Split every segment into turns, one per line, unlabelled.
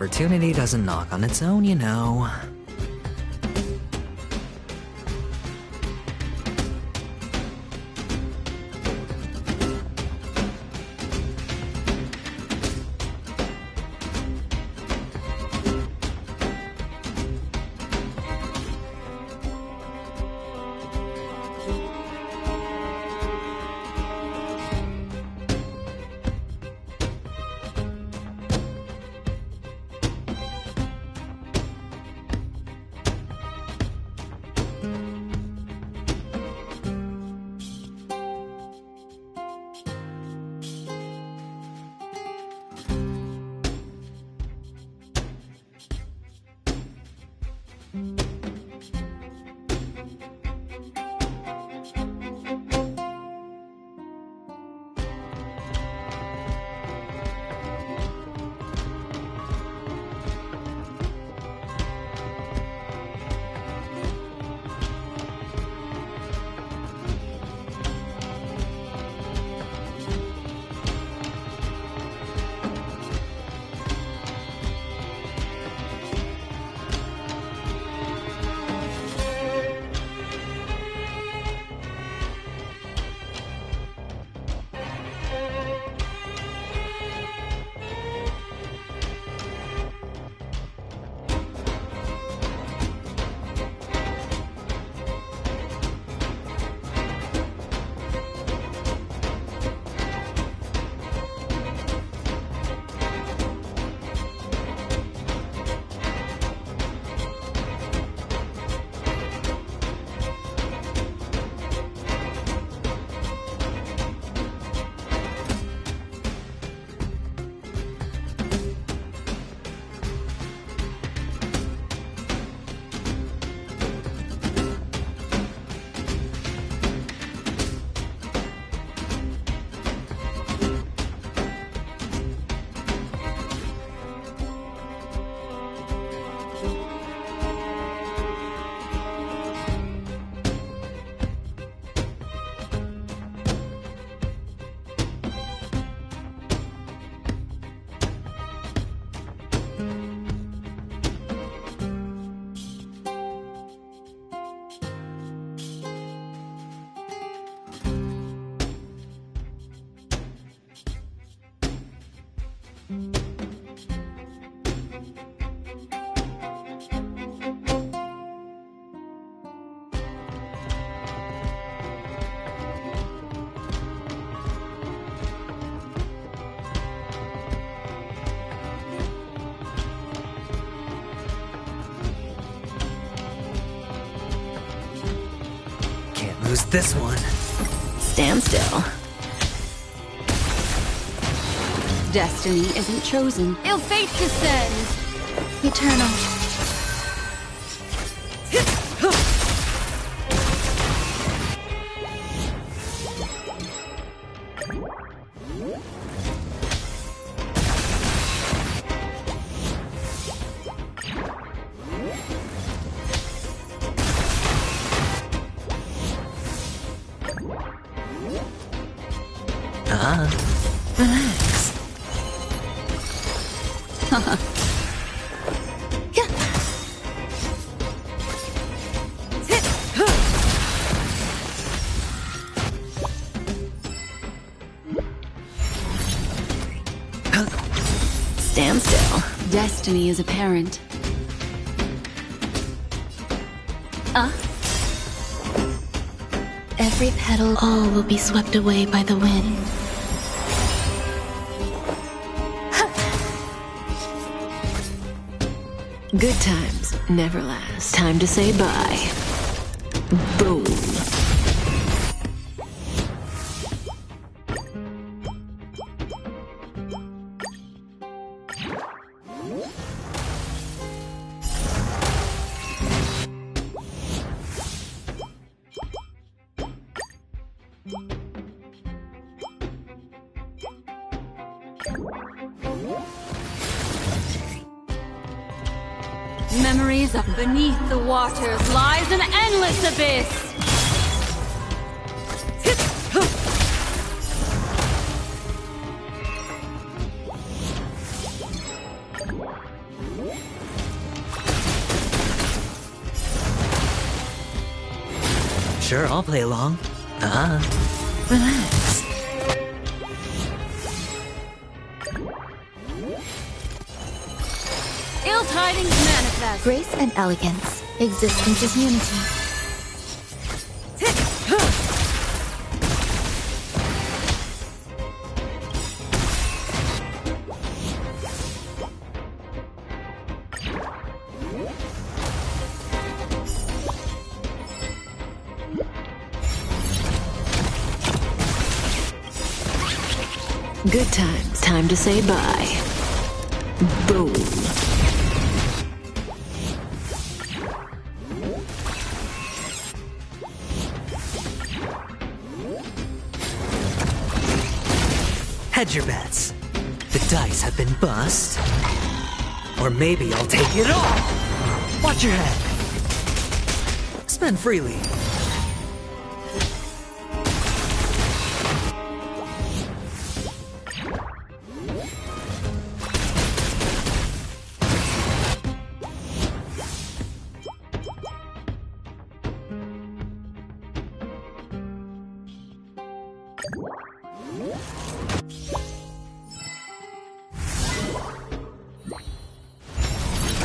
Opportunity doesn't knock on its own, you know. Who's this one?
Stand still. Destiny isn't chosen. Ill fate descends. Eternal.
Relax.
Stand still. Destiny is apparent.
Every petal, all will be swept away by the wind.
Good times never last. Time to say bye. Boom. Memories of beneath the waters lies an endless abyss.
Sure, I'll play along. Relax.
Ill tidings manifest.
Grace and elegance. Existence is unity.
Good times. Time to say bye. Boom.
Hedge your bets. The dice have been bust. Or maybe I'll take it all. Watch your head. Spend freely.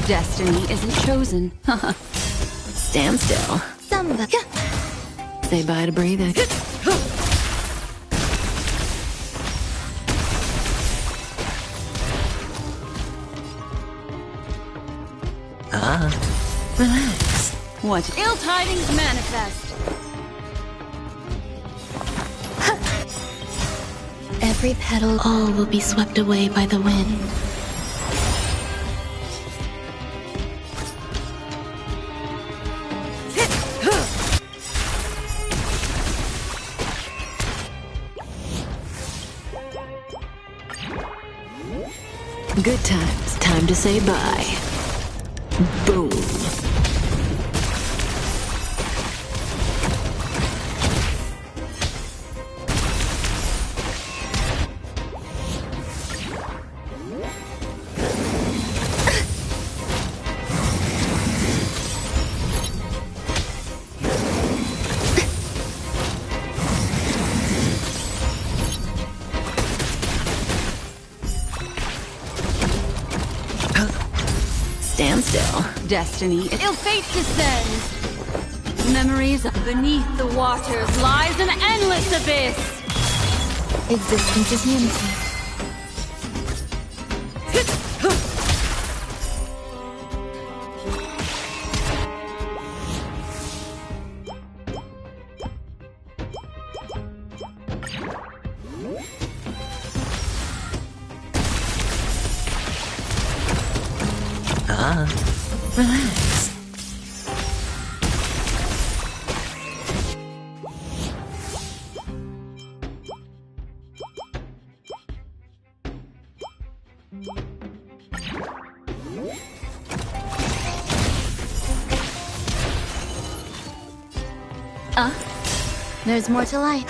Destiny isn't chosen.
Stand still.
Samba.
Say bye to breathing.
Relax.
What ill tidings manifest.
Every petal, all will be swept away by the wind.
Good times. Time to say bye. Boom. Stand still.
Destiny, ill fate descends. Memories beneath the waters lies an endless abyss.
Existence is unity.
Relax.
There's more to life.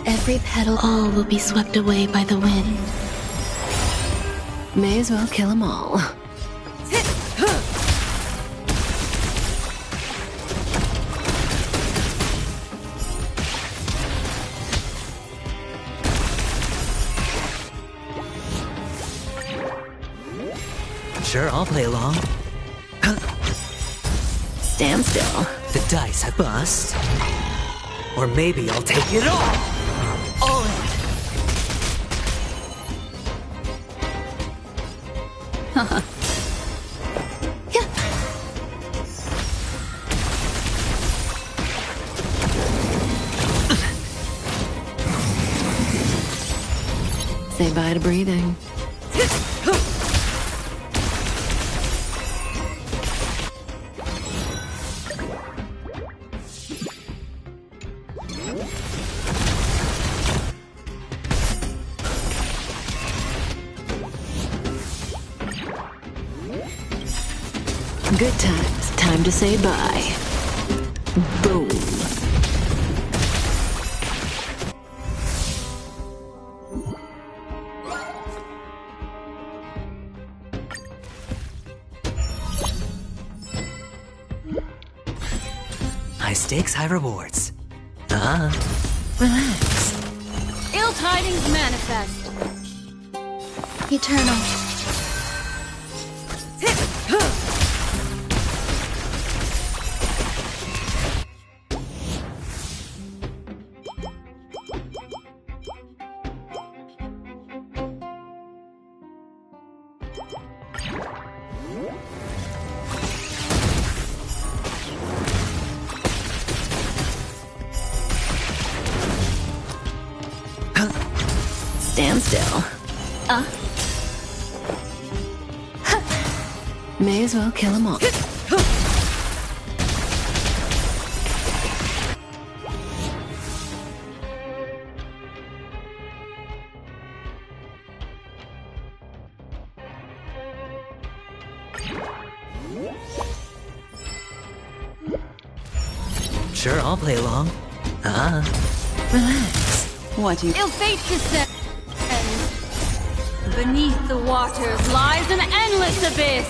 Every petal, all will be swept away by the wind.
May as well kill them all.
Sure, I'll play along.
Stand still.
The dice have bust. Or maybe I'll take it all. All in.
Say bye to breathing. Good times. Time to say bye. Boom.
High stakes, high rewards.
Relax.
Ill tidings manifest.
Eternal.
Stand still. May as well kill them all.
Sure, I'll play along.
Relax.
What you ill fate descends. Beneath the waters lies an endless abyss.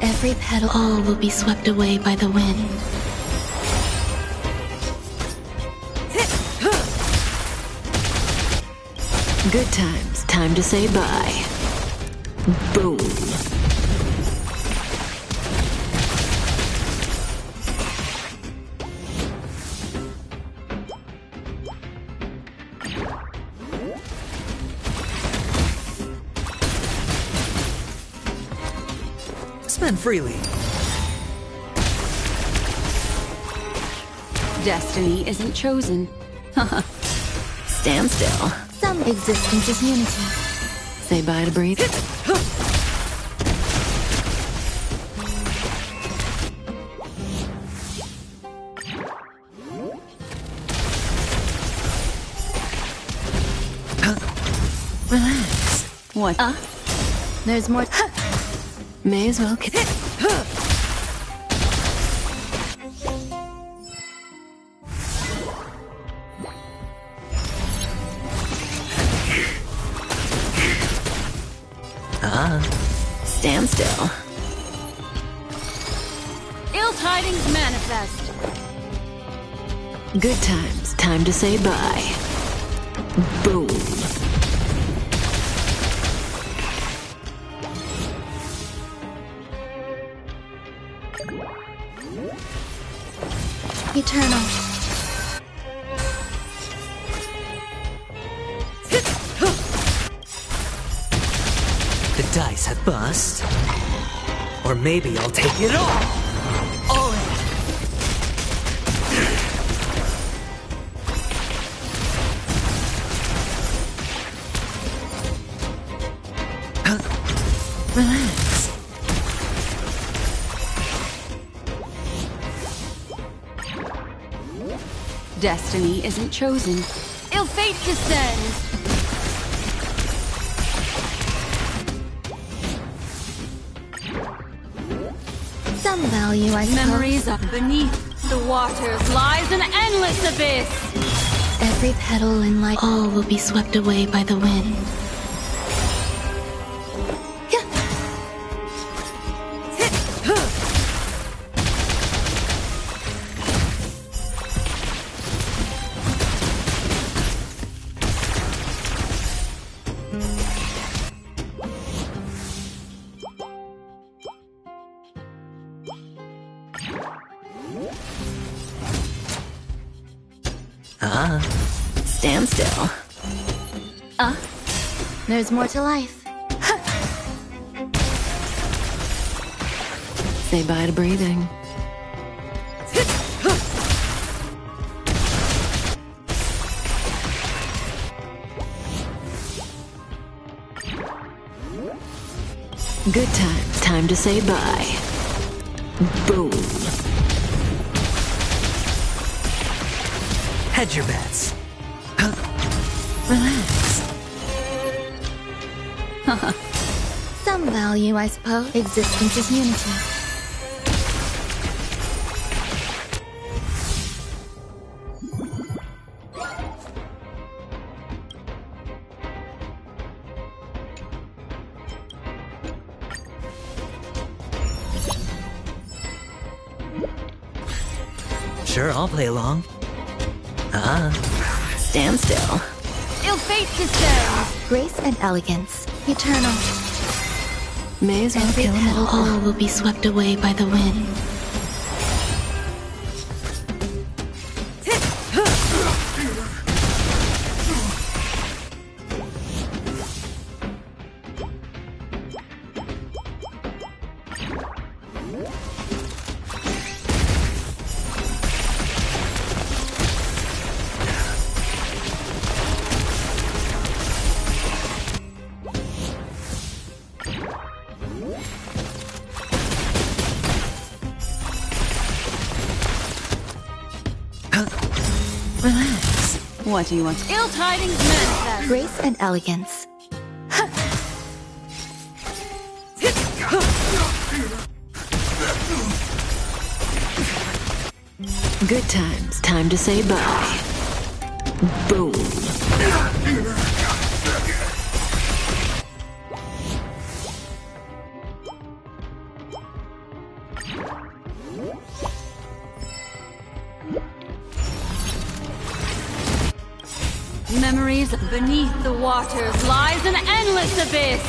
Every petal, all will be swept away by the wind.
Good times. Time to say bye. Boom.
Spend freely.
Destiny isn't chosen.
Stand still.
Some existence is unity.
Say bye to breathe. Relax.
What?
There's more.
May as well kill. Stand still.
Ill tidings manifest.
Good times. Time to say bye. Boom.
Eternal.
The dice have bust. Or maybe I'll take it all. All in.
Relax.
Destiny isn't chosen. Ill fate descends.
Some value, I suppose.
Memories of beneath the waters lies an endless abyss.
Every petal in life, all will be swept away by the wind.
Stand still.
There's more to life.
Say bye to breathing. Good times. Time to say bye. Boom.
Hedge your bets.
Relax.
Some value, I suppose. Existence is unity.
Sure, I'll play along.
Stand still.
Ill fate descends.
Grace and elegance, eternal.
May as well
Every
kill 'em
petal,
all.
all will be swept away by the wind.
Relax.
What do you want? Ill tidings manifest.
Grace and elegance.
Good times. Time to say bye. Boom.
Memories beneath the waters lies an endless abyss.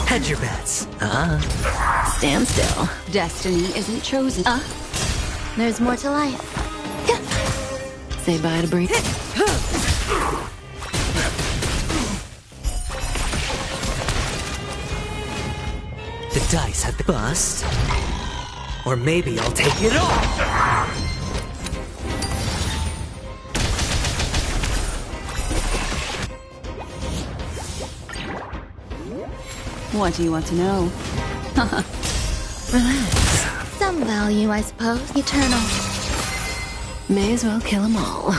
Hedge your bets.
Stand still.
Destiny isn't chosen.
There's more to life.
Say bye to breathe.
The dice have been bust. Or maybe I'll take it all!
What do you want to know?
Relax.
Some value, I suppose. Eternal.
May as well kill 'em all.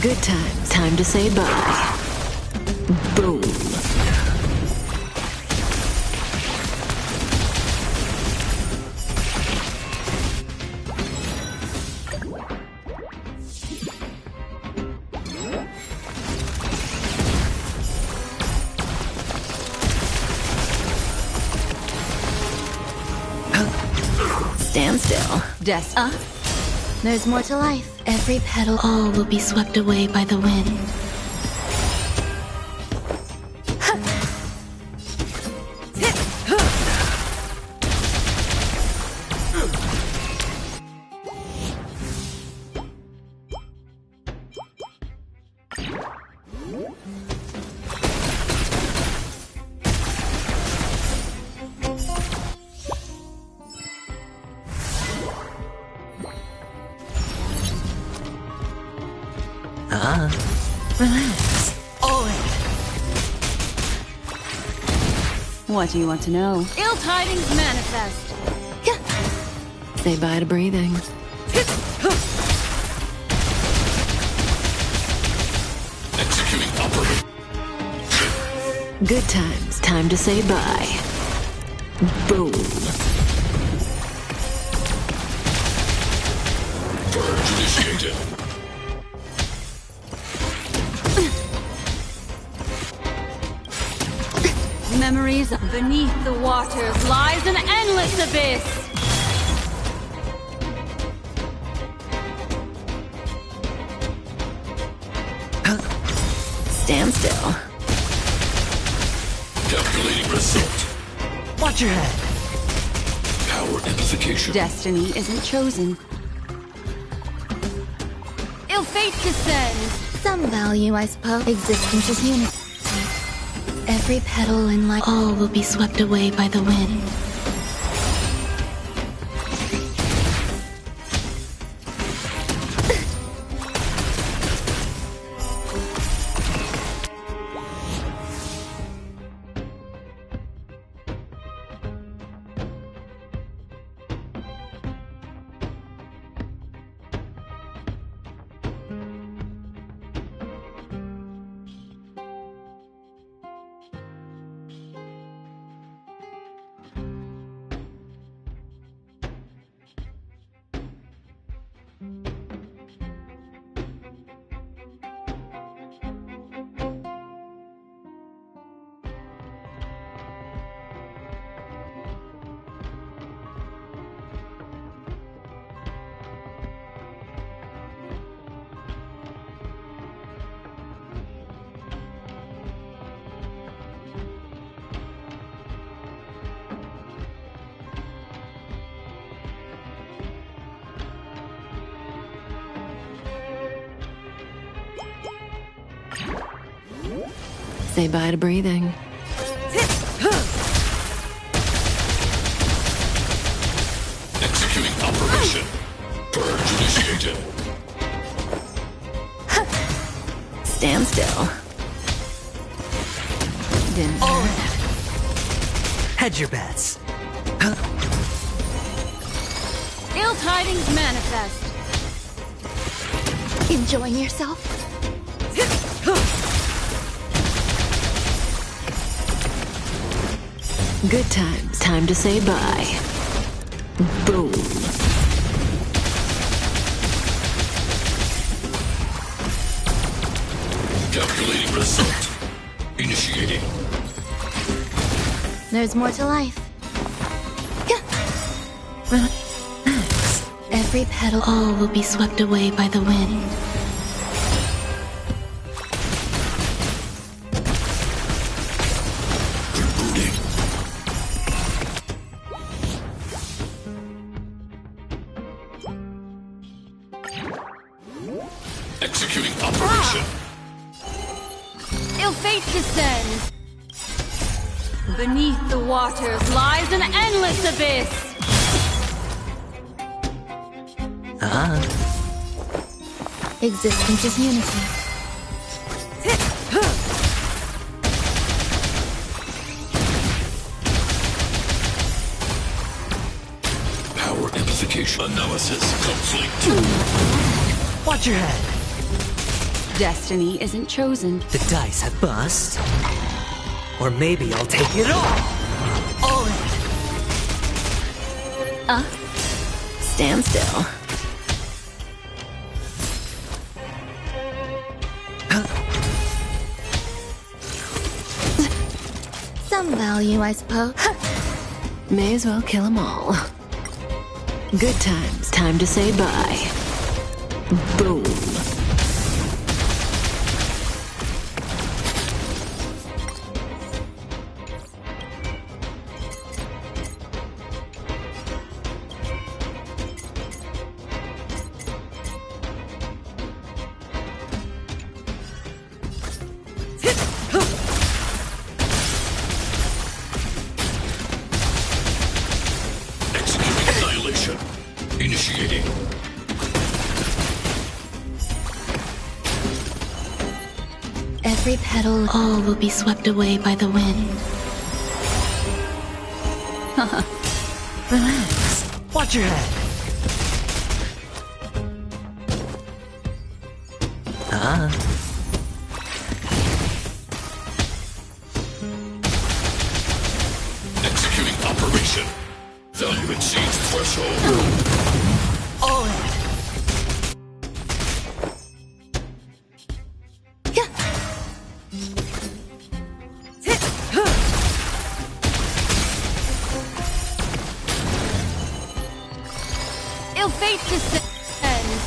Good times. Time to say bye. Boom. Stand still.
There's more to life. Every petal, all will be swept away by the wind.
Relax.
All in!
What do you want to know? Ill tidings manifest.
Say bye to breathing.
Executing operation.
Good times. Time to say bye. Boom.
Purge initiated.
Memories beneath the waters lies an endless abyss.
Stand still.
Calculating result.
Watch your head!
Power amplification.
Destiny isn't chosen. Ill fate descends.
Some value, I suppose. Existence is unity. Every petal in life, all will be swept away by the wind.
Say bye to breathing.
Executing operation. Purge initiated.
Stand still. Didn't
All
hurt.
in. Hedge your bets.
Ill tidings manifest.
Enjoying yourself?
Good times. Time to say bye. Boom.
Calculating result. Initiating.
There's more to life. Every petal, all will be swept away by the wind.
Rebooting. Executing operation.
Ill fate descends. Beneath the waters lies an endless abyss.
Existence is unity.
Power amplification. Analysis complete.
Watch your head.
Destiny isn't chosen.
The dice have bust. Or maybe I'll take it all in.
Stand still.
Some value, I suppose.
May as well kill 'em all. Good times. Time to say bye. Boom.
Executing annihilation. Initiating.
Every petal, all will be swept away by the wind.
Relax. Watch your head.
Executing operation. Value exceeds threshold.
All in.
Ill fate descends.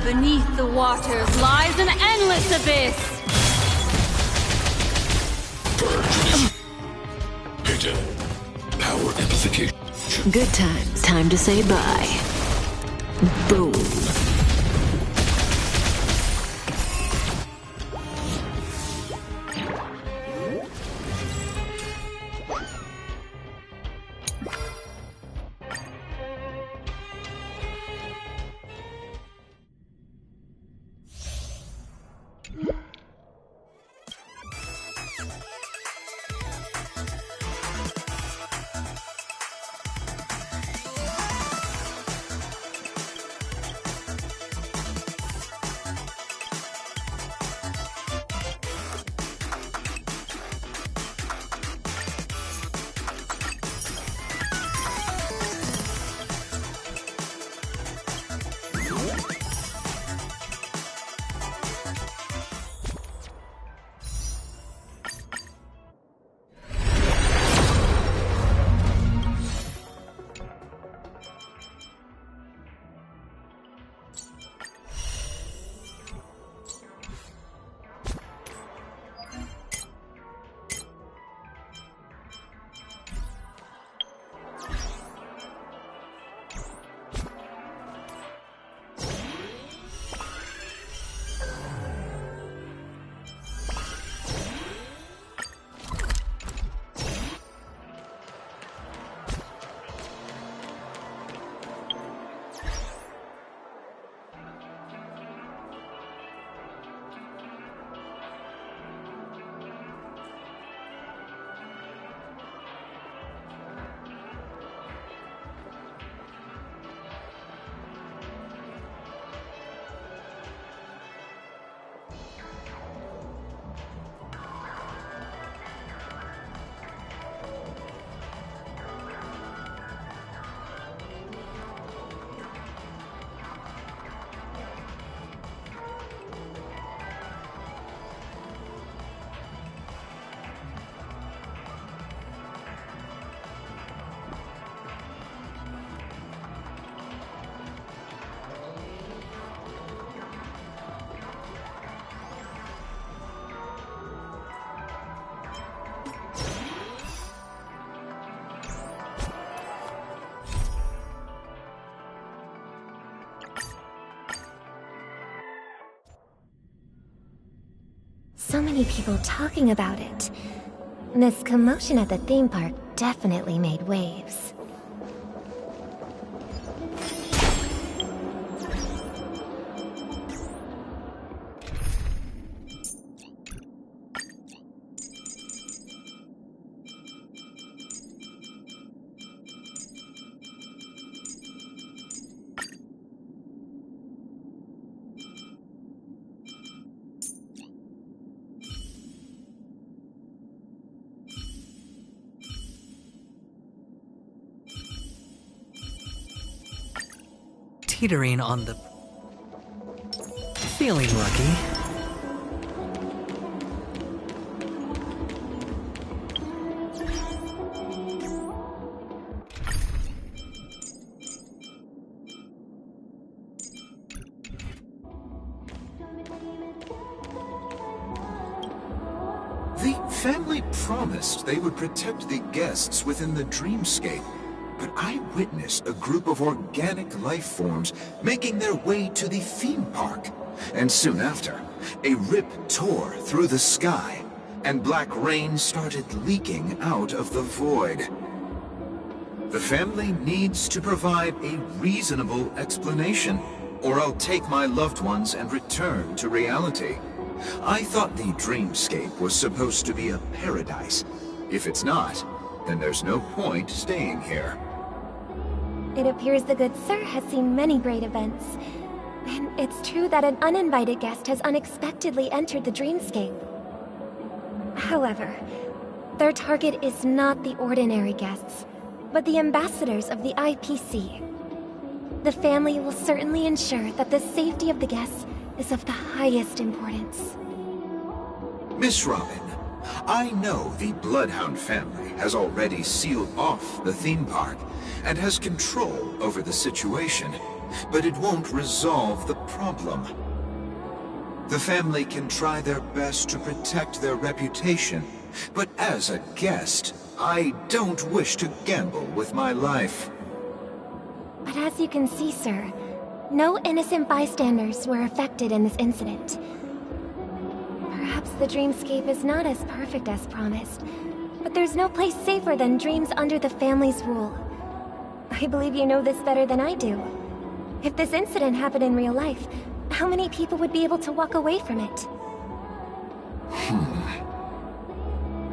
Beneath the waters lies an endless abyss.
Purge initiated. Power amplification.
Good times. Time to say bye. Boom.
So many people talking about it. This commotion at the theme park definitely made waves.
Teetering on the... Feeling lucky.
The family promised they would protect the guests within the dreamscape. But I witnessed a group of organic life forms making their way to the theme park. And soon after, a rip tore through the sky, and black rain started leaking out of the void. The family needs to provide a reasonable explanation, or I'll take my loved ones and return to reality. I thought the dreamscape was supposed to be a paradise. If it's not, then there's no point staying here.
It appears the good sir has seen many great events. And it's true that an uninvited guest has unexpectedly entered the dreamscape. However, their target is not the ordinary guests, but the ambassadors of the IPC. The family will certainly ensure that the safety of the guests is of the highest importance.
Miss Robin, I know the Bloodhound family has already sealed off the theme park and has control over the situation, but it won't resolve the problem. The family can try their best to protect their reputation, but as a guest, I don't wish to gamble with my life.
But as you can see, sir, no innocent bystanders were affected in this incident. Perhaps the dreamscape is not as perfect as promised, but there's no place safer than dreams under the family's rule. I believe you know this better than I do. If this incident happened in real life, how many people would be able to walk away from it?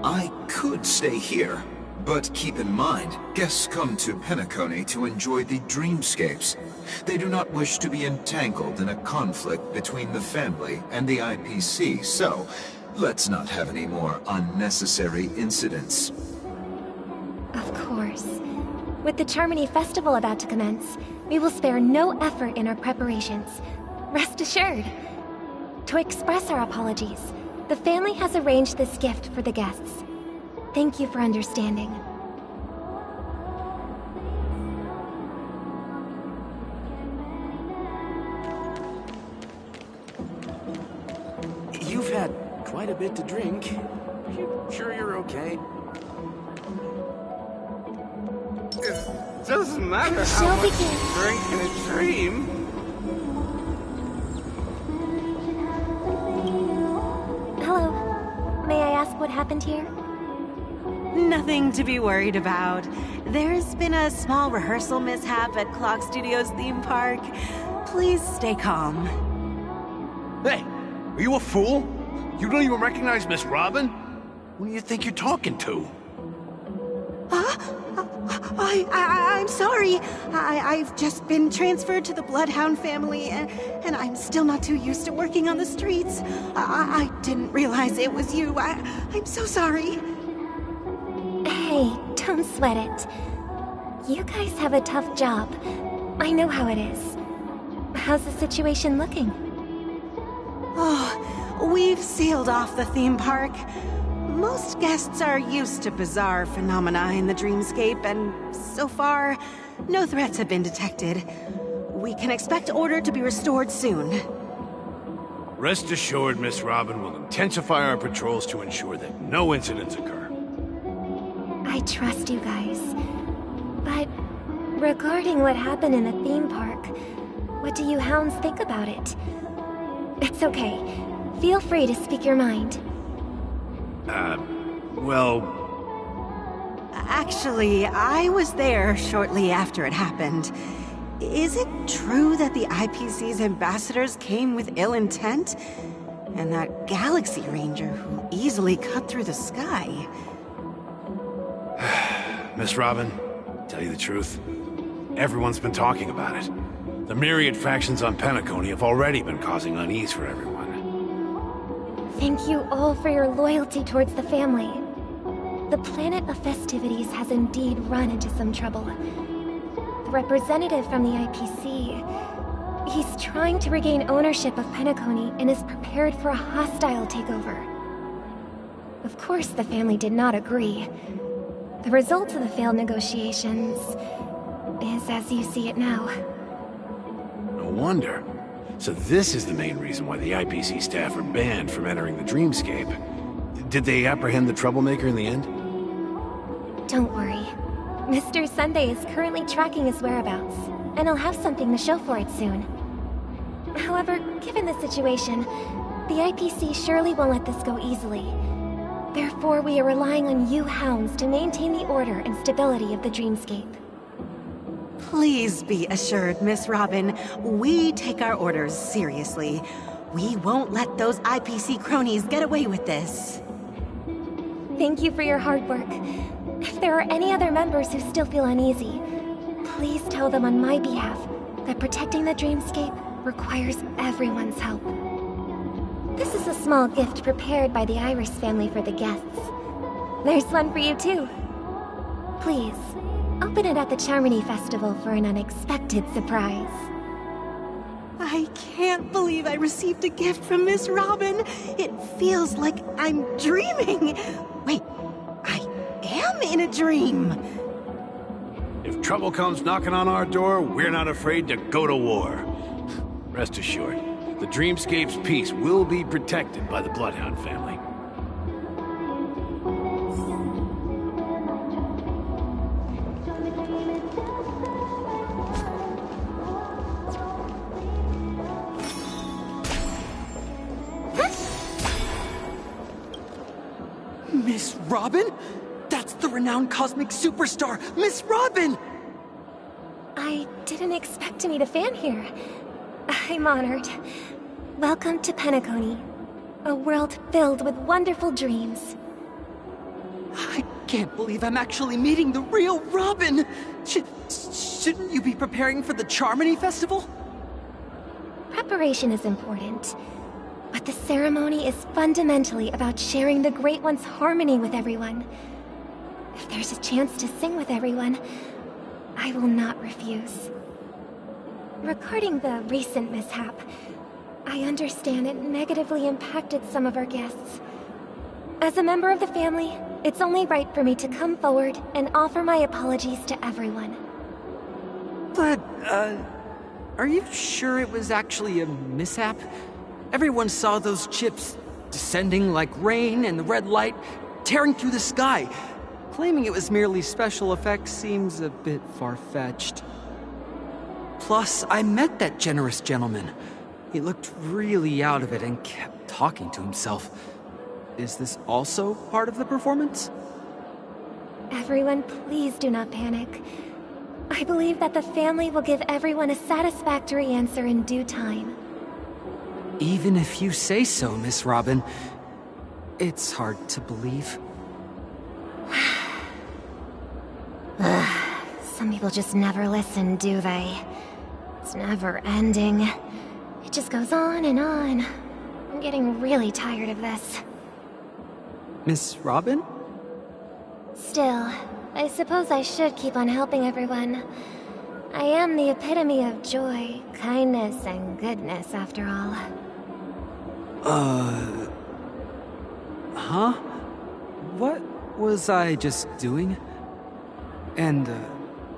I could stay here, but keep in mind, guests come to Penacony to enjoy the dreamscapes. They do not wish to be entangled in a conflict between the family and the IPC, so let's not have any more unnecessary incidents.
Of course. With the Charmony Festival about to commence, we will spare no effort in our preparations. Rest assured. To express our apologies, the family has arranged this gift for the guests. Thank you for understanding.
You've had quite a bit to drink. Are you sure you're okay?
It doesn't matter how
Shall
much
begin.
you drink in a dream.
Hello. May I ask what happened here?
Nothing to be worried about. There's been a small rehearsal mishap at Clock Studios theme park. Please stay calm.
Hey, are you a fool? You don't even recognize Miss Robin? Who do you think you're talking to?
I'm sorry. I've just been transferred to the Bloodhound family, and I'm still not too used to working on the streets. I didn't realize it was you. I'm so sorry.
Hey, don't sweat it. You guys have a tough job. I know how it is. How's the situation looking?
Oh, we've sealed off the theme park. Most guests are used to bizarre phenomena in the dreamscape, and so far, no threats have been detected. We can expect order to be restored soon.
Rest assured, Miss Robin will intensify our patrols to ensure that no incidents occur.
I trust you guys. But regarding what happened in the theme park, what do you hounds think about it? It's okay. Feel free to speak your mind.
Well...
Actually, I was there shortly after it happened. Is it true that the IPC's ambassadors came with ill intent? And that Galaxy Ranger who easily cut through the sky?
Miss Robin, tell you the truth, everyone's been talking about it. The myriad factions on Penacony have already been causing unease for everyone.
Thank you all for your loyalty towards the family. The planet of festivities has indeed run into some trouble. The representative from the IPC, he's trying to regain ownership of Penacony and is prepared for a hostile takeover. Of course, the family did not agree. The result of the failed negotiations is as you see it now.
No wonder. So this is the main reason why the IPC staff are banned from entering the Dreamscape. Did they apprehend the troublemaker in the end?
Don't worry. Mr. Sunday is currently tracking his whereabouts, and he'll have something to show for it soon. However, given the situation, the IPC surely won't let this go easily. Therefore, we are relying on you hounds to maintain the order and stability of the Dreamscape.
Please be assured, Miss Robin, we take our orders seriously. We won't let those IPC cronies get away with this.
Thank you for your hard work. If there are any other members who still feel uneasy, please tell them on my behalf that protecting the Dreamscape requires everyone's help. This is a small gift prepared by the Iris family for the guests. There's one for you too. Please, open it at the Charmony Festival for an unexpected surprise.
I can't believe I received a gift from Miss Robin. It feels like I'm dreaming. Wait, I am in a dream.
If trouble comes knocking on our door, we're not afraid to go to war. Rest assured, the Dreamscape's peace will be protected by the Bloodhound family.
Miss Robin? That's the renowned cosmic superstar, Miss Robin!
I didn't expect to meet a fan here. I'm honored. Welcome to Penacony, a world filled with wonderful dreams.
I can't believe I'm actually meeting the real Robin! Shouldn't you be preparing for the Charmony Festival?
Preparation is important, but the ceremony is fundamentally about sharing the Great One's harmony with everyone. If there's a chance to sing with everyone, I will not refuse. Regarding the recent mishap, I understand it negatively impacted some of our guests. As a member of the family, it's only right for me to come forward and offer my apologies to everyone.
But, are you sure it was actually a mishap? Everyone saw those chips descending like rain and the red light tearing through the sky. Claiming it was merely special effects seems a bit far-fetched. Plus, I met that generous gentleman. He looked really out of it and kept talking to himself. Is this also part of the performance?
Everyone, please do not panic. I believe that the family will give everyone a satisfactory answer in due time.
Even if you say so, Miss Robin, it's hard to believe.
Some people just never listen, do they? It's never ending. It just goes on and on. I'm getting really tired of this.
Miss Robin?
Still, I suppose I should keep on helping everyone. I am the epitome of joy, kindness, and goodness, after all.
Huh? What was I just doing? And,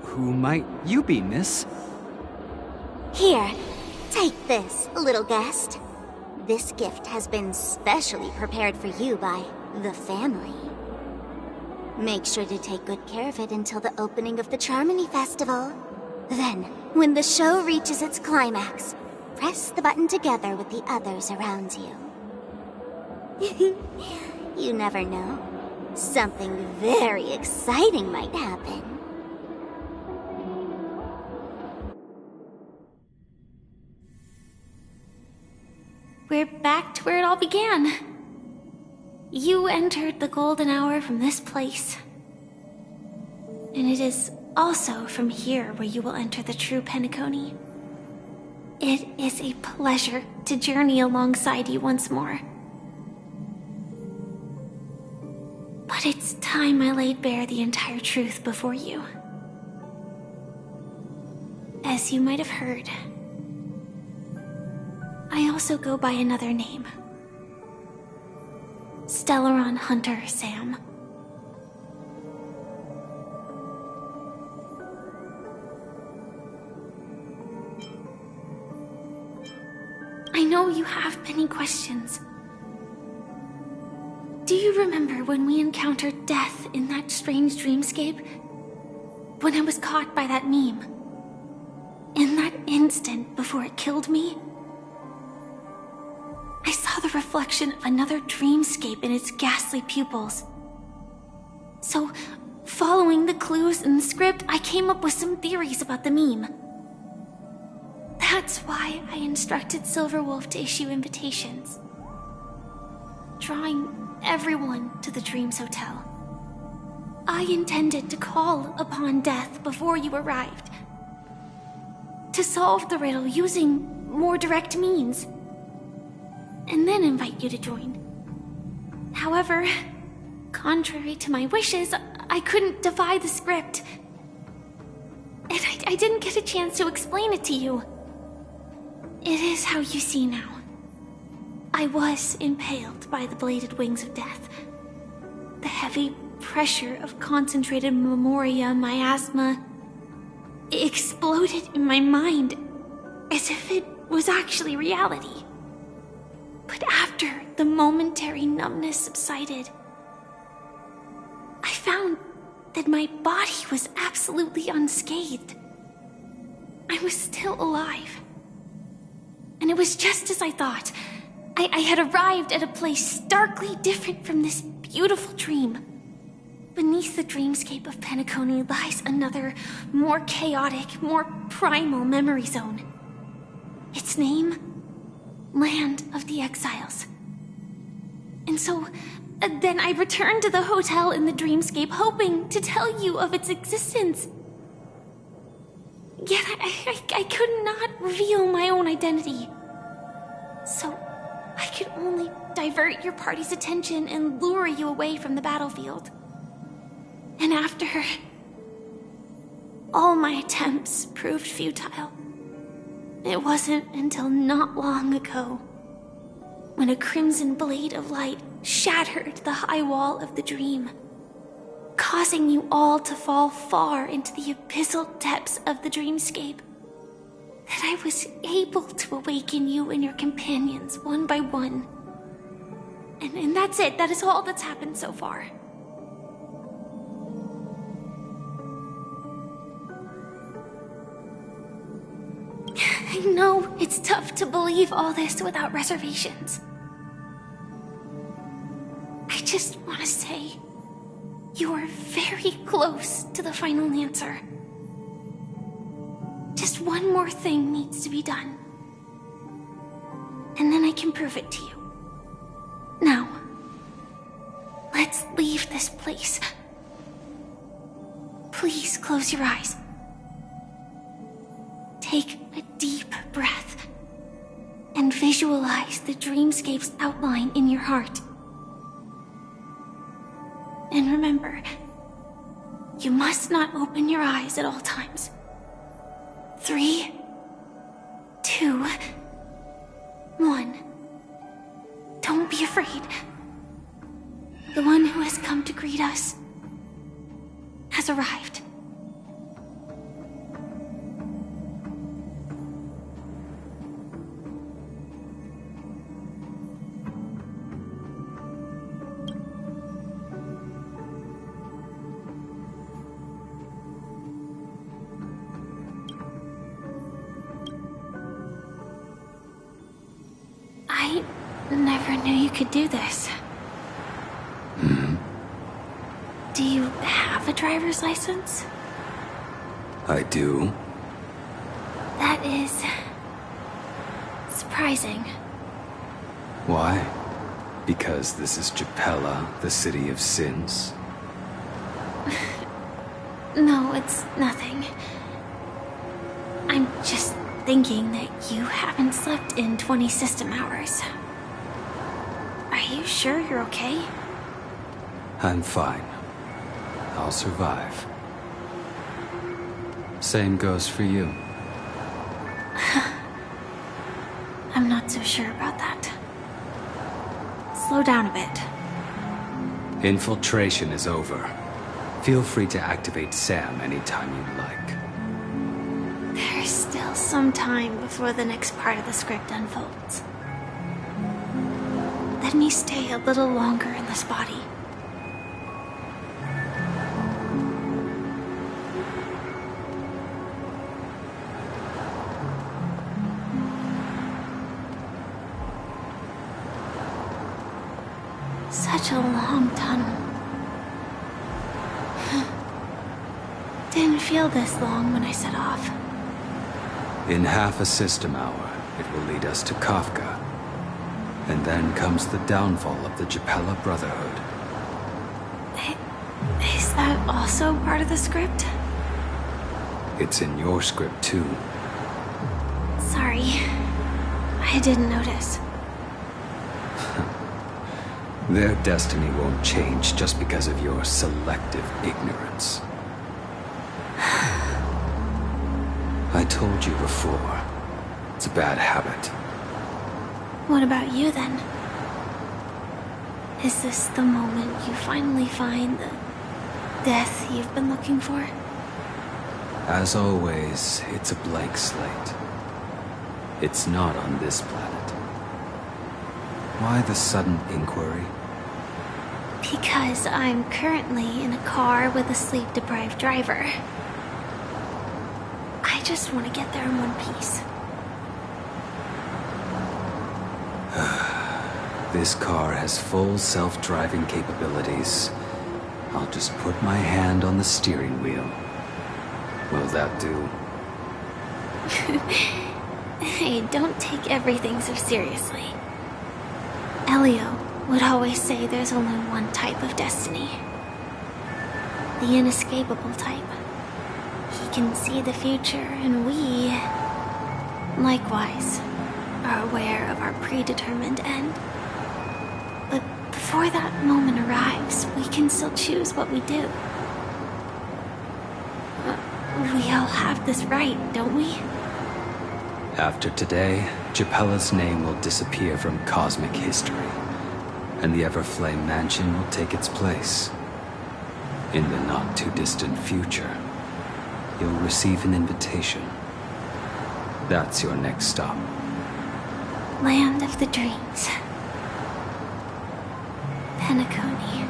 who might you be, miss?
Here, take this, little guest. This gift has been specially prepared for you by the family. Make sure to take good care of it until the opening of the Charmony Festival. Then, when the show reaches its climax, press the button together with the others around you. You never know. Something very exciting might happen.
We're back to where it all began. You entered the golden hour from this place. And it is also from here where you will enter the true Penacony. It is a pleasure to journey alongside you once more. But it's time I laid bare the entire truth before you. As you might have heard, I also go by another name. Stellaron Hunter Sam. I know you have many questions. Do you remember when we encountered death in that strange dreamscape? When I was caught by that meme? In that instant before it killed me? I saw the reflection of another dreamscape in its ghastly pupils. So, following the clues in the script, I came up with some theories about the meme. That's why I instructed Silverwolf to issue invitations, drawing everyone to the Dreams Hotel. I intended to call upon death before you arrived, to solve the riddle using more direct means, and then invite you to join. However, contrary to my wishes, I couldn't defy the script, and I didn't get a chance to explain it to you. It is how you see now. I was impaled by the bladed wings of death. The heavy pressure of concentrated memoria miasma exploded in my mind as if it was actually reality. But after the momentary numbness subsided, I found that my body was absolutely unscathed. I was still alive. And it was just as I thought. I had arrived at a place starkly different from this beautiful dream. Beneath the dreamscape of Penacony lies another, more chaotic, more primal memory zone. Its name? Land of the Exiles. And so, then I returned to the hotel in the dreamscape, hoping to tell you of its existence. Yet I could not reveal my own identity. So, I could only divert your party's attention and lure you away from the battlefield. And after, all my attempts proved futile. It wasn't until not long ago, when a crimson blade of light shattered the high wall of the dream, causing you all to fall far into the abyssal depths of the dreamscape, that I was able to awaken you and your companions one by one. And that's it. That is all that's happened so far. I know it's tough to believe all this without reservations. I just want to say, you are very close to the final answer. Just one more thing needs to be done. And then I can prove it to you. Now, let's leave this place. Please close your eyes. Take a deep breath and visualize the dreamscape's outline in your heart. And remember, you must not open your eyes at all times. 3, 2, 1. Don't be afraid. The one who has come to greet us has arrived. I never knew you could do this. Do you have a driver's license?
I do.
That is... surprising.
Why? Because this is Japella, the city of sins?
No, it's nothing. I'm just thinking that you haven't slept in 20 system hours. Are you sure you're okay?
I'm fine. I'll survive. Same goes for you.
I'm not so sure about that. Slow down a bit.
Infiltration is over. Feel free to activate Sam anytime you like.
There's still some time before the next part of the script unfolds. Let me stay a little longer in this body. Such a long tunnel. Didn't feel this long when I set off.
In half a system hour, it will lead us to Kafka. And then comes the downfall of the Japella Brotherhood.
Is that also part of the script?
It's in your script too.
Sorry. I didn't notice.
Their destiny won't change just because of your selective ignorance. I told you before, it's a bad habit.
What about you then? Is this the moment you finally find the death you've been looking for?
As always, it's a blank slate. It's not on this planet. Why the sudden inquiry?
Because I'm currently in a car with a sleep-deprived driver. I just want to get there in one piece.
This car has full self-driving capabilities. I'll just put my hand on the steering wheel. Will that do?
Hey, don't take everything so seriously. Elio would always say there's only one type of destiny. The inescapable type. He can see the future, and we, likewise, are aware of our predetermined end. But before that moment arrives, we can still choose what we do. We all have this right, don't we?
After today, Japella's name will disappear from cosmic history, and the Everflame Mansion will take its place. In the not-too-distant future, you'll receive an invitation. That's your next stop.
Land of the Dreams. Penacony.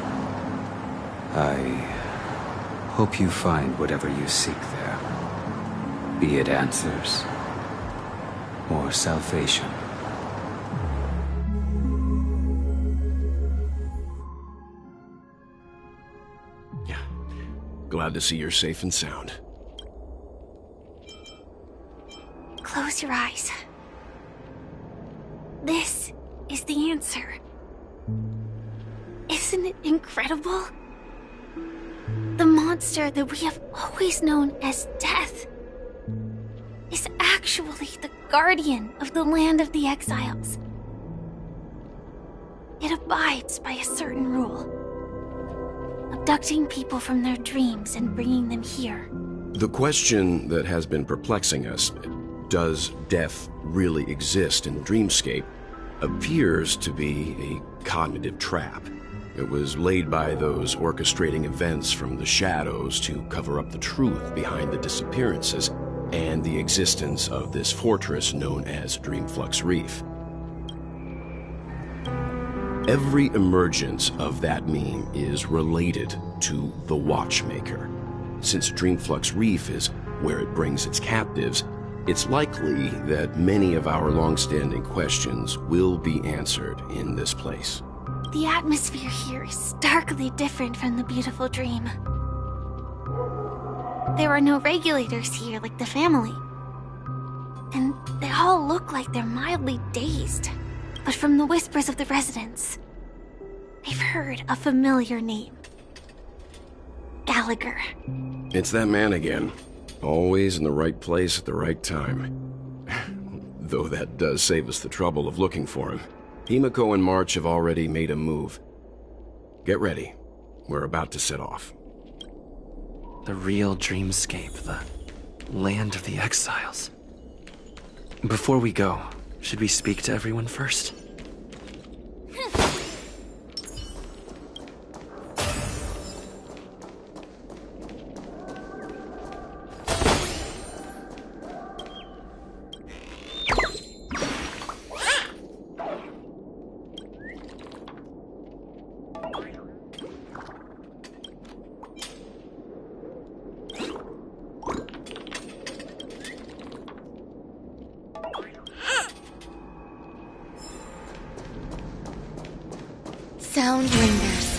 I hope you find whatever you seek there. Be it answers or salvation.
Yeah. Glad to see you're safe and sound.
Close your eyes. This is the answer. Isn't it incredible? The monster that we have always known as Death is actually the guardian of the land of the exiles. It abides by a certain rule. Abducting people from their dreams and bringing them here.
The question that has been perplexing us, does death really exist in the dreamscape, appears to be a cognitive trap. It was laid by those orchestrating events from the shadows to cover up the truth behind the disappearances and the existence of this fortress known as Dreamflux Reef. Every emergence of that meme is related to the Watchmaker. Since Dreamflux Reef is where it brings its captives, It's likely that many of our long-standing questions will be answered in this place.
The atmosphere here is starkly different from the beautiful dream. There are no regulators here like the family. And they all look like they're mildly dazed. But from the whispers of the residents, they've heard a familiar name. Gallagher.
It's that man again. Always in the right place at the right time. Though that does save us the trouble of looking for him. Himiko and March have already made a move. Get ready. We're about to set off.
The real dreamscape, the land of the exiles. Before we go, should we speak to everyone first?
Sound lingers.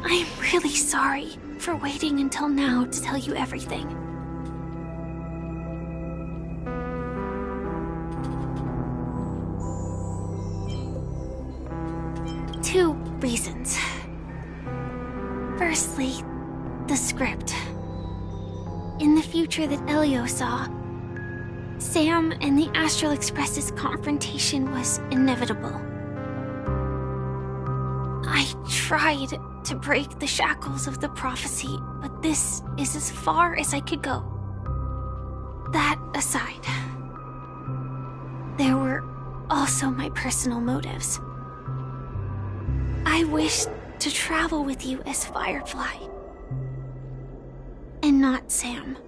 I'm really sorry for waiting until now to tell you everything. Two reasons. Firstly, the script. In the future that Elio saw, Sam and the Astral Express's confrontation was inevitable. I tried to break the shackles of the prophecy, but this is as far as I could go. That aside, there were also my personal motives. I wished to travel with you as Firefly, and not Sam.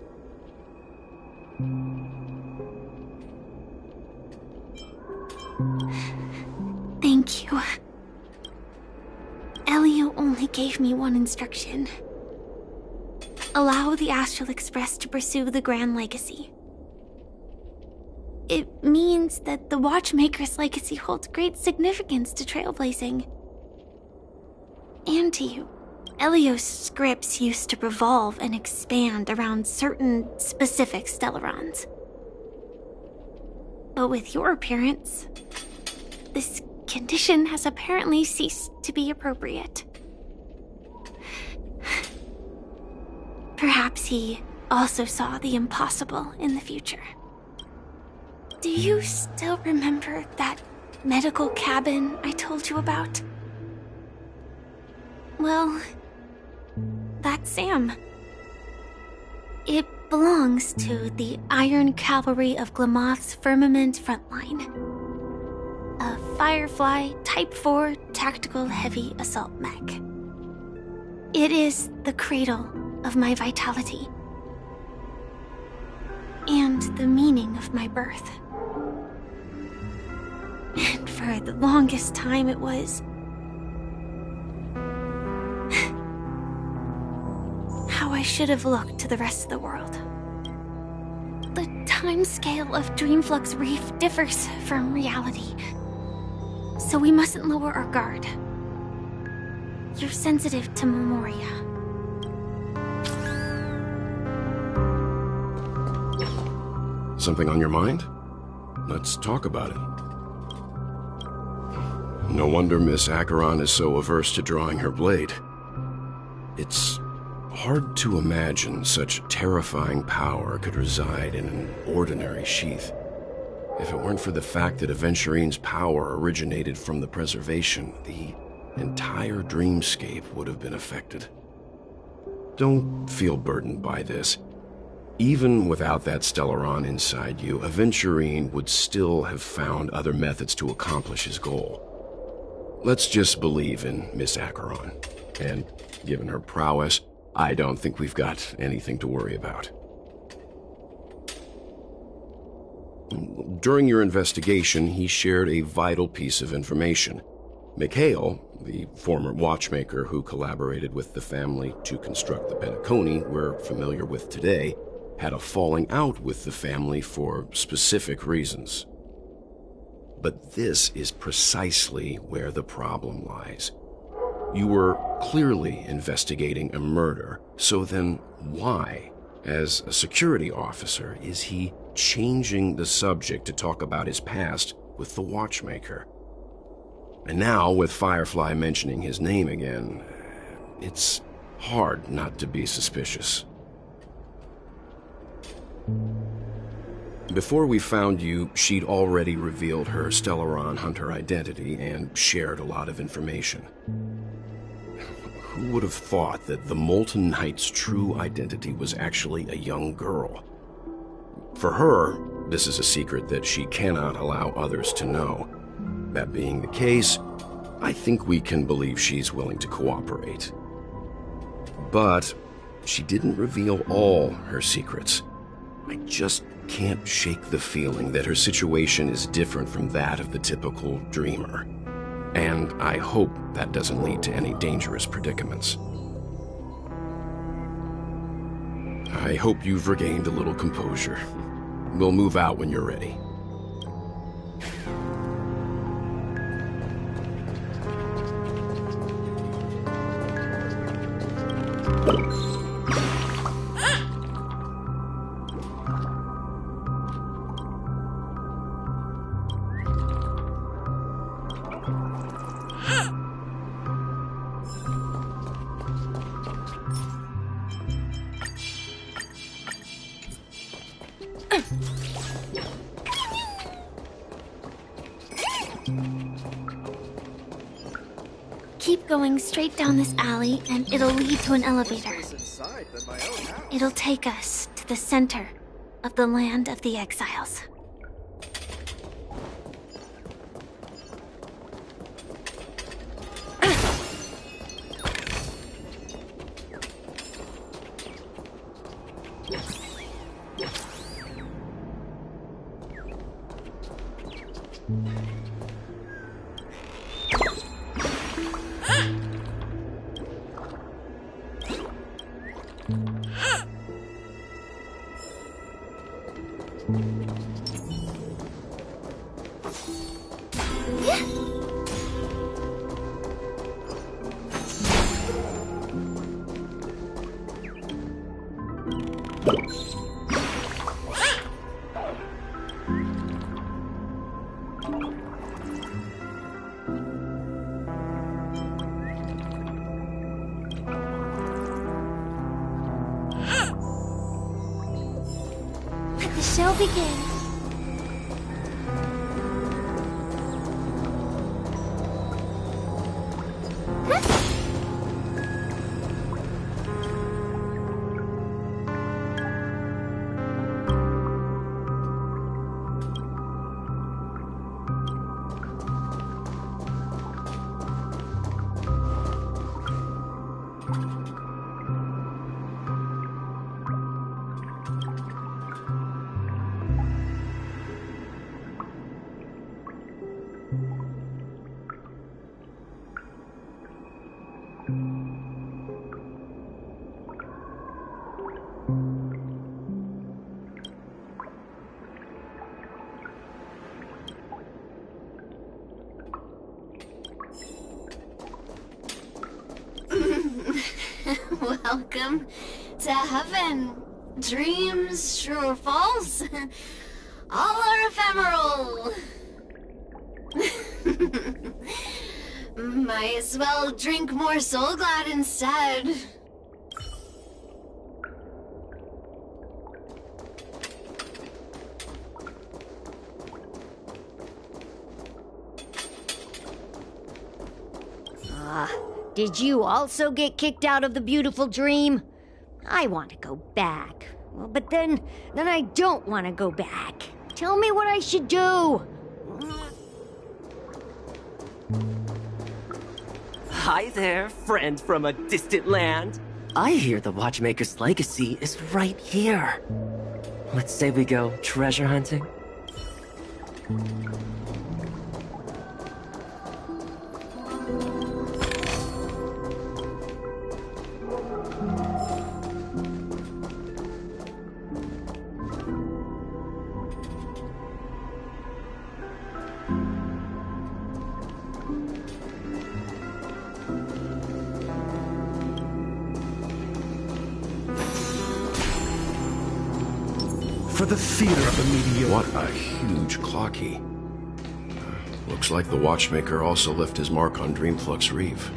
Thank you. Elio only gave me one instruction. Allow the Astral Express to pursue the Grand Legacy. It means that the Watchmaker's legacy holds great significance to trailblazing. And to you. Elio's scripts used to revolve and expand around certain specific Stellarons. But with your appearance, this condition has apparently ceased to be appropriate. Perhaps he also saw the impossible in the future. Do you still remember that medical cabin I told you about? Well, that's Sam. It belongs to the Iron Cavalry of Glamoth's Firmament Frontline. A Firefly Type 4 Tactical Heavy Assault Mech. It is the cradle of my vitality. And the meaning of my birth. And for the longest time it was how I should have looked to the rest of the world. The timescale of Dreamflux Reef differs from reality, so we mustn't lower our guard. You're sensitive to Memoria.
Something on your mind? Let's talk about it. No wonder Miss Acheron is so averse to drawing her blade. It's hard to imagine such terrifying power could reside in an ordinary sheath. If it weren't for the fact that Aventurine's power originated from the preservation, the entire dreamscape would have been affected. Don't feel burdened by this. Even without that Stellaron inside you, Aventurine would still have found other methods to accomplish his goal. Let's just believe in Miss Acheron. And given her prowess, I don't think we've got anything to worry about. During your investigation, he shared a vital piece of information. Mikhail, the former watchmaker who collaborated with the family to construct the Penacony we're familiar with today, had a falling out with the family for specific reasons. But this is precisely where the problem lies. You were clearly investigating a murder, so then why, as a security officer, is he changing the subject to talk about his past with the watchmaker? And now, with Firefly mentioning his name again, it's hard not to be suspicious. Before we found you, she'd already revealed her Stellaron hunter identity and shared a lot of information. Who would have thought that the Molten Knight's true identity was actually a young girl? For her, this is a secret that she cannot allow others to know. That being the case, I think we can believe she's willing to cooperate. But she didn't reveal all her secrets. I just can't shake the feeling that her situation is different from that of the typical dreamer. And I hope that doesn't lead to any dangerous predicaments. I hope you've regained a little composure. We'll move out when you're ready.
Keep going straight down this alley, and it'll lead to an elevator. It'll take us to the center of the land of the exiles. Let the show begin.
Welcome to heaven. Dreams, true or false, all are ephemeral. Might as well drink more Soul Glad instead.
Did you also get kicked out of the beautiful dream? I want to go back. Well, but then I don't want to go back. Tell me what I should do.
Hi there, friend from a distant land. I hear the Watchmaker's legacy is right here. Let's say we go treasure hunting.
For the theater of the mediocre.
What a huge clocky. Looks like the Watchmaker also left his mark on Dreamflux Reef.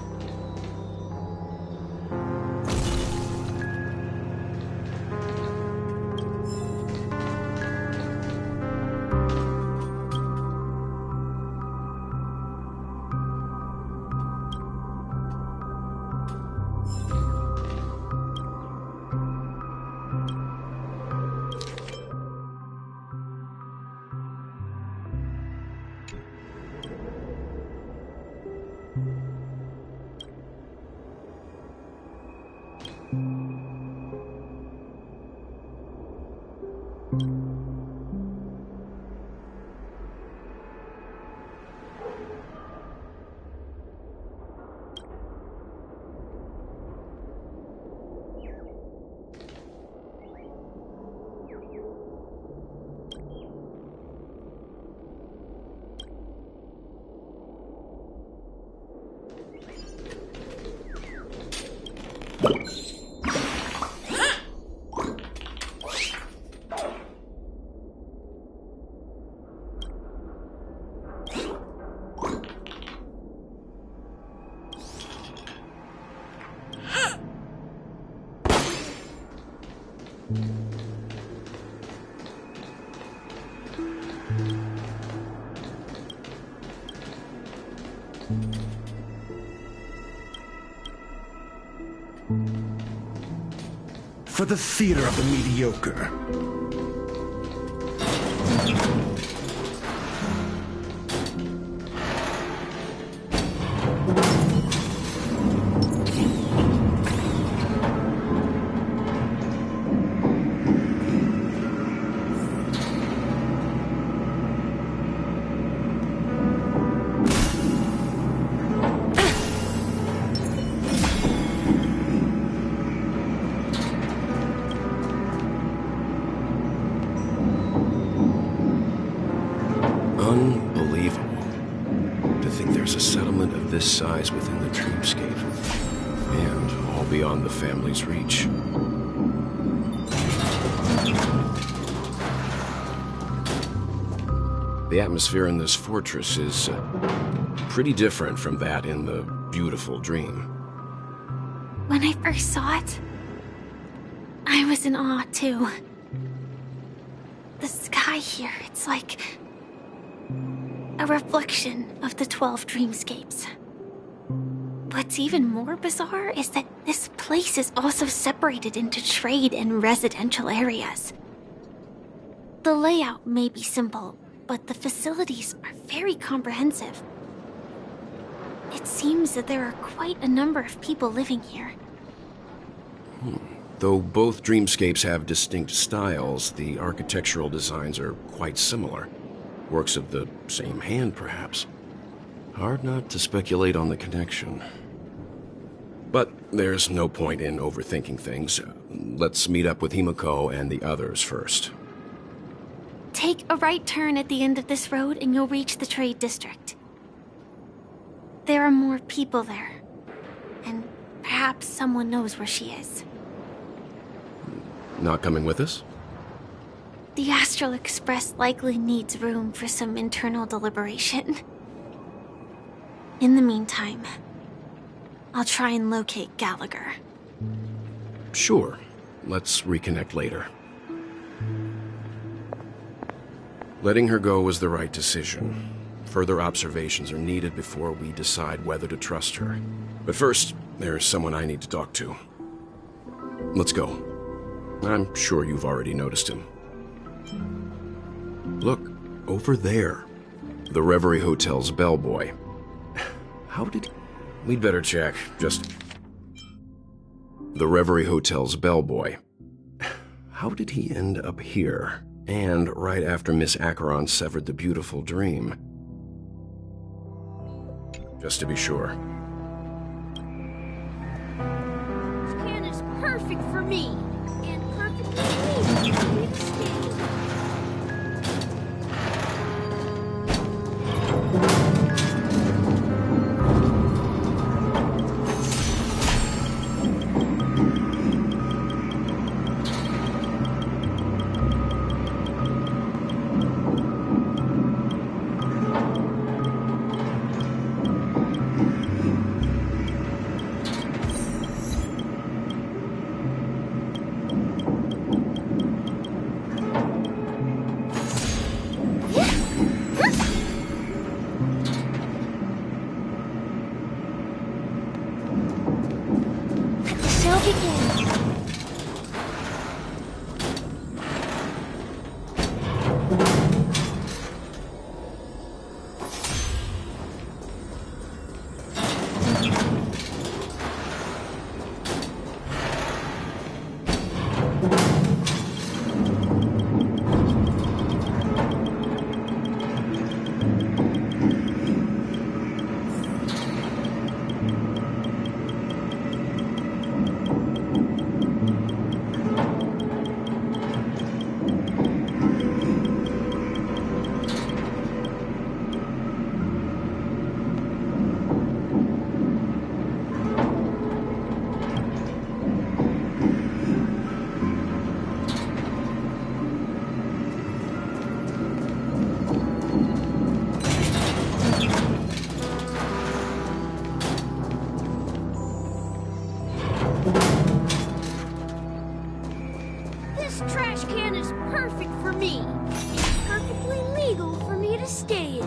For the theater of the mediocre.
Unbelievable. To think there's a settlement of this size within the dreamscape. And all beyond the family's reach. The atmosphere in this fortress is pretty different from that in the beautiful dream.
When I first saw it, I was in awe too. The sky here, it's like a reflection of the 12 dreamscapes. What's even more bizarre is that this place is also separated into trade and residential areas. The layout may be simple, but the facilities are very comprehensive. It seems that there are quite a number of people living here.
Though both dreamscapes have distinct styles, the architectural designs are quite similar. Works of the same hand, perhaps. Hard not to speculate on the connection. But there's no point in overthinking things. Let's meet up with Himiko and the others first.
Take a right turn at the end of this road and you'll reach the trade district. There are more people there. And perhaps someone knows where she is.
Not coming with us?
The Astral Express likely needs room for some internal deliberation. In the meantime, I'll try and locate Gallagher.
Sure. Let's reconnect later. Letting her go was the right decision. Further observations are needed before we decide whether to trust her. But first, there's someone I need to talk to. Let's go. I'm sure you've already noticed him. Look, over there. The Reverie Hotel's bellboy. How did... We'd better check, just... The Reverie Hotel's bellboy. How did he end up here? And right after Miss Acheron severed the beautiful dream. Just to be sure.
This can is perfect for me. And perfectly legal for me to stay.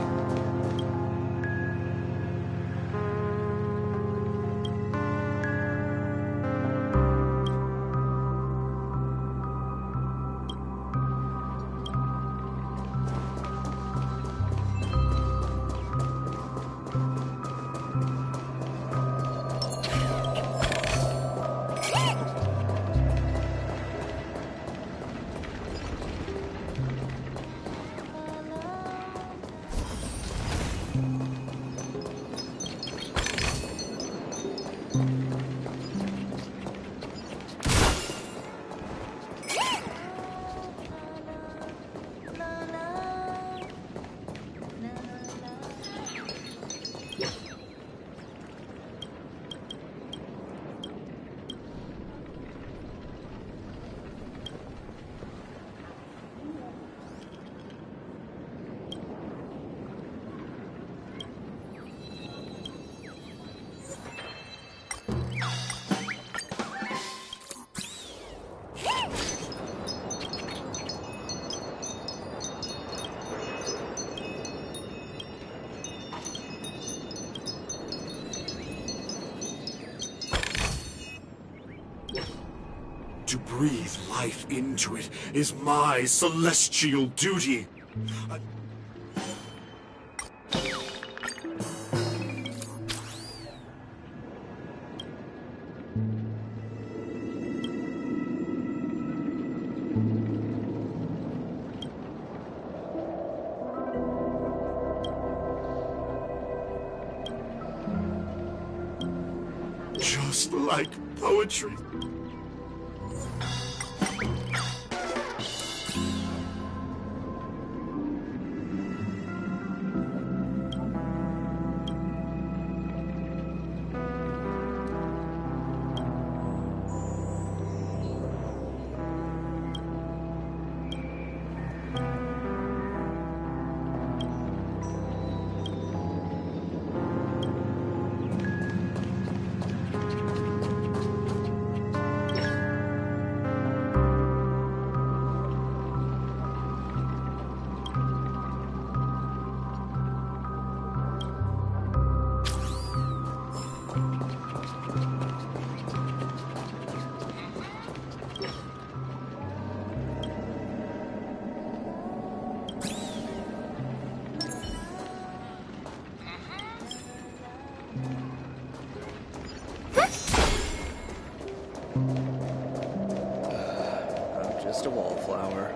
To breathe life into it is my celestial duty. Just like poetry.
just a wallflower.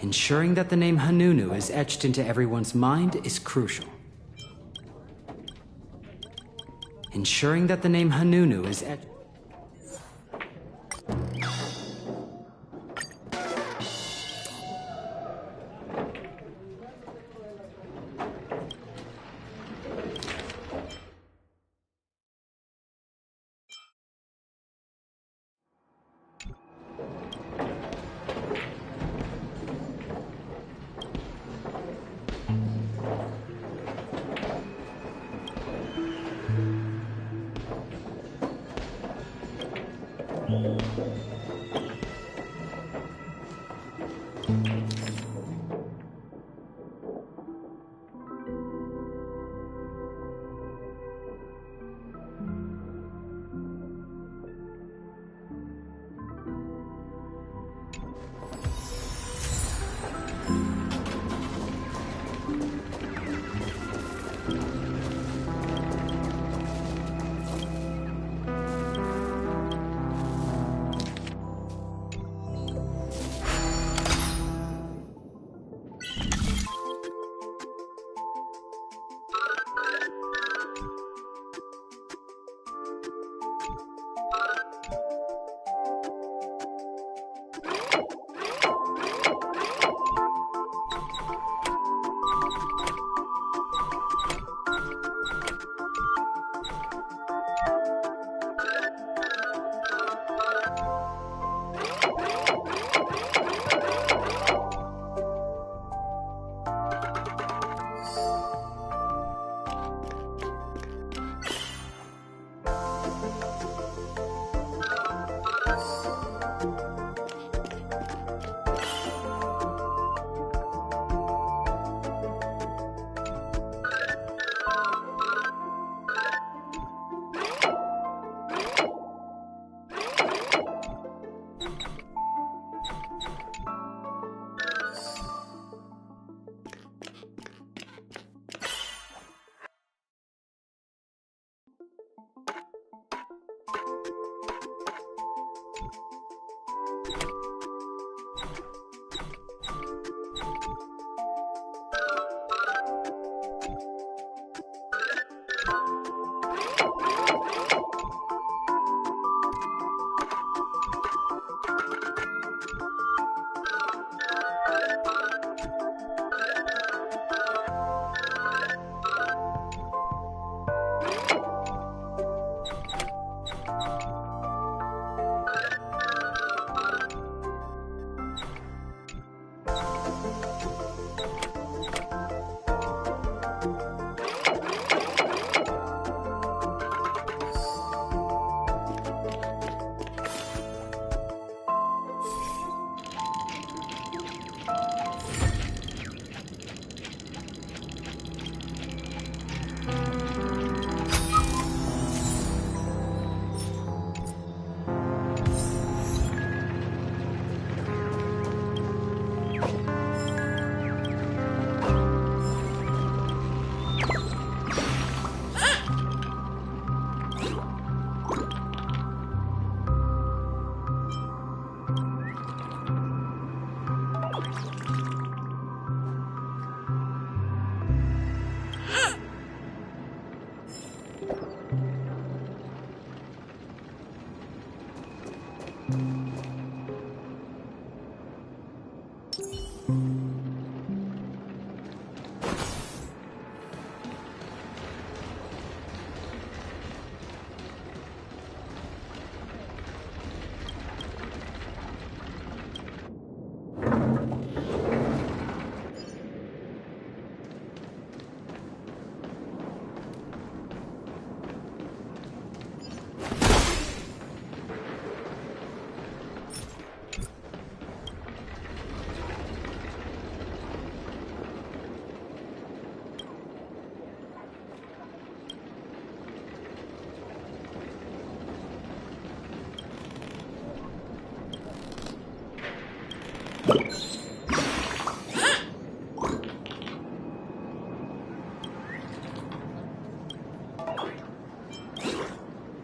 Ensuring that the name Hanunu is etched into everyone's mind is crucial. Ensuring that the name Hanunu is etched...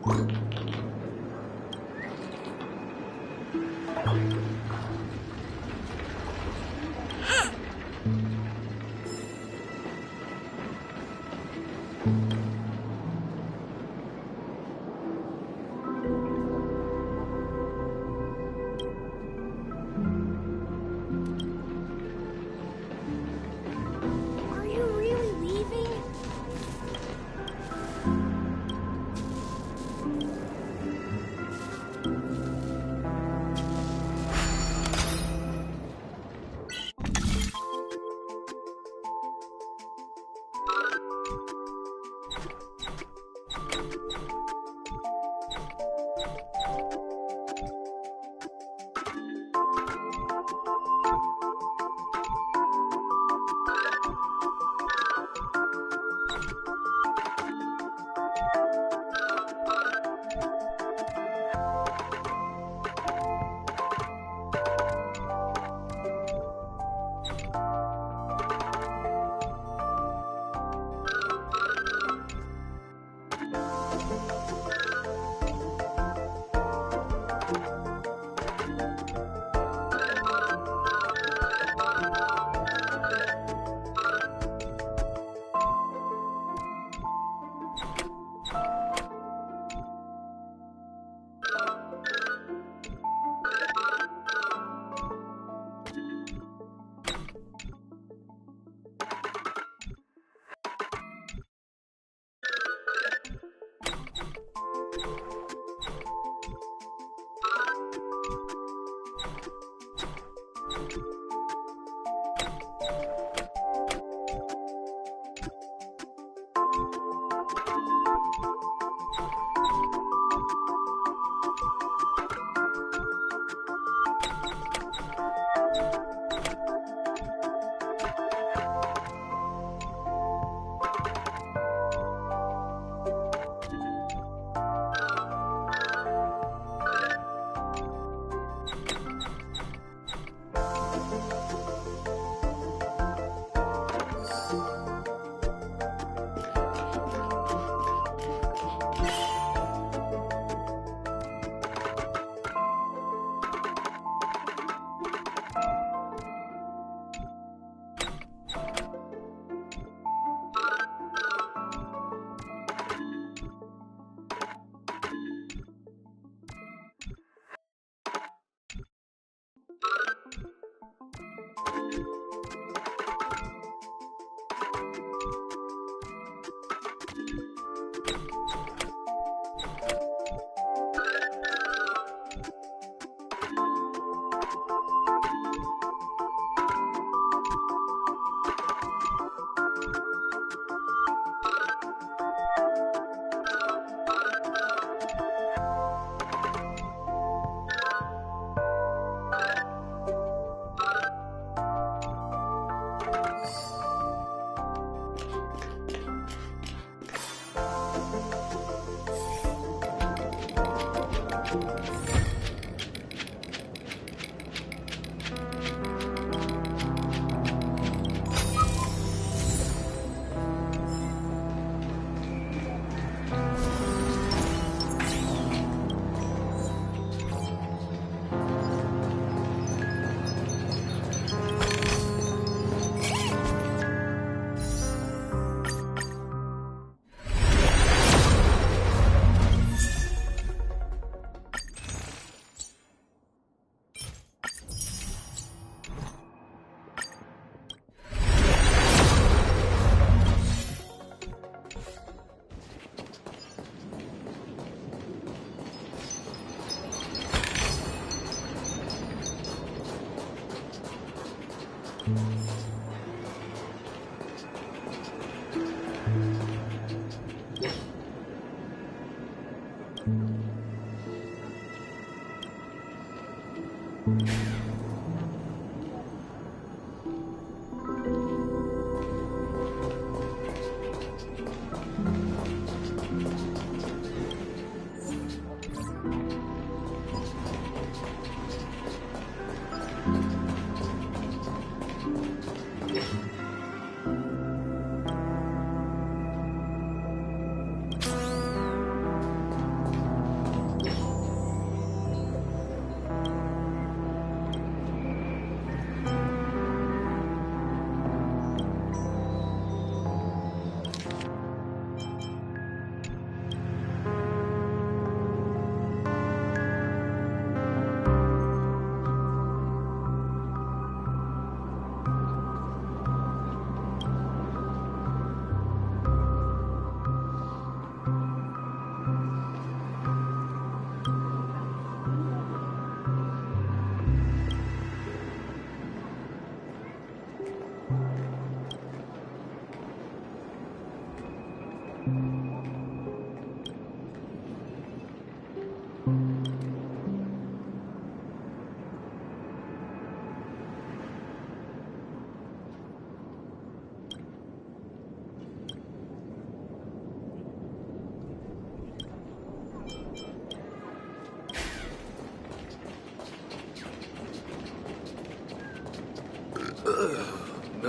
Are you really leaving?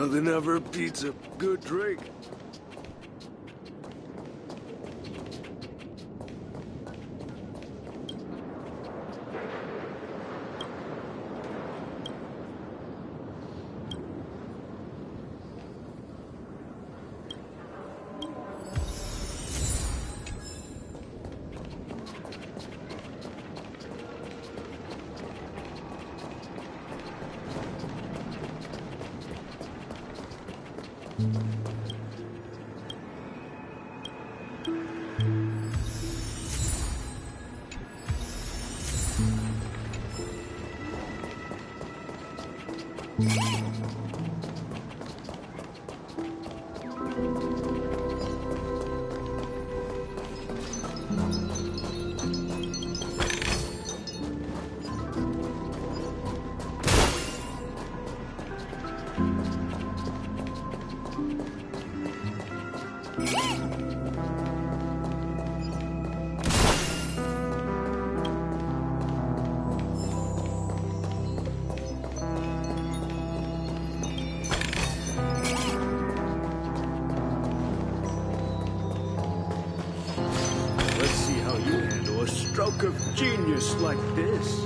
Nothing ever beats a good drink. Stroke of genius like this.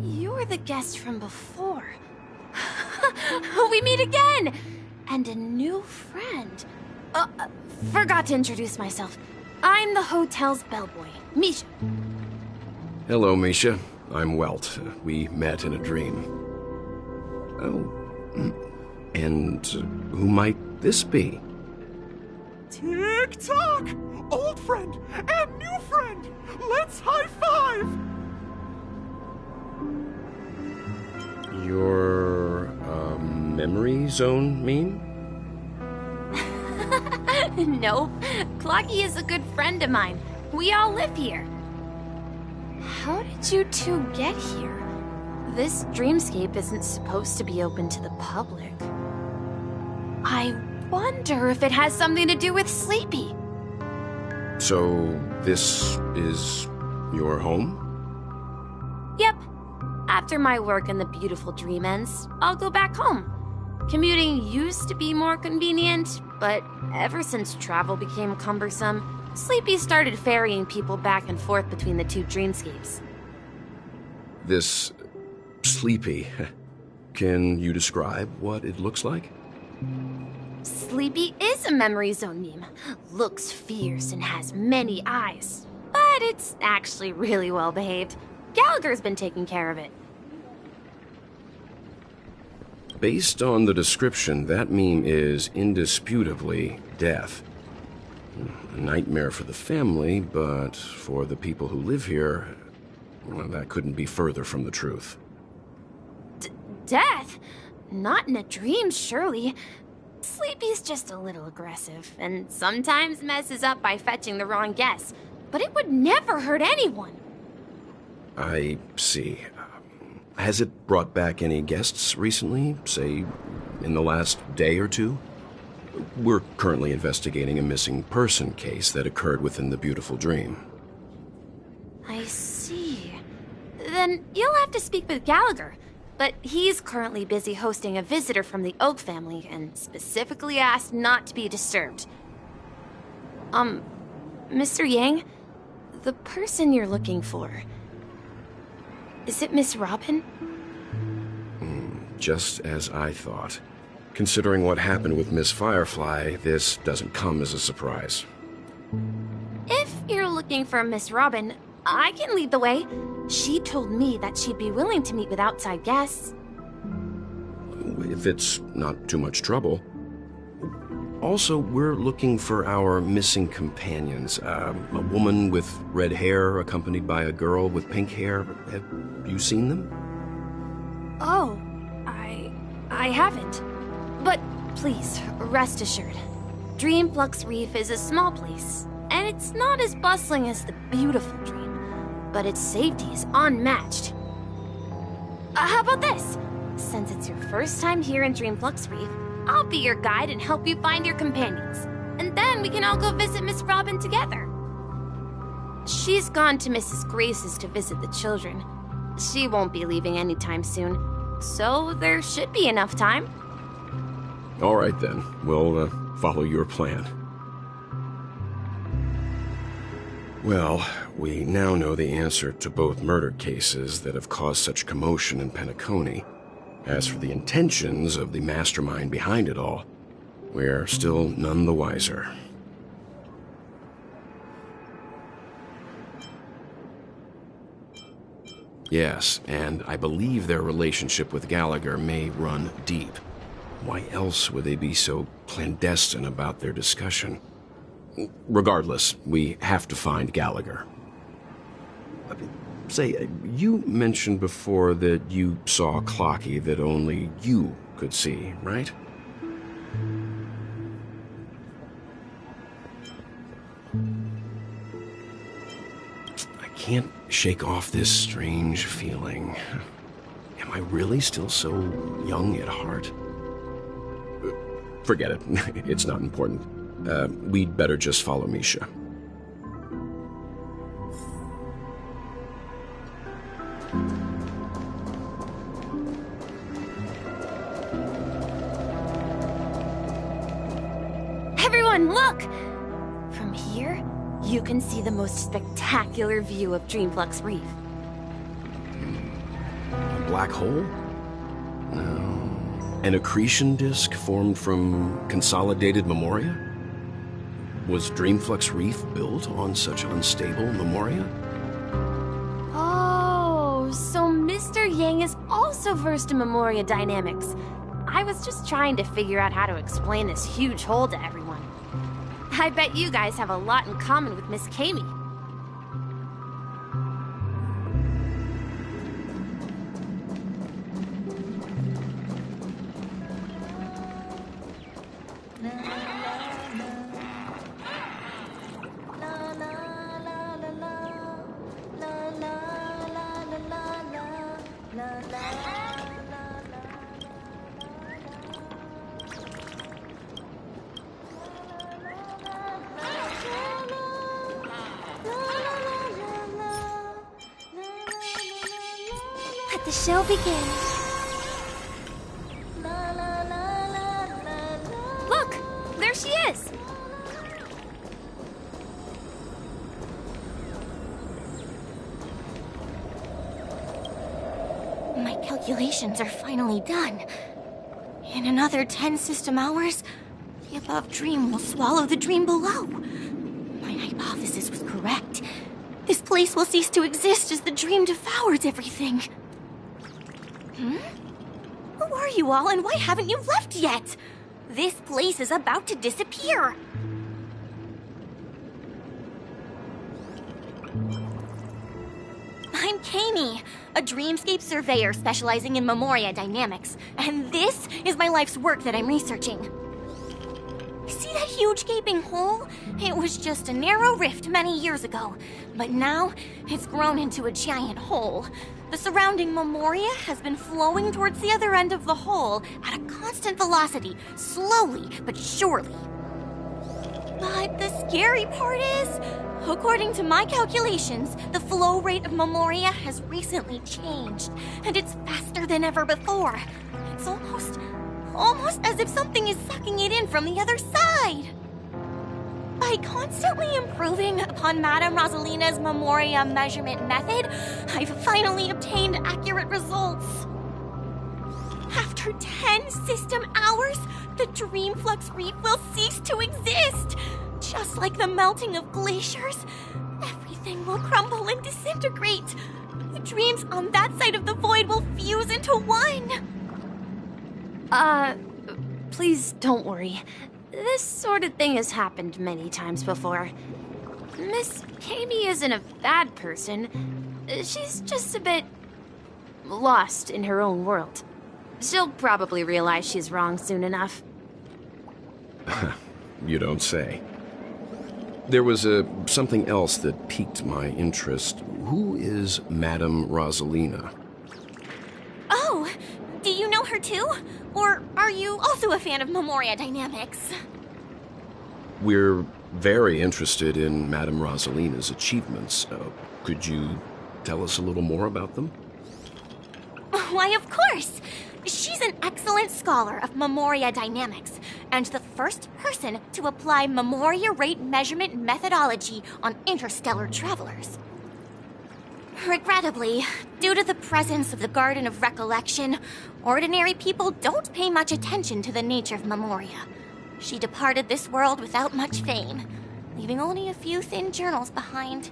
You're the guest from before. We meet again! And a new friend. Forgot to introduce myself. I'm the hotel's bellboy, Misha.
Hello, Misha. I'm Welt. We met in a dream. Oh. And who might this be?
Tick-tock! Old friend and new friend! Let's high-five!
Your, memory zone mean?
Nope. Clocky is a good friend of mine. We all live here. How did you two get here? This dreamscape isn't supposed to be open to the public. I wonder if it has something to do with Sleepy.
So, this is your home?
Yep. After my work in the beautiful dream ends, I'll go back home. Commuting used to be more convenient, but ever since travel became cumbersome, Sleepy started ferrying people back and forth between the two dreamscapes.
This Sleepy. Can you describe what it looks like?
Sleepy is a memory zone meme. Looks fierce and has many eyes. But it's actually really well behaved. Gallagher's been taking care of it.
Based on the description, that meme is indisputably death. A nightmare for the family, but for the people who live here, well, that couldn't be further from the truth.
Death? Not in a dream, surely. Sleepy's just a little aggressive, and sometimes messes up by fetching the wrong guess. But it would never hurt anyone.
I see. Has it brought back any guests recently, say, in the last day or two? We're currently investigating a missing person case that occurred within the beautiful dream.
I see. Then you'll have to speak with Gallagher. but he's currently busy hosting a visitor from the Oak family and specifically asked not to be disturbed. Mr. Yang, the person you're looking for, is it Miss Robin?
Just as I thought. Considering what happened with Miss Firefly, this doesn't come as a surprise.
If you're looking for Miss Robin, I can lead the way. She told me that she'd be willing to meet with outside guests.
If it's not too much trouble. Also, we're looking for our missing companions. A woman with red hair accompanied by a girl with pink hair. Have you seen them?
Oh, I haven't. But please, rest assured. Dreamflux Reef is a small place, and it's not as bustling as the beautiful Dream, but its safety is unmatched. How about this? Since it's your first time here in Dreamflux Reef, I'll be your guide and help you find your companions. And then we can all go visit Miss Robin together. She's gone to Mrs. Grace's to visit the children. She won't be leaving anytime soon, so there should be enough time.
All right then, we'll follow your plan. Well, we now know the answer to both murder cases that have caused such commotion in Penacony. As for the intentions of the mastermind behind it all, we're still none the wiser. Yes, and I believe their relationship with Gallagher may run deep. Why else would they be so clandestine about their discussion? Regardless, we have to find Gallagher. Say, you mentioned before that you saw Clocky that only you could see, right? I can't shake off this strange feeling. Am I really still so young at heart? Forget it. It's not important. We'd better just follow Misha.
Everyone, look! From here, you can see the most spectacular view of Dreamflux Reef.
A black hole? No. An accretion disk formed from consolidated memoria? Was Dreamflux Reef built on such unstable memoria?
Oh, so Mr. Yang is also versed in memoria dynamics. I was just trying to figure out how to explain this huge hole to everyone. I bet you guys have a lot in common with Miss Kami.
Let the show begin.
Look! There she is!
My calculations are finally done. In another 10 system hours, the above dream will swallow the dream below. My hypothesis was correct. This place will cease to exist as the dream devours everything. Who are you all, and why haven't you left yet? This place is about to disappear. I'm Kami, a dreamscape surveyor specializing in memoria dynamics, and this is my life's work that I'm researching. See that huge gaping hole? It was just a narrow rift many years ago, but now it's grown into a giant hole. The surrounding memoria has been flowing towards the other end of the hole at a constant velocity, slowly but surely. But the scary part is, According to my calculations, the flow rate of Memoria has recently changed, and it's faster than ever before. It's almost as if something is sucking it in from the other side. By constantly improving upon Madame Rosalina's Memoria measurement method, I've finally obtained accurate results. After 10 system hours, the Dreamflux Reef will cease to exist. Just like the melting of glaciers, everything will crumble and disintegrate. The dreams on that side of the void will fuse into one.
Please don't worry. This sort of thing has happened many times before. Miss Kami isn't a bad person. She's just a bit lost in her own world. She'll probably realize she's wrong soon enough.
You don't say. There was something else that piqued my interest. Who is Madame Rosalina?
Oh, do you know her too? Or are you also a fan of Memoria Dynamics?
We're very interested in Madame Rosalina's achievements. Could you tell us a little more about them?
Why, of course! She's an excellent scholar of Memoria Dynamics, and the first person to apply Memoria rate measurement methodology on interstellar travelers. Regrettably, due to the presence of the Garden of Recollection, ordinary people don't pay much attention to the nature of Memoria. She departed this world without much fame, leaving only a few thin journals behind.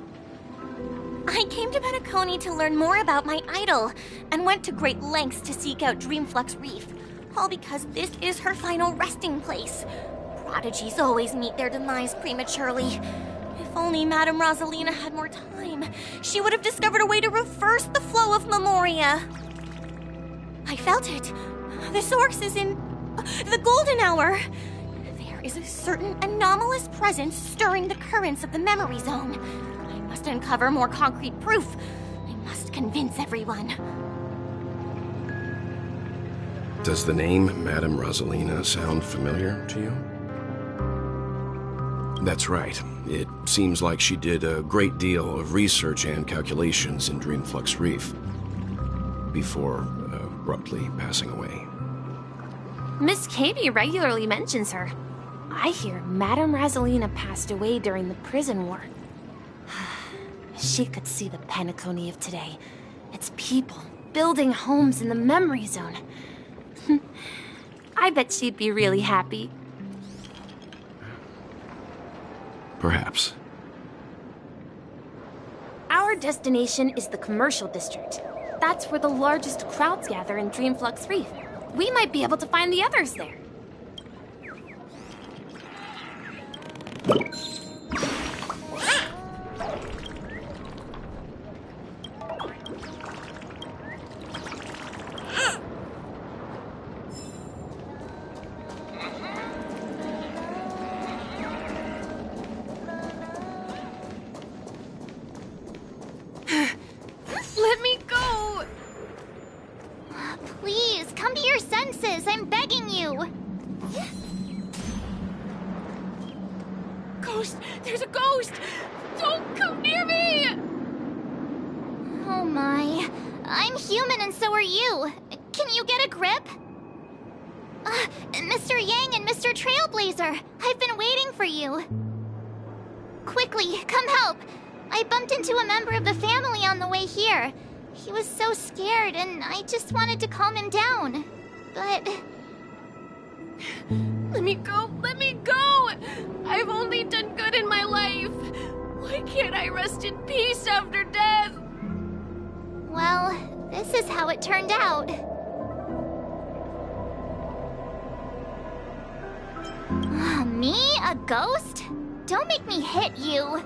I came to Penacony to learn more about my idol, and went to great lengths to seek out Dreamflux Reef, all because this is her final resting place. Prodigies always meet their demise prematurely. If only Madame Rosalina had more time, she would have discovered a way to reverse the flow of Memoria. I felt it. The source is in the golden hour. There is a certain anomalous presence stirring the currents of the memory zone. I must uncover more concrete proof. I must convince everyone.
Does the name Madame Rosalina sound familiar to you? That's right. It seems like she did a great deal of research and calculations in Dreamflux Reef before abruptly passing away.
Miss Kami regularly mentions her. I hear Madame Rosalina passed away during the prison war. She could see the Penacony of today. Its people building homes in the memory zone. I bet she'd be really happy.
Perhaps.
Our destination is the commercial district. That's where the largest crowds gather in Dreamflux Reef. We might be able to find the others there.
Let me go!
Please, come to your senses. I'm begging you.
Ghost! There's a ghost! Don't come near me!
Oh my. I'm human and so are you. Can you get a grip? Mr. Yang and Mr. Trailblazer, I've been waiting for you. Quickly, come help. I bumped into a member of the family on the way here. He was so scared and I just wanted to calm him down. But...
Let me go! Let me go! I've only done good in my life. Why can't I rest in peace after death?
Well, this is how it turned out. Me? A ghost? Don't make me hit you.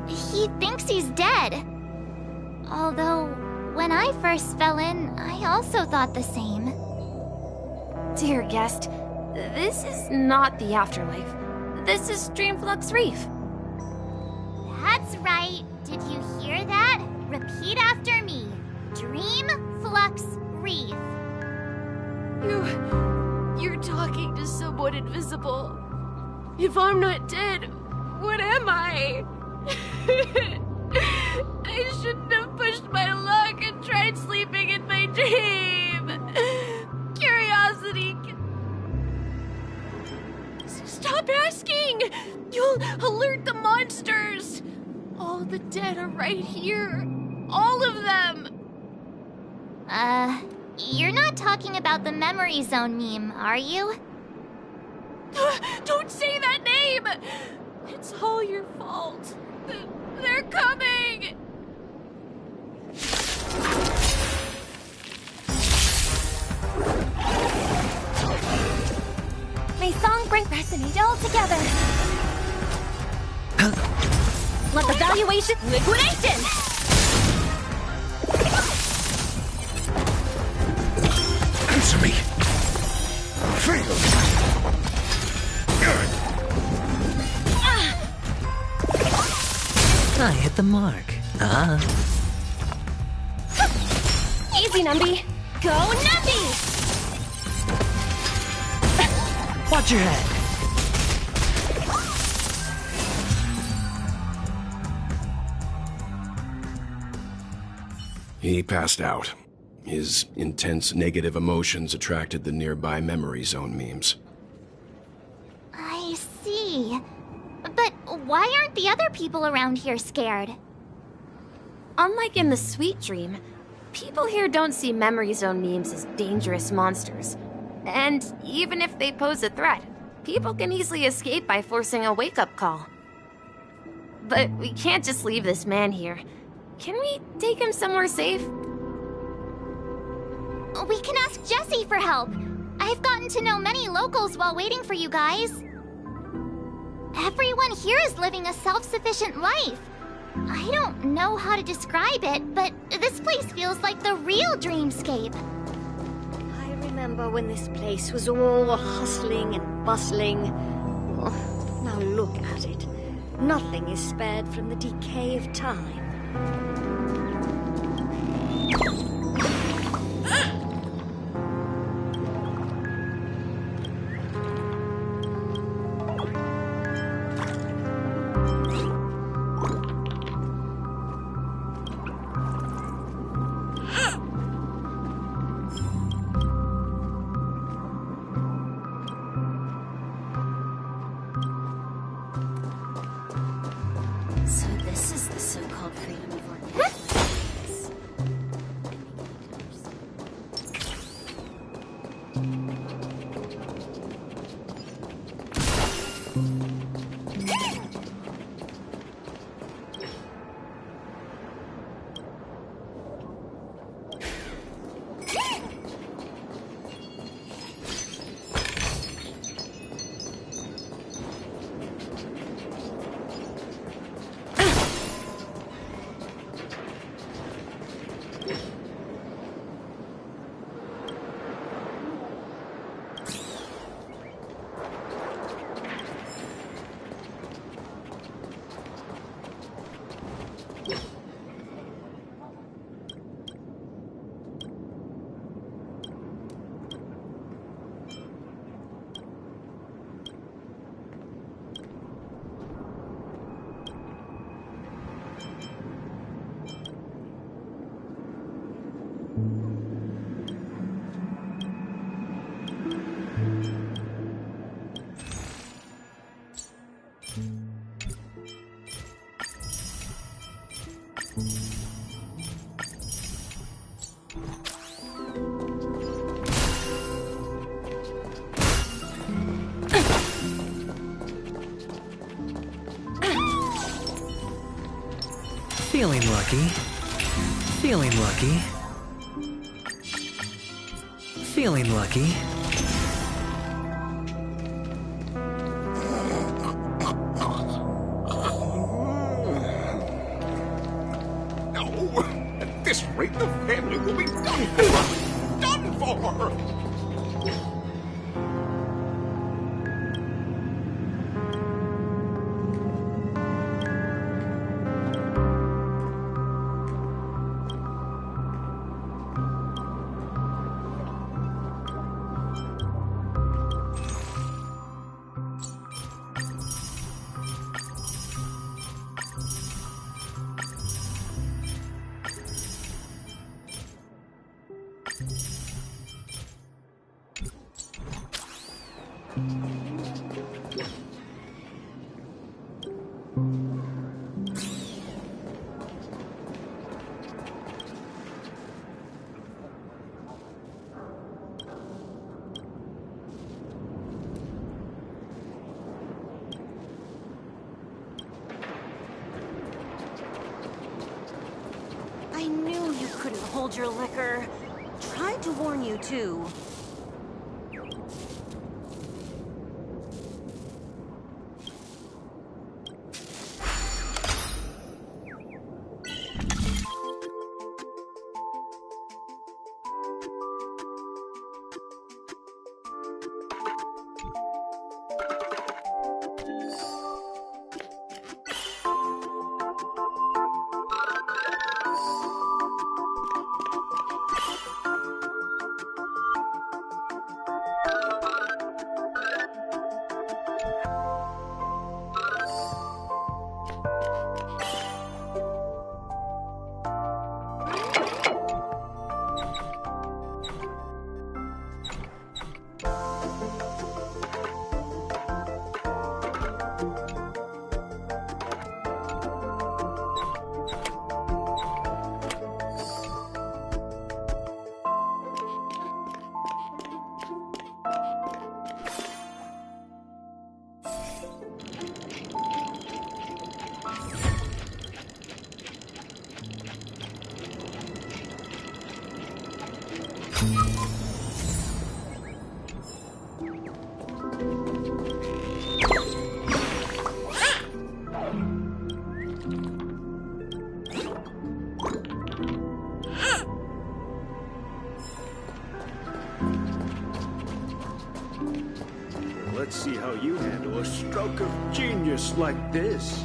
He thinks he's dead. Although, when I first fell in, I also thought the same.
Dear guest, this is not the afterlife. This is Dreamflux Reef.
That's right. Did you hear that? Repeat after me. Dreamflux Reef.
You're talking to someone invisible. If I'm not dead,
What am I? I shouldn't have pushed my luck and tried sleeping in my dream. Curiosity. Stop asking! You'll alert the monsters! All the dead are right here. All of them!
You're not talking about the memory zone meme, are you?
Don't say that name! It's all your fault. They're coming!
May song bring resonate all together.
Let the valuation liquidation!
Answer me! Fail!
I hit the mark.
Easy, Numby.
Go Numby!
Watch your head.
He passed out. His intense negative emotions attracted the nearby memory zone memes.
I see. But why aren't the other people around here scared?
Unlike in the Sweet Dream, people here don't see memory zone memes as dangerous monsters. And even if they pose a threat, people can easily escape by forcing a wake-up call. But we can't just leave this man here. Can we take him somewhere safe?
We can ask Jessie for help. I've gotten to know many locals while waiting for you guys. Everyone here is living a self-sufficient life. I don't know how to describe it, but this place feels like the real dreamscape.
I remember when this place was all hustling and bustling. Oh, now look at it. Nothing is spared from the decay of time.
So this is the so-called freedom of organization.
Feeling lucky. Feeling lucky. Feeling lucky.
No! At this rate, the family will be done for! Done for!
I knew you couldn't hold your liquor. Tried to warn you, too.
Let's see how you handle a stroke of genius like this.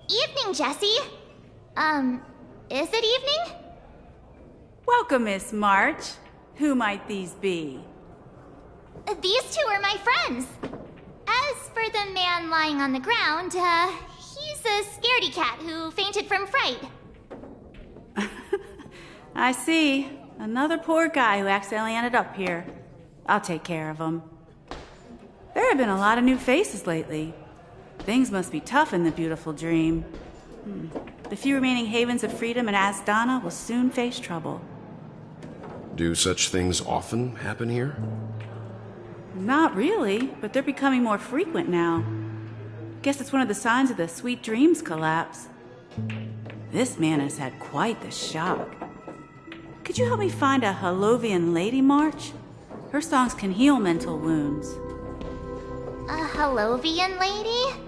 Evening, Jessie. Is it evening?
Welcome, Miss March. Who might these be?
These two are my friends. As for the man lying on the ground, he's a scaredy cat who fainted from fright.
I see. Another poor guy who accidentally ended up here. I'll take care of him. There have been a lot of new faces lately. Things must be tough in the beautiful dream. The few remaining havens of freedom in Asdana will soon face trouble.
Do such things often happen here?
Not really, but they're becoming more frequent now. Guess it's one of the signs of the Sweet Dreams collapse. This man has had quite the shock. Could you help me find a Halovian lady, March? Her songs can heal mental wounds.
A Halovian lady?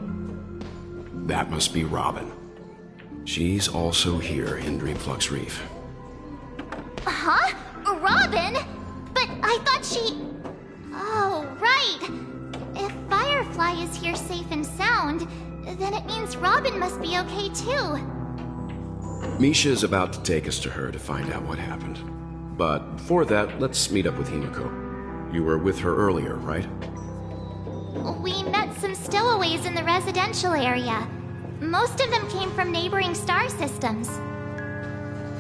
That must be Robin. She's also here in Dreamflux Reef.
Huh? Robin? But I thought she... Oh, right. If Firefly is here safe and sound, then it means Robin must be okay too.
Misha is about to take us to her to find out what happened. But before that, let's meet up with Himiko. You were with her earlier, right?
We met some stowaways in the residential area. Most of them came from neighboring star systems.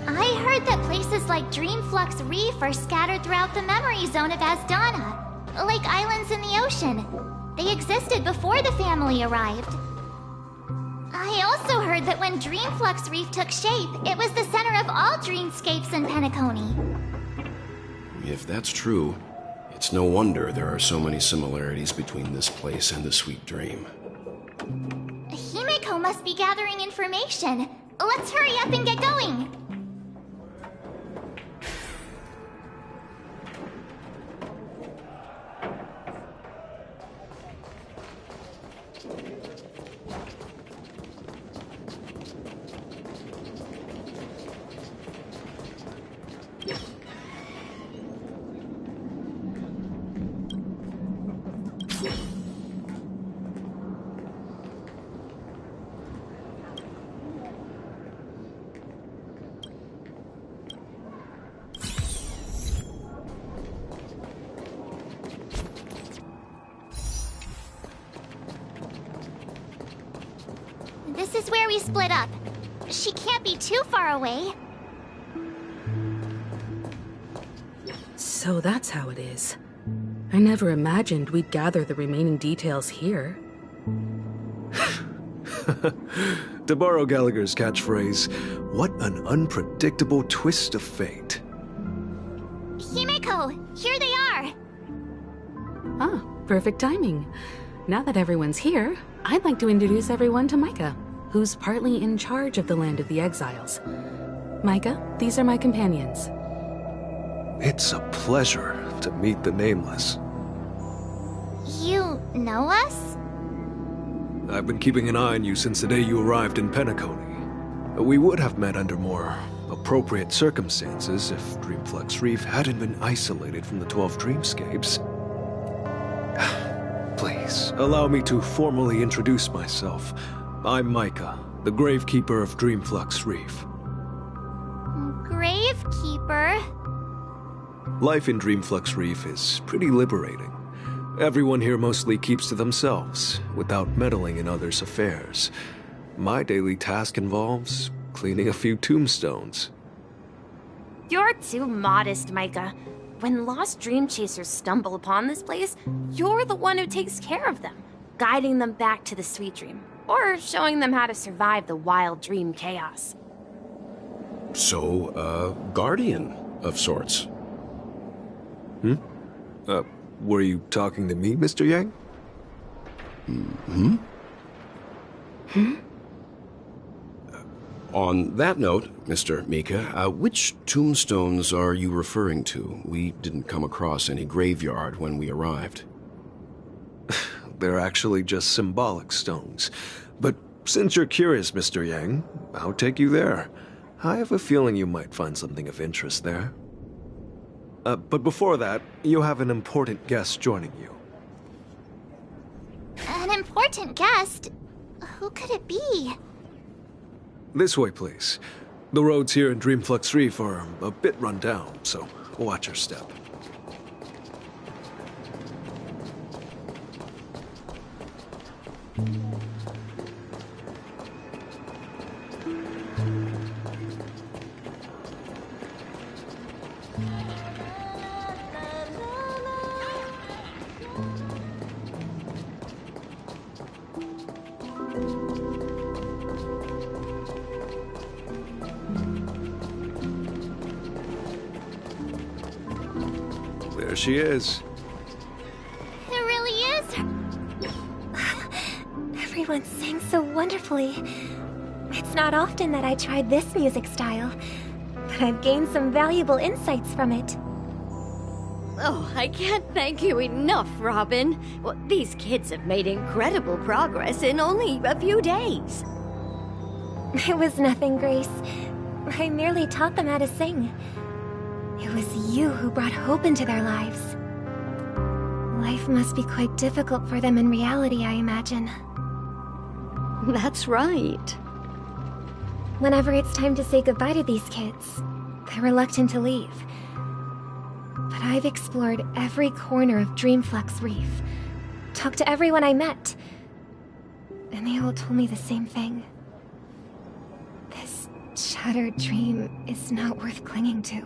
I heard that places like Dreamflux Reef are scattered throughout the memory zone of Asdana, like islands in the ocean. They existed before the family arrived. I also heard
heard that when Dreamflux Reef took shape, it was the center of all dreamscapes in Penacony.
If that's true, it's no wonder there are so many similarities between this place and the Sweet Dream.
Himeko must be gathering information. Let's hurry up and get going. This is where we split up. She can't be too far away.
So that's how it is. I never imagined we'd gather the remaining details here.
To borrow Gallagher's catchphrase, what an unpredictable twist of fate.
Himeko, here they are.
Ah, perfect timing. Now that everyone's here, I'd like to introduce everyone to Micah, who's partly in charge of the Land of the Exiles. Micah, these are my companions.
It's a pleasure to meet the Nameless.
You know us?
I've been keeping an eye on you since the day you arrived in Penacony. We would have met under more appropriate circumstances if Dreamflux Reef hadn't been isolated from the 12 dreamscapes. Please, allow me to formally introduce myself. I'm Micah, the Gravekeeper of Dreamflux Reef.
Gravekeeper?
Life in Dreamflux Reef is pretty liberating. Everyone here mostly keeps to themselves, without meddling in others' affairs. My daily task involves cleaning a few tombstones.
You're too modest, Micah. When lost dream chasers stumble upon this place, you're the one who takes care of them, guiding them back to the Sweet Dream, or showing them how to survive the wild dream chaos.
So, a guardian of sorts.
Were you talking to me, Mr. Yang?
On that note, Mr. Mika, which tombstones are you referring to? We didn't come across any graveyard when we arrived.
They're actually just symbolic stones. But since you're curious, Mr. Yang, I'll take you there. I have a feeling you might find something of interest there. But before that, you have an important guest joining you.
An important guest? Who could it be?
This way, please. The roads here in Dreamflux Reef are a bit run down, so watch your step. There she is.
It really is.
Everyone sang so wonderfully. It's not often that I tried this music style, but I've gained some valuable insights from it.
Oh, I can't thank you enough, Robin. Well, these kids have made incredible progress in only a few days.
It was nothing, Grace. I merely taught them how to sing. It was you who brought hope into their lives. Life must be quite difficult for them in reality, I imagine.
That's right.
Whenever it's time to say goodbye to these kids, they're reluctant to leave. But I've explored every corner of Dreamflux Reef, talked to everyone I met, and they all told me the same thing. This shattered dream is not worth clinging to.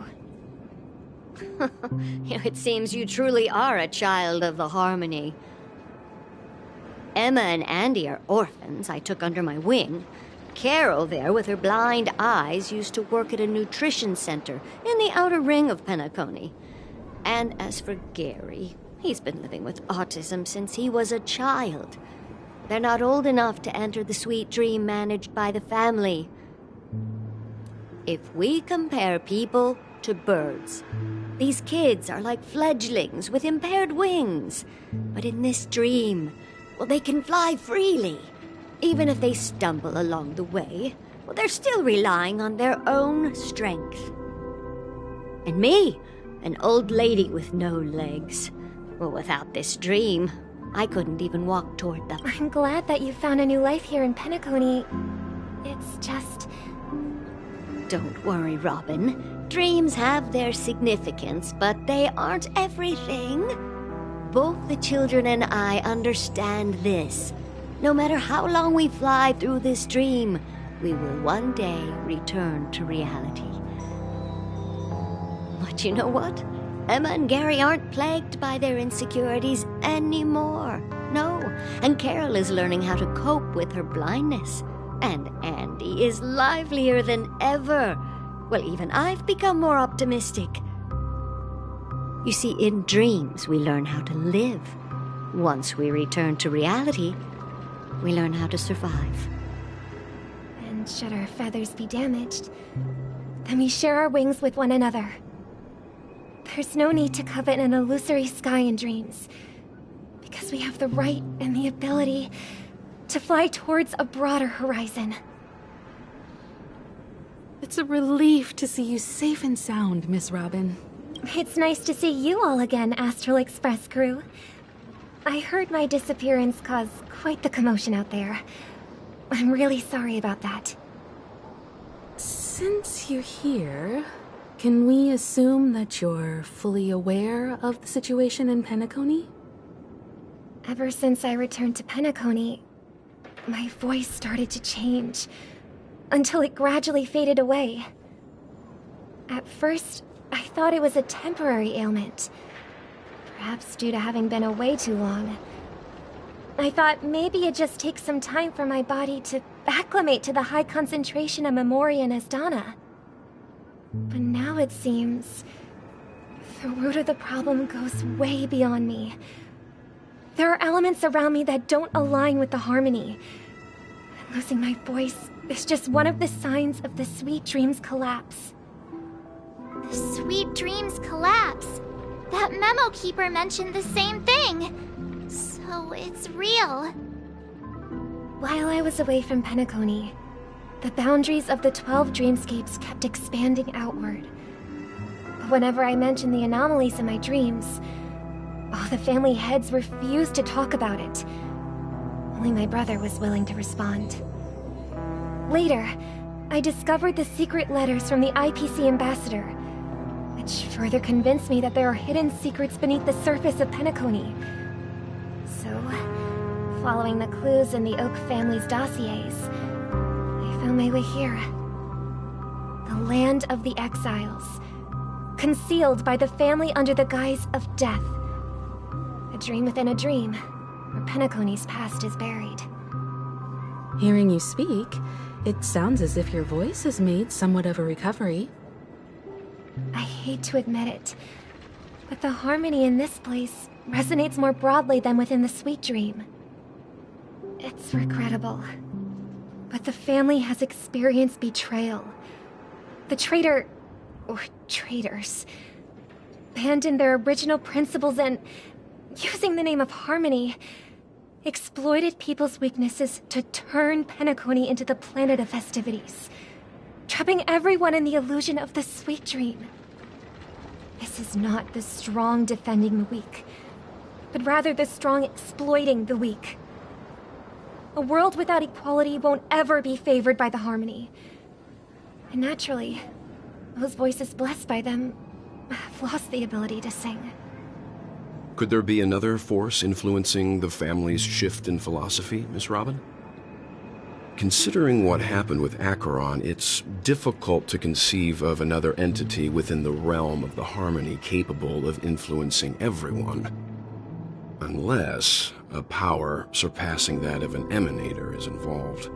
It seems you truly are a child of the Harmony. Emma and Andy are orphans I took under my wing, Carol there with her blind eyes used to work at a nutrition center in the outer ring of Penacony. And as for Gary, he's been living with autism since he was a child. They're not old enough to enter the sweet dream managed by the family. If we compare people to birds, these kids are like fledglings with impaired wings. But in this dream, well, they can fly freely. Even if they stumble along the way, well, they're still relying on their own strength. And me, an old lady with no legs. Well, without this dream, I couldn't even walk toward them.
I'm glad that you found a new life here in Penacony. It's just...
Don't worry, Robin. Dreams have their significance, but they aren't everything. Both the children and I understand this. No matter how long we fly through this dream, we will one day return to reality. But you know what? Emma and Gary aren't plagued by their insecurities anymore. No, and Carol is learning how to cope with her blindness. And Andy is livelier than ever. Well, even I've become more optimistic. You see, in dreams, we learn how to live. Once we return to reality, we learn how to survive.
And should our feathers be damaged, then we share our wings with one another. There's no need to covet an illusory sky in dreams, because we have the right and the ability to fly towards a broader horizon.
It's a relief to see you safe and sound, Miss Robin.
It's nice to see you all again, Astral Express crew. I heard my disappearance caused quite the commotion out there. I'm really sorry about that.
Since you're here, can we assume that you're fully aware of the situation in Penacony?
Ever since I returned to Penacony, my voice started to change, until it gradually faded away. At first, I thought it was a temporary ailment, perhaps due to having been away too long. I thought maybe it just takes some time for my body to acclimate to the high concentration of Memoria and Asdana. But now it seems the root of the problem goes way beyond me. There are elements around me that don't align with the harmony. And losing my voice is just one of the signs of the Sweet Dreams collapse.
The Sweet Dreams collapse. That memo keeper mentioned the same thing. So it's real.
While I was away from Penacony, the boundaries of the 12 dreamscapes kept expanding outward. But whenever I mentioned the anomalies in my dreams, all the family heads refused to talk about it. Only my brother was willing to respond. Later, I discovered the secret letters from the IPC ambassador, which further convinced me that there are hidden secrets beneath the surface of Penacony. So, following the clues in the Oak family's dossiers, I found my way here. The land of the exiles, concealed by the family under the guise of death. A dream within a dream, where Penacony's past is buried.
Hearing you speak, it sounds as if your voice has made somewhat of a recovery.
I hate to admit it, but the harmony in this place resonates more broadly than within the Sweet Dream. It's regrettable, but the family has experienced betrayal. The traitor, or traitors, abandoned their original principles and, using the name of harmony, exploited people's weaknesses to turn Penacony into the planet of festivities, trapping everyone in the illusion of the Sweet Dream. This is not the strong defending the weak, but rather the strong exploiting the weak. A world without equality won't ever be favored by the harmony. And naturally, those voices blessed by them have lost the ability to sing.
Could there be another force influencing the family's shift in philosophy, Miss Robin? Considering what happened with Acheron, it's difficult to conceive of another entity within the realm of the harmony capable of influencing everyone. Unless a power surpassing that of an emanator is involved.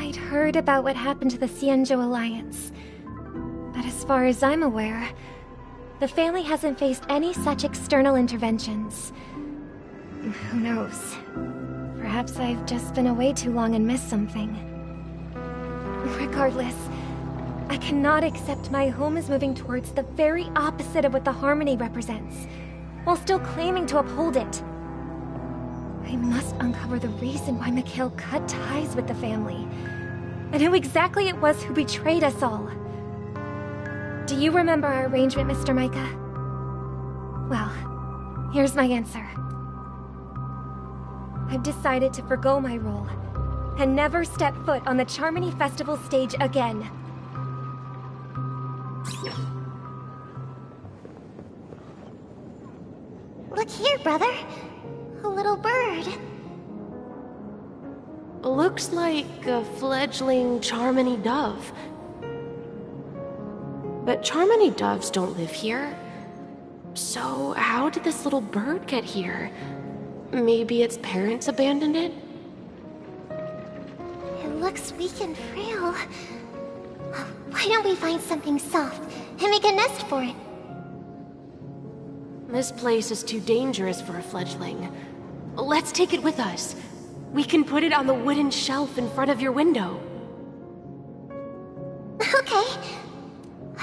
I'd heard about what happened to the Xianzhou Alliance. But as far as I'm aware, the family hasn't faced any such external interventions. Who knows? Perhaps I've just been away too long and missed something. Regardless, I cannot accept my home is moving towards the very opposite of what the Harmony represents, while still claiming to uphold it. I must uncover the reason why Mikhail cut ties with the family, and who exactly it was who betrayed us all. Do you remember our arrangement, Mr. Micah? Well, here's my answer. I've decided to forgo my role, and never step foot on the Charmony Festival stage again.
Look here, brother. A little bird.
Looks like a fledgling Charmony dove. But Charmony doves don't live here. So how did this little bird get here? Maybe its parents abandoned it?
It looks weak and frail. Why don't we find something soft and make a nest for it?
This place is too dangerous for a fledgling. Let's take it with us. We can put it on the wooden shelf in front of your window.
Okay.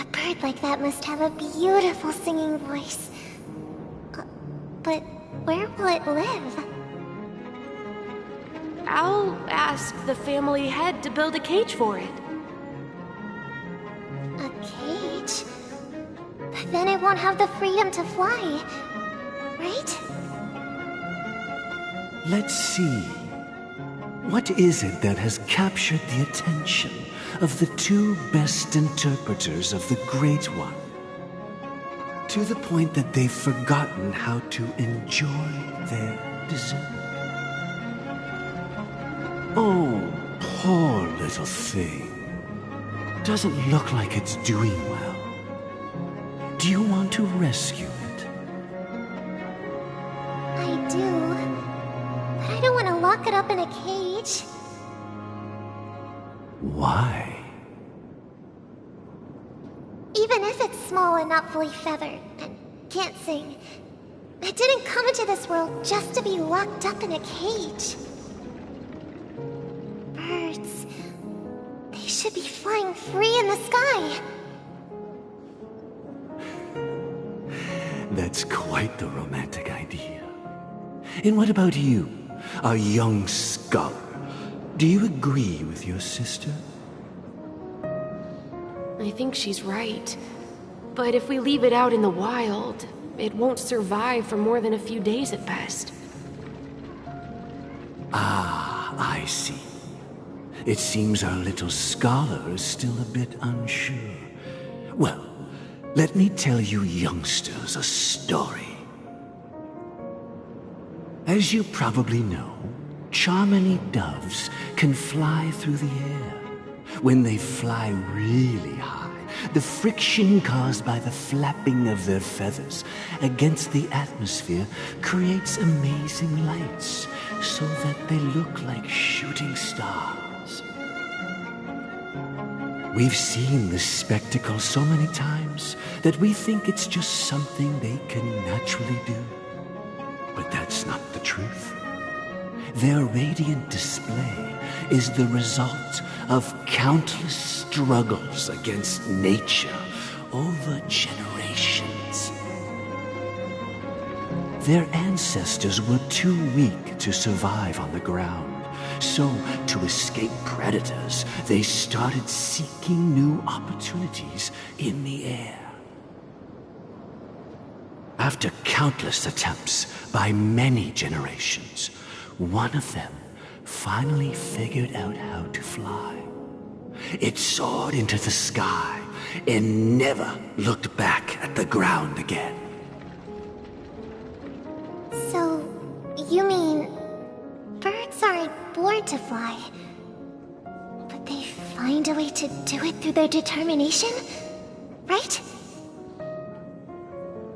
A bird like that must have a beautiful singing voice. But where will it live?
I'll ask the family head to build a cage for it.
A cage? But then it won't have the freedom to fly, right?
Let's see. What is it that has captured the attention of the two best interpreters of the Great One? To the point that they've forgotten how to enjoy their dessert. Oh, poor little thing. Doesn't look like it's doing well. Do you want to rescue it?
I do. But I don't want to lock it up in a cage.
Why?
Even if it's small and not fully feathered, and can't sing, it didn't come into this world just to be locked up in a cage. Birds, they should be flying free in the sky.
That's quite the romantic idea. And what about you, a young scholar? Do you agree with your sister?
I think she's right. But if we leave it out in the wild, it won't survive for more than a few days at best.
Ah, I see. It seems our little scholar is still a bit unsure. Well, let me tell you youngsters a story. As you probably know, Charmony doves can fly through the air. When they fly really high, the friction caused by the flapping of their feathers against the atmosphere creates amazing lights, so that they look like shooting stars. We've seen this spectacle so many times that we think it's just something they can naturally do. But that's not the truth. Their radiant display is the result of countless struggles against nature over generations. Their ancestors were too weak to survive on the ground, so to escape predators, they started seeking new opportunities in the air. After countless attempts by many generations, one of them finally figured out how to fly. It soared into the sky and never looked back at the ground again.
So, you mean birds aren't born to fly, but they find a way to do it through their determination, right?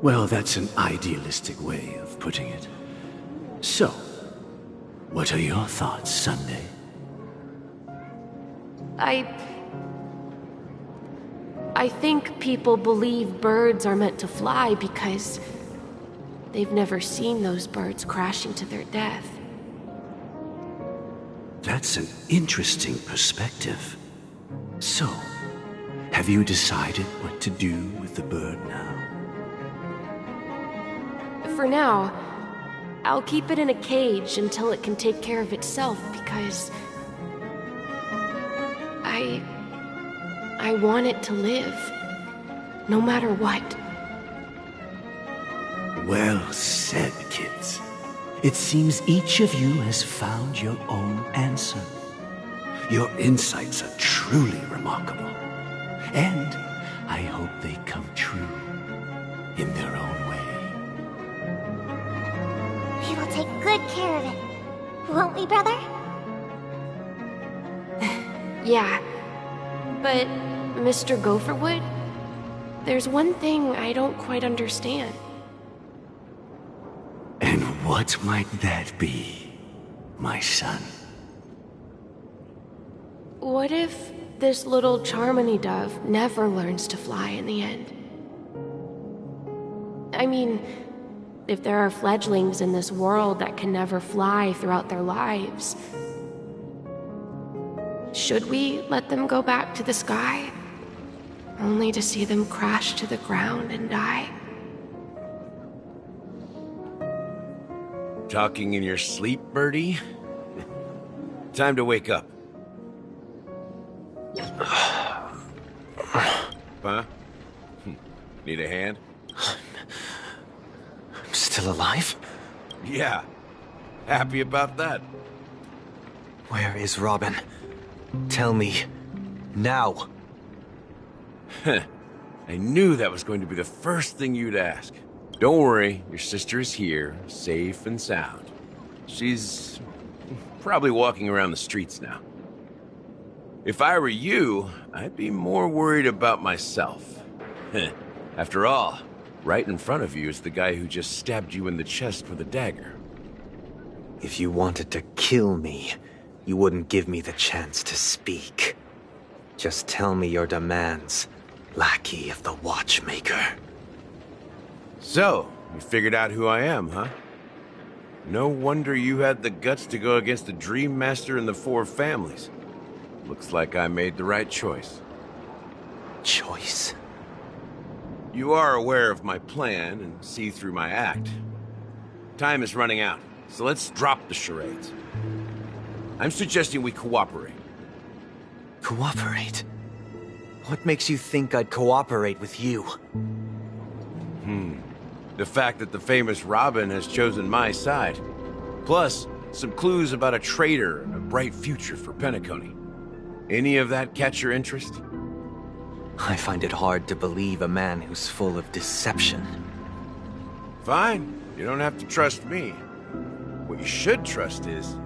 Well, that's an idealistic way of putting it. So, what are your thoughts, Sunday?
I think people believe birds are meant to fly because they've never seen those birds crashing to their death.
That's an interesting perspective. So, have you decided what to do with the bird now?
For now, I'll keep it in a cage until it can take care of itself because I want it to live, no matter what.
Well said, kids. It seems each of you has found your own answer. Your insights are truly remarkable. And I hope they come true in their own way.
We will take good care of it. Won't we, brother?
Yeah, but Mr. Gopherwood, there's one thing I don't quite understand.
And what might that be, my son?
What if this little Charmony dove never learns to fly in the end? I mean, if there are fledglings in this world that can never fly throughout their lives, should we let them go back to the sky, only to see them crash to the ground and die?
Talking in your sleep, Birdie? Time to wake up. Huh? Need a hand?
I'm still alive?
Yeah. Happy about that?
Where is Robin? Tell me. Now.
I knew that was going to be the first thing you'd ask. Don't worry, your sister is here, safe and sound. She's probably walking around the streets now. If I were you, I'd be more worried about myself. After all, right in front of you is the guy who just stabbed you in the chest with a dagger.
If you wanted to kill me, you wouldn't give me the chance to speak. Just tell me your demands, lackey of the Watchmaker.
So, you figured out who I am, huh? No wonder you had the guts to go against the Dream Master and the Four Families. Looks like I made the right choice.
Choice?
You are aware of my plan and see through my act. Time is running out, so let's drop the charades. I'm suggesting we cooperate.
Cooperate? What makes you think I'd cooperate with you?
The fact that the famous Robin has chosen my side. Plus, some clues about a traitor and a bright future for Penacony. Any of that catch your interest?
I find it hard to believe a man who's full of deception.
Fine. You don't have to trust me. What you should trust is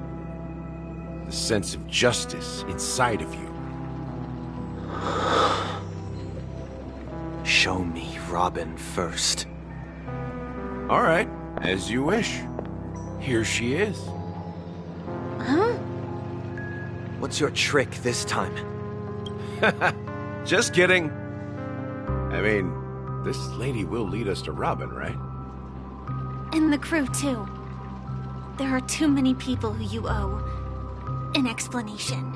the sense of justice inside of you.
Show me Robin first.
All right, as you wish. Here she is.
Huh?
What's your trick this time?
Just kidding. I mean, this lady will lead us to Robin, right?
And the crew, too. There are too many people who you owe an explanation.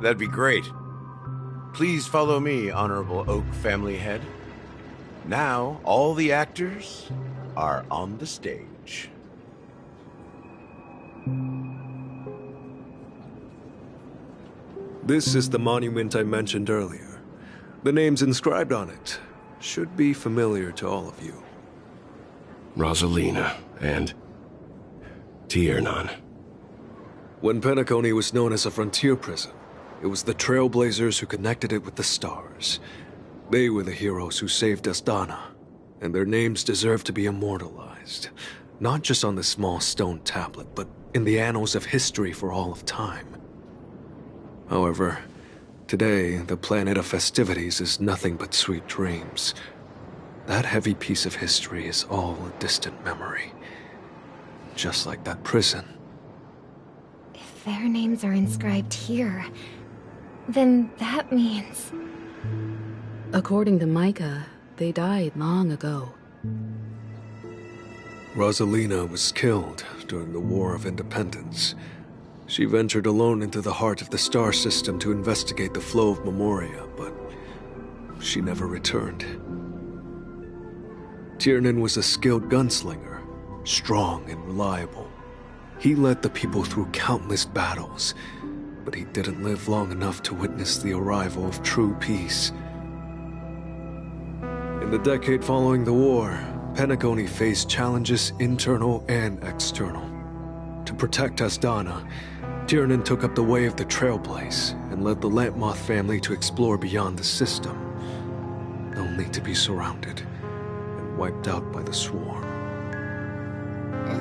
That'd be great. Please follow me, Honorable Oak family head. Now, all the actors are on the stage.
This is the monument I mentioned earlier. The names inscribed on it should be familiar to all of you.
Rosalina and Tiernan.
When Penacony was known as a frontier prison, it was the Trailblazers who connected it with the stars. They were the heroes who saved Astana, and their names deserve to be immortalized, not just on this small stone tablet, but in the annals of history for all of time. However, today, the planet of festivities is nothing but sweet dreams. That heavy piece of history is all a distant memory. Just like that prison.
If their names are inscribed here, then that means...
According to Micah, they died long ago.
Rosalina was killed during the War of Independence. She ventured alone into the heart of the star system to investigate the flow of Memoria, but she never returned. Tiernan was a skilled gunslinger, strong and reliable. He led the people through countless battles, but he didn't live long enough to witness the arrival of true peace. In the decade following the war, Penacony faced challenges internal and external. To protect Asdana, Tiernan took up the way of the Trailblaze and led the Lampmoth family to explore beyond the system, only to be surrounded and wiped out by the Swarm.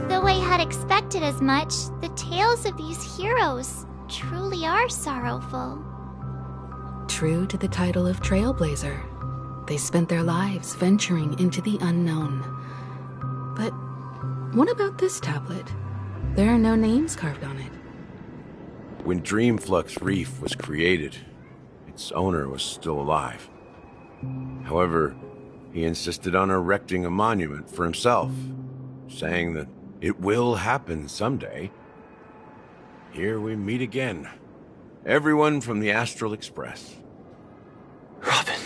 Though I had expected as much, the tales of these heroes truly are sorrowful.
True to the title of Trailblazer, they spent their lives venturing into the unknown. But what about this tablet? There are no names carved on it.
When Dreamflux Reef was created, its owner was still alive. However, he insisted on erecting a monument for himself, saying that it will happen someday. Here we meet again. Everyone from the Astral Express.
Robin.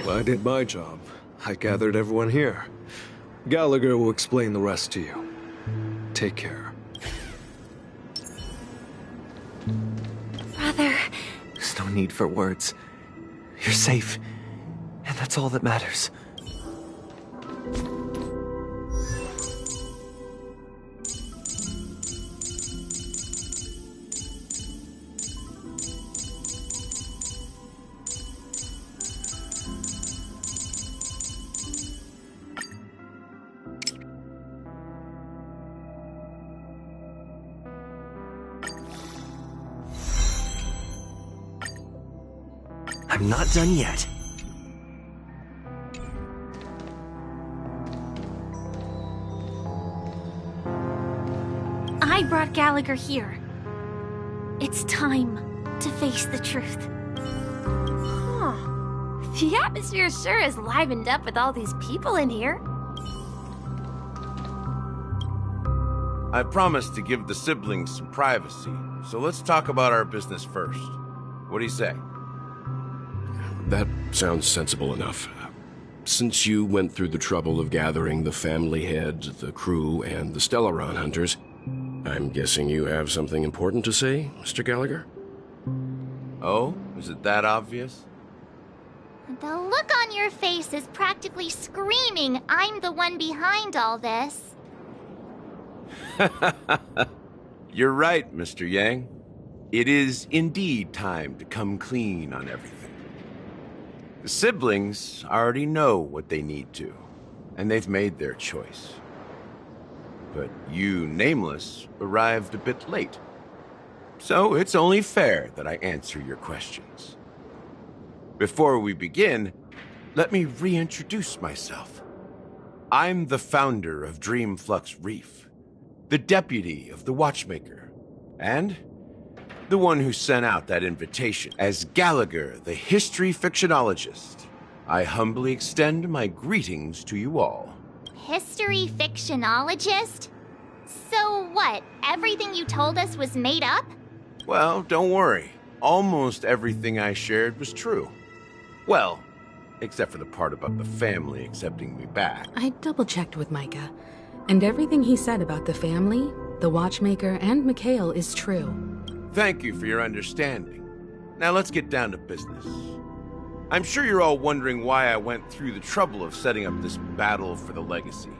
I did my job. I gathered everyone here. Gallagher will explain the rest to you. Take care.
Brother...
There's no need for words. You're safe, and that's all that matters.
I'm not done yet.
I brought Gallagher here. It's time to face the truth.
Huh. The atmosphere sure is livened up with all these people in here.
I promised to give the siblings some privacy, so let's talk about our business first. What do you say?
That sounds sensible enough. Since you went through the trouble of gathering the family heads, the crew, and the Stellaron hunters, I'm guessing you have something important to say, Mr. Gallagher?
Oh? Is it that obvious?
The look on your face is practically screaming, I'm the one behind all this.
You're right, Mr. Yang. It is indeed time to come clean on everything. The siblings already know what they need to, and they've made their choice. But you, Nameless, arrived a bit late. So it's only fair that I answer your questions. Before we begin, let me reintroduce myself. I'm the founder of Dreamflux Reef, the deputy of the Watchmaker, and the one who sent out that invitation. As Gallagher, the history fictionologist, I humbly extend my greetings to you all.
History fictionologist? So what, everything you told us was made up?
Well, don't worry. Almost everything I shared was true. Well, except for the part about the family accepting me back.
I double-checked with Micah, and everything he said about the family, the Watchmaker, and Mikhail is true.
Thank you for your understanding. Now let's get down to business. I'm sure you're all wondering why I went through the trouble of setting up this battle for the legacy,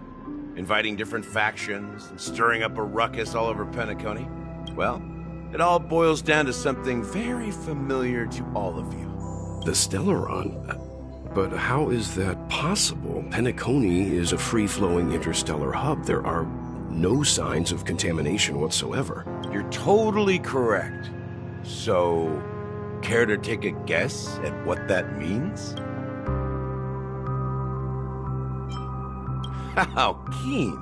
inviting different factions and stirring up a ruckus all over Penacony. Well, it all boils down to something very familiar to all of you.
The Stellaron? But how is that possible? Penacony is a free-flowing interstellar hub. There are no signs of contamination whatsoever.
You're totally correct. So, care to take a guess at what that means? How keen.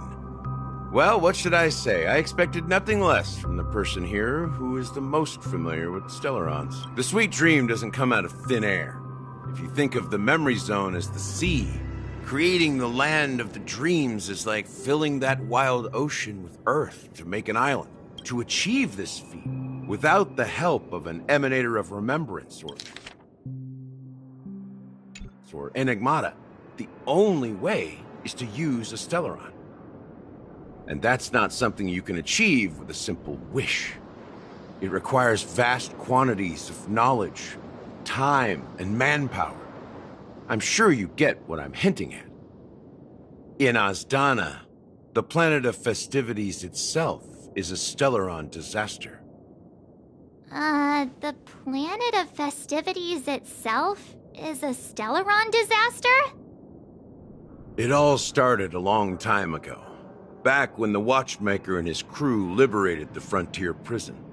Well, what should I say? I expected nothing less from the person here who is the most familiar with Stellarons. The sweet dream doesn't come out of thin air. If you think of the memory zone as the sea, creating the land of the dreams is like filling that wild ocean with earth to make an island. To achieve this feat, without the help of an emanator of remembrance or enigmata, the only way is to use a Stellaron. And that's not something you can achieve with a simple wish. It requires vast quantities of knowledge, time, and manpower. I'm sure you get what I'm hinting at. In Azdana, the planet of festivities itself is a Stellaron disaster.
The planet of festivities itself is a Stellaron disaster?
It all started a long time ago, back when the Watchmaker and his crew liberated the frontier prison.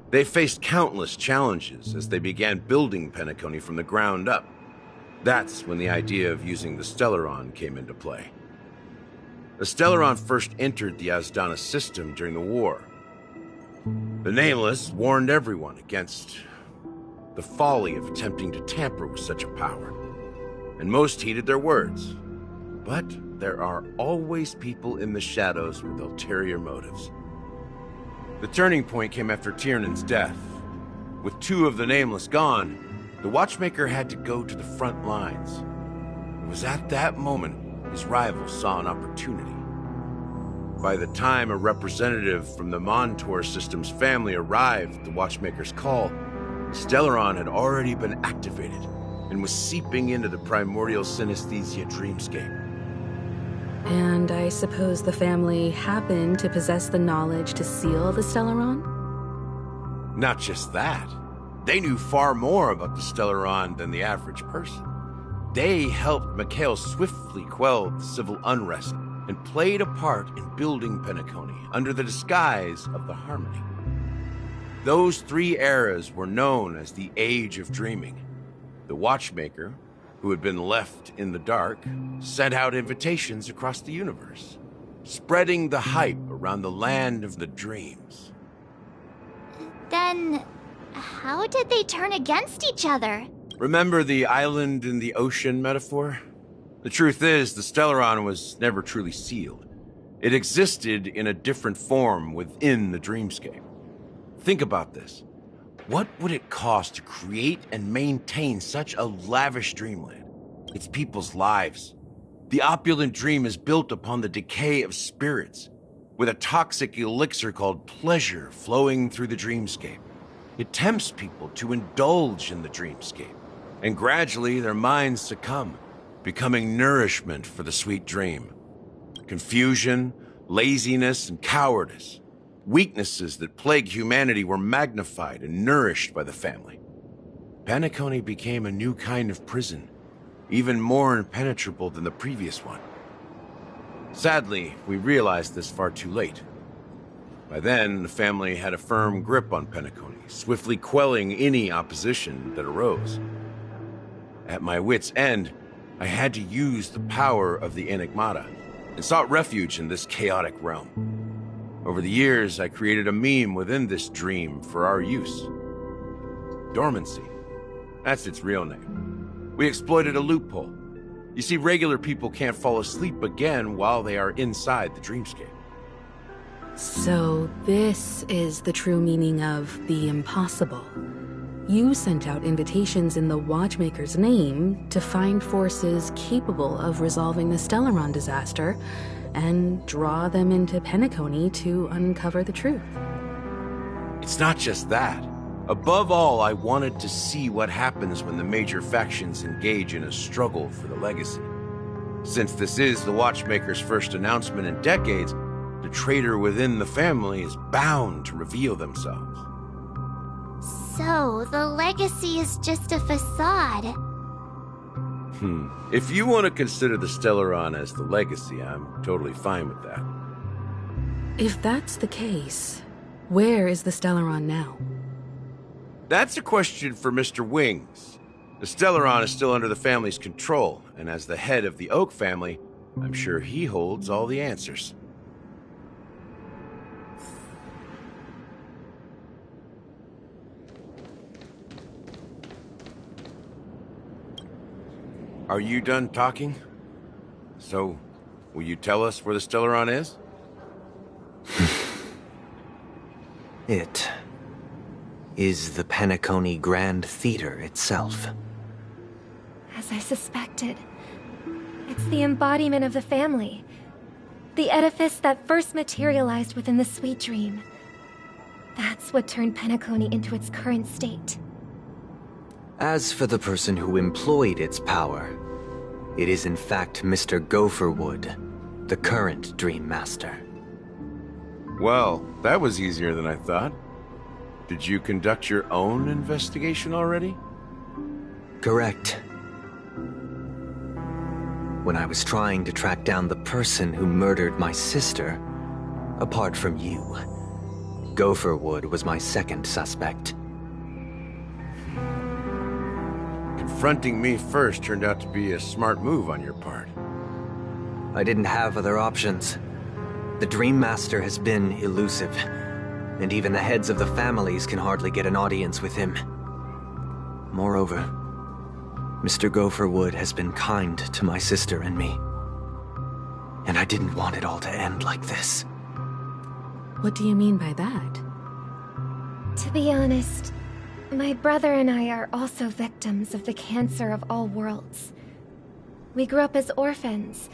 They faced countless challenges as they began building Penacony from the ground up. That's when the idea of using the Stellaron came into play. The Stellaron first entered the Azdana system during the war. The Nameless warned everyone against the folly of attempting to tamper with such a power, and most heeded their words. But there are always people in the shadows with ulterior motives. The turning point came after Tiernan's death. With two of the Nameless gone, the Watchmaker had to go to the front lines. It was at that moment his rivals saw an opportunity. By the time a representative from the Montour Systems family arrived at the Watchmaker's call, Stellaron had already been activated and was seeping into the primordial synesthesia dreamscape.
And I suppose the family happened to possess the knowledge to seal the Stellaron?
Not just that. They knew far more about the Stellaron than the average person. They helped Mikhail swiftly quell the civil unrest and played a part in building Penacony under the disguise of the Harmony. Those three eras were known as the Age of Dreaming. The Watchmaker, who had been left in the dark, sent out invitations across the universe, spreading the hype around the land of the dreams.
Then, how did they turn against each other?
Remember the island in the ocean metaphor? The truth is, the Stellaron was never truly sealed. It existed in a different form within the dreamscape. Think about this. What would it cost to create and maintain such a lavish dreamland? It's people's lives. The opulent dream is built upon the decay of spirits, with a toxic elixir called pleasure flowing through the dreamscape. It tempts people to indulge in the dreamscape, and gradually their minds succumb, becoming nourishment for the sweet dream. Confusion, laziness, and cowardice, weaknesses that plague humanity, were magnified and nourished by the family. Penacony became a new kind of prison, even more impenetrable than the previous one. Sadly, we realized this far too late. By then, the family had a firm grip on Penacony, swiftly quelling any opposition that arose. At my wit's end, I had to use the power of the Enigmata, and sought refuge in this chaotic realm. Over the years, I created a meme within this dream for our use. Dormancy. That's its real name. We exploited a loophole. You see, regular people can't fall asleep again while they are inside the dreamscape.
So this is the true meaning of the impossible. You sent out invitations in the Watchmaker's name to find forces capable of resolving the Stellaron disaster and draw them into Penacony to uncover the truth.
It's not just that. Above all, I wanted to see what happens when the major factions engage in a struggle for the legacy. Since this is the Watchmaker's first announcement in decades, the traitor within the family is bound to reveal themselves.
So, the legacy is just a facade.
If you want to consider the Stellaron as the legacy, I'm totally fine with that.
If that's the case, where is the Stellaron now?
That's a question for Mr. Wings. The Stellaron is still under the family's control, and as the head of the Oak family, I'm sure he holds all the answers. Are you done talking? So, will you tell us where the Stellaron is?
It is the Penacony Grand Theater itself.
As I suspected, it's the embodiment of the family. The edifice that first materialized within the Sweet Dream. That's what turned Penacony into its current state.
As for the person who employed its power, it is in fact Mr. Gopherwood, the current Dream Master.
Well, that was easier than I thought. Did you conduct your own investigation already?
Correct. When I was trying to track down the person who murdered my sister, apart from you, Gopherwood was my second suspect.
Confronting me first turned out to be a smart move on your part.
I didn't have other options. The Dream Master has been elusive, and even the heads of the families can hardly get an audience with him. Moreover, Mr. Gopherwood has been kind to my sister and me. And I didn't want it all to end like this.
What do you mean by that?
To be honest, my brother and I are also victims of the cancer of all worlds. We grew up as orphans,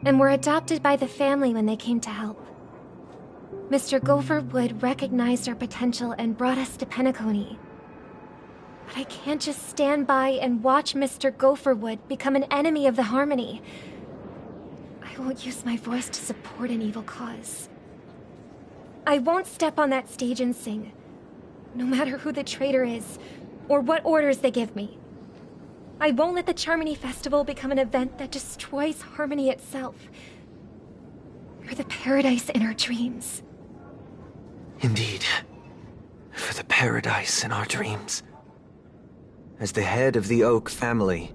and were adopted by the family when they came to help. Mr. Gopherwood recognized our potential and brought us to Penacony. But I can't just stand by and watch Mr. Gopherwood become an enemy of the Harmony. I won't use my voice to support an evil cause. I won't step on that stage and sing, no matter who the traitor is, or what orders they give me. I won't let the Charmony Festival become an event that destroys Harmony itself, or the paradise in our dreams.
Indeed. For the paradise in our dreams. As the head of the Oak family,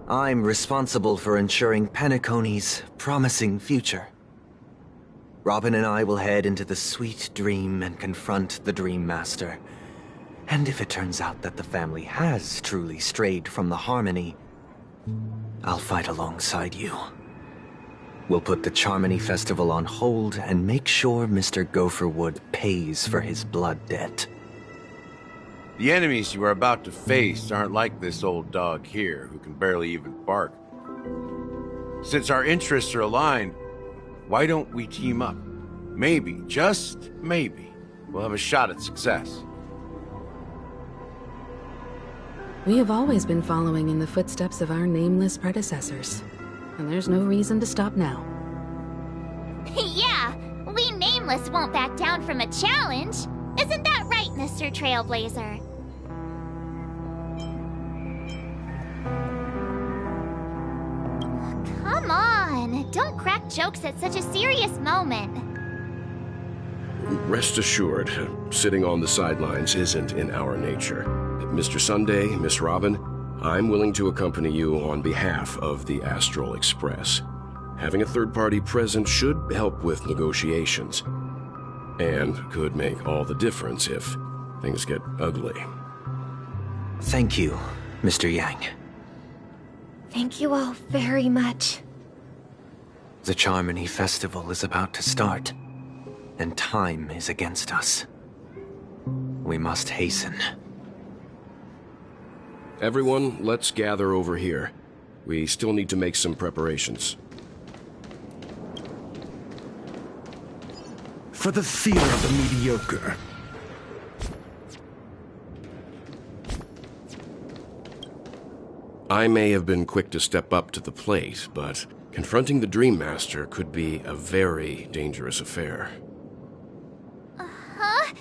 I'm responsible for ensuring Penacony's promising future. Robin and I will head into the Sweet Dream and confront the Dream Master. And if it turns out that the family has truly strayed from the Harmony, I'll fight alongside you. We'll put the Charmony Festival on hold and make sure Mr. Gopherwood pays for his blood debt.
The enemies you are about to face aren't like this old dog here, who can barely even bark. Since our interests are aligned, why don't we team up? Maybe, just maybe, we'll have a shot at success.
We have always been following in the footsteps of our nameless predecessors, and there's no reason to stop now.
Yeah, we Nameless won't back down from a challenge. Isn't that right, Mr. Trailblazer? Come on, don't crack jokes at such a serious moment.
Rest assured, sitting on the sidelines isn't in our nature. Mr. Sunday, Miss Robin, I'm willing to accompany you on behalf of the Astral Express. Having a third party present should help with negotiations, and could make all the difference if things get ugly.
Thank you, Mr. Yang.
Thank you all very much.
The Charmony Festival is about to start, and time is against us. We must hasten.
Everyone, let's gather over here. We still need to make some preparations.
For the theater of the mediocre.
I may have been quick to step up to the plate, but confronting the Dream Master could be a very dangerous affair.
Huh?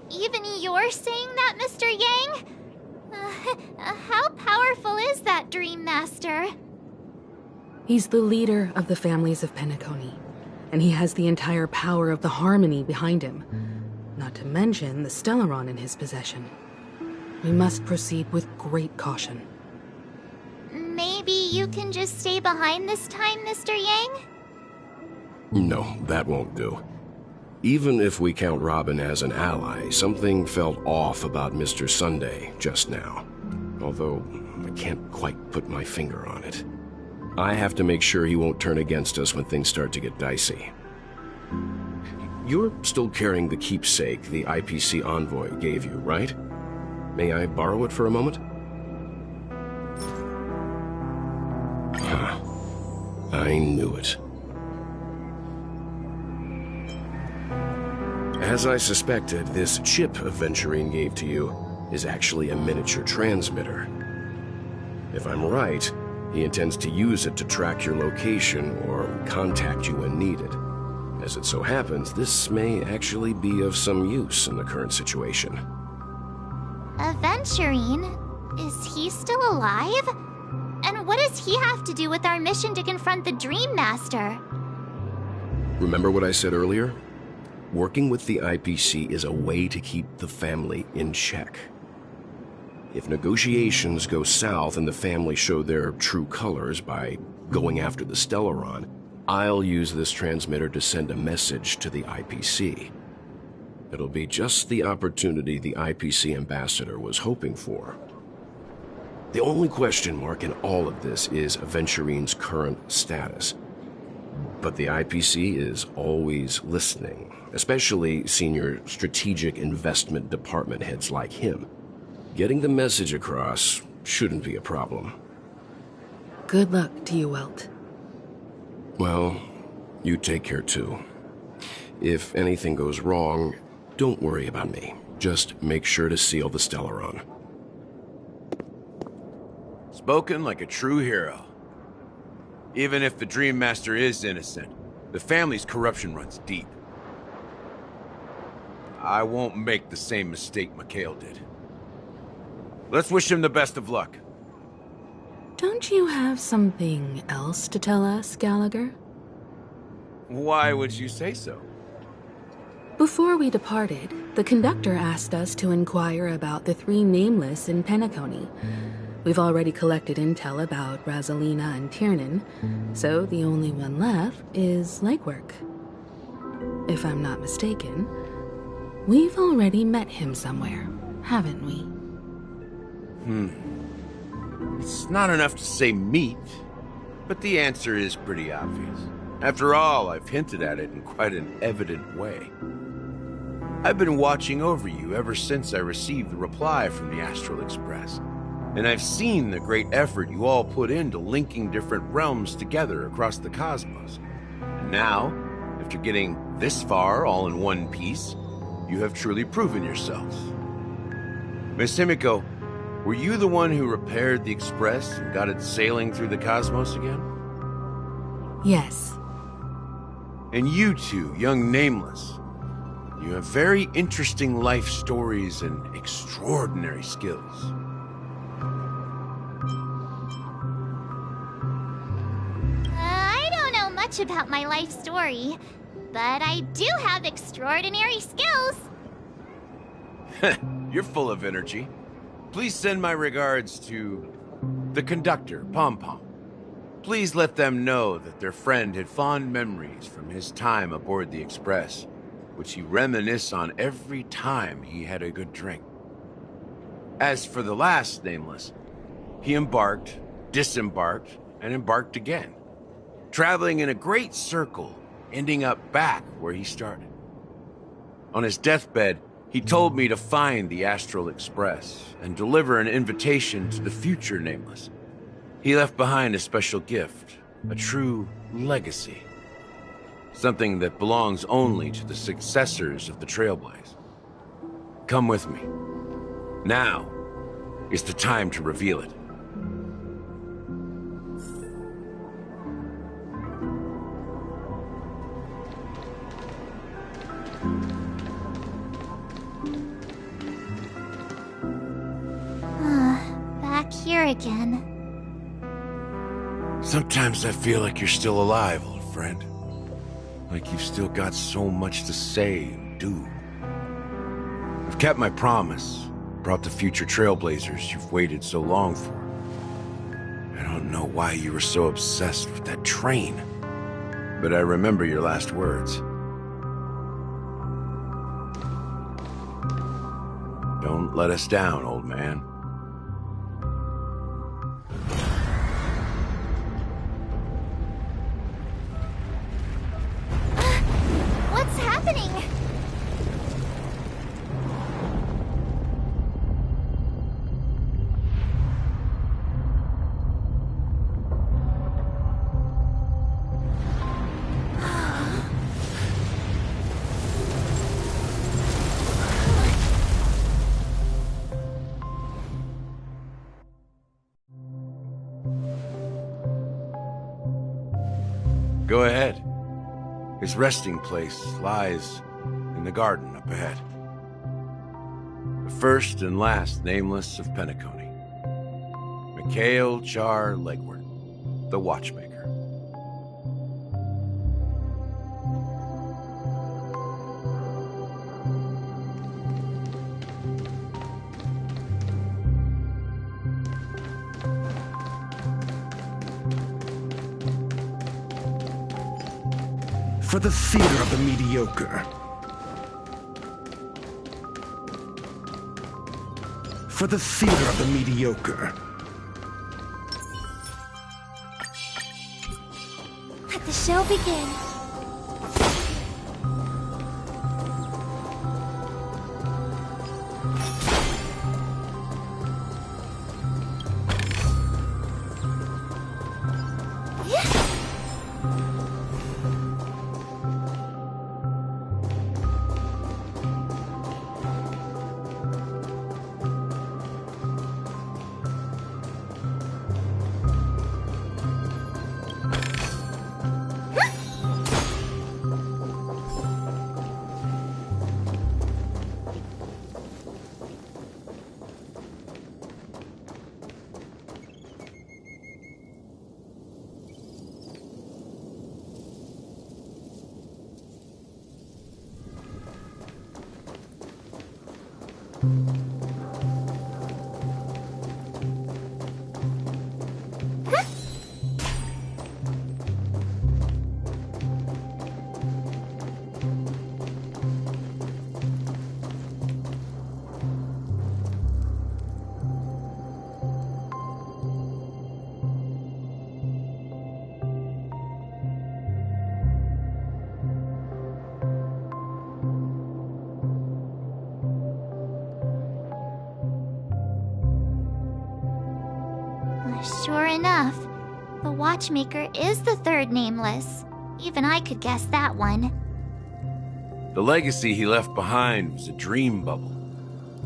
Even you're saying that, Mr. Yang? How powerful is that Dream Master?
He's the leader of the families of Penacony, and he has the entire power of the Harmony behind him. Not to mention the Stellaron in his possession. We must proceed with great caution.
Maybe you can just stay behind this time, Mr. Yang?
No, that won't do. Even if we count Robin as an ally, something felt off about Mr. Sunday just now. Although, I can't quite put my finger on it. I have to make sure he won't turn against us when things start to get dicey. You're still carrying the keepsake the IPC envoy gave you, right? May I borrow it for a moment? I knew it. As I suspected, this chip Aventurine gave to you is actually a miniature transmitter. If I'm right, he intends to use it to track your location or contact you when needed. As it so happens, this may actually be of some use in the current situation.
Aventurine? Is he still alive? And what does he have to do with our mission to confront the Dream Master?
Remember what I said earlier? Working with the IPC is a way to keep the family in check. If negotiations go south and the family show their true colors by going after the Stellaron, I'll use this transmitter to send a message to the IPC. It'll be just the opportunity the IPC ambassador was hoping for. The only question mark in all of this is Aventurine's current status. But the IPC is always listening, especially senior strategic investment department heads like him. Getting the message across shouldn't be a problem.
Good luck to you, Welt.
Well, you take care too. If anything goes wrong, don't worry about me. Just make sure to seal the Stellaron.
Spoken like a true hero. Even if the Dream Master is innocent, the family's corruption runs deep. I won't make the same mistake Mikhail did. Let's wish him the best of luck.
Don't you have something else to tell us, Gallagher?
Why would you say so?
Before we departed, the conductor asked us to inquire about the three nameless in Penacony. We've already collected intel about Razalina and Tiernan, so the only one left is legwork. If I'm not mistaken, we've already met him somewhere, haven't we?
It's not enough to say meet, but the answer is pretty obvious. After all, I've hinted at it in quite an evident way. I've been watching over you ever since I received the reply from the Astral Express, and I've seen the great effort you all put into linking different realms together across the cosmos. And now, after getting this far all in one piece, you have truly proven yourselves. Miss Himiko, were you the one who repaired the Express and got it sailing through the cosmos again?
Yes.
And you two, young Nameless, you have very interesting life stories and extraordinary skills.
I don't know much about my life story, but I do have extraordinary skills.
You're full of energy. Please send my regards to the conductor, Pom Pom. Please let them know that their friend had fond memories from his time aboard the Express, which he reminisced on every time he had a good drink. As for the last Nameless, he embarked, disembarked, and embarked again, traveling in a great circle, ending up back where he started. On his deathbed, he told me to find the Astral Express and deliver an invitation to the future Nameless. He left behind a special gift, a true legacy. Something that belongs only to the successors of the Trailblaze. Come with me. Now is the time to reveal it.
again.
Sometimes I feel like you're still alive, old friend. Like you've still got so much to say and do. I've kept my promise, brought the future trailblazers you've waited so long for. I don't know why you were so obsessed with that train, but I remember your last words. Don't let us down, old man.
What's happening?
Go ahead. His resting place lies in the garden up ahead. The first and last nameless of Penacony. Mikhail Char Legward, the Watchmaker.
For the theater of the mediocre. For the theater of the mediocre.
Let the show begin. Sure enough, the Watchmaker is the third nameless. Even I could guess that one.
The legacy he left behind was a dream bubble.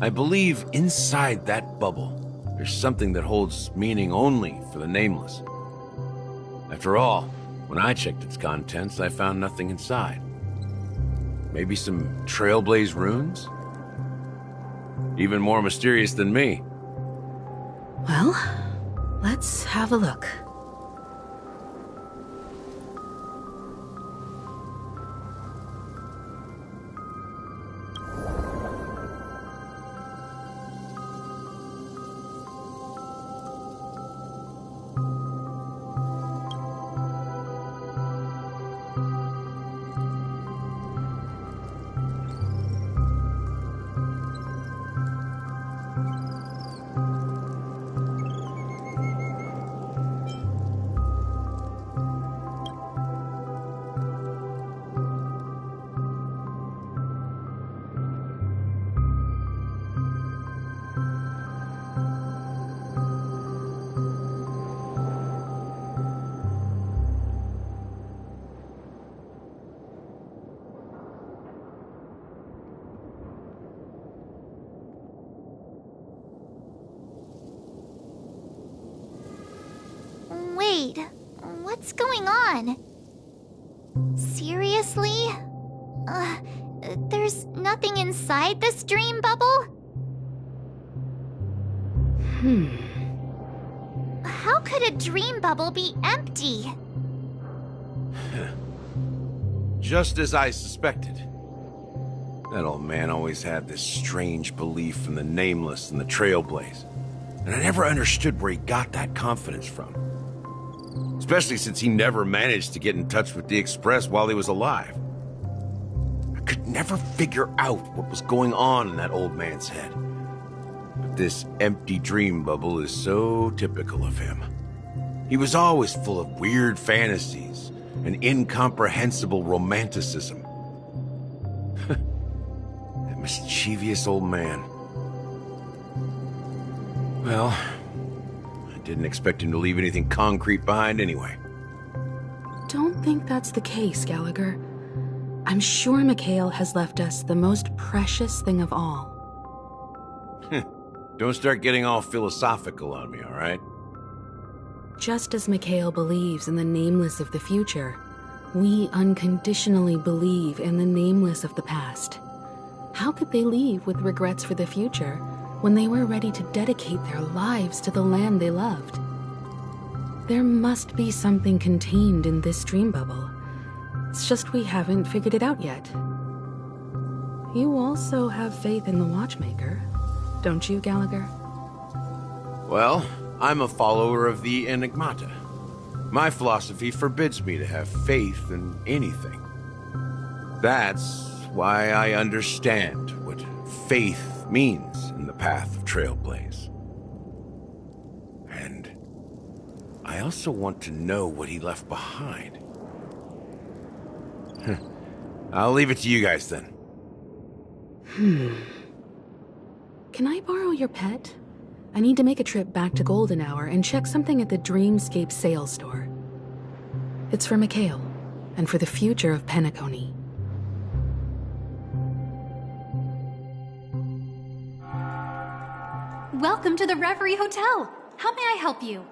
I believe inside that bubble, there's something that holds meaning only for the nameless. After all, when I checked its contents, I found nothing inside. Maybe some Trailblaze runes? Even more mysterious than me.
Well, let's have a look.
Wait, what's going on? Seriously? There's nothing inside this dream bubble? How could a dream bubble be empty?
Just as I suspected. That old man always had this strange belief in the nameless and the trailblaze. And I never understood where he got that confidence from. Especially since he never managed to get in touch with the Express while he was alive. I could never figure out what was going on in that old man's head. But this empty dream bubble is so typical of him. He was always full of weird fantasies and incomprehensible romanticism. That mischievous old man. Well, I didn't expect him to leave anything concrete behind anyway.
Don't think that's the case, Gallagher. I'm sure Mikhail has left us the most precious thing of all.
Don't start getting all philosophical on me, all right?
Just as Mikhail believes in the nameless of the future, we unconditionally believe in the nameless of the past. How could they leave with regrets for the future when they were ready to dedicate their lives to the land they loved? There must be something contained in this dream bubble. It's just we haven't figured it out yet. You also have faith in the Watchmaker, don't you, Gallagher?
Well, I'm a follower of the Enigmata. My philosophy forbids me to have faith in anything. That's why I understand what faith means in the path of Trailblaze. And I also want to know what he left behind. I'll leave it to you guys then.
Can I borrow your pet? I need to make a trip back to Golden Hour and check something at the Dreamscape sales store. It's for Mikhail, and for the future of Penacony.
Welcome to the Reverie Hotel. How may I help you?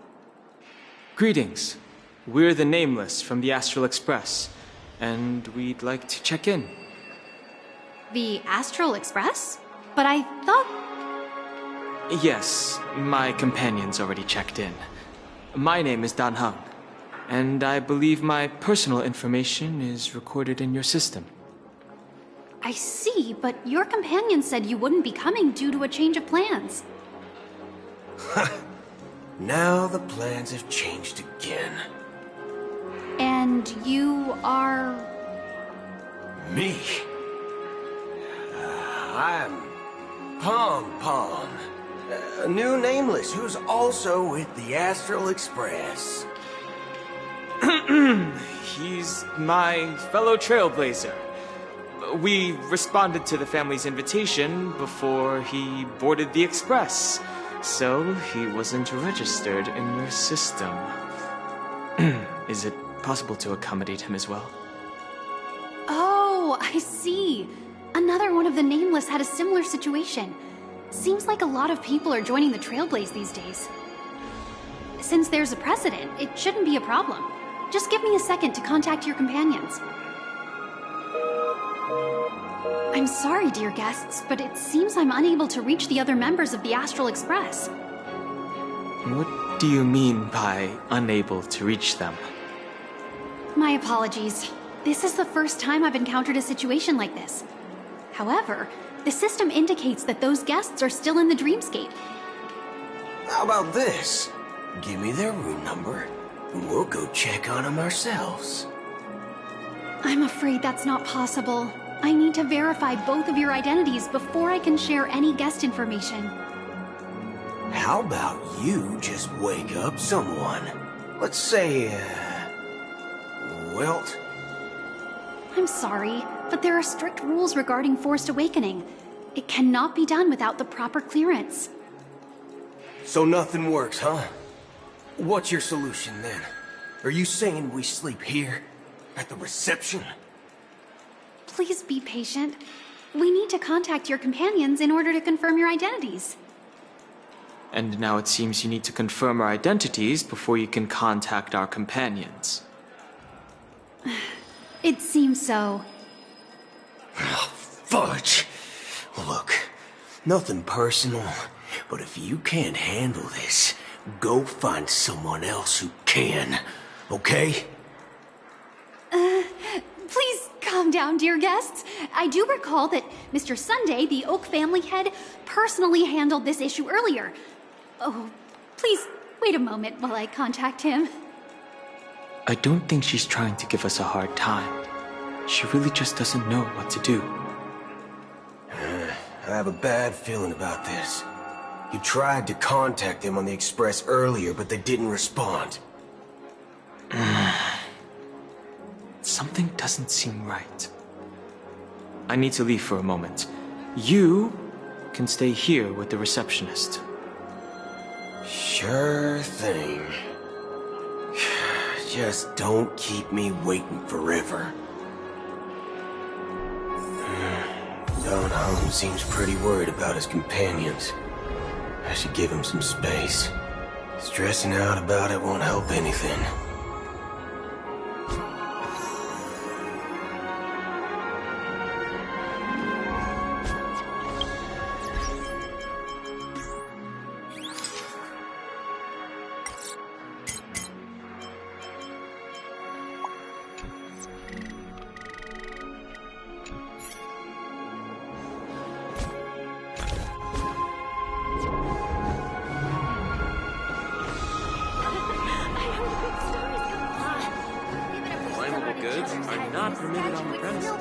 Greetings. We're the Nameless from the Astral Express, and we'd like to check in.
The Astral Express? But I thought...
Yes, my companion's already checked in. My name is Dan Hung, and I believe my personal information is recorded in your system.
I see, but your companion said you wouldn't be coming due to a change of plans.
Now the plans have changed again.
And you are...
Me? I'm Pom Pom, a new Nameless who's also with the Astral Express.
He's my fellow trailblazer. We responded to the family's invitation before he boarded the Express, so he wasn't registered in your system. Is it possible to accommodate him as well?
Oh, I see. Another one of the Nameless had a similar situation. Seems like a lot of people are joining the Trailblaze these days. Since there's a precedent, it shouldn't be a problem. Just give me a second to contact your companions. I'm sorry, dear guests, but it seems I'm unable to reach the other members of the Astral Express.
What do you mean by unable to reach them?
My apologies. This is the first time I've encountered a situation like this. However, the system indicates that those guests are still in the dreamscape.
How about this? Give me their room number, and we'll go check on them ourselves.
I'm afraid that's not possible. I need to verify both of your identities before I can share any guest information.
How about you just wake up someone? Let's say, Wilt?
I'm sorry, but there are strict rules regarding forced awakening. It cannot be done without the proper clearance.
So nothing works, huh? What's your solution then? Are you saying we sleep here? At the reception?
Please be patient. We need to contact your companions in order to confirm your identities.
And now it seems you need to confirm our identities before you can contact our companions.
It seems so.
Fudge! Look, nothing personal, but if you can't handle this, Go find someone else who can, okay?
Please calm down, dear guests. I do recall that Mr. Sunday, the Oak family head, personally handled this issue earlier. Oh, please wait a moment while I contact him.
I don't think she's trying to give us a hard time. She really just doesn't know what to do.
I have a bad feeling about this. You tried to contact them on the Express earlier, but they didn't respond.
Something doesn't seem right. I need to leave for a moment. You can stay here with the receptionist.
Sure thing. Just don't keep me waiting forever. Don Holmes seems pretty worried about his companions. I should give him some space. Stressing out about it won't help anything.
Flammable goods are not permitted on the premises.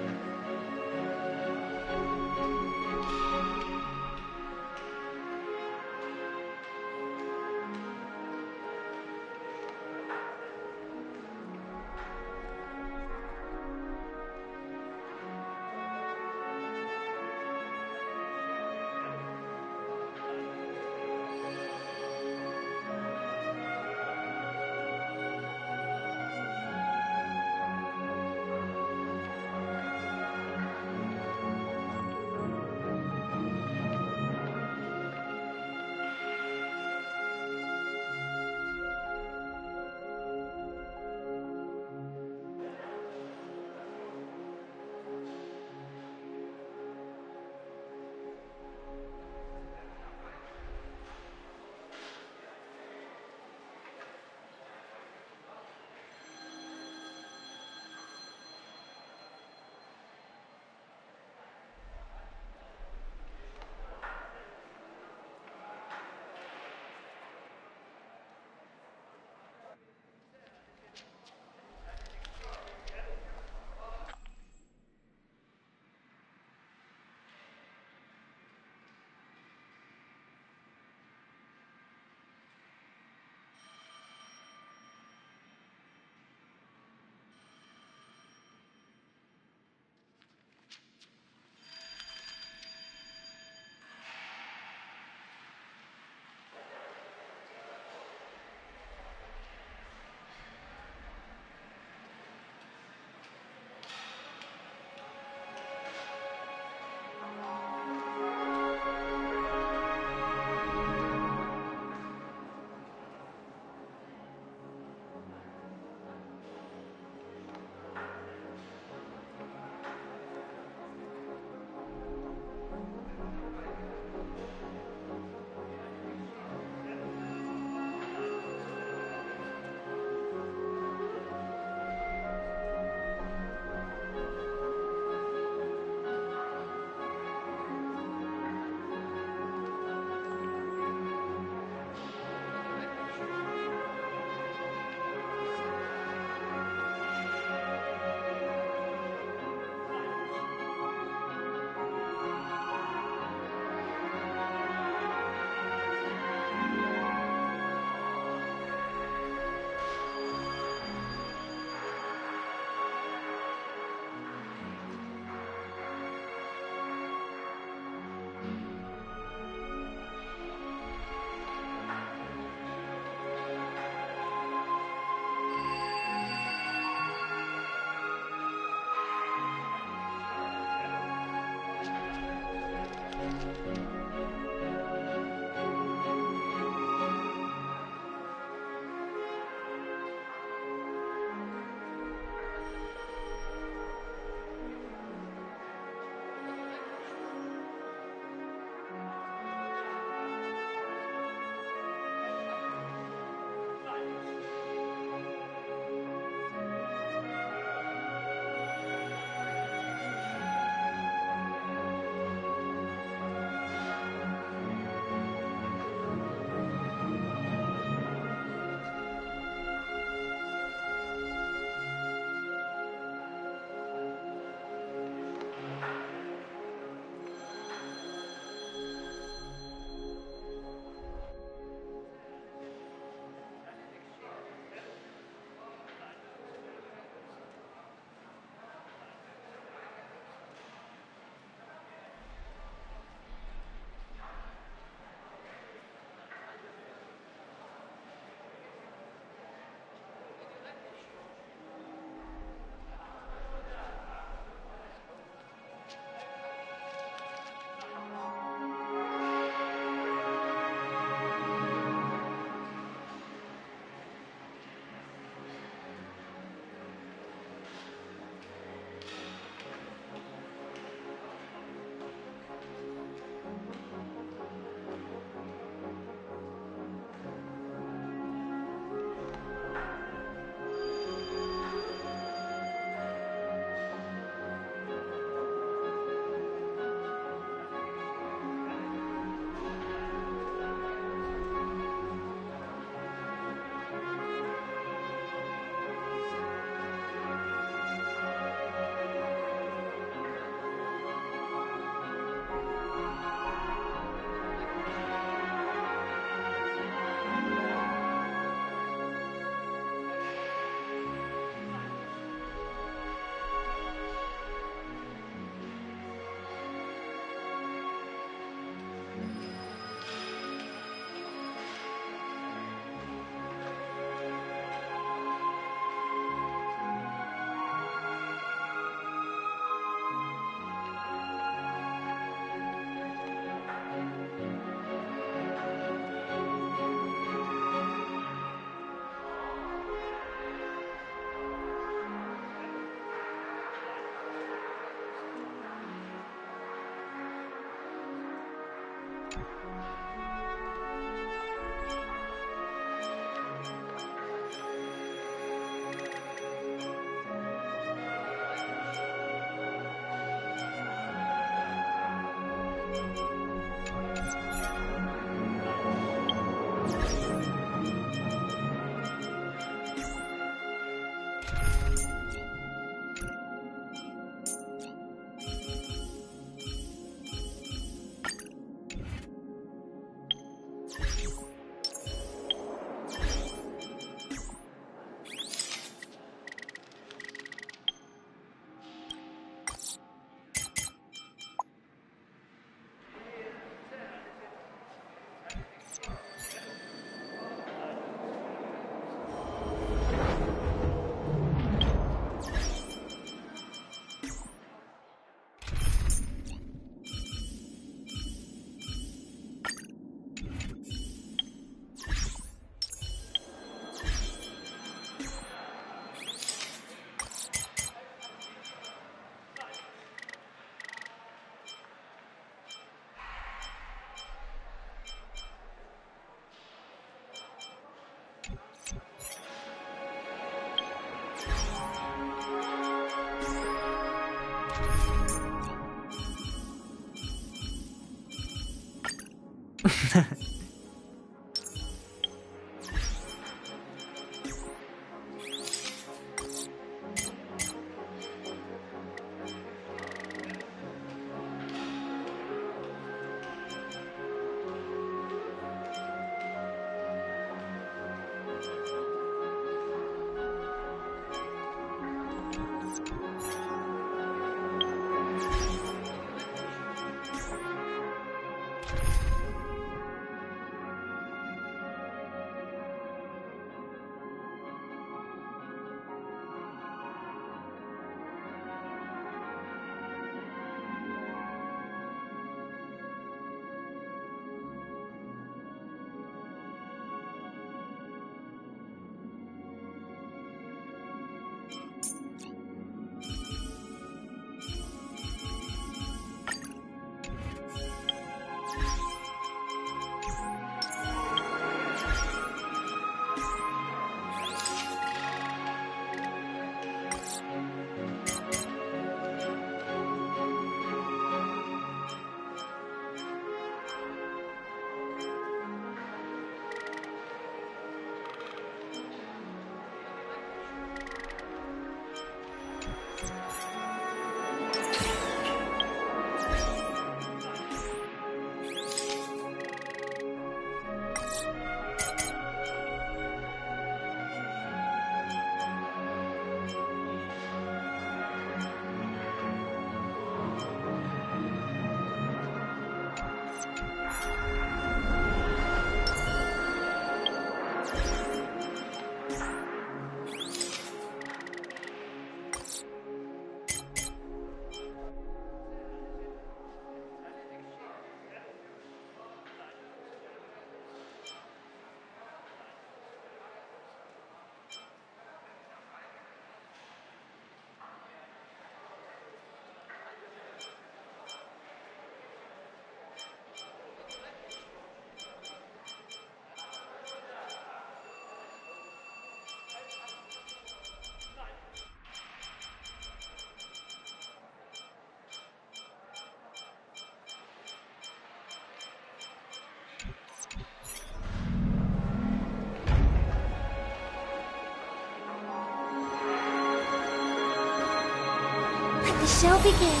show begin.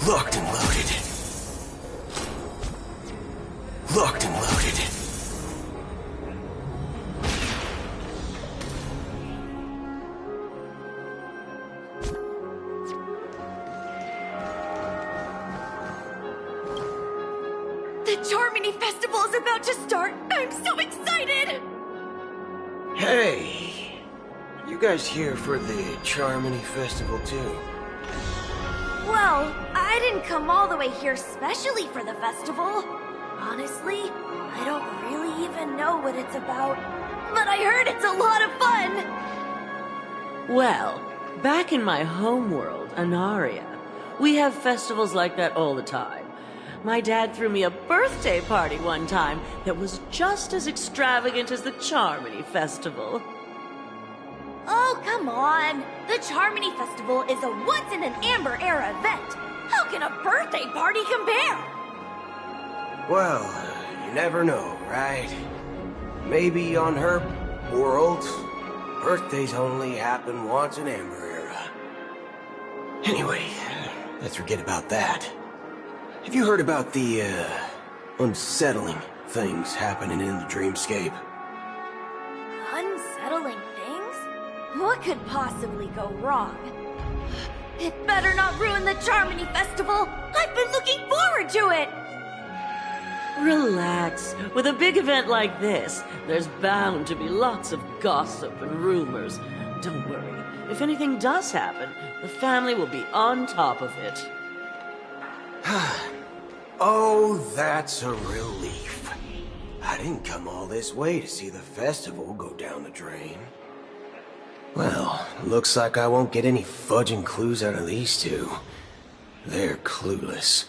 Locked and loaded. Locked and loaded.
The Charmony Festival is about to start! I'm so excited!
Hey, you guys here for the Charmony Festival too?
Well, I didn't come all the way here specially for the festival. Honestly, I don't really even know what it's about. But I heard it's a lot of fun!
Well, back in my homeworld, Anaria, we have festivals like that all the time. My dad threw me a birthday party one time that was just as extravagant as the Charmony Festival.
Oh, come on! The Charmony Festival is a once-in-an-Amber Era event! How can a birthday party compare?
Well, you never know, right? Maybe on her world, birthdays only happen once in Amber Era. Anyway, let's forget about that. Have you heard about the, unsettling things happening in the dreamscape?
Unsettling things? What could possibly go wrong? It better not ruin the Charmony Festival! I've been looking forward to it!
Relax. With a big event like this, there's bound to be lots of gossip and rumors. Don't worry. If anything does happen, the family will be on top of it.
Oh, that's a relief. I didn't come all this way to see the festival go down the drain. Well, looks like I won't get any fudging clues out of these two. They're clueless.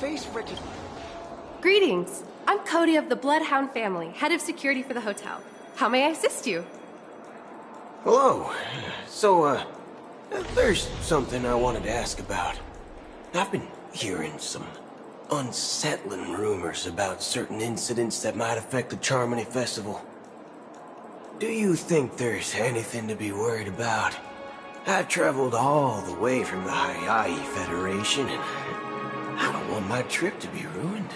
face freaking...
Greetings. I'm Cody of the Bloodhound family, head of security for the hotel. How may I assist you?
Hello. So, there's something I wanted to ask about. I've been hearing some unsettling rumors about certain incidents that might affect the Charmony Festival. Do you think there's anything to be worried about? I've traveled all the way from the Hayaii Federation, and I don't want my trip to be ruined.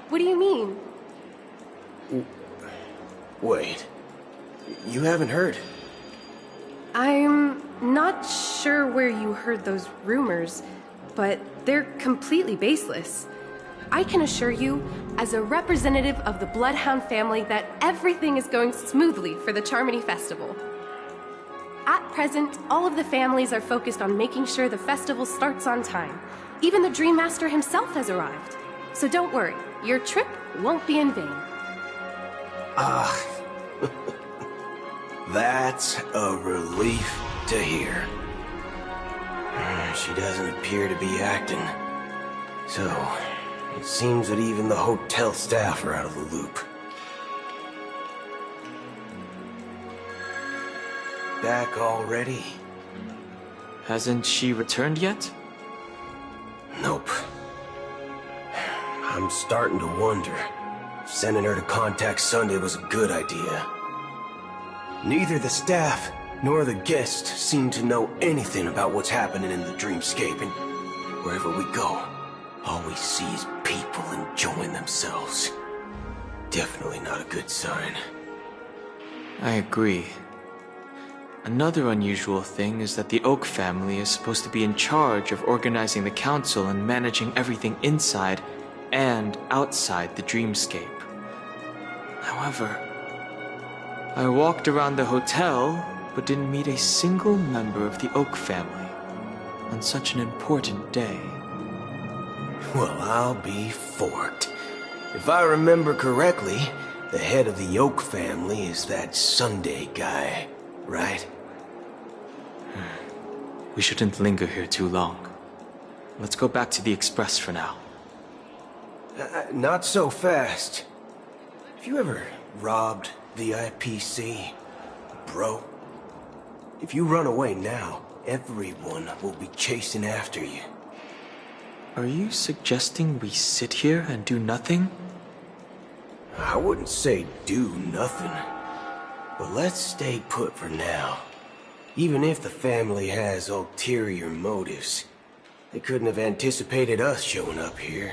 What do you mean?
Wait. You haven't heard?
I'm not sure where you heard those rumors, but they're completely baseless. I can assure you, as a representative of the Bloodhound family, that everything is going smoothly for the Charmony Festival. At present, all of the families are focused on making sure the festival starts on time. Even the Dream Master himself has arrived. So don't worry, your trip won't be in vain.
That's a relief to hear. She doesn't appear to be acting. So, it seems that even the hotel staff are out of the loop. Back already?
Hasn't she returned yet?
Nope. I'm starting to wonder if sending her to contact Sunday was a good idea. Neither the staff nor the guests seem to know anything about what's happening in the dreamscape, and wherever we go, all we see is people enjoying themselves. Definitely not a good sign.
I agree. Another unusual thing is that the Oak family is supposed to be in charge of organizing the council and managing everything inside and outside the dreamscape. However, I walked around the hotel, but didn't meet a single member of the Oak family on such an important day.
Well, I'll be forked. If I remember correctly, the head of the Oak family is that Sunday guy, right?
We shouldn't linger here too long. Let's go back to the Express for now.
Not so fast. Have you ever robbed VIPC, bro? If you run away now, everyone will be chasing after you.
Are you suggesting we sit here and do nothing?
I wouldn't say do nothing, but let's stay put for now. Even if the family has ulterior motives, they couldn't have anticipated us showing up here.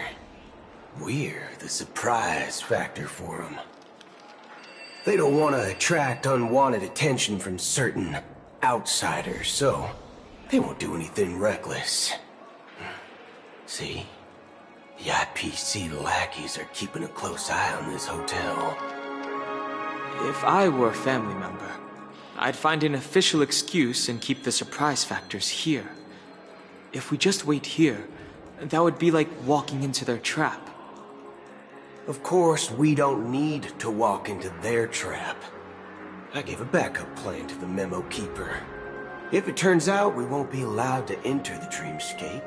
We're the surprise factor for them. They don't want to attract unwanted attention from certain outsiders, so they won't do anything reckless. See? The IPC lackeys are keeping a close eye on this hotel.
If I were a family member, I'd find an official excuse and keep the surprise factors here. If we just wait here, that would be like walking into their trap.
Of course, we don't need to walk into their trap. I gave a backup plan to the memo keeper. If it turns out we won't be allowed to enter the dreamscape,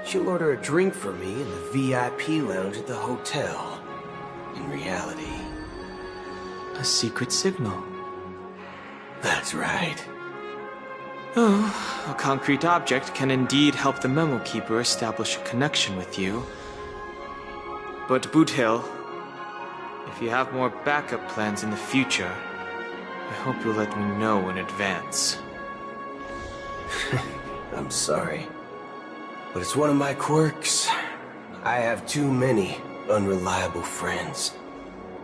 she'll order a drink for me in the VIP lounge at the hotel. In reality...
a secret signal.
That's right.
Oh, a concrete object can indeed help the memo keeper establish a connection with you. But Boot Hill, if you have more backup plans in the future, I hope you'll let me know in advance.
I'm sorry, but it's one of my quirks. I have too many unreliable friends.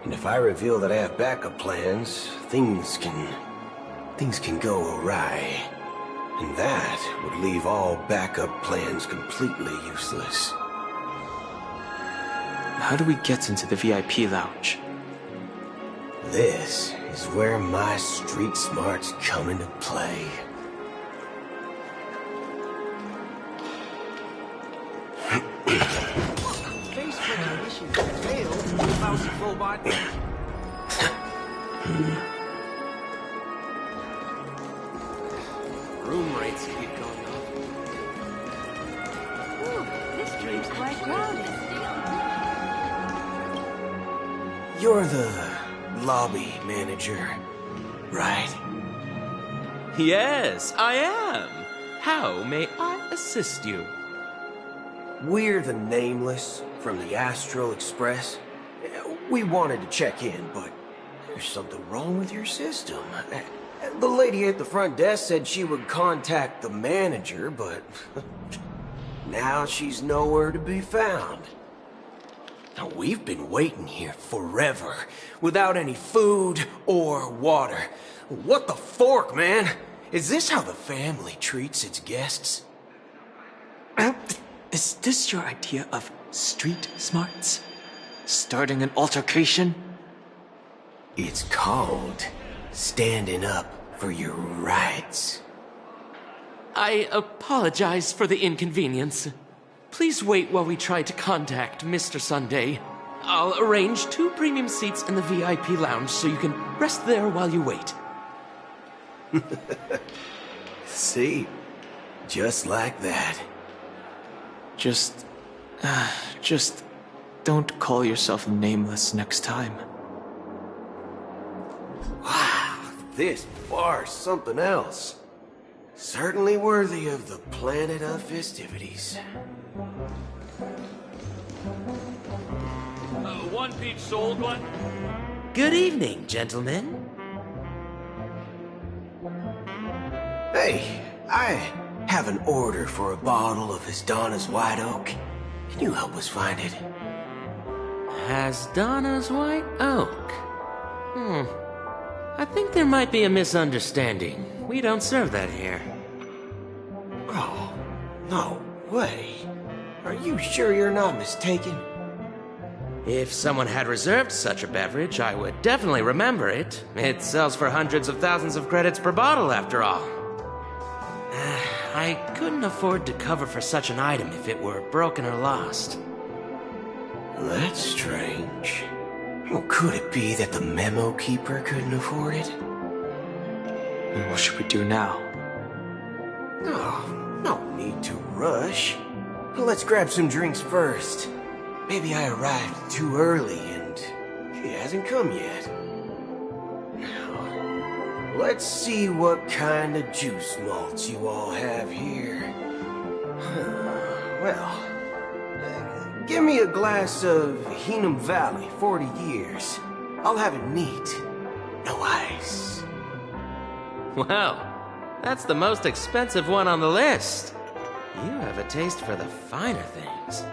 And if I reveal that I have backup plans, things can go awry. And that would leave all backup plans completely useless.
How do we get into the VIP lounge?
This is where my street smarts come into play.
Face recognition failed, mouse robot. Room rates keep going up.
street's You're the lobby manager, right?
Yes, I am. How may I assist you?
We're the Nameless from the Astral Express. We wanted to check in, but there's something wrong with your system. The lady at the front desk said she would contact the manager, but now she's nowhere to be found. Now, we've been waiting here forever, without any food or water. What the fork, man? Is this how the family treats its guests?
Is this your idea of street smarts? Starting an altercation?
It's called standing up for your rights.
I apologize for the inconvenience. Please wait while we try to contact Mr. Sunday. I'll arrange 2 premium seats in the VIP lounge so you can rest there while you wait.
See? Just like that.
Just don't call yourself Nameless next time.
Wow, this bar's something else. Certainly worthy of the planet of festivities.
1 peach sold one?
Good evening, gentlemen.
Hey, I have an order for a bottle of Hasdana's White Oak. Can you help us find it?
Hasdana's White Oak? I think there might be a misunderstanding. We don't serve that here.
Oh, no way. Are you sure you're not mistaken?
If someone had reserved such a beverage, I would definitely remember it. It sells for hundreds of thousands of credits per bottle, after all. I couldn't afford to cover for such an item if it were broken or lost.
That's strange. Well, could it be that the memo keeper couldn't afford it?
And what should we do now?
Oh, no need to rush. Let's grab some drinks first. Maybe I arrived too early and she hasn't come yet. Now, let's see what kind of juice malts you all have here. Well, give me a glass of Heenum Valley, 40 years. I'll have it neat. No ice.
Well, that's the most expensive one on the list. You have a taste for the finer things.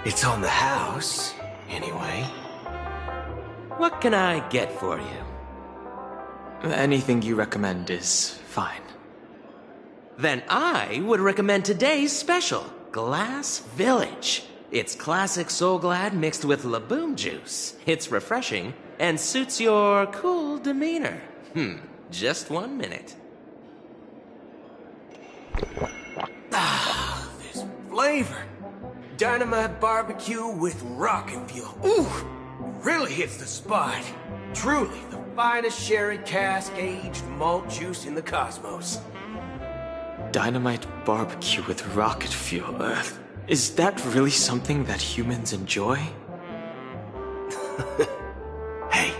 It's on the house, anyway.
What can I get for you?
Anything you recommend is fine.
Then I would recommend today's special, Glass Village. It's classic Soul Glad mixed with Laboom juice. It's refreshing and suits your cool demeanor. Just 1 minute.
Ah, this flavor. Dynamite barbecue with rocket fuel. Ooh, really hits the spot. Truly the finest sherry cask-aged malt juice in the cosmos.
Dynamite barbecue with rocket fuel. Is that really something that humans enjoy?
Hey,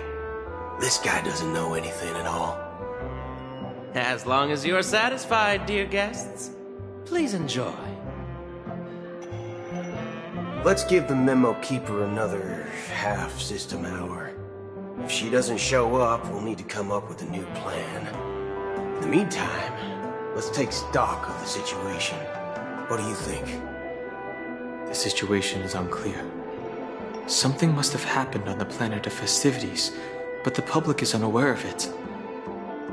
this guy doesn't know anything at all.
As long as you're satisfied, dear guests, please enjoy.
Let's give the memo keeper another half-system hour. If she doesn't show up, we'll need to come up with a new plan. In the meantime, let's take stock of the situation. What do you think?
The situation is unclear. Something must have happened on the planet of festivities, but the public is unaware of it.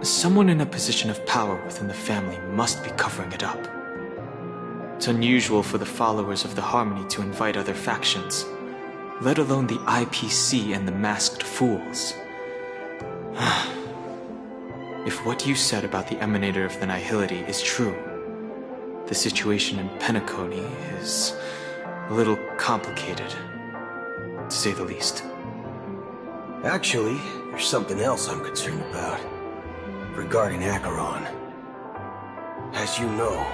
Someone in a position of power within the family must be covering it up. It's unusual for the followers of the Harmony to invite other factions, let alone the IPC and the Masked Fools. If what you said about the Emanator of the Nihility is true, the situation in Penacony is a little complicated, to say the least.
Actually, there's something else I'm concerned about. Regarding Acheron. As you know,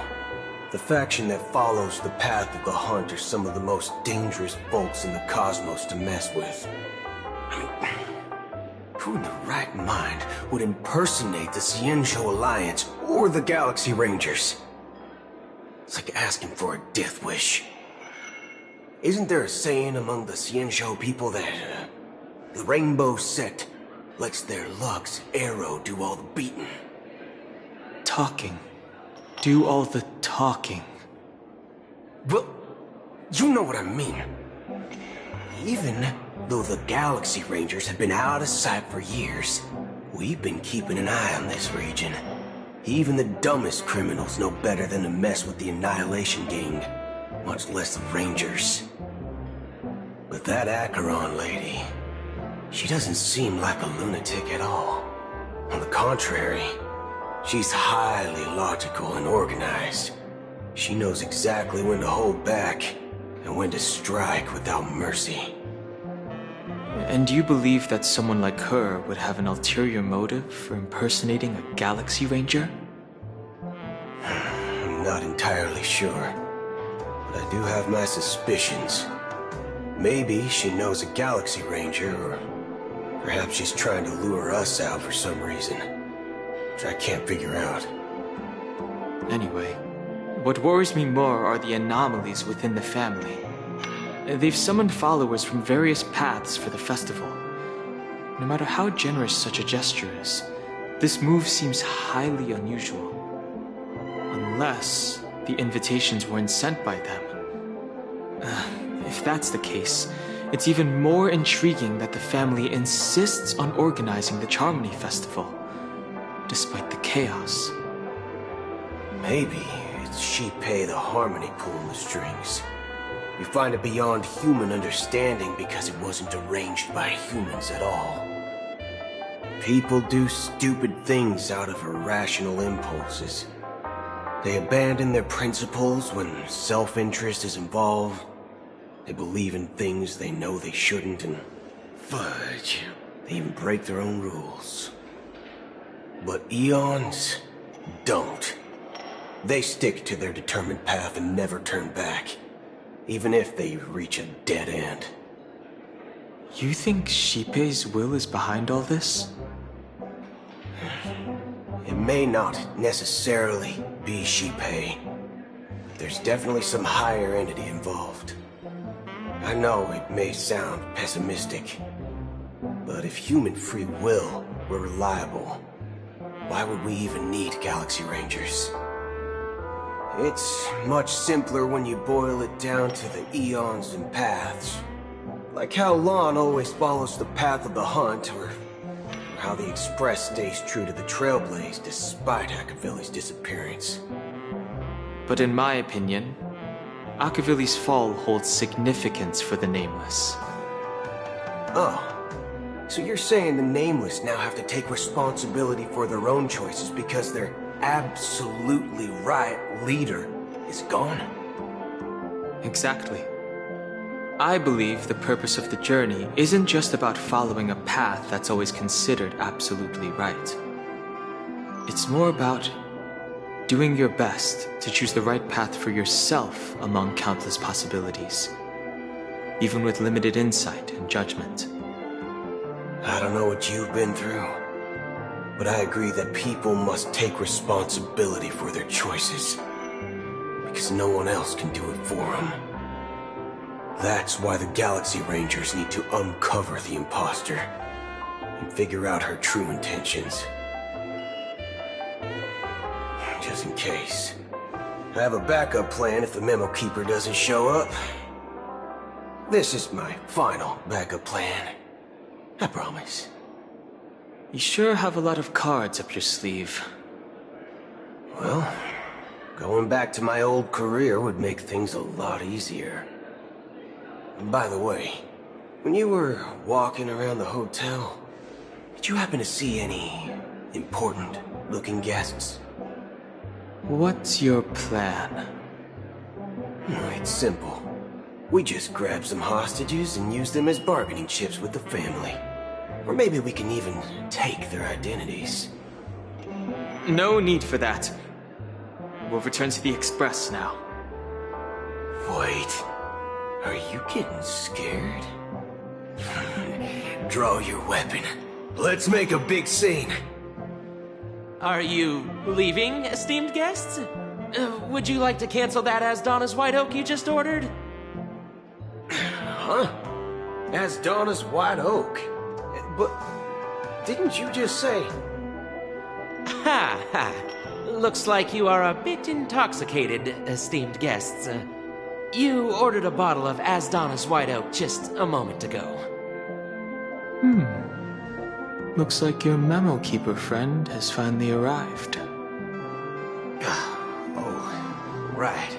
The faction that follows the path of the Hunt are some of the most dangerous folks in the cosmos to mess with. I mean, who in the right mind would impersonate the Xianzhou Alliance or the Galaxy Rangers? It's like asking for a death wish. Isn't there a saying among the Xianzhou people that the Rainbow Sect lets their luck's arrow do all the beating?
Talking. Do all the talking.
Well, you know what I mean. Even though the Galaxy Rangers have been out of sight for years, we've been keeping an eye on this region. Even the dumbest criminals know better than to mess with the Annihilation Gang, much less the Rangers. But that Acheron lady, she doesn't seem like a lunatic at all. On the contrary, she's highly logical and organized. She knows exactly when to hold back and when to strike without mercy.
And you believe that someone like her would have an ulterior motive for impersonating a Galaxy Ranger?
I'm not entirely sure, but I do have my suspicions. Maybe she knows a Galaxy Ranger, or perhaps she's trying to lure us out for some reason, which I can't figure out.
Anyway, what worries me more are the anomalies within the family. They've summoned followers from various paths for the festival. No matter how generous such a gesture is, this move seems highly unusual. Unless the invitations weren't sent by them. If that's the case, it's even more intriguing that the family insists on organizing the Charmony Festival, despite the chaos.
Maybe it's Shipei the Harmony pulling the strings. We find it beyond human understanding because it wasn't arranged by humans at all. People do stupid things out of irrational impulses. They abandon their principles when self-interest is involved. They believe in things they know they shouldn't, and fudge, they even break their own rules. But Eons don't. They stick to their determined path and never turn back, even if they reach a dead end.
You think Shipei's will is behind all this?
It may not necessarily be Shipei. There's definitely some higher entity involved. I know it may sound pessimistic, but if human free will were reliable, why would we even need Galaxy Rangers? It's much simpler when you boil it down to the eons and paths. Like how Lon always follows the path of the Hunt, or how the Express stays true to the Trailblaze despite Akavili's disappearance.
But in my opinion, Akavili's fall holds significance for the Nameless.
Oh, so you're saying the Nameless now have to take responsibility for their own choices because their absolutely right leader is gone?
Exactly. I believe the purpose of the journey isn't just about following a path that's always considered absolutely right. It's more about doing your best to choose the right path for yourself among countless possibilities, even with limited insight and judgment.
I don't know what you've been through, but I agree that people must take responsibility for their choices, because no one else can do it for them. That's why the Galaxy Rangers need to uncover the imposter and figure out her true intentions. Just in case. I have a backup plan if the Memo Keeper doesn't show up. This is my final backup plan. I promise.
You sure have a lot of cards up your sleeve.
Well, going back to my old career would make things a lot easier. By the way, when you were walking around the hotel, did you happen to see any important-looking guests?
What's your plan?
It's simple. We just grab some hostages and use them as bargaining chips with the family. Or maybe we can even take their identities.
No need for that. We'll return to the Express now.
Wait, are you getting scared? Draw your weapon. Let's make a big scene.
Are you leaving, esteemed guests? Would you like to cancel that Asdana's White Oak you just ordered?
Huh? Asdana's White Oak? But didn't you just say...
Ha ha. Looks like you are a bit intoxicated, esteemed guests. You ordered a bottle of Asdana's White Oak just a moment ago.
Looks like your memo keeper friend has finally arrived.
Oh, right.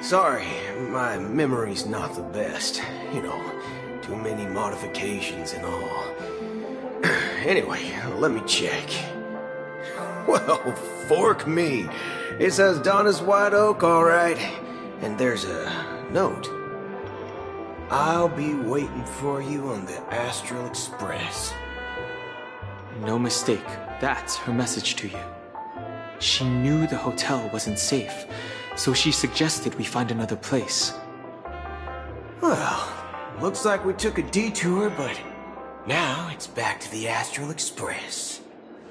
Sorry, my memory's not the best. You know, too many modifications and all. Anyway, let me check. Well, fork me. It says Donna's White Oak, all right. And there's a note. I'll be waiting for you on the Astral Express.
No mistake, that's her message to you. She knew the hotel wasn't safe, so she suggested we find another place.
Well, looks like we took a detour, but now it's back to the Astral Express.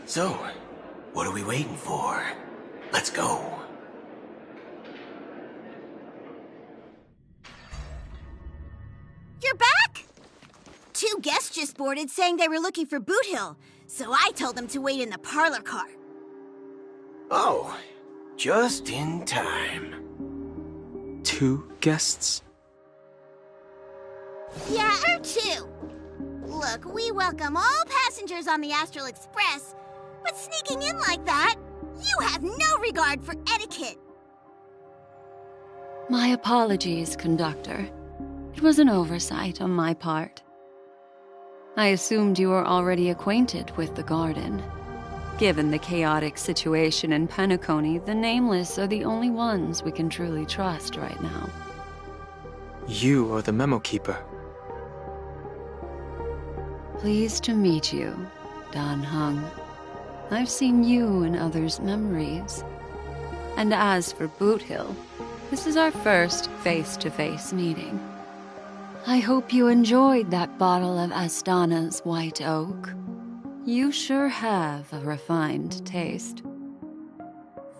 So, what are we waiting for? Let's go.
You're back? Two guests just boarded saying they were looking for Boot Hill, so I told them to wait in the parlor car.
Oh, just in time.
2 guests?
Yeah, or 2. Look, we welcome all passengers on the Astral Express, but sneaking in like that, you have no regard for etiquette.
My apologies, conductor. It was an oversight on my part. I assumed you were already acquainted with the garden. Given the chaotic situation in Penacony, the Nameless are the only ones we can truly trust right now.
You are the memo keeper.
Pleased to meet you, Dan Hung. I've seen you in others' memories. And as for Boot Hill, this is our first face-to-face meeting. I hope you enjoyed that bottle of Astana's White Oak. You sure have a refined taste.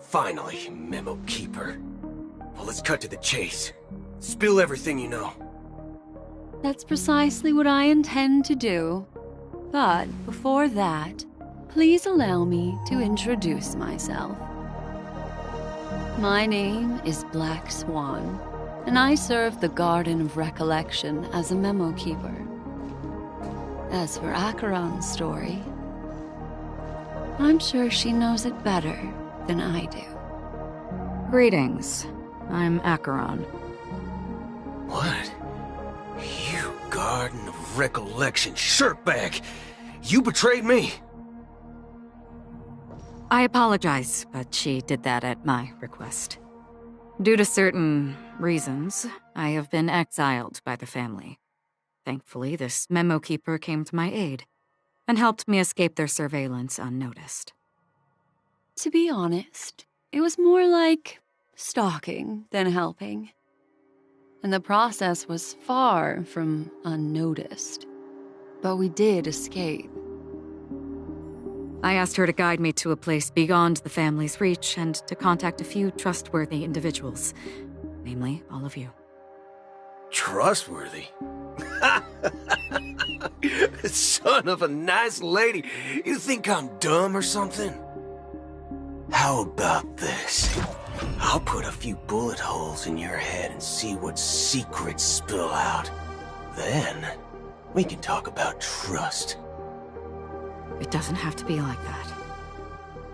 Finally, Memo Keeper. Well, let's cut to the chase. Spill everything you know.
That's precisely what I intend to do. But before that, please allow me to introduce myself. My name is Black Swan, and I serve the Garden of Recollection as a memo keeper. As for Acheron's story, I'm sure she knows it better than I do.
Greetings. I'm Acheron.
What? You Garden of Recollection shirtbag! You betrayed me!
I apologize, but she did that at my request. Due to certain reasons, I have been exiled by the family. Thankfully, this memo keeper came to my aid and helped me escape their surveillance unnoticed.
To be honest, it was more like stalking than helping. And the process was far from unnoticed. But we did escape.
I asked her to guide me to a place beyond the family's reach and to contact a few trustworthy individuals, namely all of you.
Trustworthy? Son of a nice lady, you think I'm dumb or something? How about this? I'll put a few bullet holes in your head and see what secrets spill out. Then, we can talk about trust.
It doesn't have to be like that.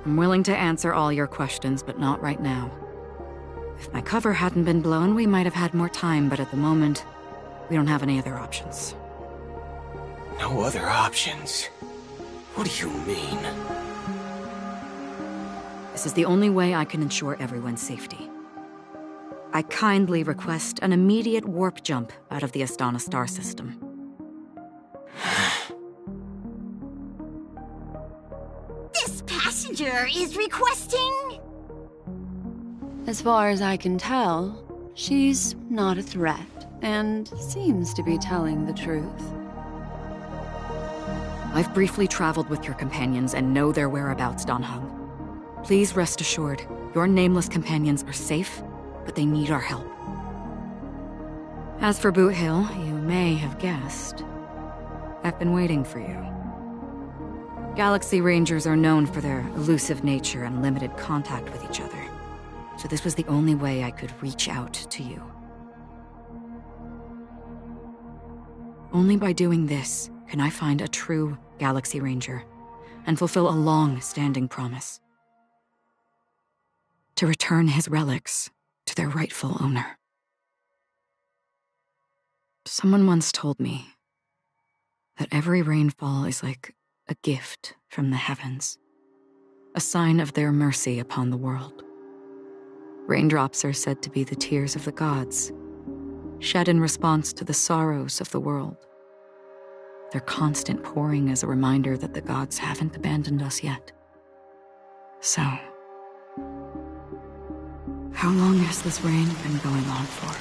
I'm willing to answer all your questions, but not right now. If my cover hadn't been blown, we might have had more time, but at the moment, we don't have any other options.
No other options? What do you mean?
This is the only way I can ensure everyone's safety. I kindly request an immediate warp jump out of the Astana star system.
This passenger is requesting...
As far as I can tell, she's not a threat and seems to be telling the truth.
I've briefly traveled with your companions and know their whereabouts, Don Hung. Please rest assured, your nameless companions are safe, but they need our help. As for Boot Hill, you may have guessed. I've been waiting for you. Galaxy Rangers are known for their elusive nature and limited contact with each other, so this was the only way I could reach out to you. Only by doing this can I find a true Galaxy Ranger and fulfill a long-standing promise. To return his relics to their rightful owner. Someone once told me that every rainfall is like a gift from the heavens, a sign of their mercy upon the world. Raindrops are said to be the tears of the gods, shed in response to the sorrows of the world. Their constant pouring is a reminder that the gods haven't abandoned us yet. So, how long has this rain been going on for?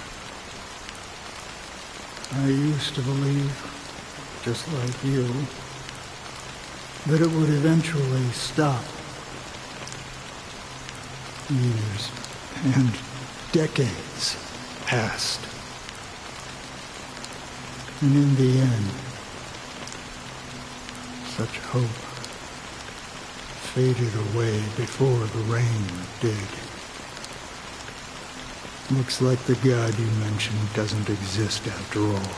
I used to believe, just like you, that it would eventually stop. Years and decades passed. And in the end, such hope faded away before the rain did. Looks like the god you mentioned doesn't exist after all.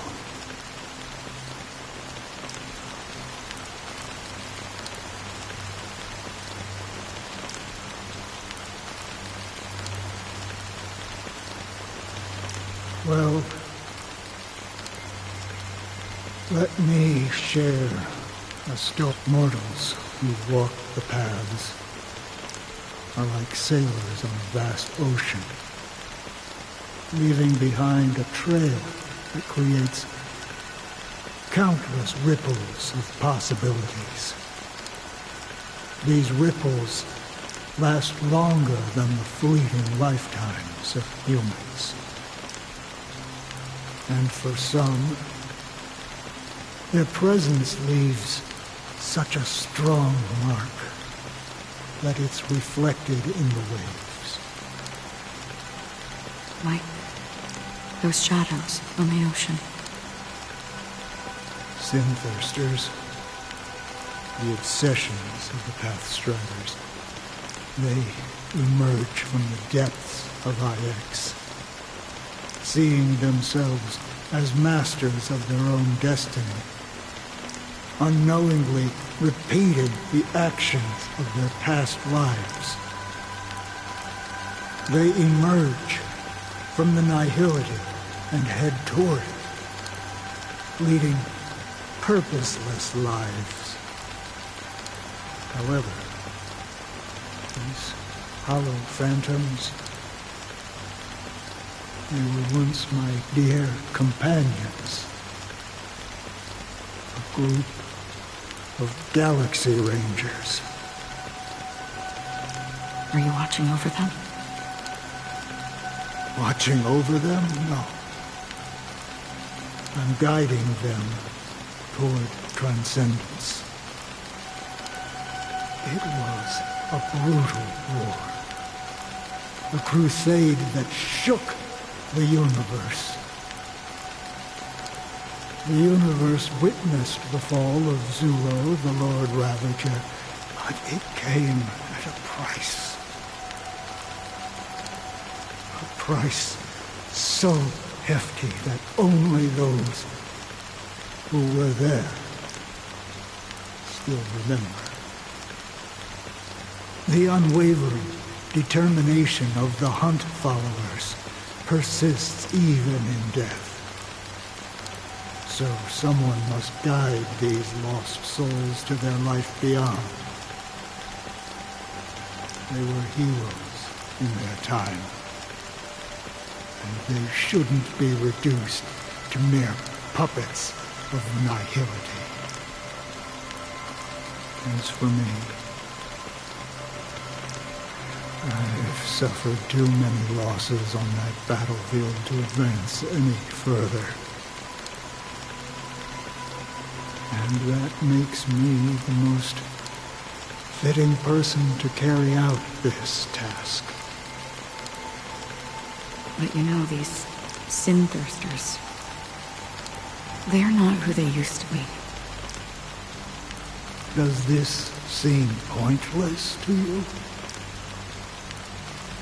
Well, let me share a story. Mortals who walk the paths are like sailors on a vast ocean, leaving behind a trail that creates countless ripples of possibilities. These ripples last longer than the fleeting lifetimes of humans. And for some, their presence leaves such a strong mark that it's reflected in the waves.
Like those shadows on the ocean.
Sin-thirsters, the obsessions of the Pathstriders. They emerge from the depths of IX, seeing themselves as masters of their own destiny, unknowingly repeated the actions of their past lives. They emerge from the nihility and head toward it, leading purposeless lives. However, these hollow phantoms, they were once my dear companions. A group of Galaxy Rangers.
Are you watching over them?
Watching over them? No. I'm guiding them toward transcendence. It was a brutal war. A crusade that shook the universe. The universe witnessed the fall of Zulo, the Lord Ravager, but it came at a price. A price so hefty that only those who were there still remember. The unwavering determination of the Hunt followers persists even in death. So someone must guide these lost souls to their life beyond. They were heroes in their time, and they shouldn't be reduced to mere puppets of nihility. As for me, I've suffered too many losses on that battlefield to advance any further. And that makes me the most fitting person to carry out this task.
But you know, these sin thirsters, they're not who they used to be.
Does this seem pointless to you?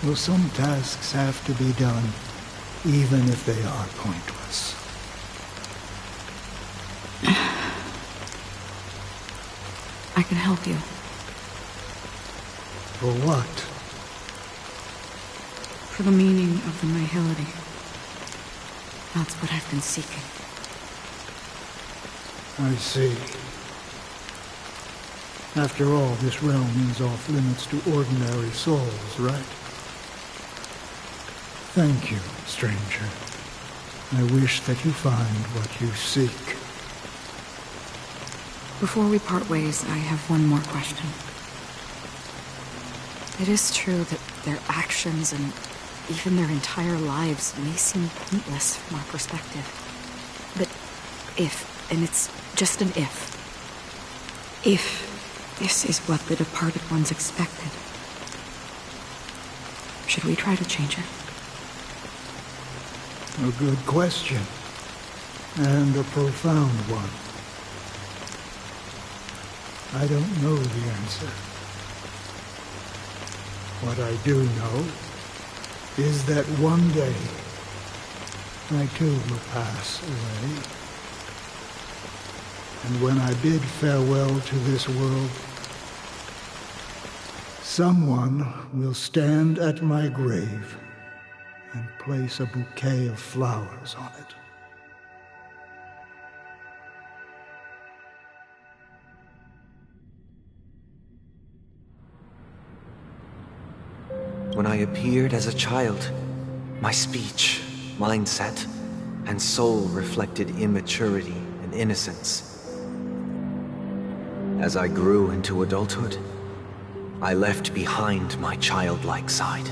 Well, some tasks have to be done, even if they are pointless.
I can help you.
For what?
For the meaning of the nihility. That's what I've been seeking.
I see. After all, this realm is off limits to ordinary souls, right? Thank you, stranger. I wish that you find what you seek.
Before we part ways, I have one more question. It is true that their actions and even their entire lives may seem pointless from our perspective. But if, and it's just an if this is what the departed ones expected, should we try to change it?
A good question. And a profound one. I don't know the answer. What I do know is that one day I too will pass away. And when I bid farewell to this world, someone will stand at my grave and place a bouquet of flowers on it.
When I appeared as a child, my speech, mindset, and soul reflected immaturity and innocence. As I grew into adulthood, I left behind my childlike side.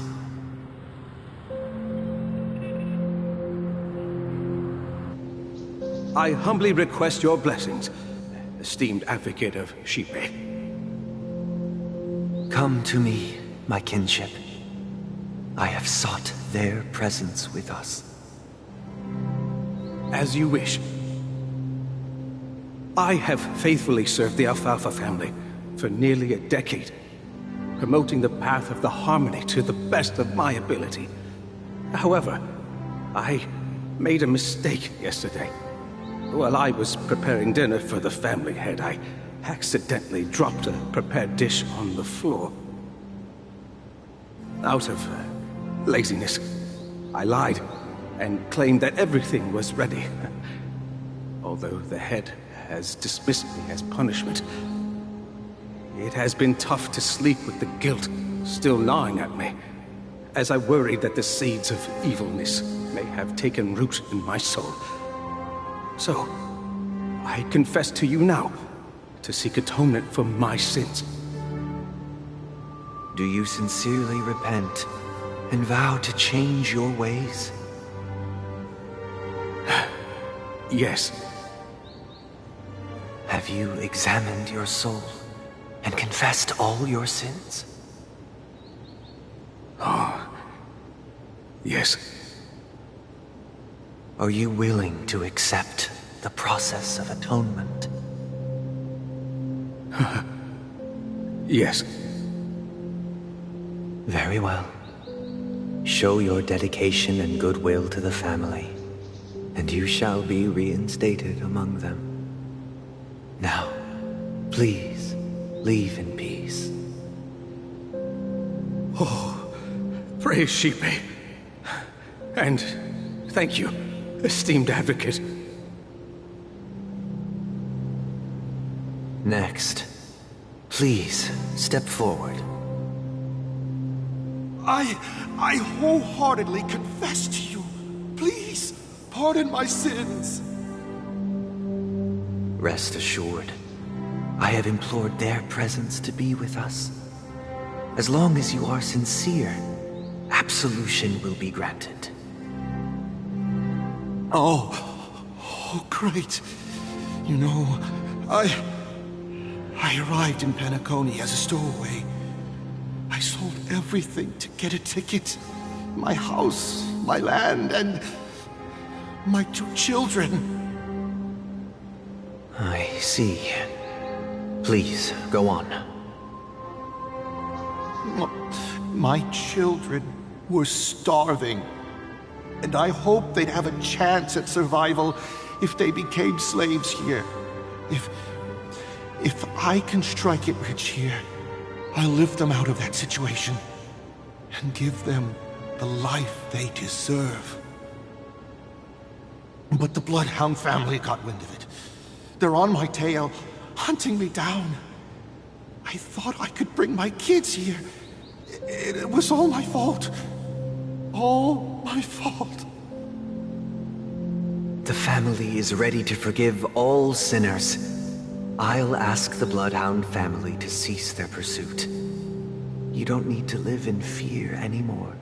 I humbly request your blessings, esteemed advocate of Shipe.
Come to me, my kinship. I have sought their presence with us.
As you wish. I have faithfully served the Alfalfa family for nearly a decade, promoting the path of the harmony to the best of my ability. However, I made a mistake yesterday. While I was preparing dinner for the family head, I accidentally dropped a prepared dish on the floor. Out of laziness, I lied and claimed that everything was ready. Although the head has dismissed me as punishment, it has been tough to sleep with the guilt still gnawing at me, as I worried that the seeds of evilness may have taken root in my soul. So, I confess to you now, to seek atonement for my sins.
Do you sincerely repent and vow to change your ways?
Yes.
Have you examined your soul and confessed all your sins?
Oh, yes.
Are you willing to accept the process of atonement?
Yes.
Very well. Show your dedication and goodwill to the family, and you shall be reinstated among them. Now, please, leave in peace.
Oh, praise Shipe. And thank you, esteemed advocate.
Next, please step forward.
I wholeheartedly confess to you. Please, pardon my sins.
Rest assured, I have implored their presence to be with us. As long as you are sincere, absolution will be granted.
Oh, great. You know, I arrived in Penacony as a stowaway. I sold everything to get a ticket. My house, my land, and my 2 children.
I see. Please, go on.
My children were starving, and I hoped they'd have a chance at survival if they became slaves here. If I can strike it rich here, I'll lift them out of that situation and give them the life they deserve. But the Bloodhound family got wind of it. They're on my tail, hunting me down. I thought I could bring my kids here. It was all my fault. All my fault.
The family is ready to forgive all sinners. I'll ask the Bloodhound family to cease their pursuit. You don't need to live in fear anymore.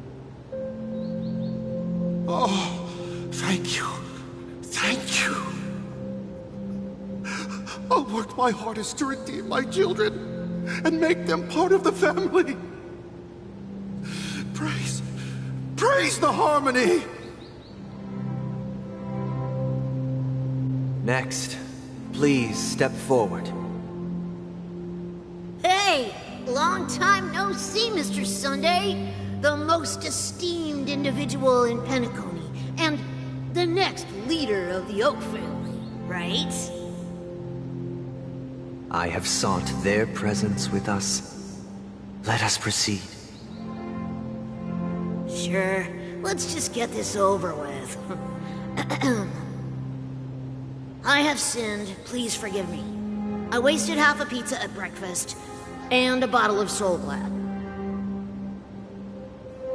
Oh, thank you. Thank you. I'll work my hardest to redeem my children and make them part of the family. Praise the harmony!
Next, please step forward.
Hey! Long time no see, Mr. Sunday. The most esteemed individual in Penacony, and the next leader of the Oak family, right?
I have sought their presence with us. Let us proceed.
Sure. Let's just get this over with. I have sinned. Please forgive me. I wasted half a pizza at breakfast, and a bottle of Soul Glad.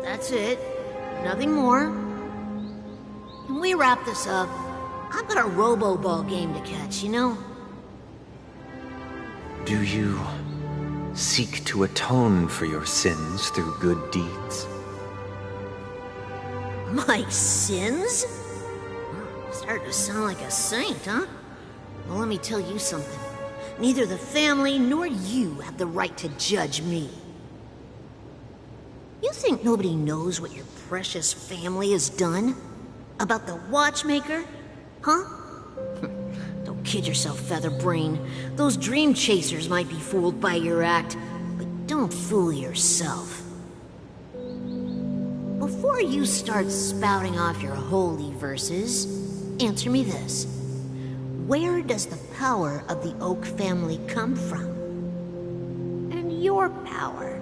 That's it. Nothing more. Can we wrap this up? I've got a robo-ball game to catch, you know?
Do you seek to atone for your sins through good deeds?
My sins? Starting to sound like a saint, huh? Well, let me tell you something. Neither the family nor you have the right to judge me. You think nobody knows what your precious family has done? About the watchmaker? Huh? Don't kid yourself, Featherbrain. Those dream chasers might be fooled by your act, but don't fool yourself. Before you start spouting off your holy verses, answer me this. Where does the power of the Oak family come from? And your power?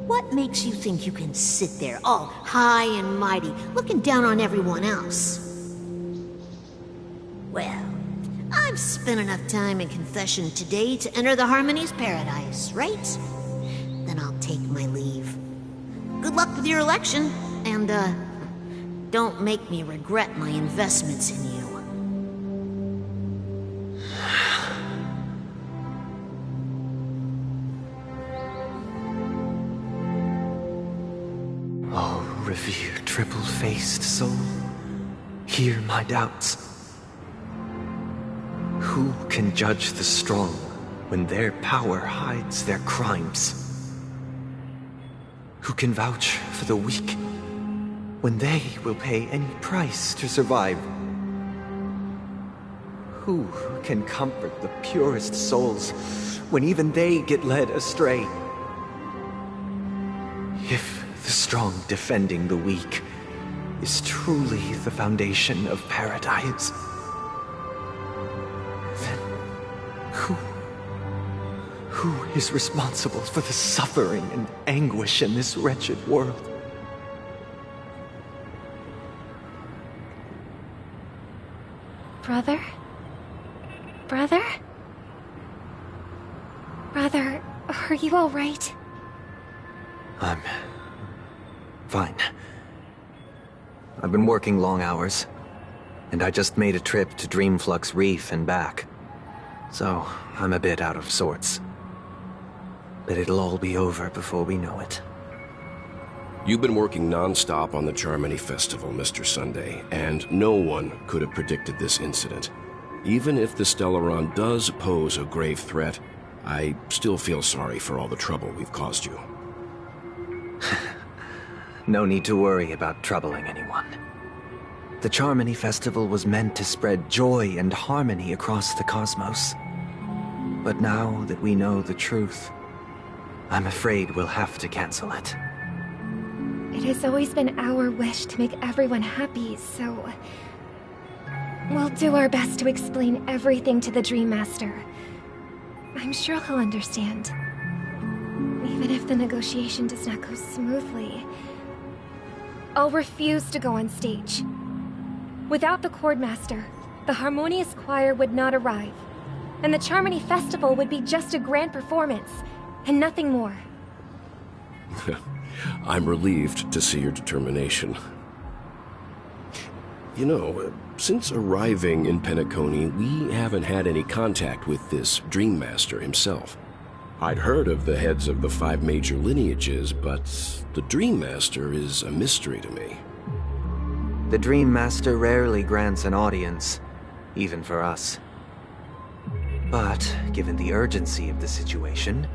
What makes you think you can sit there all high and mighty, looking down on everyone else? Well, I've spent enough time in confession today to enter the Harmony's paradise, right? Then I'll take my leave. Good luck with your election, and, don't make me regret my investments in you.
Oh, revered triple-faced soul, hear my doubts. Who can judge the strong when their power hides their crimes? Who can vouch for the weak when they will pay any price to survive? Who can comfort the purest souls when even they get led astray? If the strong defending the weak is truly the foundation of paradise, then who is responsible for the suffering and anguish in this wretched world?
Brother? Brother? Brother, are you all right?
I'm fine. I've been working long hours, and I just made a trip to Dreamflux Reef and back, so I'm a bit out of sorts. but it'll all be over before we know it.
You've been working non-stop on the Charmony Festival, Mr. Sunday, and no one could have predicted this incident. Even if the Stellaron does pose a grave threat, I still feel sorry for all the trouble we've caused you.
No need to worry about troubling anyone. The Charmony Festival was meant to spread joy and harmony across the cosmos. But now that we know the truth, I'm afraid we'll have to cancel it.
It has always been our wish to make everyone happy, so... we'll do our best to explain everything to the Dream Master. I'm sure he'll understand. Even if the negotiation does not go smoothly, I'll refuse to go on stage. Without the Chord Master, the Harmonious Choir would not arrive, and the Charmony Festival would be just a grand performance, and nothing more.
I'm relieved to see your determination. You know, since arriving in Penacony, we haven't had any contact with this Dream Master himself. I'd heard of the heads of the 5 major lineages, but the Dream Master is a mystery to me.
The Dream Master rarely grants an audience, even for us. But, given the urgency of the situation,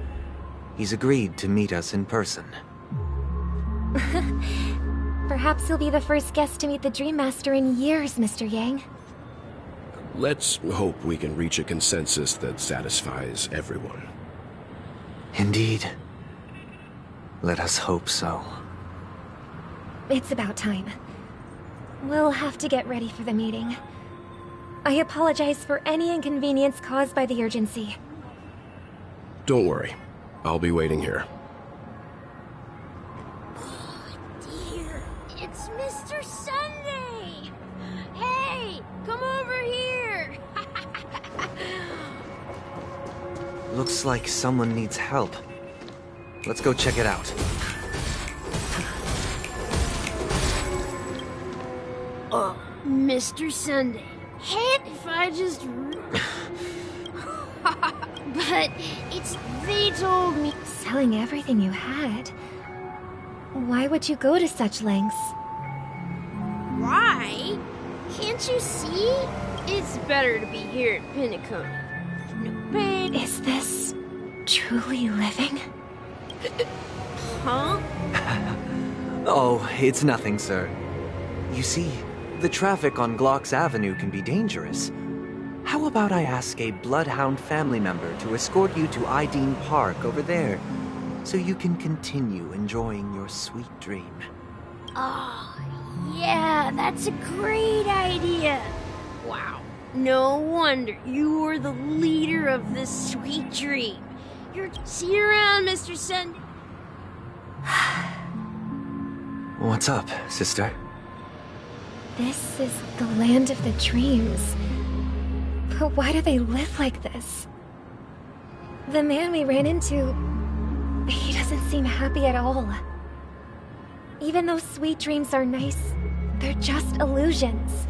he's agreed to meet us in person.
Perhaps you'll be the first guest to meet the Dream Master in years, Mr. Yang.
Let's hope we can reach a consensus that satisfies everyone.
Indeed. Let us hope so.
It's about time. We'll have to get ready for the meeting. I apologize for any inconvenience caused by the urgency.
Don't worry. I'll be waiting here.
It's Mr. Sunday! Hey, come over here!
Looks like someone needs help. Let's go check it out.
Mr. Sunday, if I just... but they told me...
Selling everything you had? Why would you go to such lengths?
Why? Can't you see? It's better to be here at Penacony. No pain.
Is this truly living?
Huh?
Oh, it's nothing, sir. You see, the traffic on Glock's Avenue can be dangerous. How about I ask a Bloodhound family member to escort you to Ideen Park over there, so you can continue enjoying your sweet dream?
Oh, yeah, that's a great idea. Wow, no wonder you were the leader of this sweet dream. See you around, Mr. Sunday.
What's up, sister?
This is the land of the dreams. But why do they live like this? The man we ran into... he doesn't seem happy at all. Even though sweet dreams are nice, they're just illusions.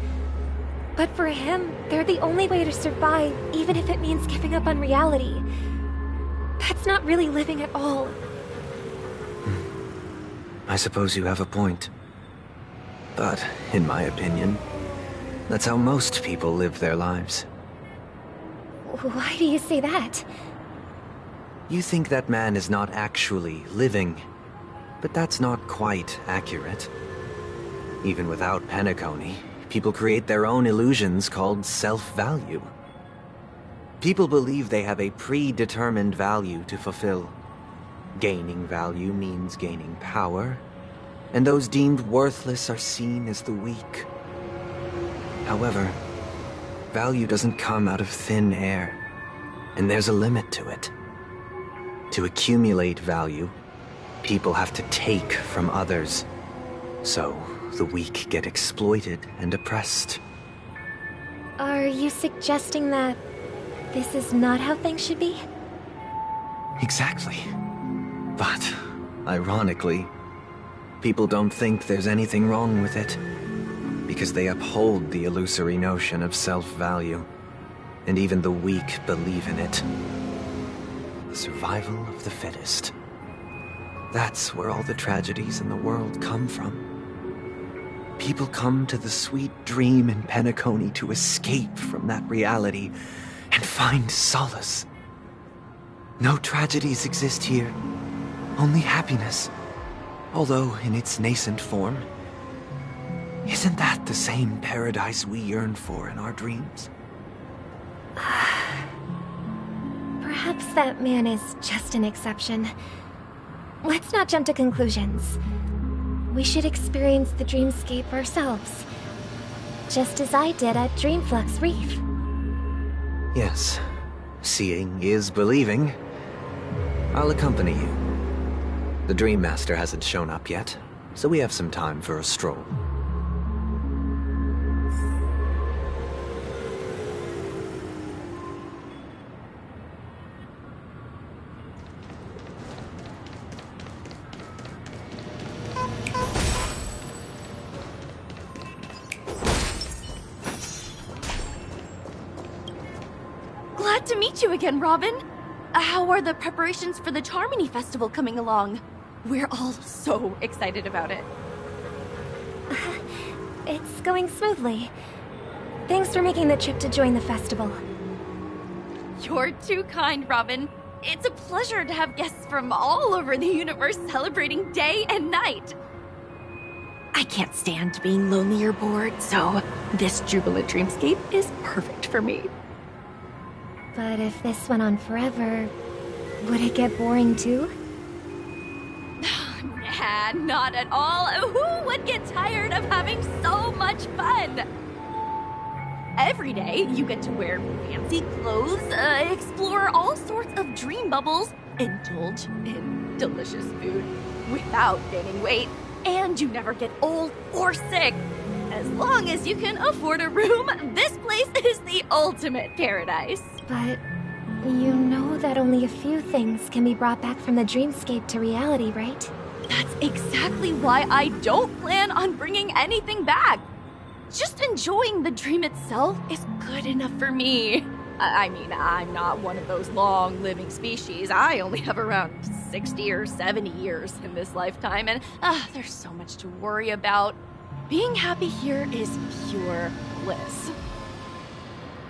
But for him, they're the only way to survive, even if it means giving up on reality. That's not really living at all.
I suppose you have a point. But, in my opinion, that's how most people live their lives.
Why do you say that?
You think that man is not actually living, but that's not quite accurate. Even without Penacony, people create their own illusions called self-value. People believe they have a predetermined value to fulfill. Gaining value means gaining power, and those deemed worthless are seen as the weak. However, value doesn't come out of thin air, and there's a limit to it. To accumulate value, people have to take from others. So, the weak get exploited and oppressed.
Are you suggesting that this is not how things should be?
Exactly. But, ironically, people don't think there's anything wrong with it, because they uphold the illusory notion of self-value, and even the weak believe in it. The survival of the fittest. That's where all the tragedies in the world come from. People come to the sweet dream in Penacony to escape from that reality and find solace. No tragedies exist here, only happiness. Although in its nascent form. Isn't that the same paradise we yearn for in our dreams?
Perhaps that man is just an exception. Let's not jump to conclusions. We should experience the dreamscape ourselves. Just as I did at Dreamflux Reef.
Yes, seeing is believing. I'll accompany you. The Dream Master hasn't shown up yet, so we have some time for a stroll.
Glad to meet you again, Robin. How are the preparations for the Charmony Festival coming along? We're all so excited about it.
It's going smoothly. Thanks for making the trip to join the festival.
You're too kind, Robin. It's a pleasure to have guests from all over the universe celebrating day and night. I can't stand being lonely or bored, so this jubilant dreamscape is perfect for me.
But if this went on forever, would it get boring too?
Nah, not at all. Who would get tired of having so much fun? Every day, you get to wear fancy clothes, explore all sorts of dream bubbles, indulge in delicious food without gaining weight, and you never get old or sick. As long as you can afford a room, this place is the ultimate paradise.
But you know that only a few things can be brought back from the dreamscape to reality, right?
That's exactly why I don't plan on bringing anything back. Just enjoying the dream itself is good enough for me. I mean, I'm not one of those long-living species. I only have around 60 or 70 years in this lifetime, and there's so much to worry about. Being happy here is pure bliss.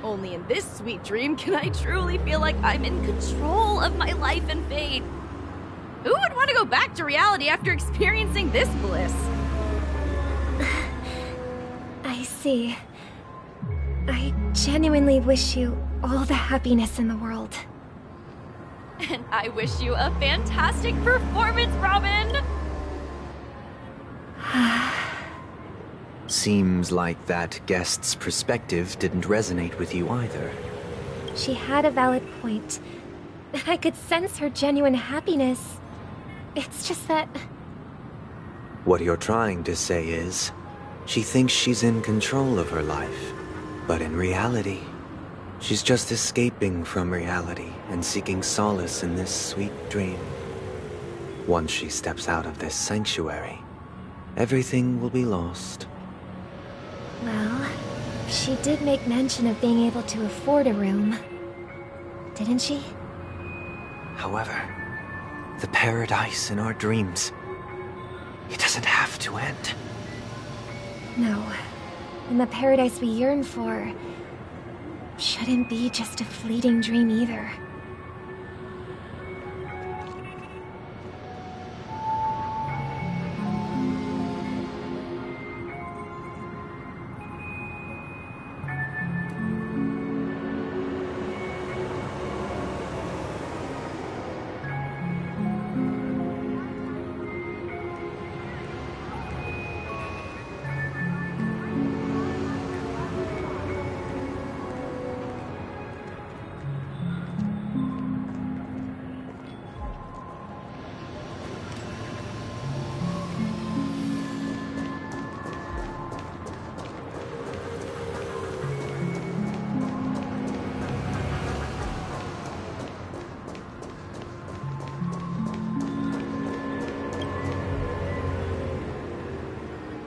Only in this sweet dream can I truly feel like I'm in control of my life and fate. Who would want to go back to reality after experiencing this bliss?
I see. I genuinely wish you all the happiness in the world.
And I wish you a fantastic performance, Robin!
Seems like that guest's perspective didn't resonate with you either.
She had a valid point. I could sense her genuine happiness. It's just that...
What you're trying to say is, she thinks she's in control of her life. But in reality, she's just escaping from reality and seeking solace in this sweet dream. Once she steps out of this sanctuary, everything will be lost.
Well, she did make mention of being able to afford a room. Didn't she?
However, the paradise in our dreams, it doesn't have to end.
No. And the paradise we yearn for shouldn't be just a fleeting dream either.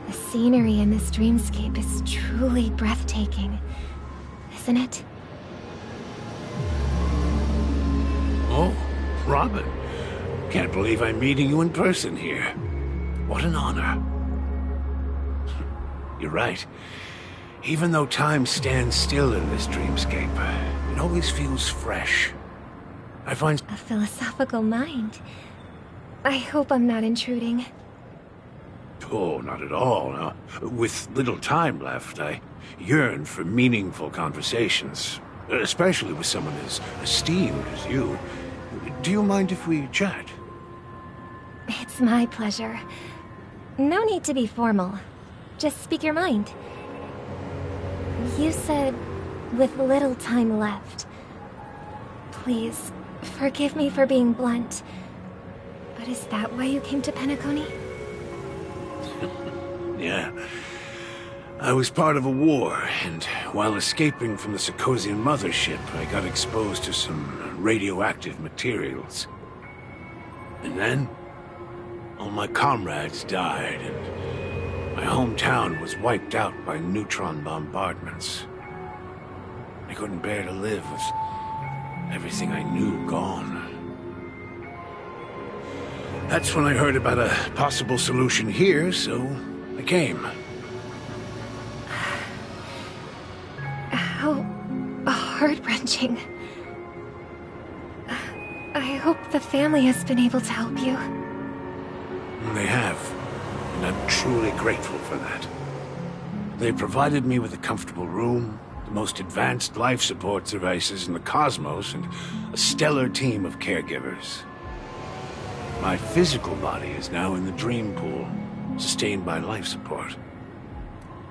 The scenery in this dreamscape is truly breathtaking, isn't it?
Oh,
Robin, can't believe I'm meeting you in person here. What an honor. You're right. Even though time stands still in this dreamscape, it always feels fresh. I find...
A philosophical mind. I hope I'm not intruding.
Oh, not at all. Now, with little time left, I yearn for meaningful conversations, especially with someone as esteemed as you. Do you mind if we chat?
It's my pleasure. No need to be formal. Just speak your mind. You said, with little time left. Please, forgive me for being blunt. But is that why you came to Penacony?
Yeah. I was part of a war, and while escaping from the Sarkosian mothership, I got exposed to some radioactive materials. And then, all my comrades died, and my hometown was wiped out by neutron bombardments. I couldn't bear to live with everything I knew gone. That's when I heard about a possible solution here, so I came.
How heart-wrenching. I hope the family has been able to help you.
They have, and I'm truly grateful for that. They provided me with a comfortable room, the most advanced life support devices in the cosmos, and a stellar team of caregivers. My physical body is now in the dream pool, sustained by life support.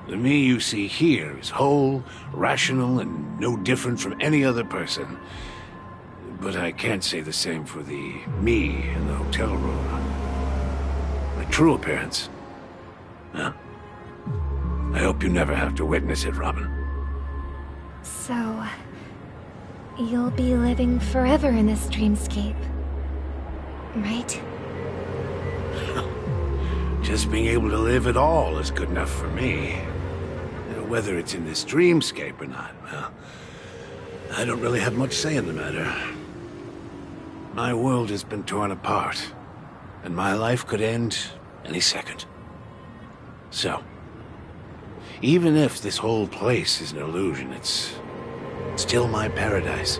The me you see here is whole, rational, and no different from any other person. But I can't say the same for the me in the hotel room. My true appearance? Huh? I hope you never have to witness it, Robin.
So, you'll be living forever in this dreamscape, right?
Just being able to live at all is good enough for me. Whether it's in this dreamscape or not, well, I don't really have much say in the matter. My world has been torn apart, and my life could end any second. So, even if this whole place is an illusion, it's still my paradise,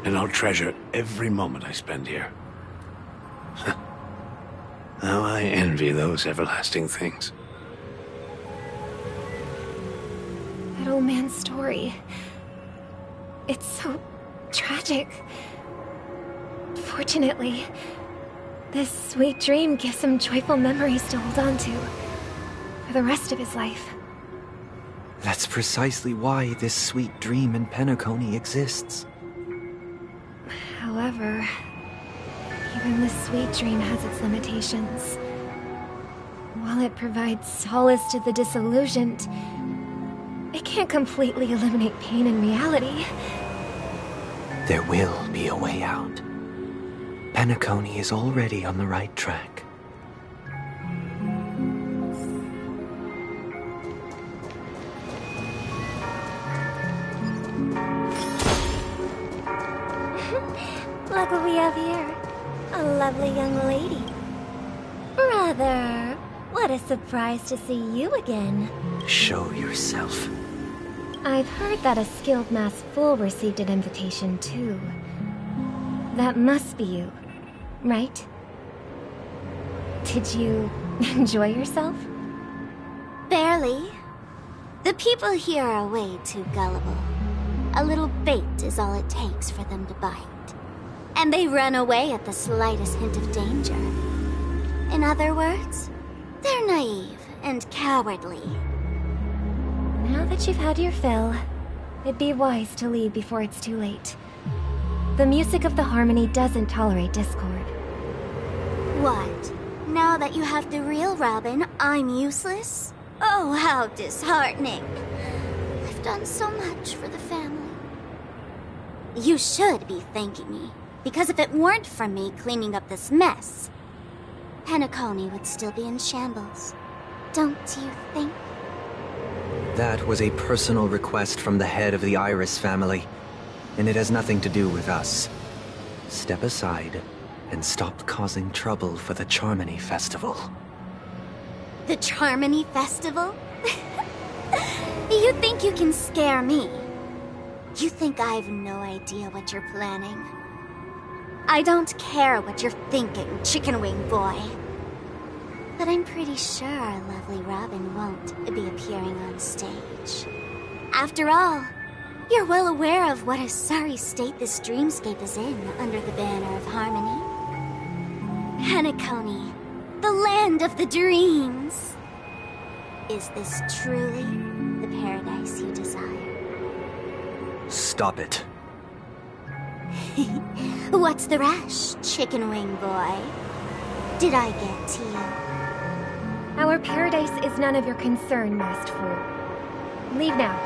and I'll treasure every moment I spend here. How I envy those everlasting things.
That old man's story. It's so tragic. Fortunately, this sweet dream gives him joyful memories to hold on to for the rest of his life.
That's precisely why this sweet dream in Penacony exists.
However, even this sweet dream has its limitations. While it provides solace to the disillusioned, it can't completely eliminate pain in reality.
There will be a way out. Penacony is already on the right track.
Look what we have here. A lovely young lady. Brother, what a surprise to see you again.
Show yourself.
I've heard that a skilled mass fool received an invitation too. That must be you, right? Did you enjoy yourself?
Barely. The people here are way too gullible. A little bait is all it takes for them to bite. And they run away at the slightest hint of danger. In other words, they're naive and cowardly.
Now that you've had your fill, it'd be wise to leave before it's too late. The music of the harmony doesn't tolerate discord.
What? Now that you have the real Robin, I'm useless? Oh, how disheartening. I've done so much for the family. You should be thanking me, because if it weren't for me cleaning up this mess, Penacony would still be in shambles. Don't you think?
That was a personal request from the head of the Iris family, and it has nothing to do with us. step aside and stop causing trouble for the Charmony Festival.
The Charmony Festival? You think you can scare me? You think I have no idea what you're planning? I don't care what you're thinking, Chicken Wing Boy. But I'm pretty sure our lovely Robin won't be appearing on stage. After all, you're well aware of what a sorry state this dreamscape is in under the banner of harmony. Penacony, the land of the dreams. Is this truly the paradise you desire?
Stop it.
What's the rush, Chicken Wing Boy? Did I get to you?
Our paradise is none of your concern, masked fool. Leave now,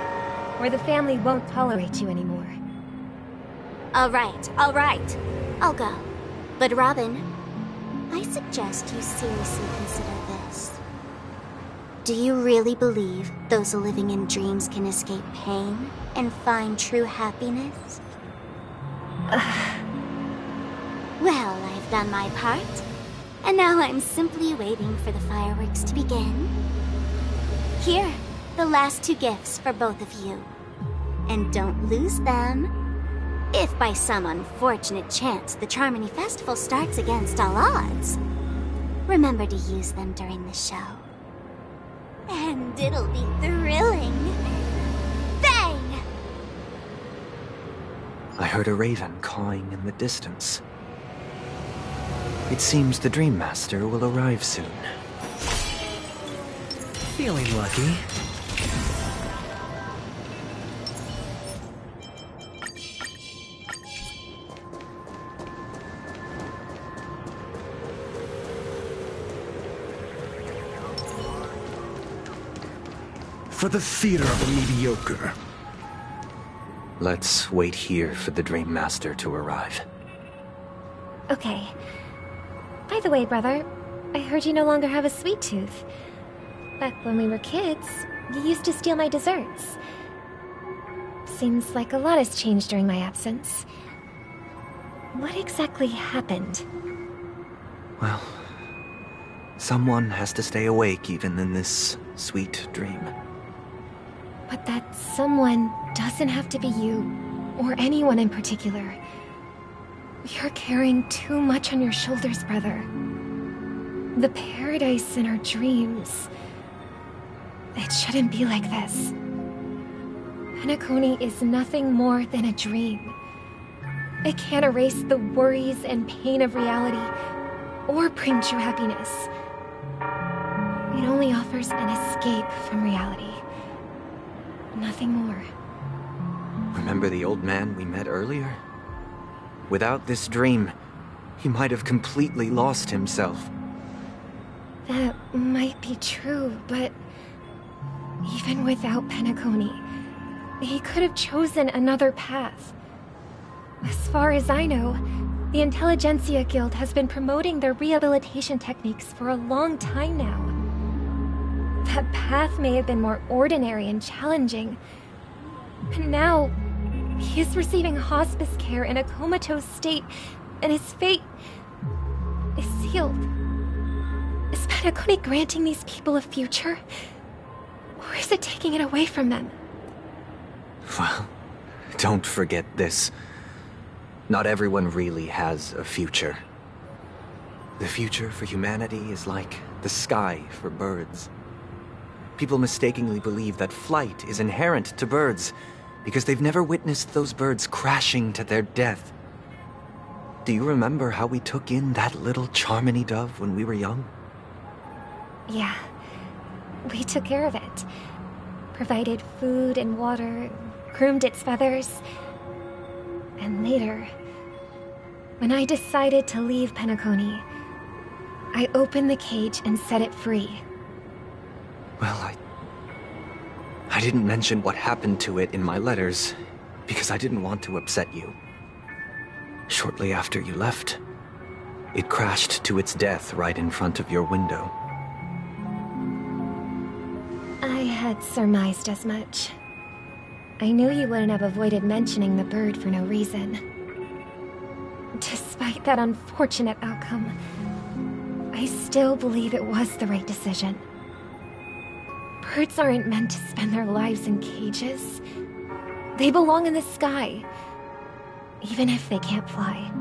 or the family won't tolerate you anymore.
All right. I'll go. But Robin, I suggest you seriously consider this. Do you really believe those living in dreams can escape pain and find true happiness? Well, I've done my part, and now I'm simply waiting for the fireworks to begin. Here, the last 2 gifts for both of you. And don't lose them. If by some unfortunate chance the Charmony Festival starts against all odds, remember to use them during the show. And it'll be thrilling. Bang!
I heard a raven cawing in the distance. It seems the Dream Master will arrive soon.
Feeling lucky.
For the theater of the mediocre.
Let's wait here for the Dream Master to arrive.
Okay. By the way, brother, I heard you no longer have a sweet tooth. Back when we were kids, you used to steal my desserts. Seems like a lot has changed during my absence. What exactly happened?
Well, someone has to stay awake even in this sweet dream.
But that someone doesn't have to be you, or anyone in particular. You're carrying too much on your shoulders, brother. The paradise in our dreams. It shouldn't be like this. Penacony is nothing more than a dream. It can't erase the worries and pain of reality, or bring true happiness. It only offers an escape from reality. Nothing more.
Remember the old man we met earlier? Without this dream, he might have completely lost himself.
That might be true, but even without Penacony, he could have chosen another path. As far as I know, the Intelligentsia Guild has been promoting their rehabilitation techniques for a long time now. That path may have been more ordinary and challenging, but now he is receiving hospice care in a comatose state, and his fate is sealed. Is Penacony granting these people a future, or is it taking it away from them?
Well, don't forget this. Not everyone really has a future. The future for humanity is like the sky for birds. People mistakenly believe that flight is inherent to birds because they've never witnessed those birds crashing to their death. Do you remember how we took in that little Charmony dove when we were young?
Yeah. We took care of it. Provided food and water, groomed its feathers. And later, when I decided to leave Penacony, I opened the cage and set it free.
Well, I didn't mention what happened to it in my letters because I didn't want to upset you. Shortly after you left, it crashed to its death right in front of your window.
I had surmised as much. I knew you wouldn't have avoided mentioning the bird for no reason. To Despite that unfortunate outcome, I still believe it was the right decision. Birds aren't meant to spend their lives in cages. They belong in the sky, even if they can't fly.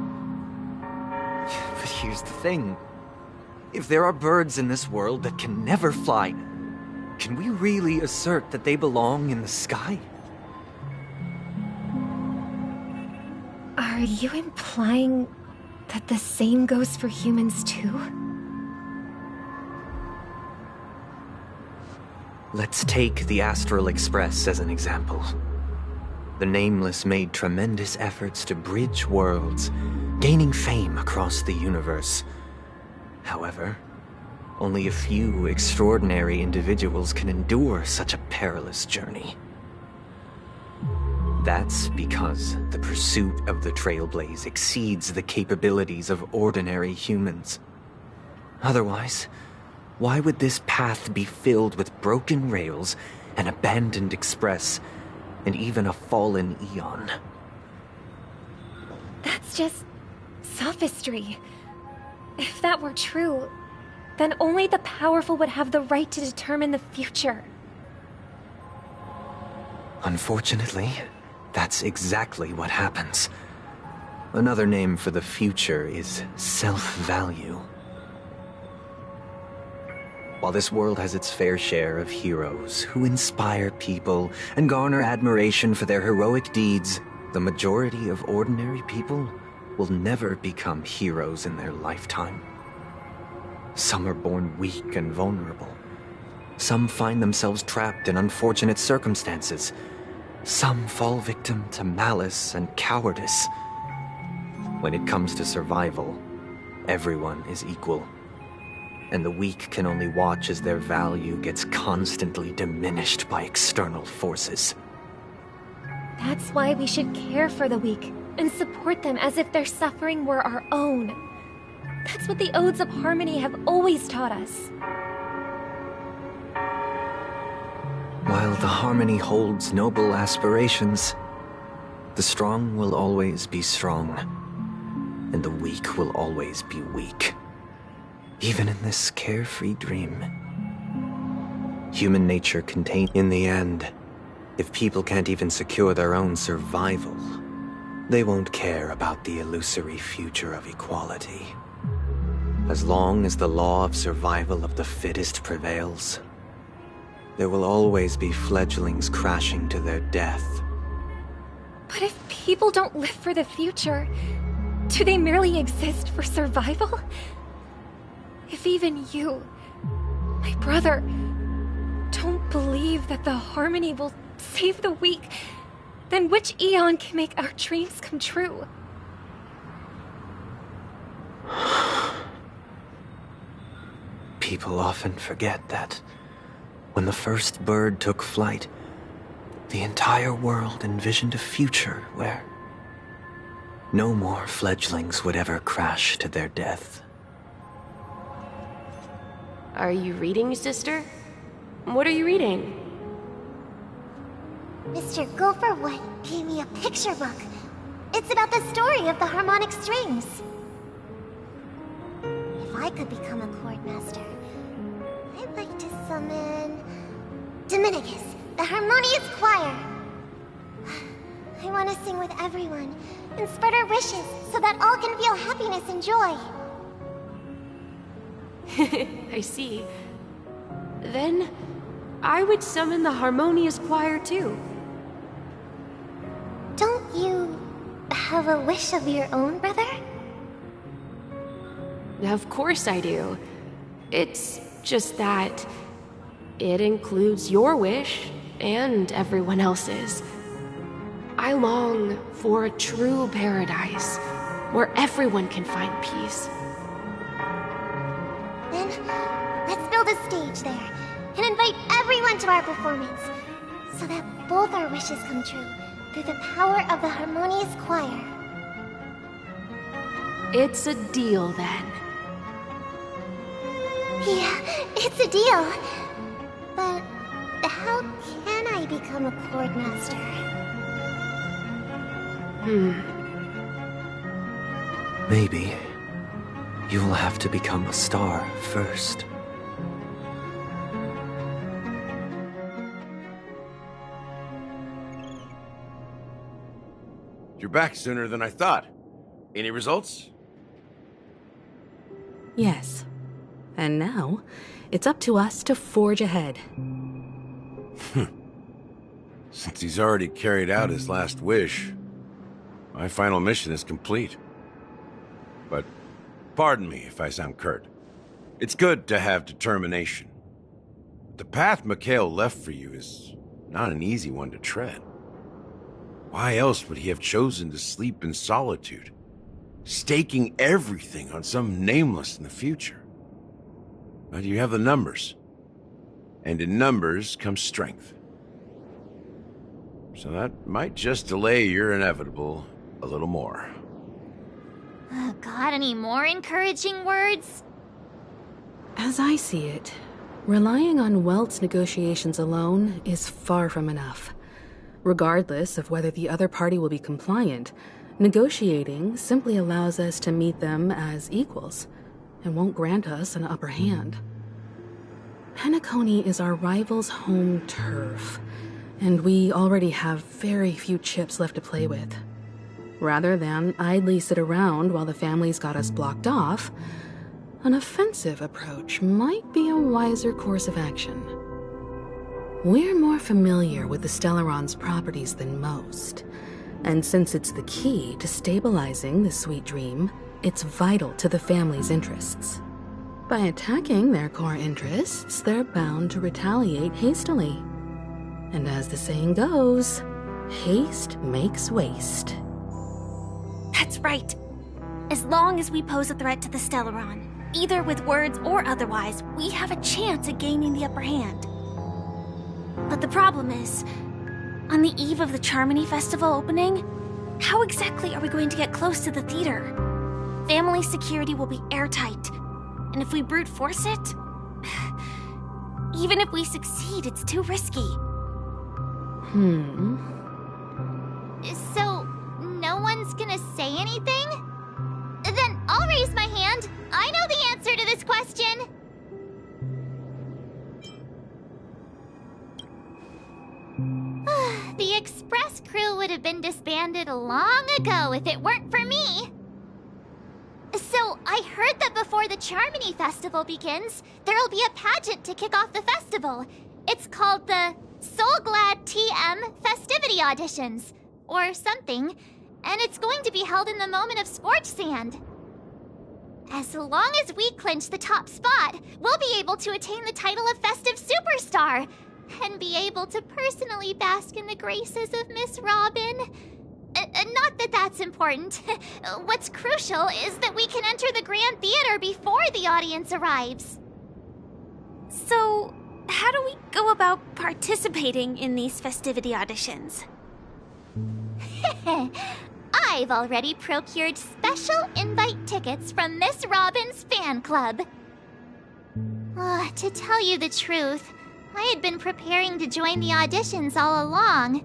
But here's the thing. If there are birds in this world that can never fly, can we really assert that they belong in the sky?
Are you implying that the same goes for humans too?
Let's take the Astral Express as an example. The Nameless made tremendous efforts to bridge worlds, gaining fame across the universe. However, only a few extraordinary individuals can endure such a perilous journey. That's because the pursuit of the Trailblaze exceeds the capabilities of ordinary humans. Otherwise, why would this path be filled with broken rails, an abandoned express, and even a fallen Eon?
That's just sophistry. If that were true, then only the powerful would have the right to determine the future.
Unfortunately, that's exactly what happens. Another name for the future is self-value. While this world has its fair share of heroes who inspire people and garner admiration for their heroic deeds, the majority of ordinary people will never become heroes in their lifetime. Some are born weak and vulnerable. Some find themselves trapped in unfortunate circumstances. Some fall victim to malice and cowardice. When it comes to survival, everyone is equal. And the weak can only watch as their value gets constantly diminished by external forces.
That's why we should care for the weak and support them as if their suffering were our own. That's what the Odes of Harmony have always taught us.
While the Harmony holds noble aspirations, the strong will always be strong, and the weak will always be weak. Even in this carefree dream. Human nature contained in the end. If people can't even secure their own survival, they won't care about the illusory future of equality. As long as the law of survival of the fittest prevails, there will always be fledglings crashing to their death.
But if people don't live for the future, do they merely exist for survival? If even you, my brother, don't believe that the Harmony will save the weak, then which Eon can make our dreams come true?
People often forget that when the first bird took flight, the entire world envisioned a future where no more fledglings would ever crash to their death.
Are you reading, sister? What are you reading?
Mr. Gopherwood gave me a picture book. It's about the story of the harmonic strings. If I could become a chord master, I'd like to summon Dominicus, the harmonious choir. I want to sing with everyone and spread our wishes so that all can feel happiness and joy.
I see. Then, I would summon the harmonious choir too.
Don't you have a wish of your own, brother?
Of course I do. It's just that it includes your wish and everyone else's. I long for a true paradise where everyone can find peace.
Then, let's build a stage there and invite everyone to our performance so that both our wishes come true through the power of the harmonious choir.
It's a deal then.
Yeah, it's a deal. But how can I become a chord master?
Maybe you will have to become a star first.
You're back sooner than I thought. Any results?
Yes. And now, it's up to us to forge ahead.
Since he's already carried out his last wish, my final mission is complete. But pardon me if I sound curt. It's good to have determination. The path Mikhail left for you is not an easy one to tread. Why else would he have chosen to sleep in solitude, staking everything on some nameless in the future? But you have the numbers, and in numbers comes strength. So that might just delay your inevitable a little more.
Got any more encouraging words?
As I see it, relying on Welt's negotiations alone is far from enough. Regardless of whether the other party will be compliant, negotiating simply allows us to meet them as equals and won't grant us an upper hand. Penacony is our rival's home turf, and we already have very few chips left to play with. Rather than idly sit around while the family's got us blocked off, an offensive approach might be a wiser course of action. We're more familiar with the Stellaron's properties than most, and since it's the key to stabilizing the sweet dream, it's vital to the family's interests. By attacking their core interests, they're bound to retaliate hastily. And as the saying goes, haste makes waste.
That's right. As long as we pose a threat to the Stellaron, either with words or otherwise, we have a chance at gaining the upper hand. But the problem is, on the eve of the Charmony Festival opening, how exactly are we going to get close to the theater? Family security will be airtight, and if we brute force it, even if we succeed, it's too risky.
So, no one's gonna say anything? Then I'll raise my hand. I know the answer to this question. The Express crew would have been disbanded long ago if it weren't for me. So, I heard that before the Charmony Festival begins, there'll be a pageant to kick off the festival. It's called the Soulglad TM Festivity Auditions, or something, and it's going to be held in the moment of Scorch Sand. As long as we clinch the top spot, we'll be able to attain the title of Festive Superstar, and be able to personally bask in the graces of Miss Robin. Not that that's important. What's crucial is that we can enter the Grand Theater before the audience arrives.
So, how do we go about participating in these festivity auditions?
I've already procured special invite tickets from Miss Robin's fan club. To tell you the truth, I had been preparing to join the auditions all along,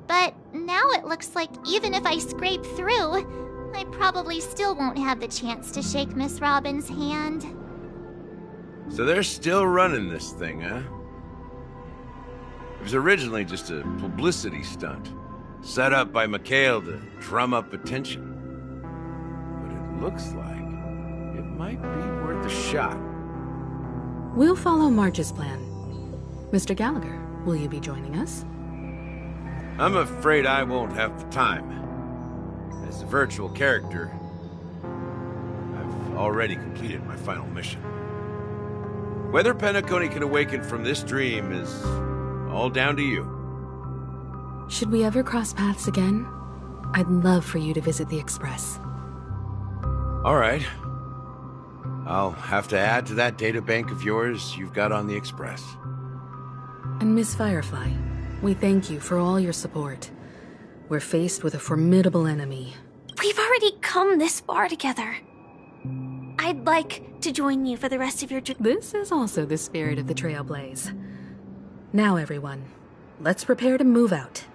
but now it looks like even if I scrape through, I probably still won't have the chance to shake Miss Robin's hand.
So they're still running this thing, huh? It was originally just a publicity stunt, set up by Mikhail to drum up attention. But it looks like it might be worth a shot.
We'll follow March's plan. Mr. Gallagher, will you be joining us?
I'm afraid I won't have the time. As a virtual character, I've already completed my final mission. Whether Penacony can awaken from this dream is all down to you.
Should we ever cross paths again? I'd love for you to visit the Express.
All right. I'll have to add to that databank of yours you've got on the Express.
And Miss Firefly, we thank you for all your support. We're faced with a formidable enemy.
We've already come this far together. I'd like to join you for the rest of your journey.
This is also the spirit of the Trailblaze. Now, everyone, let's prepare to move out.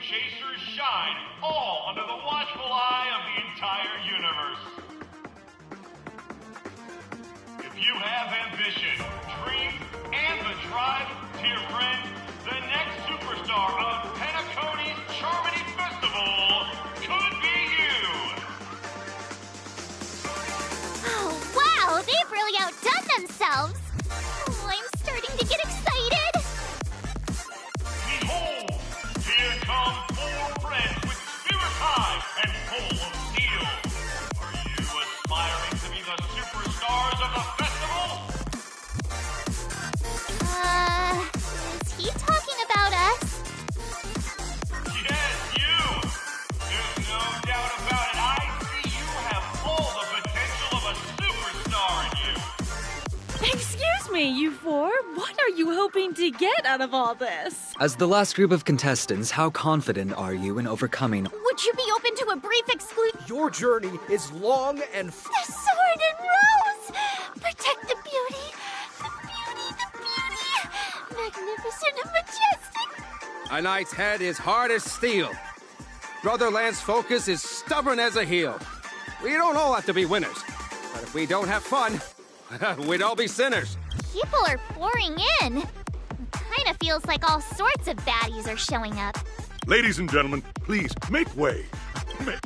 chasers shine, all under the watchful eye of the entire universe. If you have ambition, dreams, and the drive, dear friend, the next superstar of Penacony's Charmony Festival could be you!
Oh, wow! They've really outdone themselves! Oh, I'm starting to get excited!
Behold! Here come 4 friends with spirit high and full of steel! Are you aspiring to be the superstars of the festival?
Is he talking about us?
Yes, you! There's no doubt about it. I see you have all the potential of a superstar in you.
Excuse me, you 4. What are you hoping to get out of all this?
As the last group of contestants, how confident are you in overcoming?
Would you be open to a brief exclusion?
Your journey is long and...
The sword and rose! Protect the beauty! The beauty, the beauty! Magnificent and majestic!
A knight's head is hard as steel. Brother Lance's focus is stubborn as a heel. We don't all have to be winners. But if we don't have fun, we'd all be sinners.
People are pouring in. Kinda feels like all sorts of baddies are showing up.
Ladies and gentlemen, please make way. Coming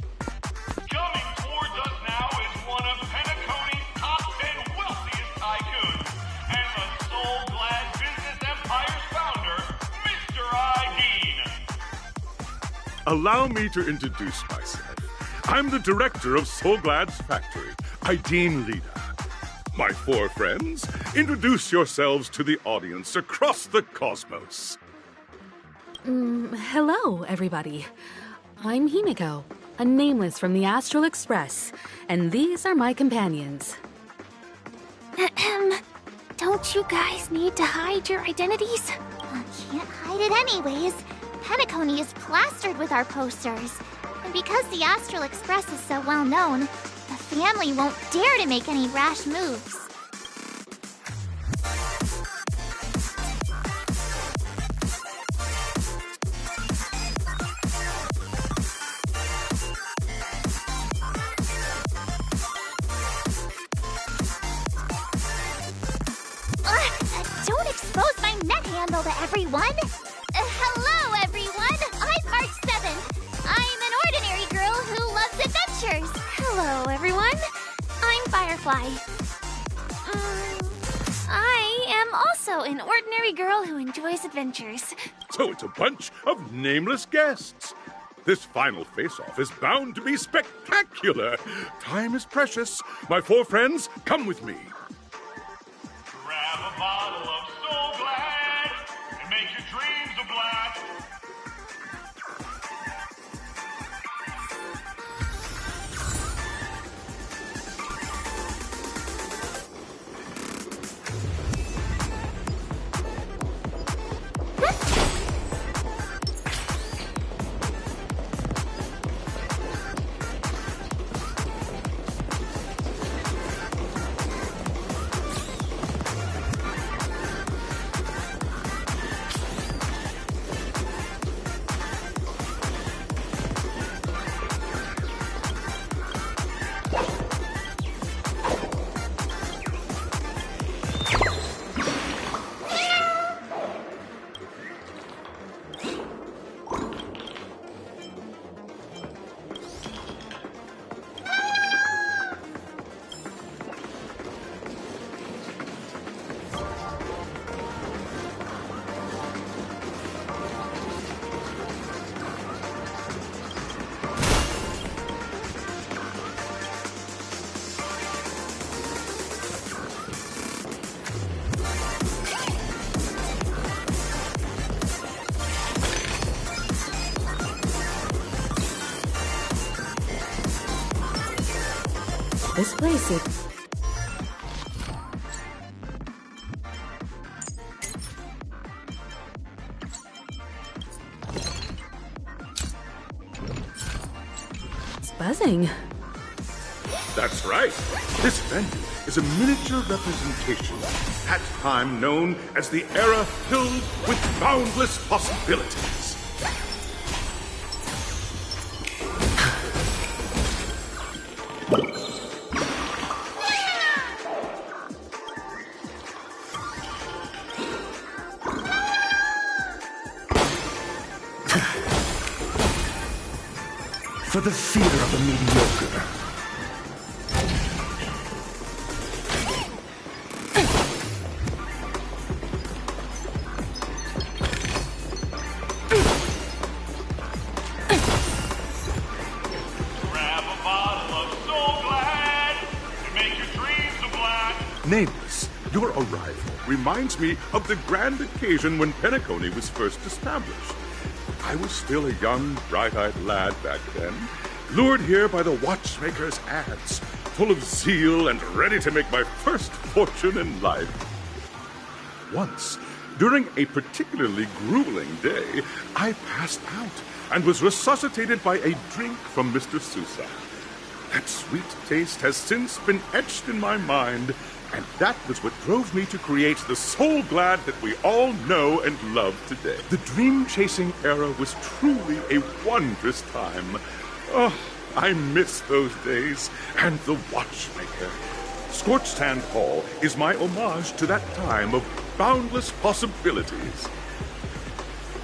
towards us now is one of Penacony's top 10 wealthiest tycoons and the soul-glad business empire's founder, Mr. Dean.
Allow me to introduce myself. I'm the director of Soulglad's factory, Dean Lida. My 4 friends, introduce yourselves to the audience across the cosmos.
Hello, everybody. I'm Himiko, a nameless from the Astral Express, and these are my companions.
Don't you guys need to hide your identities?
Can't hide it anyways. Penacony is plastered with our posters. And because the Astral Express is so well known, the family won't dare to make any rash moves. Don't expose my net handle to everyone! Hello, everyone! I'm March 7th. I'm an ordinary girl who loves adventures.
Hello, everyone. I'm Firefly. I am also an ordinary girl who enjoys adventures.
So it's a bunch of nameless guests. This final face-off is bound to be spectacular. Time is precious. My 4 friends, come with me.
Grab a bottle of Soul Glad and make your dreams a blast.
This place is... It's buzzing.
That's right. This venue is a miniature representation of that time known as the era filled with boundless possibilities.
for the fear of the mediocre.
Grab a bottle of Soul Glad to make your dreams a blast.
Nameless, your arrival reminds me of the grand occasion when Penacony was first established. I was still a young, bright-eyed lad back then, lured here by the watchmaker's ads, full of zeal and ready to make my first fortune in life. Once, during a particularly grueling day, I passed out and was resuscitated by a drink from Mr. Sousa. That sweet taste has since been etched in my mind, and that was what drove me to create the Soul Glad that we all know and love today. The dream-chasing era was truly a wondrous time. Oh, I miss those days, and the watchmaker. Scorched Sand Hall is my homage to that time of boundless possibilities.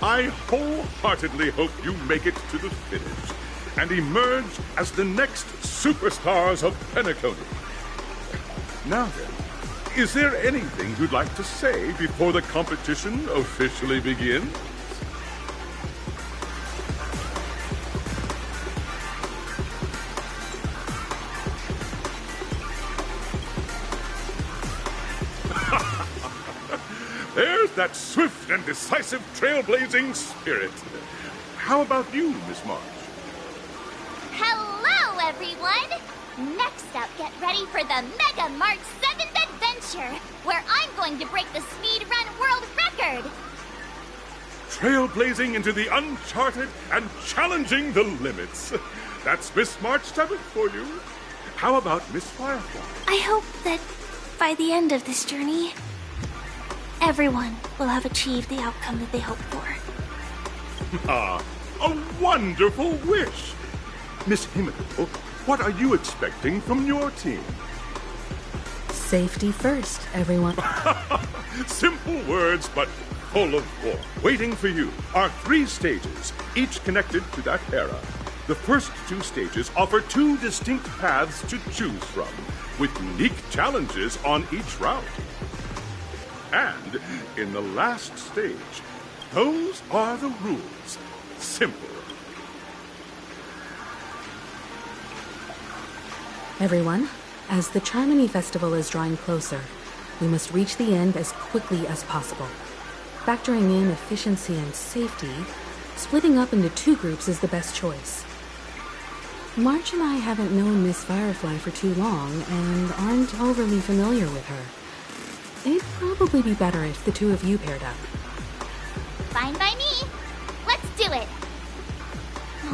I wholeheartedly hope you make it to the finish and emerge as the next superstars of Penacony. Now then, is there anything you'd like to say before the competition officially begins? There's that swift and decisive trailblazing spirit. How about you, Miss March?
Hello, everyone! Next up, get ready for the Mega March 7th Adventure, where I'm going to break the speedrun world record!
Trailblazing into the uncharted and challenging the limits. That's Miss March 7th for you. How about Miss Firefly?
I hope that by the end of this journey, everyone will have achieved the outcome that they hoped for.
Ah, a wonderful wish! Miss Himiko, what are you expecting from your team?
Safety first, everyone.
Simple words, but full of warmth. Waiting for you are 3 stages, each connected to that era. The first 2 stages offer 2 distinct paths to choose from, with unique challenges on each route. And in the last stage, those are the rules. Simple.
Everyone, as the Charmony Festival is drawing closer, we must reach the end as quickly as possible. Factoring in efficiency and safety, splitting up into 2 groups is the best choice. March and I haven't known Miss Firefly for too long and aren't overly familiar with her. It'd probably be better if the 2 of you paired up.
Fine by me. Let's do it.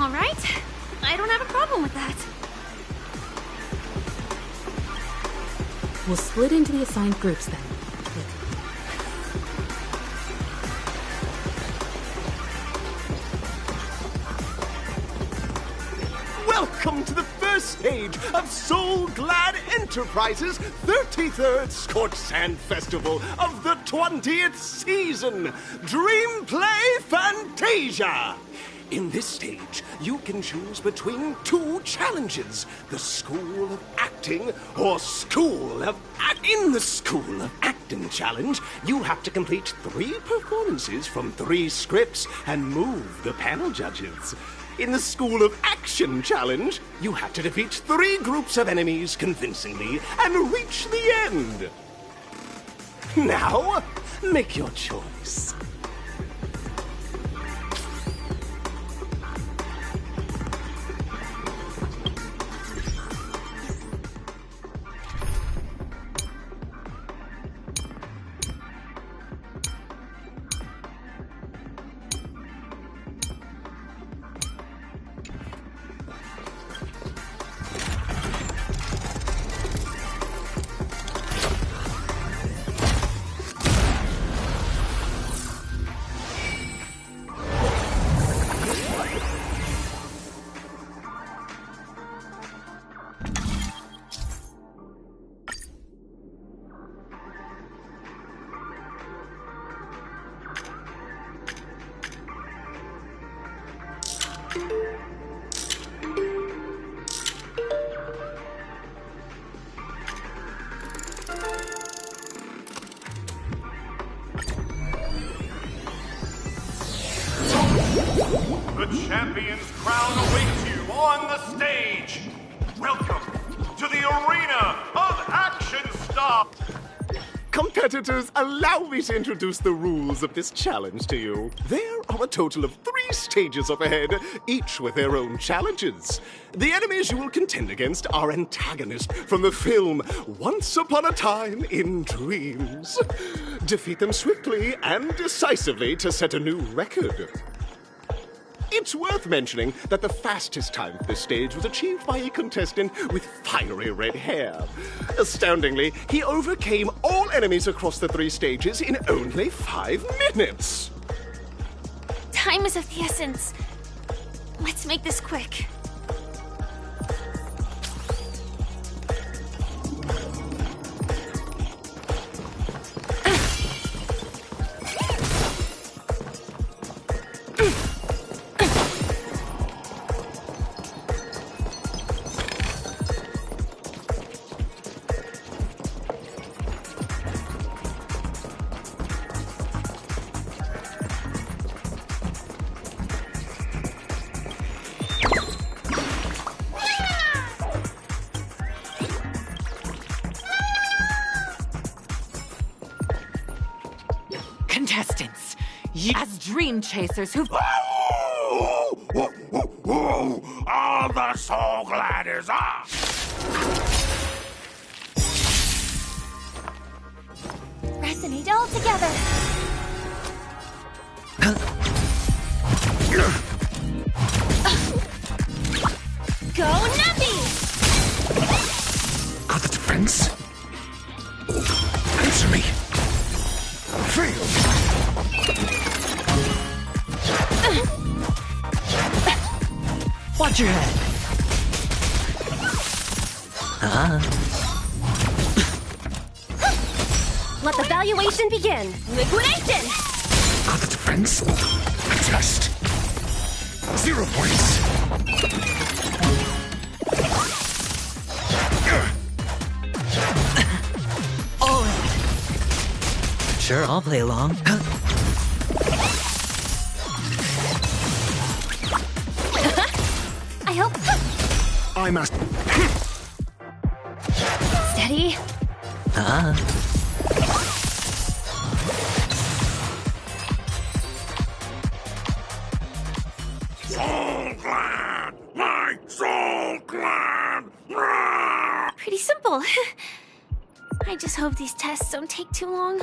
All right. I don't have a problem with that.
We'll split into the assigned groups then.
Welcome to the first stage of Soul Glad Enterprises' 33rd Scorched Sand Festival of the 20th season, Dream Play Fantasia. In this stage, you can choose between 2 challenges, the School of Acting or School of Act. In the School of Acting challenge, you have to complete 3 performances from 3 scripts and move the panel judges. In the School of Action challenge, you have to defeat 3 groups of enemies convincingly and reach the end. Now, make your choice.
The champion's crown awaits you on the stage. Welcome to the arena of action stars.
Competitors, allow me to introduce the rules of this challenge to you. There are a total of 3 stages up ahead, each with their own challenges. The enemies you will contend against are antagonists from the film Once Upon a Time in Dreams. Defeat them swiftly and decisively to set a new record. It's worth mentioning that the fastest time for this stage was achieved by a contestant with fiery red hair. Astoundingly, he overcame all enemies across the 3 stages in only 5 minutes.
Time is of the essence. Let's make this quick.
Contestants, you as dream chasers who've...
All the Soul Gladders off!
Resonate all together. Go Nuppy!
Got the defense? Answer me. Fail.
Watch your head.
Let the valuation begin. Liquidation!
Got the defense? Test. 0 points.
All right.
Sure, I'll play along.
I hope...
I must...
Steady.
Soul Glad! My Soul Glad!
Pretty simple. I just hope these tests don't take too long.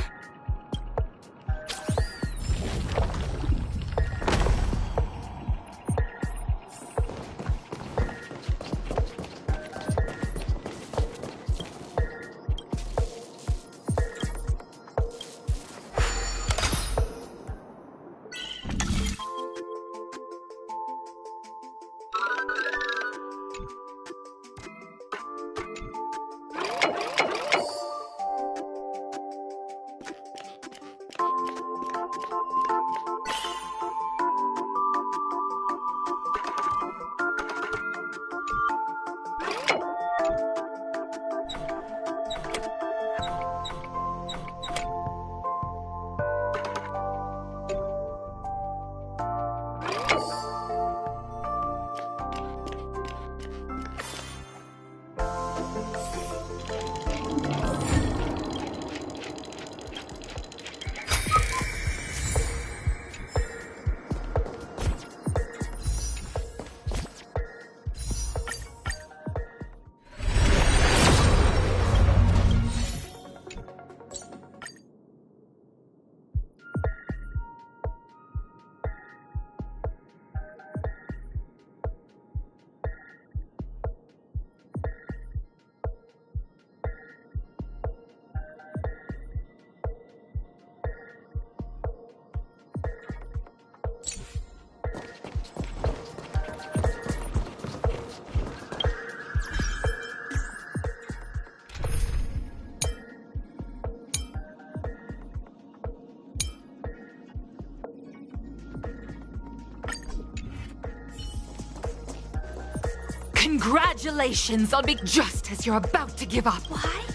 Congratulations on being just as you're about to give up.
Why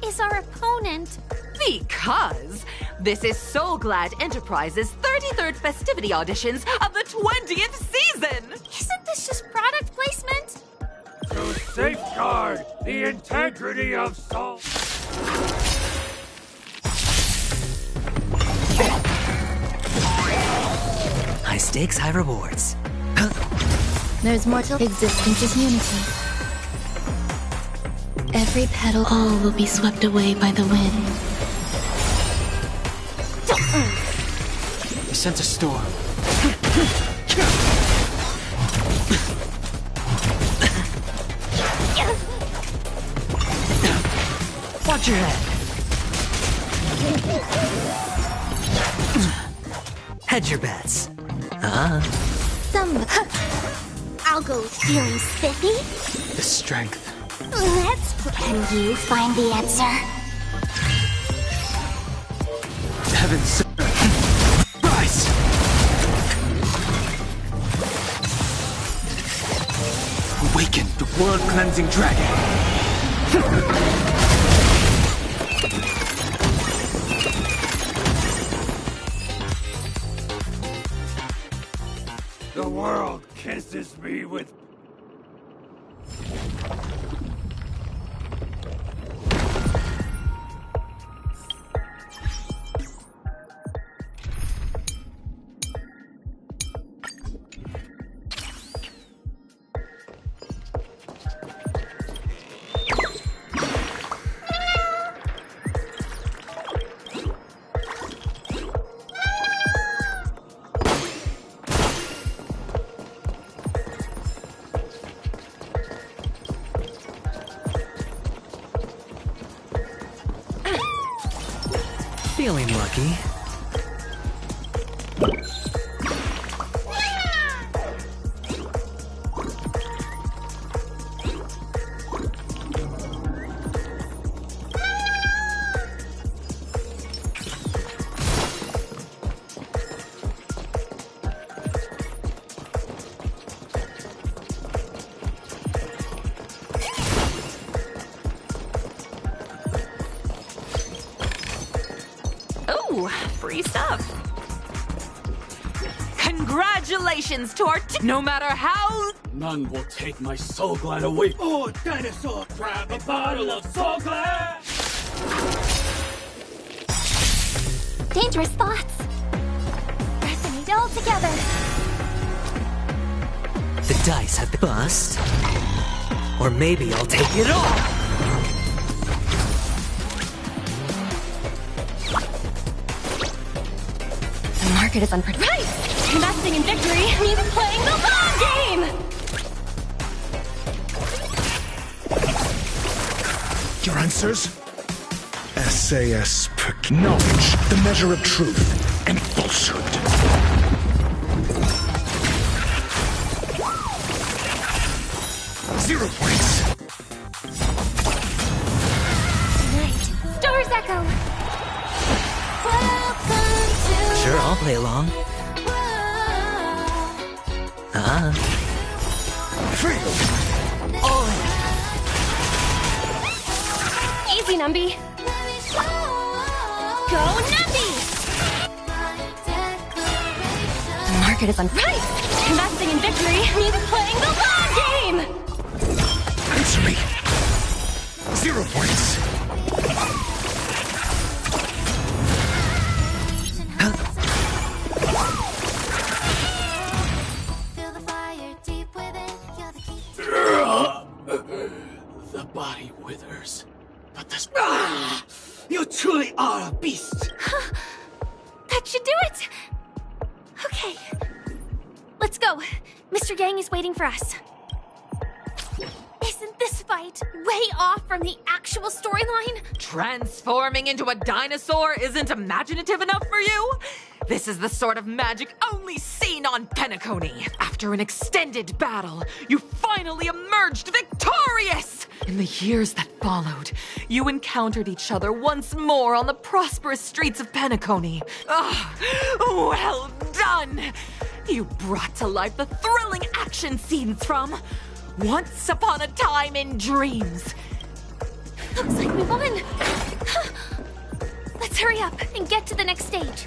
is our opponent?
Because this is Soul Glad Enterprises' 3rd festivity auditions of the 20th season!
Isn't this just product placement?
To safeguard the integrity of Soul.
High stakes, high rewards.
There's more to existence is unity. Every petal, all will be swept away by the wind.
We sense a storm. Watch your head. Hedge your bets.
I'll go feeling spiffy.
The strength.
Let's pretend you find the answer.
Heavens. Rise! Awaken the world-cleansing dragon.
The world kisses me with...
Feeling lucky.
Free stuff. Congratulations to our no matter how...
None will take my soul glad away. Oh, dinosaur, grab a bottle of soul glad!
Dangerous thoughts. Resonate all together.
The dice have been bust. Or maybe I'll take it all!
The market is unpredictable. Right! Investing in victory means playing the long game!
Your answers? SAS per knowledge, the measure of truth and falsehood. 0 points.
Tonight, Stars Echo.
Sure, I'll play along.
Easy, Numby. Go, Numby! The market is right! Investing in victory means playing the long game!
Answer me. 0 points.
The body withers, but this... You truly are a beast!
That should do it! Okay. Let's go. Mr. Yang is waiting for us. Isn't this fight way off from the actual storyline?
Transforming into a dinosaur isn't imaginative enough for you? This is the sort of magic only seen on Penacony. After an extended battle, you finally emerged victorious! In the years that followed, you encountered each other once more on the prosperous streets of Penacony. Well done! You brought to life the thrilling action scenes from Once Upon a Time in Dreams.
Looks like we won. Let's hurry up and get to the next stage.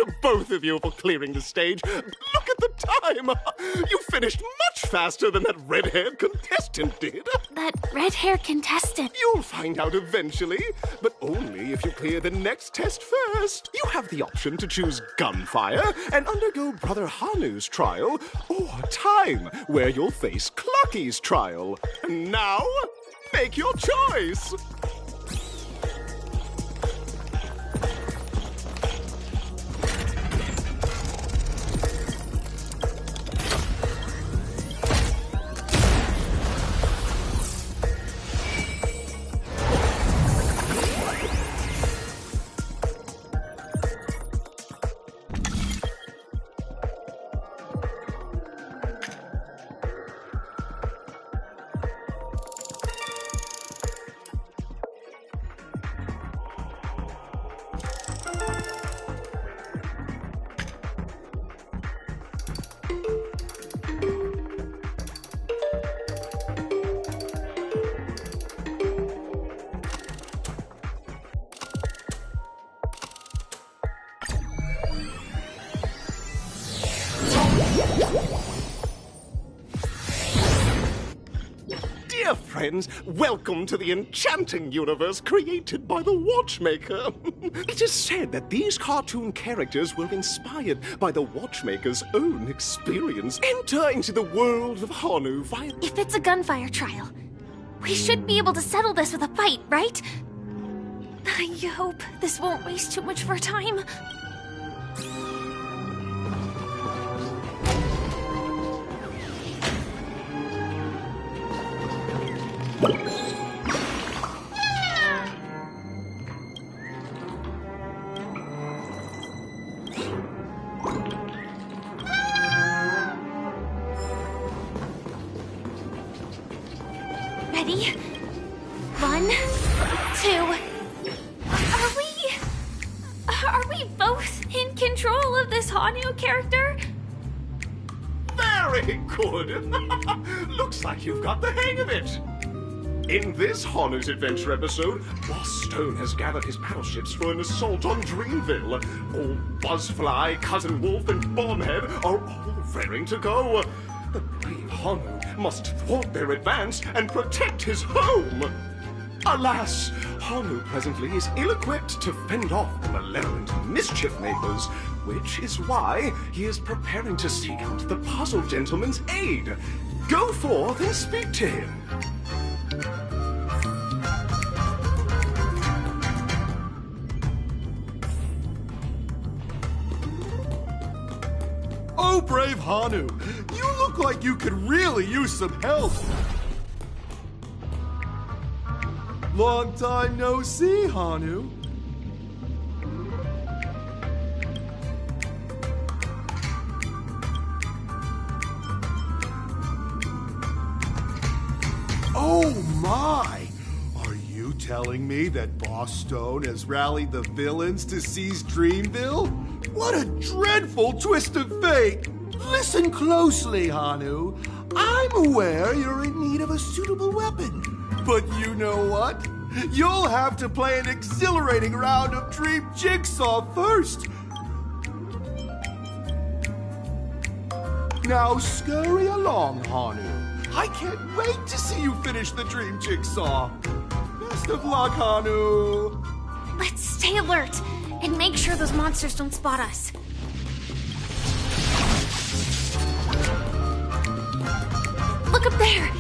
to both of you for clearing the stage. Look at the time! You finished much faster than that red-haired contestant did.
That red-haired contestant.
You'll find out eventually, but only if you clear the next test first. You have the option to choose gunfire and undergo Brother Hanu's trial, or time, where you'll face Clucky's trial. And now, make your choice. Dear friends, welcome to the enchanting universe created by the Watchmaker. It is said that these cartoon characters were inspired by the Watchmaker's own experience. Enter into the world of Hanu via...
If it's a gunfire trial, we should be able to settle this with a fight, right? I hope this won't waste too much of our time. Ready? 1, 2... Are we both in control of this Hanu character?
Very good! Looks like you've got the hang of it. In this Hanu's Adventure episode, Boss Stone has gathered his battleships for an assault on Dreamville. Old Buzzfly, Cousin Wolf, and Bombhead are all raring to go. The brave Hanu must thwart their advance and protect his home. Alas, Hanu presently is ill-equipped to fend off the malevolent mischief makers, which is why he is preparing to seek out the Puzzle Gentleman's aid. Go forth and speak to him.
Oh, brave Hanu, you look like you could really use some help. Long time no see, Hanu. Oh my! Are you telling me that Boss Stone has rallied the villains to seize Dreamville? What a dreadful twist of fate! Listen closely, Hanu. I'm aware you're in need of a suitable weapon. But you know what? You'll have to play an exhilarating round of Dream Jigsaw first. Now scurry along, Hanu. I can't wait to see you finish the Dream Jigsaw. Best of luck, Hanu.
Let's stay alert and make sure those monsters don't spot us. Look up there!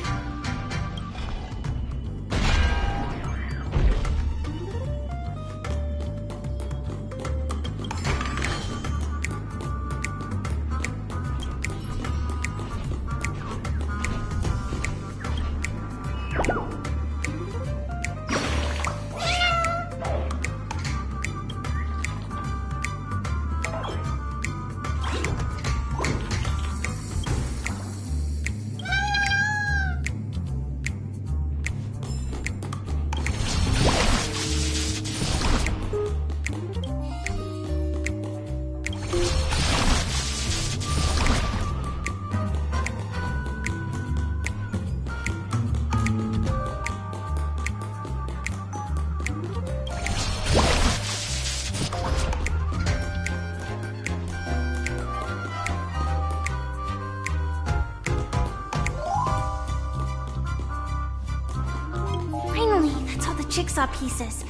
jigsaw pieces.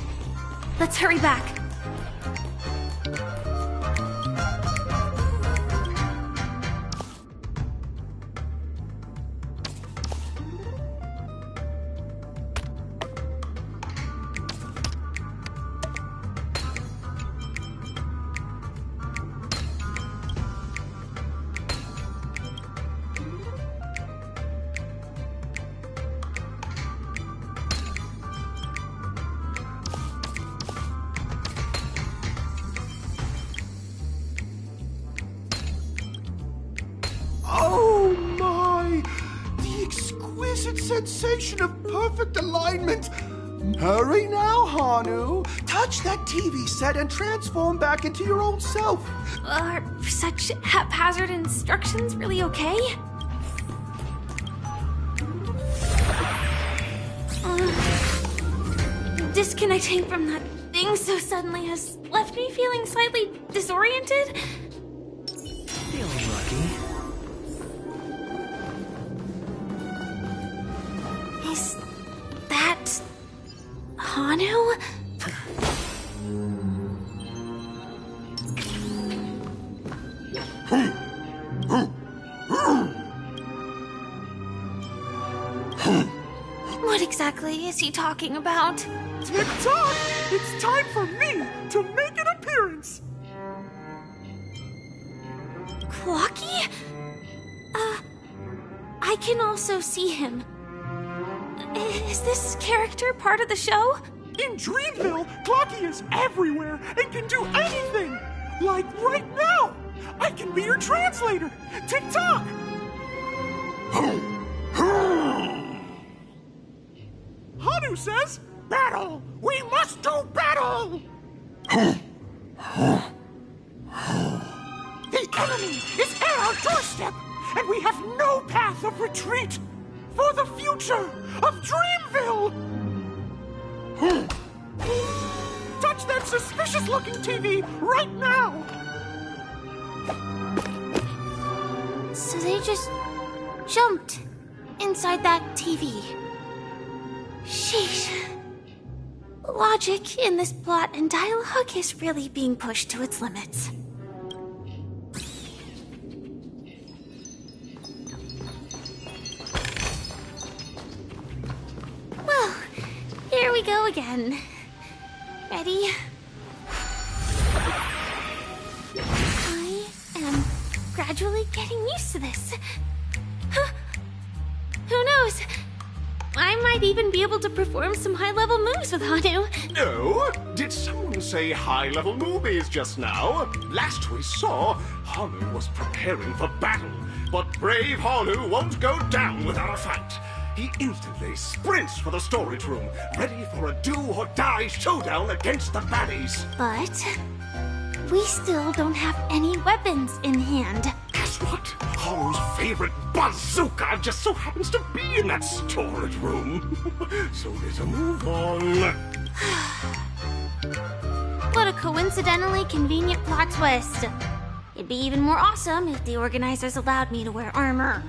Let's hurry back.
Oh my! The exquisite sensation of perfect alignment! Hurry now, Hanu! Touch that TV set and transform back into your old self!
Are such haphazard instructions really okay? Disconnecting from that thing so suddenly has left me feeling slightly disoriented.
Feeling lucky.
Is that Hanu? What exactly is he talking about?
Tick-tock! It's time for me to make an appearance!
Clocky? I can also see him. Is this character part of the show?
In Dreamville, Clocky is everywhere and can do anything! Like right now! I can be your translator! Tick-tock! Hanu says, battle! We must do battle! The enemy is at our doorstep, and we have no path of retreat for the future of Dreamville! Touch that suspicious-looking TV right now!
So they just jumped inside that TV. Sheesh. Logic in this plot and dialogue is really being pushed to its limits. Well, here we go again. Ready? I am gradually getting used to this. Huh. Who knows? I might even be able to perform some high-level moves with Hanu.
Oh, did someone say high-level movies just now? Last we saw, Hanu was preparing for battle, but brave Hanu won't go down without a fight. He instantly sprints for the storage room, ready for a do-or-die showdown against the baddies.
But we still don't have any weapons in hand.
Guess what? Hanu's favorite bazooka just so happens to be in that storage room. So there's a move on.
What a coincidentally convenient plot twist. It'd be even more awesome if the organizers allowed me to wear armor.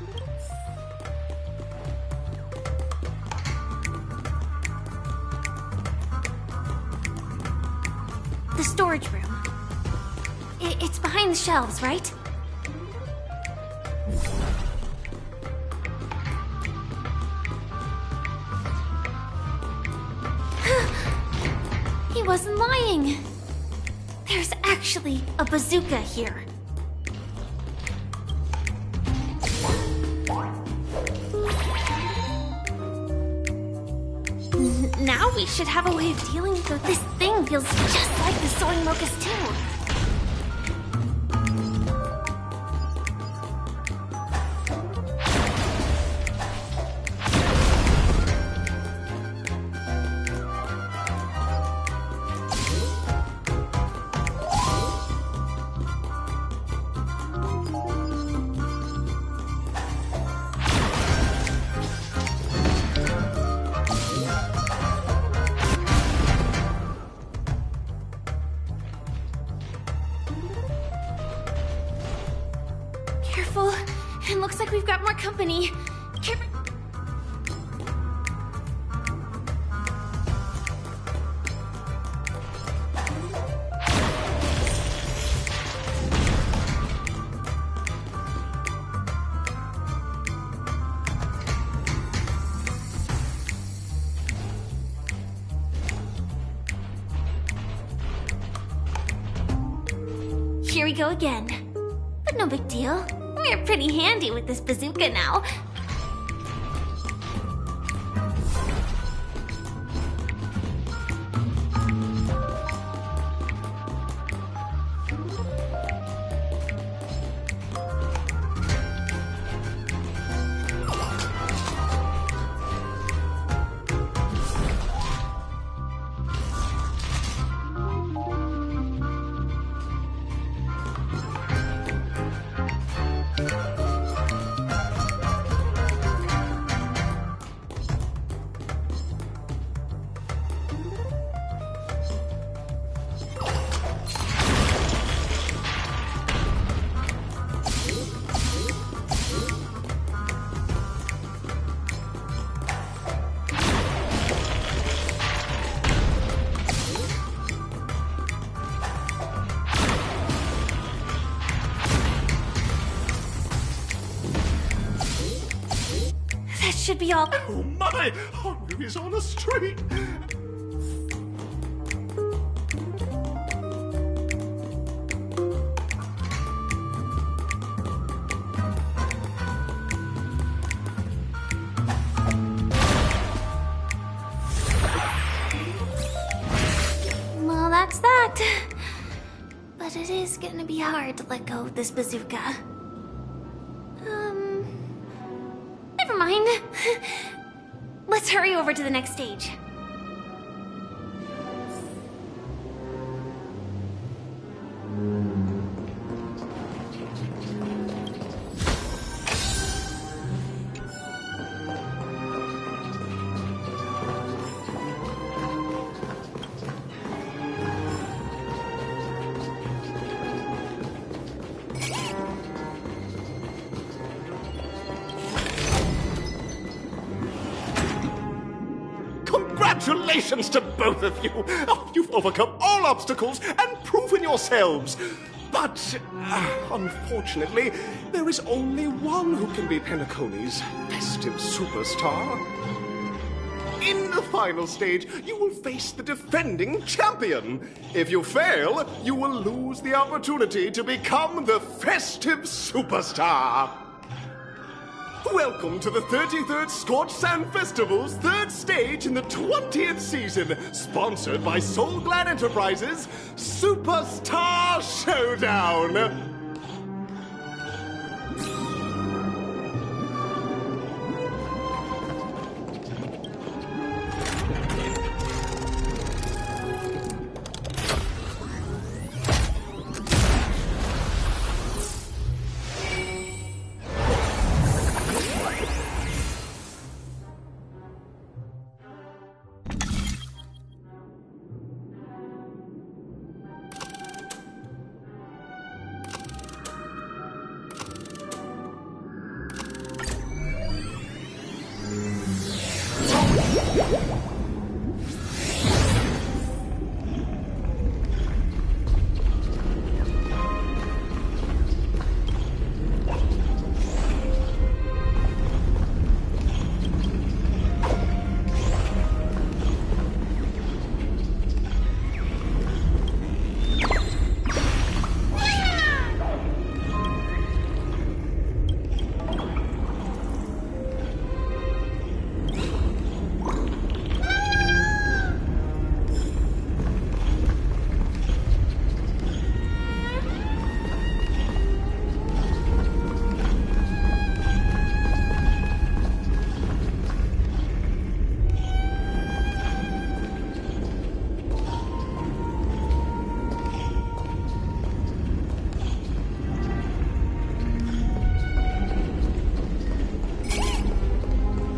The storage room. It's behind the shelves, right? He wasn't lying. There's actually a bazooka here. Now we should have a way of dealing with it. This thing feels just like the soaring locust too. here we go again. But no big deal. We're pretty handy with this bazooka now. Should be all.
Oh my! Honk is on a streak!
Well, that's that. But it is gonna be hard to let go of this bazooka. Never mind. Let's hurry over to the next stage.
Congratulations to both of you! Oh, you've overcome all obstacles and proven yourselves! But, unfortunately, there is only one who can be Penacony's festive superstar. In the final stage, you will face the defending champion. If you fail, you will lose the opportunity to become the festive superstar. Welcome to the 33rd Scorched Sand Festival's third stage in the 20th season, sponsored by Soul Glad Enterprises, Superstar Showdown!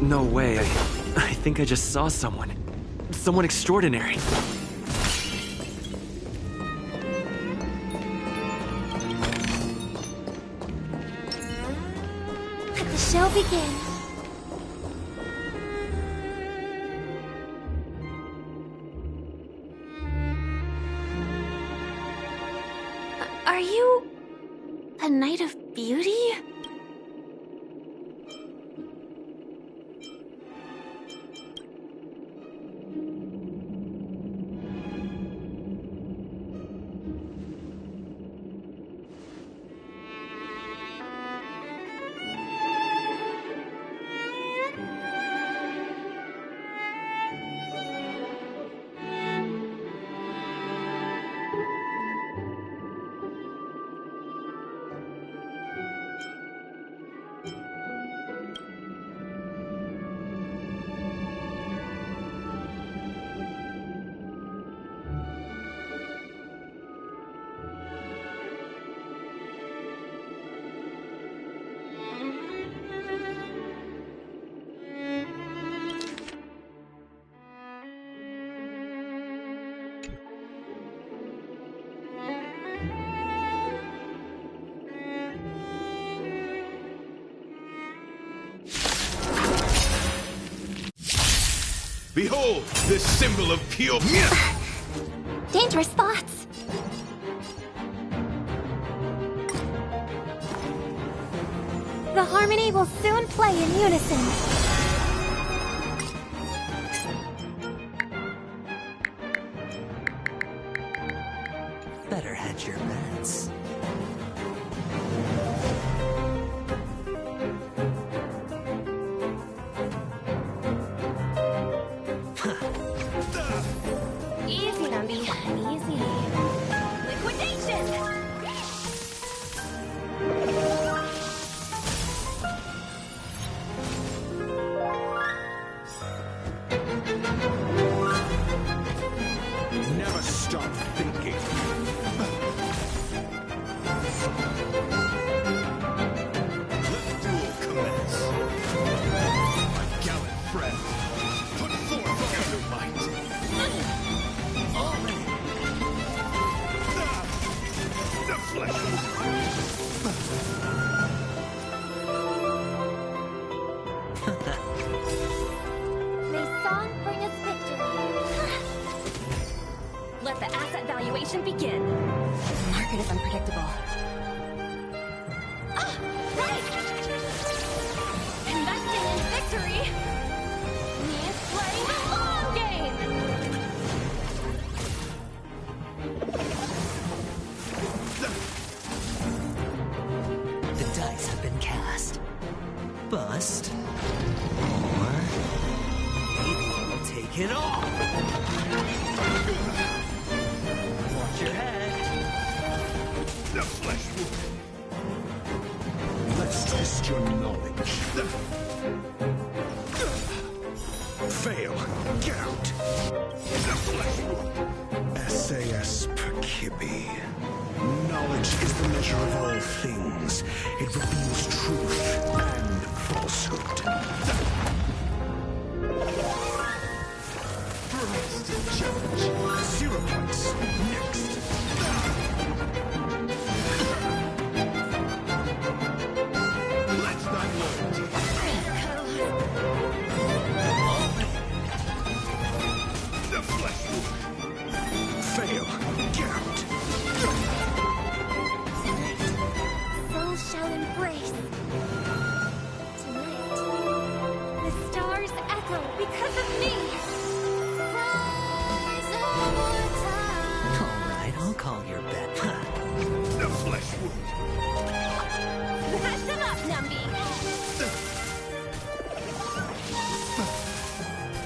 No way. I think I just saw someone. Someone extraordinary.
Let the show begin. Are you a Knight of Beauty?
Behold, this symbol of pure...
Dangerous thoughts. The harmony will soon play in unison.
Better hedge your bets.
Easy, Nambi. Easy. Liquidation!
Never stop thinking.
Let the duel commence.
My gallant friend, put forth all your might.
The flesh
May song bring us victory. Let the asset valuation begin. The market is unpredictable. Ah, right! Investing in victory means playing the long game!
The dice have been cast. Bust. Or maybe I'll take it all. Watch your head.
The flesh wound.
Let's test your knowledge. Fail. Get out.
The flesh wound.
SAS Perkibi. Knowledge is the measure of all things. It reveals truth and falsehood.
Rise to the challenge. 0 points. Next.
Let's not loyalty. The flesh wound.
Fail. Get out.
Souls shall embrace. Tonight, the stars echo because of me. Rise over time.
Alright, I'll call your bet.
The flesh wound.
Smash them up, Nambi.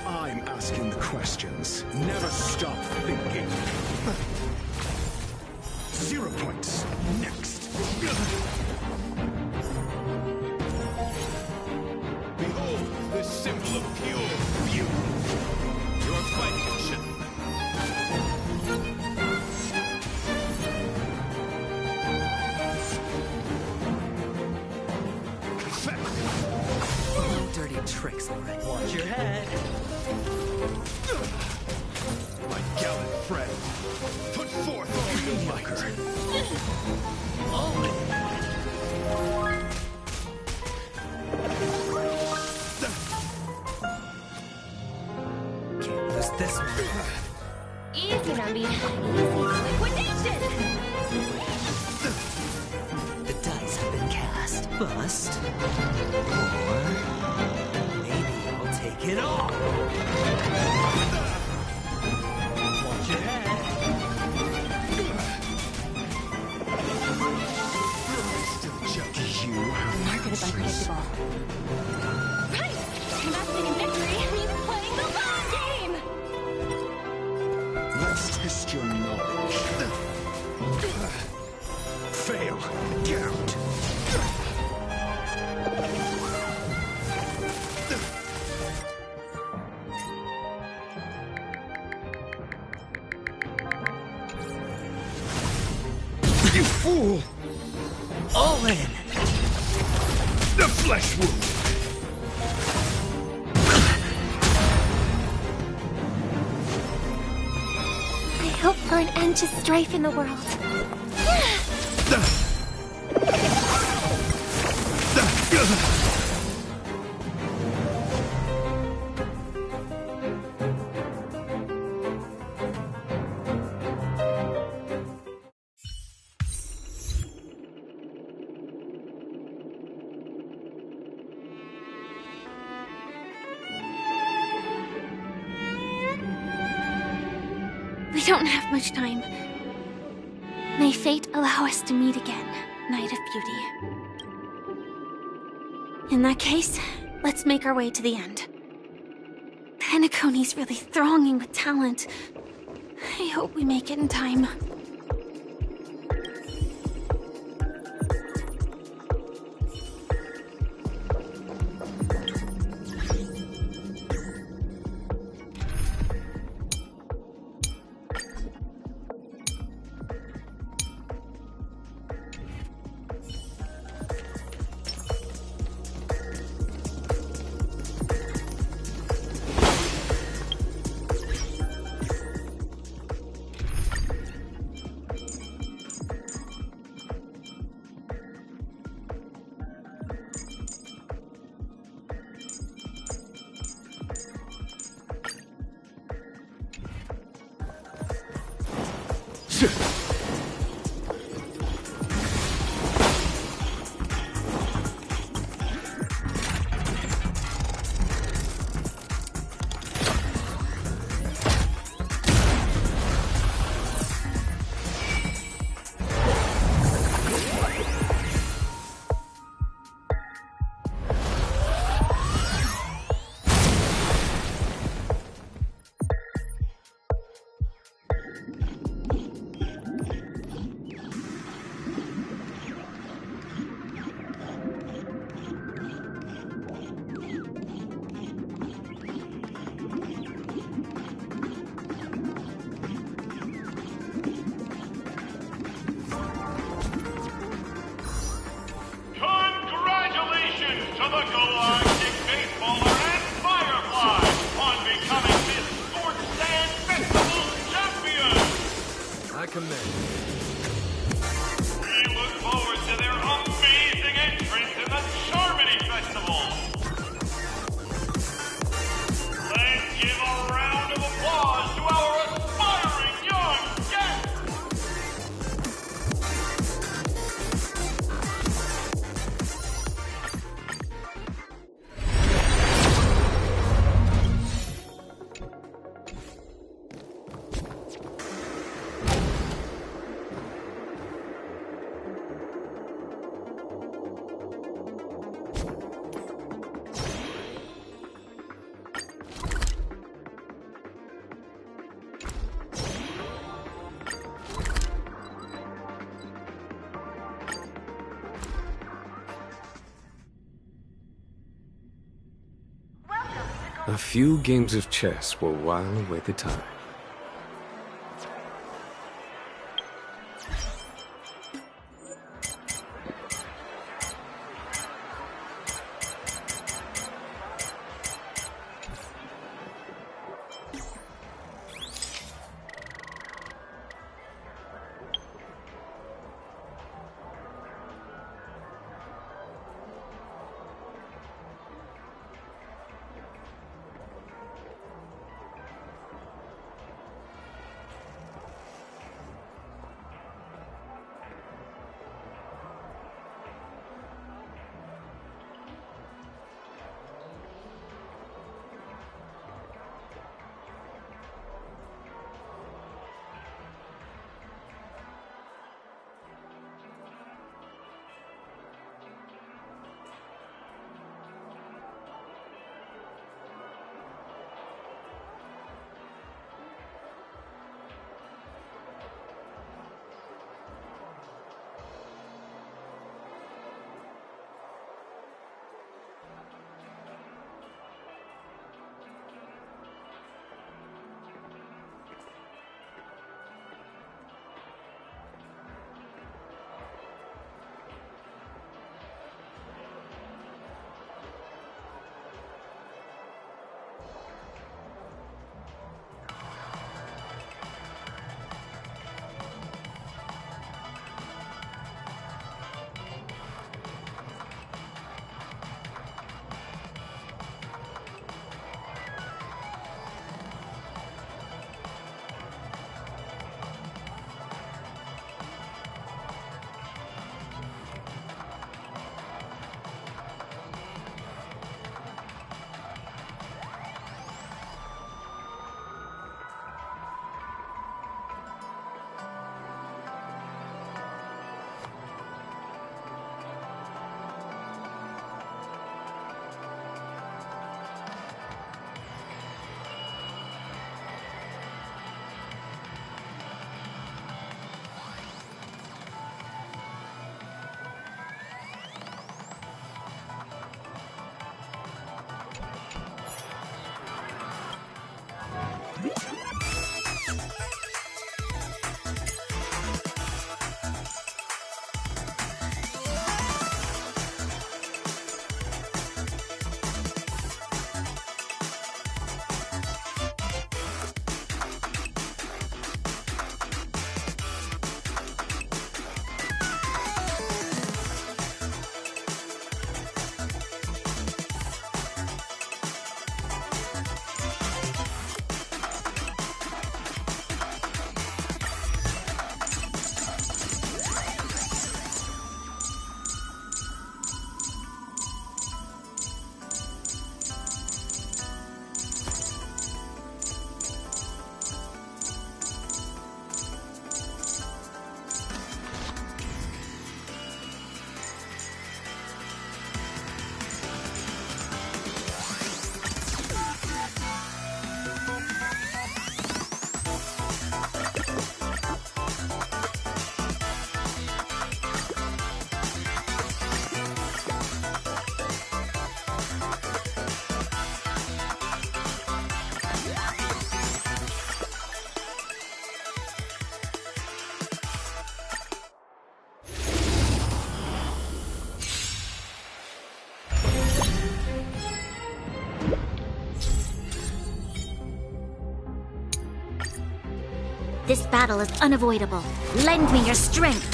I'm asking the questions. Never stop thinking. 0 points. Next.
Behold, this symbol of pure beauty. Your fighting ship.
No dirty tricks, alright. Watch your head.
My gallant friend, put forth all your might.
Can't lose this one.
Easy, Nambi. Easy. Liquidation!
The dice have been cast. Bust. Or maybe I'll take it all. Watch your head.
Rise to the challenge.
You have
The market is unpredictable. Right! Investing in victory means playing the long game!
Let's test your knowledge. Fail. Get out.
You fool!
All in.
The flesh wound.
I hope for an end to strife in the world. don't have much time. May fate allow us to meet again, Knight of Beauty. In that case, let's make our way to the end. Penacony's really thronging with talent. I hope we make it in time.
A few games of chess will while away the time.
This battle is unavoidable. Lend me your strength.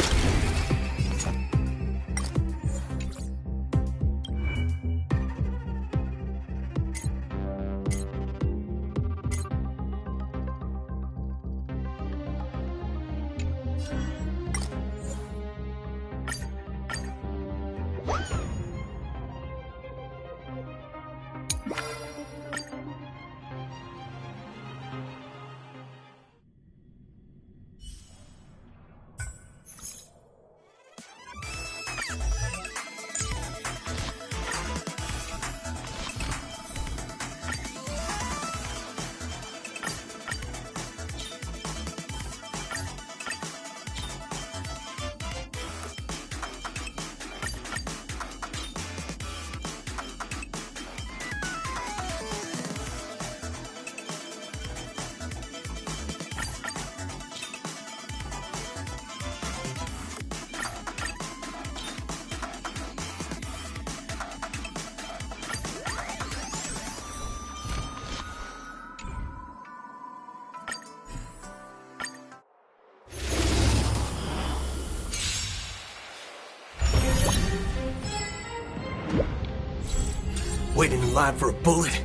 Waiting in line for a bullet?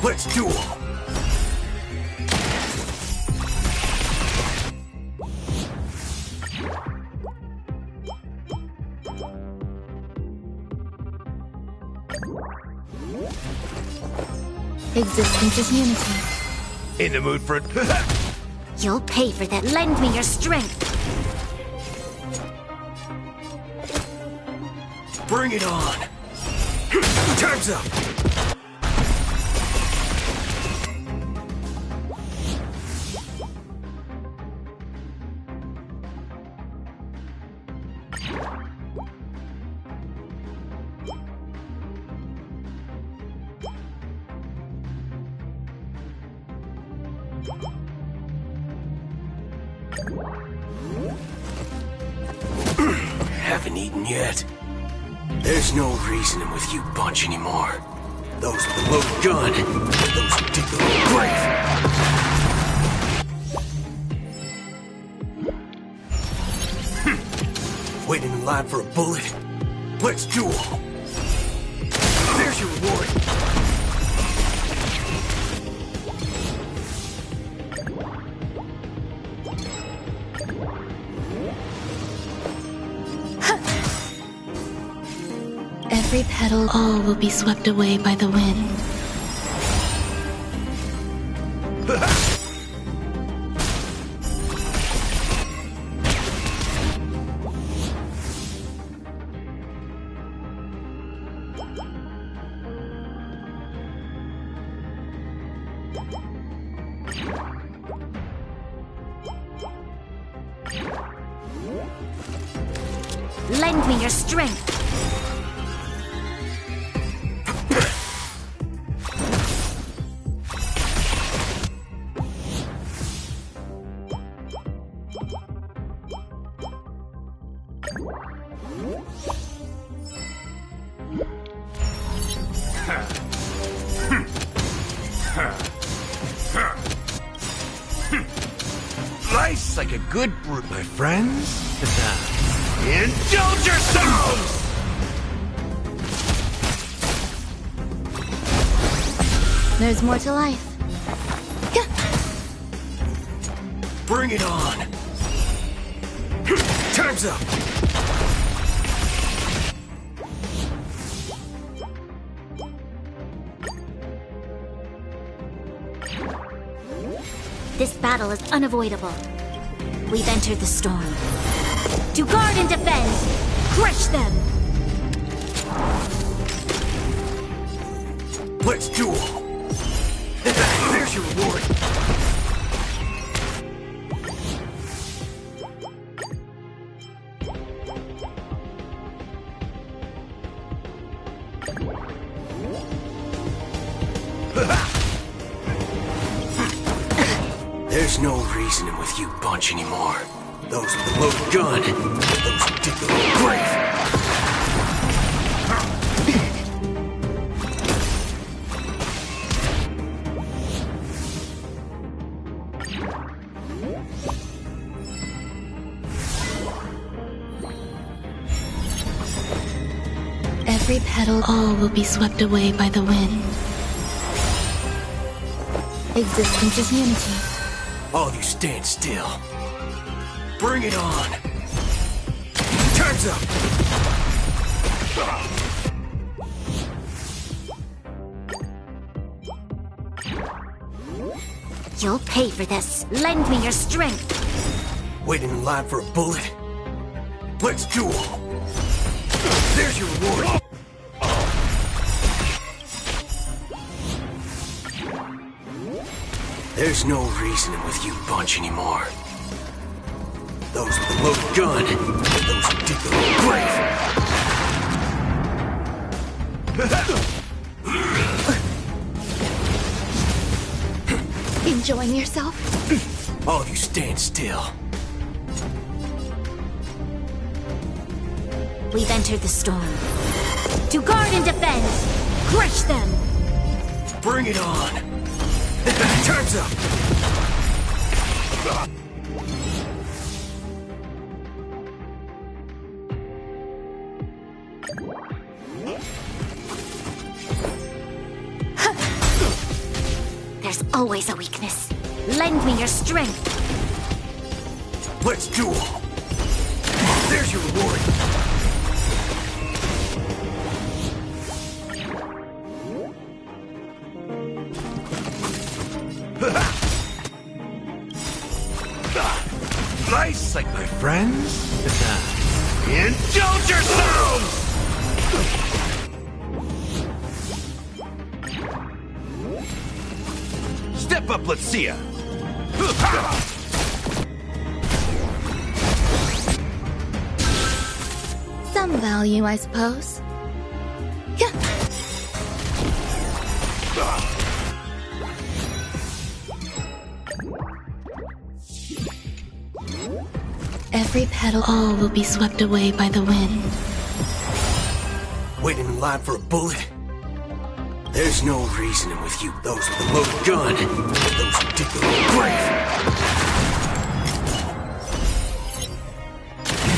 Let's duel!
Existence is unity.
In the mood for it?
You'll pay for that. Lend me your strength.
Bring it on! Time's up! Haven't eaten yet. There's no reasoning with you bunch anymore. Those with the loaded gun, those who dig the grave. Waiting in line for a bullet? Let's duel. There's your reward.
Every petal, all will be swept away by the wind.
Lend me your strength.
Life's like a good brew, my friends. Indulge yourselves!
There's more to life.
Bring it on! Time's up!
This battle is unavoidable. We've entered the storm. To guard and defend! Crush them!
Let's duel! There's your reward! There's no reasoning with you bunch anymore. Those with the loaded gun, those who dig the grave.
Every petal, all will be swept away by the wind. Existence is unity.
All of you stand still. Bring it on! Time's up!
You'll pay for this. Lend me your strength.
Waiting in line for a bullet? Let's duel! There's your reward! There's no reasoning with you bunch anymore. Those with the loaded gun, those who dig their own grave.
Enjoying yourself?
All of you stand still.
We've entered the storm. To guard and defend! Crush them!
Bring it on! Time's up!
There's always a weakness. Lend me your strength.
Let's duel! There's your reward!
Nice, like my friends. Indulge yourselves! Step up, let's see ya.
Some value, I suppose. Every petal, all will be swept away by the wind.
Waiting in line for a bullet? There's no reasoning with you. Those with the loaded gun, those who dig their own grave.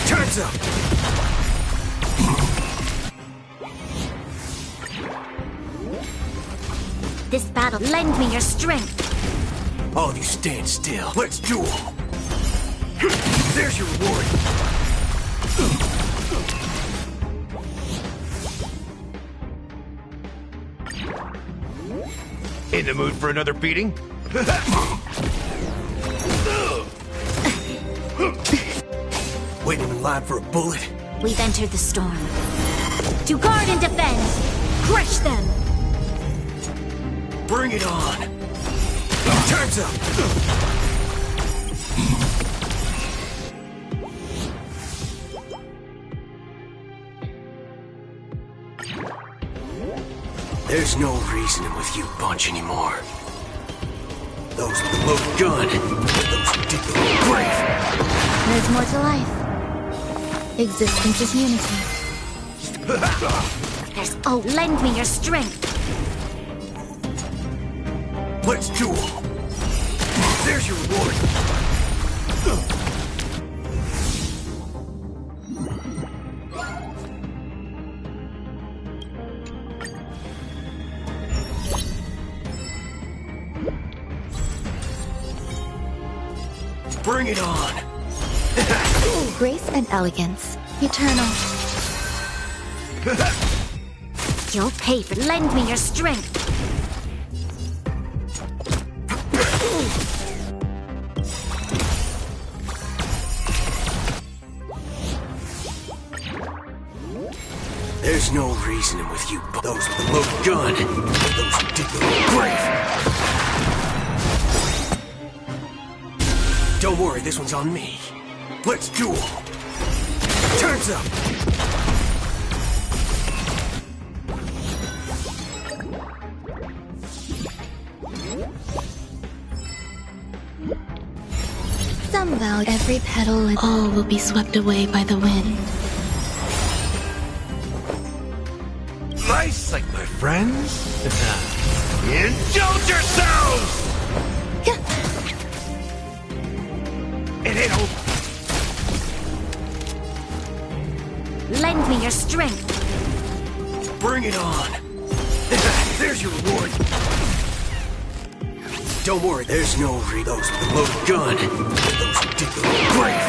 Time's up!
This battle, lend me your strength.
All of you stand still. Let's duel! There's your reward!
In the mood for another beating?
Waiting in line for a bullet?
We've entered the storm. To guard and defend! Crush them!
Bring it on! Time's up! There's no reasoning with you bunch anymore. Those with the loaded gun, those who dig their own grave.
There's more to life. Existence is unity.
Oh, lend me your strength.
Let's duel! There's your reward! Bring it on!
Grace and elegance. Eternal.
You'll pay for lend me your strength.
There's no reasoning with you. Those with the loaded gun, those who dig their own grave. Don't worry, this one's on me. Let's duel. Time's up.
Some value. Every petal and all will be swept away by the wind.
Nice, like my friends. Indulge yourselves! It ain't over.
Lend me your strength.
Bring it on! There's your reward! Don't worry, there's no those with the loaded gun. Those who dig the grave.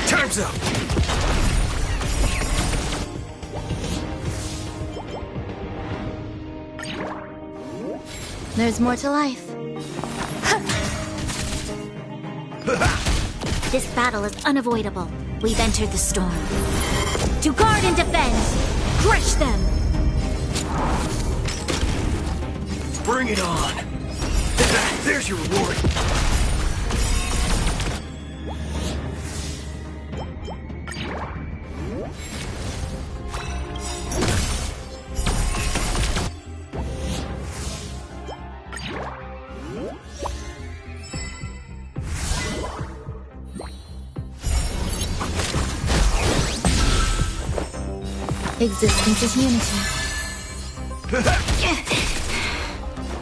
Time's up!
There's more to life. This battle is unavoidable. We've entered the storm. To guard and defend! Crush them!
Bring it on! There's your reward!
Existence is unity.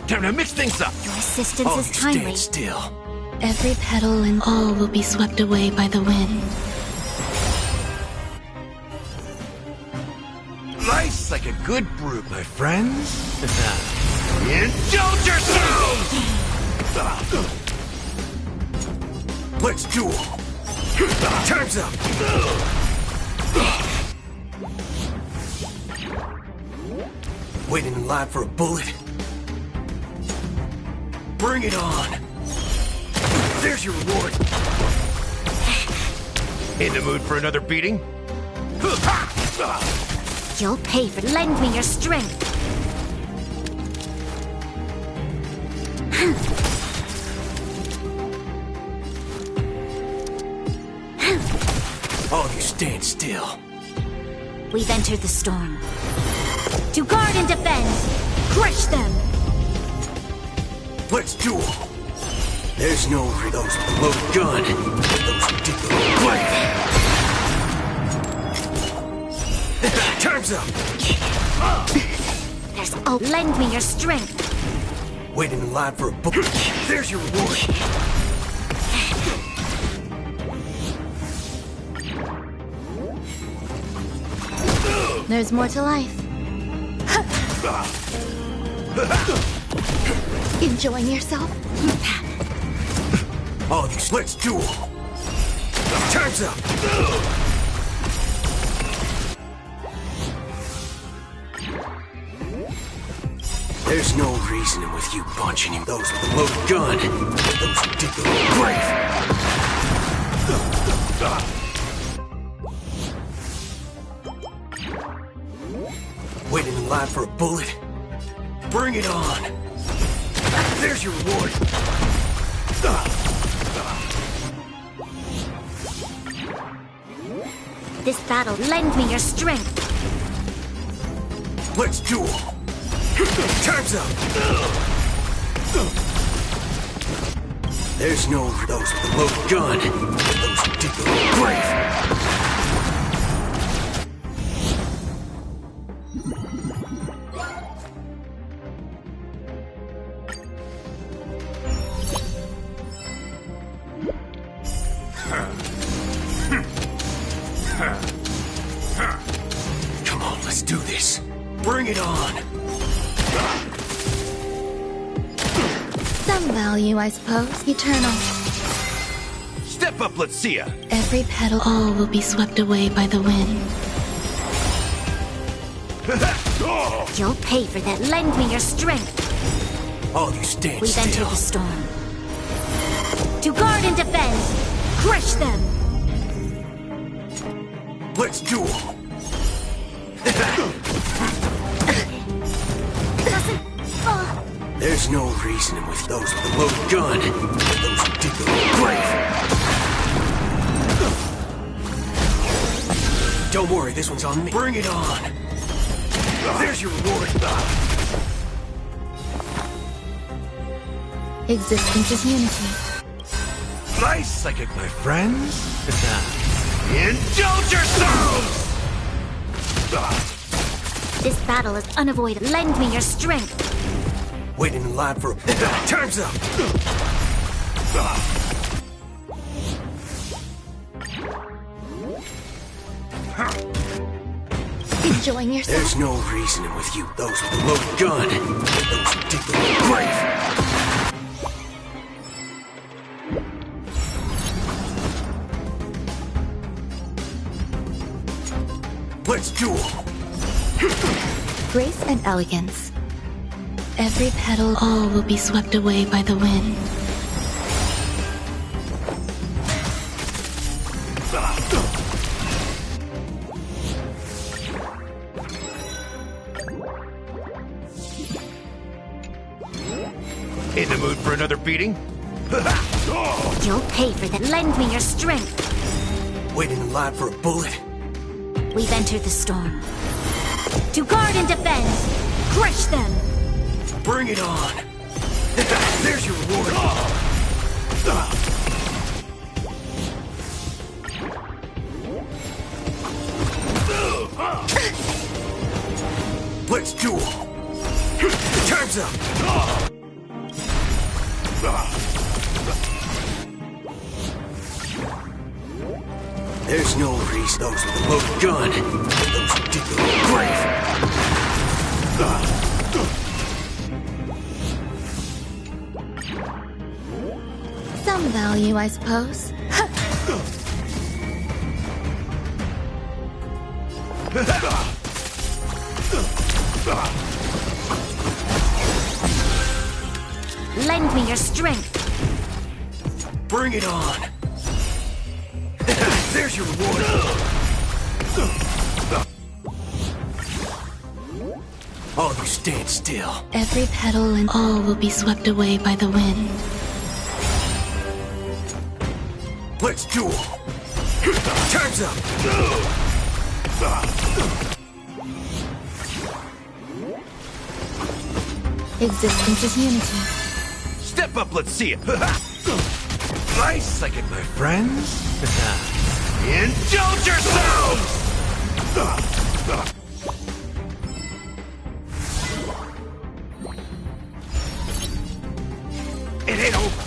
Time to mix things up!
Your assistance is timely.
Stand still.
Every petal and all will be swept away by the wind.
Life's like a good brew, my friends. Indulge yourselves! Let's duel! Time's up! Waiting in line for a bullet? Bring it on! There's your reward! In the mood for another beating?
You'll pay for lend me your strength.
All of you stand still.
We've entered the storm. To guard and defend! Crush them!
Let's duel! There's no those with the loaded gun. Those who dig the grave. Time's up!
There's lend me your strength.
Waiting in line for a bullet. There's your reward.
There's more to life. Enjoying yourself?
All of you, let's duel! Time's up! There's no reasoning with you punching him. Those with the loaded gun. Those who dig the grave. Waiting in line for a bullet? Bring it on! There's your reward!
This battle, lend me your strength.
Let's duel! Time's up! There's no those with the loaded gun. Those who dig the grave. Come on, let's do this. Bring it on!
Some value, I suppose. Eternal.
Step up, let's see ya!
Every petal, all will be swept away by the wind.
You'll pay for that. Lend me your strength.
All you stand
We've
still.
entered the storm. To guard and defend! Crush them!
Let's duel! There's no reasoning with those with the loaded gun. Those who dig the grave. Don't worry, this one's on me. Bring it on! There's your reward!
Existence is unity.
Nice psychic, my friends! Indulge yourselves!
This battle is unavoidable. Lend me your strength.
Waiting in line for a... Time's up!
enjoying yourself?
There's no reasoning with you. Those with the loaded gun. Those who dig the grave. Let's duel.
Grace and elegance. Every petal, all will be swept away by the wind.
In the mood for another beating?
You'll pay for that. Lend me your strength.
Waiting in line for a bullet?
We've entered the storm. To guard and defend! Crush them!
Bring it on! There's your reward! Let's duel! Time's up! There's no reason those with a loaded gun. Those who dig the grave.
Some value, I suppose. Lend me your strength.
Bring it on! There's your reward! All of you stand still.
Every petal and all will be swept away by the wind.
Let's duel! Time's up!
Existence is unity.
Step up, let's see it! Nice second, my friends! Indulge yourselves! It ain't over!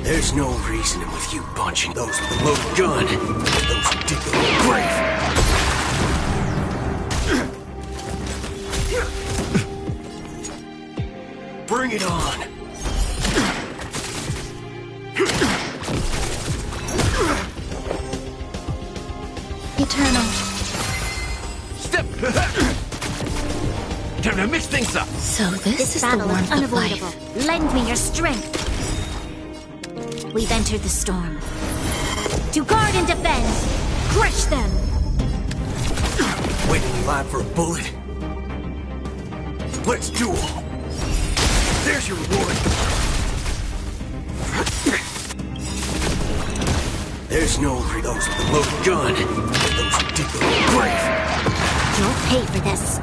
There's no reasoning with you punching those with a loaded gun. Those who dig the grave. Bring it on!
Eternal.
Step! Time to mix things up!
So this is the
battle is
warmth of
unavoidable.
life. Lend me your strength. We've entered the storm. To guard and defend! Crush them!
Waiting in line for a bullet? Let's duel! There's your reward! There's no those with a loaded gun. Those who dig the grave.
You'll pay for this.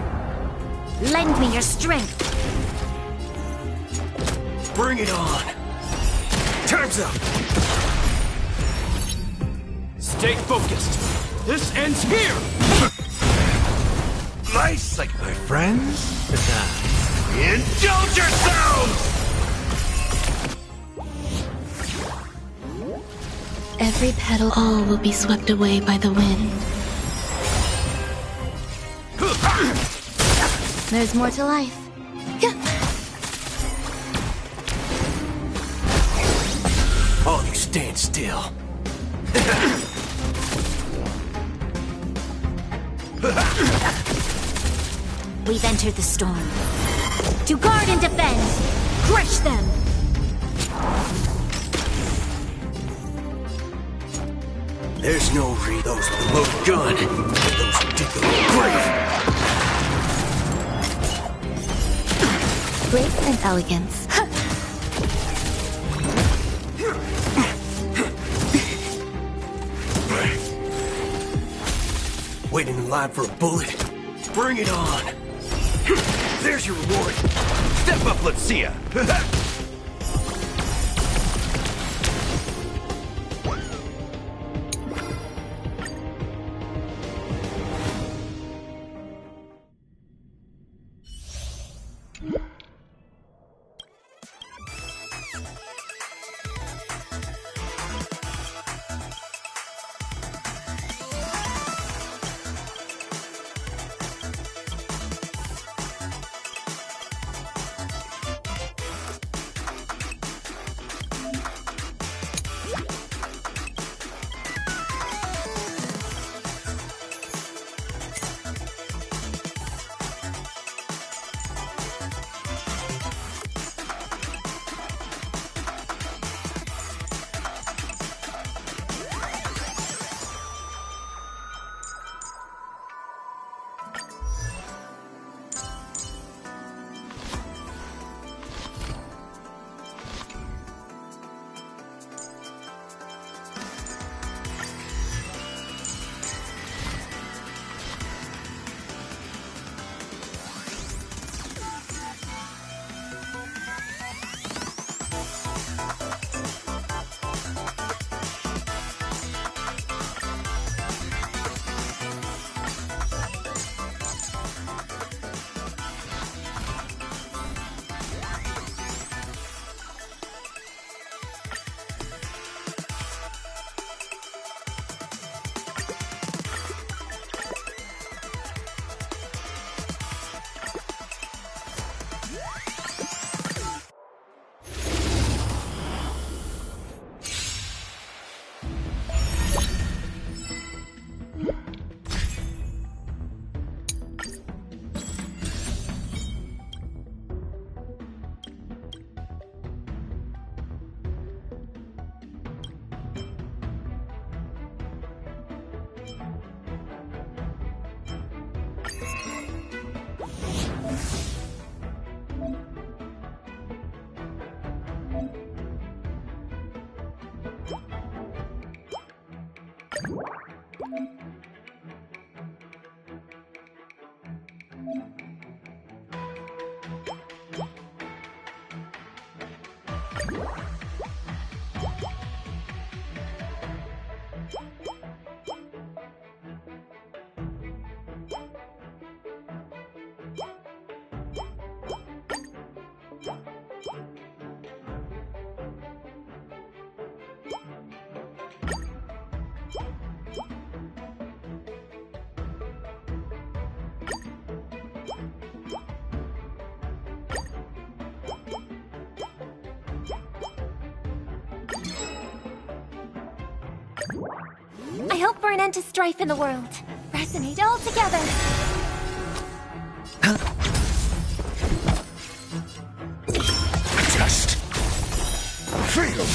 Lend me your strength.
Bring it on! Time's up!
Stay focused. This ends here!
Nice, like my friends. Indulge yourselves!
Every petal, all will be swept away by the wind. There's more to life.
All you stand still.
We've entered the storm. To guard and defend! Crush them!
There's no those with a loaded gun. Those who dig the grave.
Grace and elegance.
Waiting in line for a bullet? Bring it on! There's your reward! Step up, let's see ya!
I hope for an end to strife in the world. Resonate all together.
Test. Fail.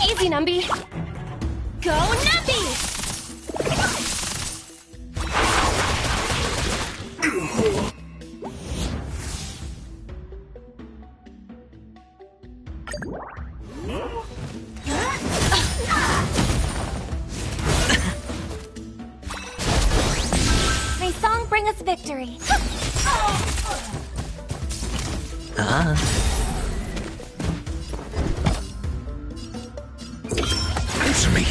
Easy, Numby. Go, Numby! May song bring us victory.
Answer me.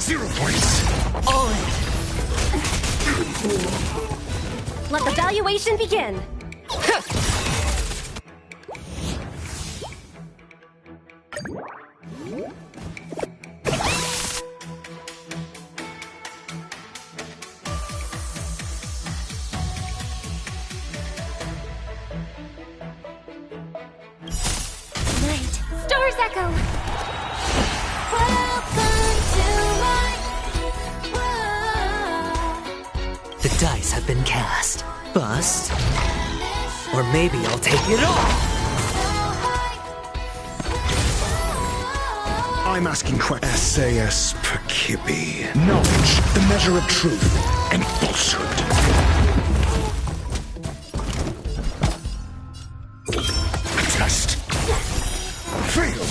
0 points.
All in. Let the valuation begin. Night. Stars echo.
The dice have been cast. Bust. Or maybe I'll take it all.
I'm asking questions. SAS Perkibi. Knowledge, the measure of truth and falsehood. Test. Fail.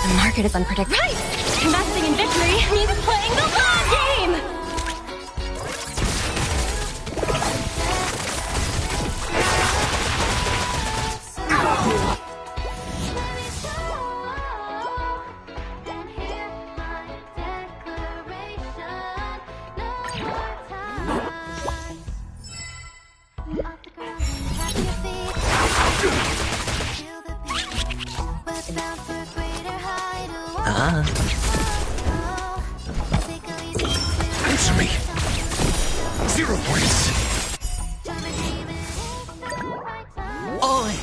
The market is unpredictable. Right! Investing in victory means playing the long game! Answer me.
0 points.
All in.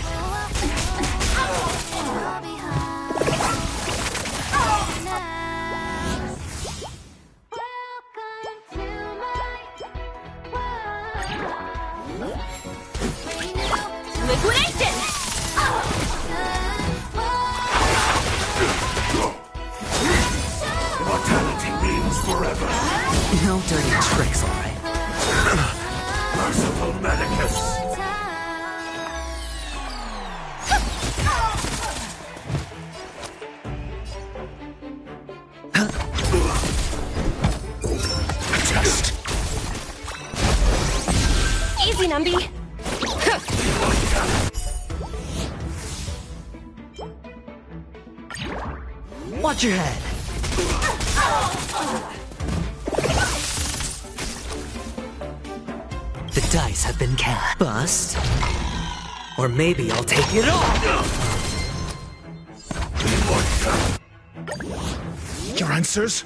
Liquidation!
Immortality means forever.
No dirty tricks, all right.
Merciful Medicus.
Test.
Easy, Numby.
Watch your head. The dice have been cast. Bust. Or maybe I'll take it all.
Your answers?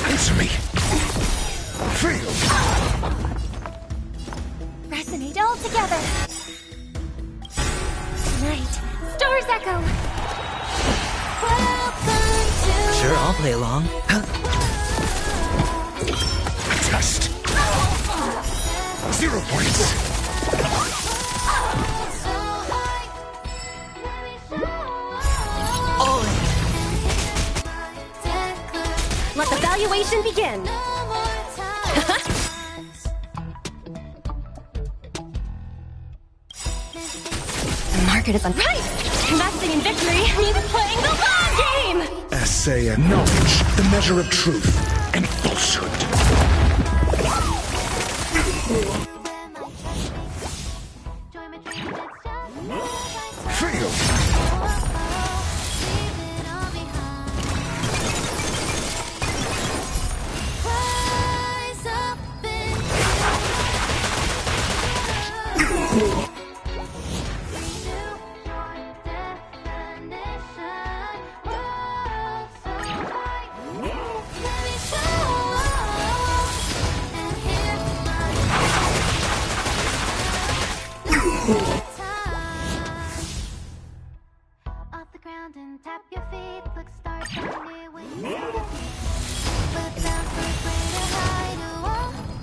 Answer me.
Resonate all together. Tonight, Stars Echo. Welcome to...
Sure, I'll play along.
Test. 0 points.
All in. Let the valuation begin. The market is on right. Investing in victory means playing the long game.
Essay and knowledge, the measure of truth and falsehood.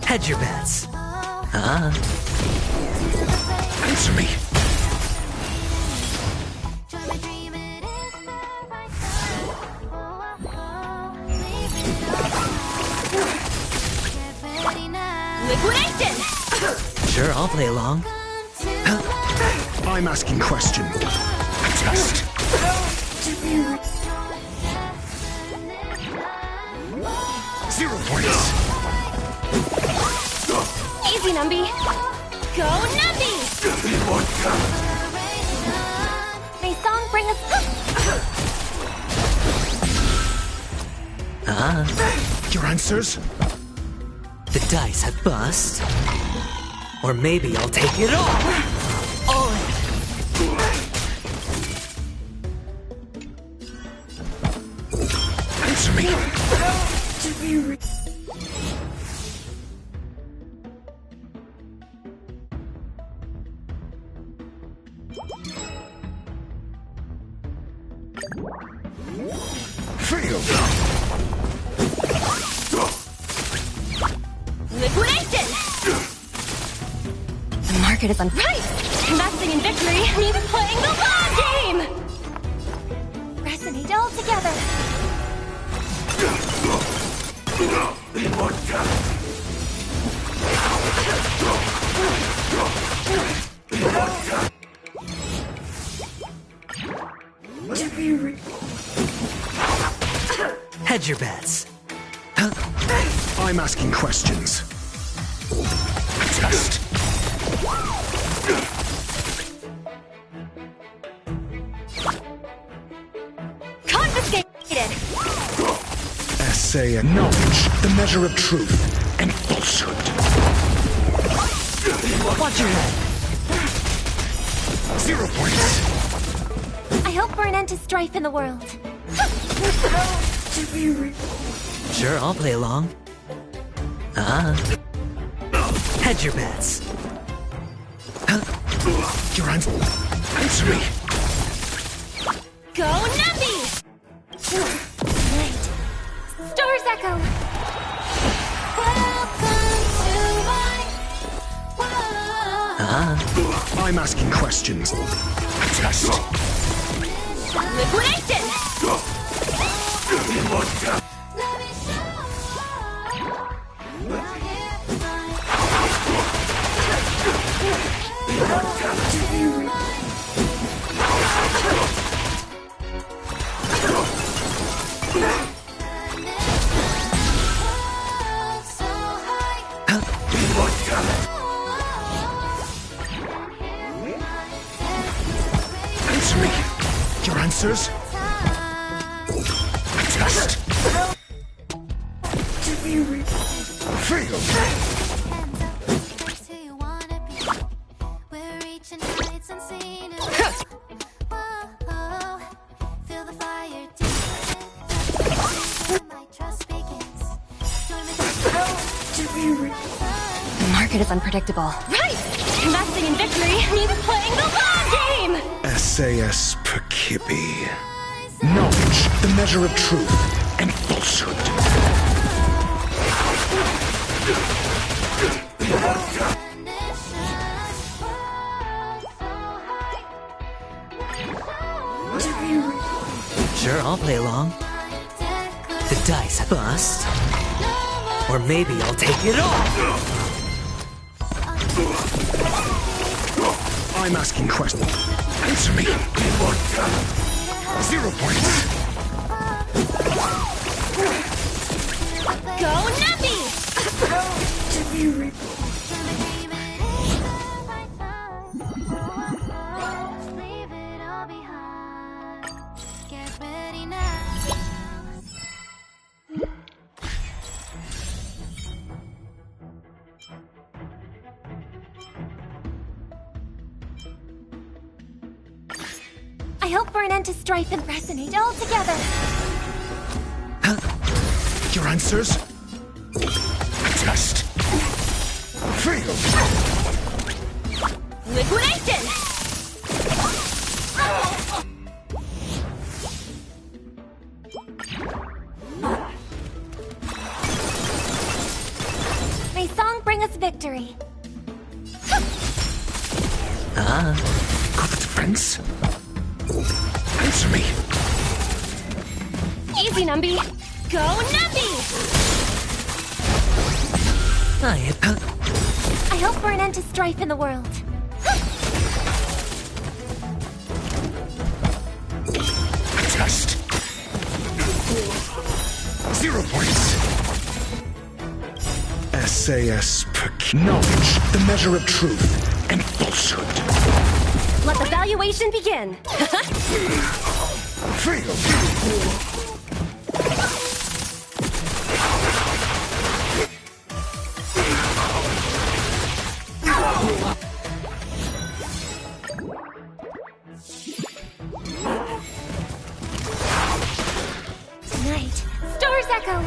Hedge your bets.
Answer me.
Liquidation!
Sure, I'll play along.
I'm asking question. Test. Zero points.
Easy, Numby. Go, Numby! May song bring us
Your answers?
The dice have bust. Or maybe I'll take it all. All in.
Answer me. Failed.
liquidation! The market is on right! Investing in victory means playing the long game!
Resonate all together.
Hedge your bets.
I'm asking questions. Test.
Confiscated!
Essay and knowledge, the measure of truth and falsehood.
Watch your head.
0 points.
I hope for an end to strife in the world.
Sure, I'll play along. Hedge your bets.
Your answer me.
Go Nuppy! Right. Stars Echo! Welcome to my world!
I'm asking questions. Test.
Liquidation!
Answer me. Your answers? Test. Failed.
The market is unpredictable. Right! Investing in victory means playing the long game!
SAS Perkibi. Knowledge, the measure of truth and falsehood.
Sure, I'll play along. The dice bust. Or maybe I'll take it all!
I'm asking questions. Answer me. 0 points.
Go Nappy!
I hope for an end to strife and resonate all together.
Your answers? Test. Fail.
Liquidation!
May song bring us victory.
Got the defense? Answer me.
Easy, Numby! Go Numpy!
I hope for an end to strife in the world.
Test. 0 points. SAS Knowledge, the measure of truth and falsehood.
Let the valuation begin!
Fail.
Tonight, stars echo.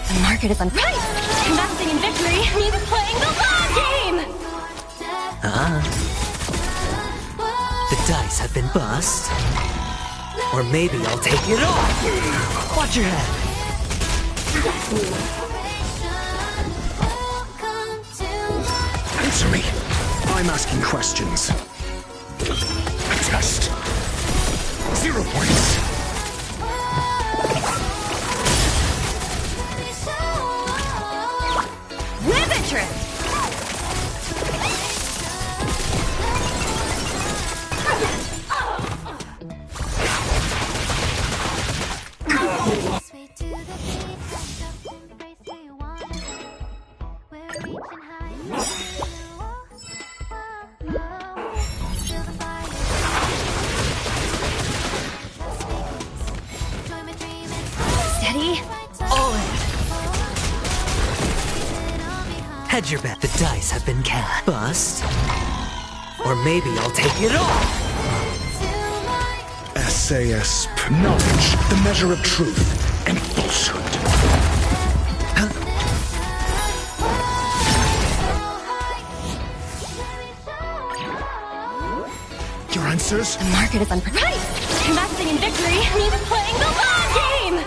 The market is right! Investing in victory means playing the long game!
The dice have been bust. Or maybe I'll take it all! Watch your head!
Answer me. I'm asking questions. Test. 0 points.
Rivetress! Steady. All in.
Hedge your bet. The dice have been cast. Bust. Or maybe I'll take it all!
SAS Knowledge, the measure of truth and falsehood. Your answers?
The market is unpredictable. Right! Investing in victory means playing the long game!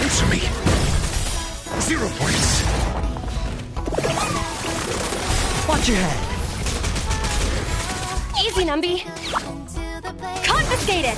Answer me. 0 points.
Watch your head!
Easy, Numby! Confiscated!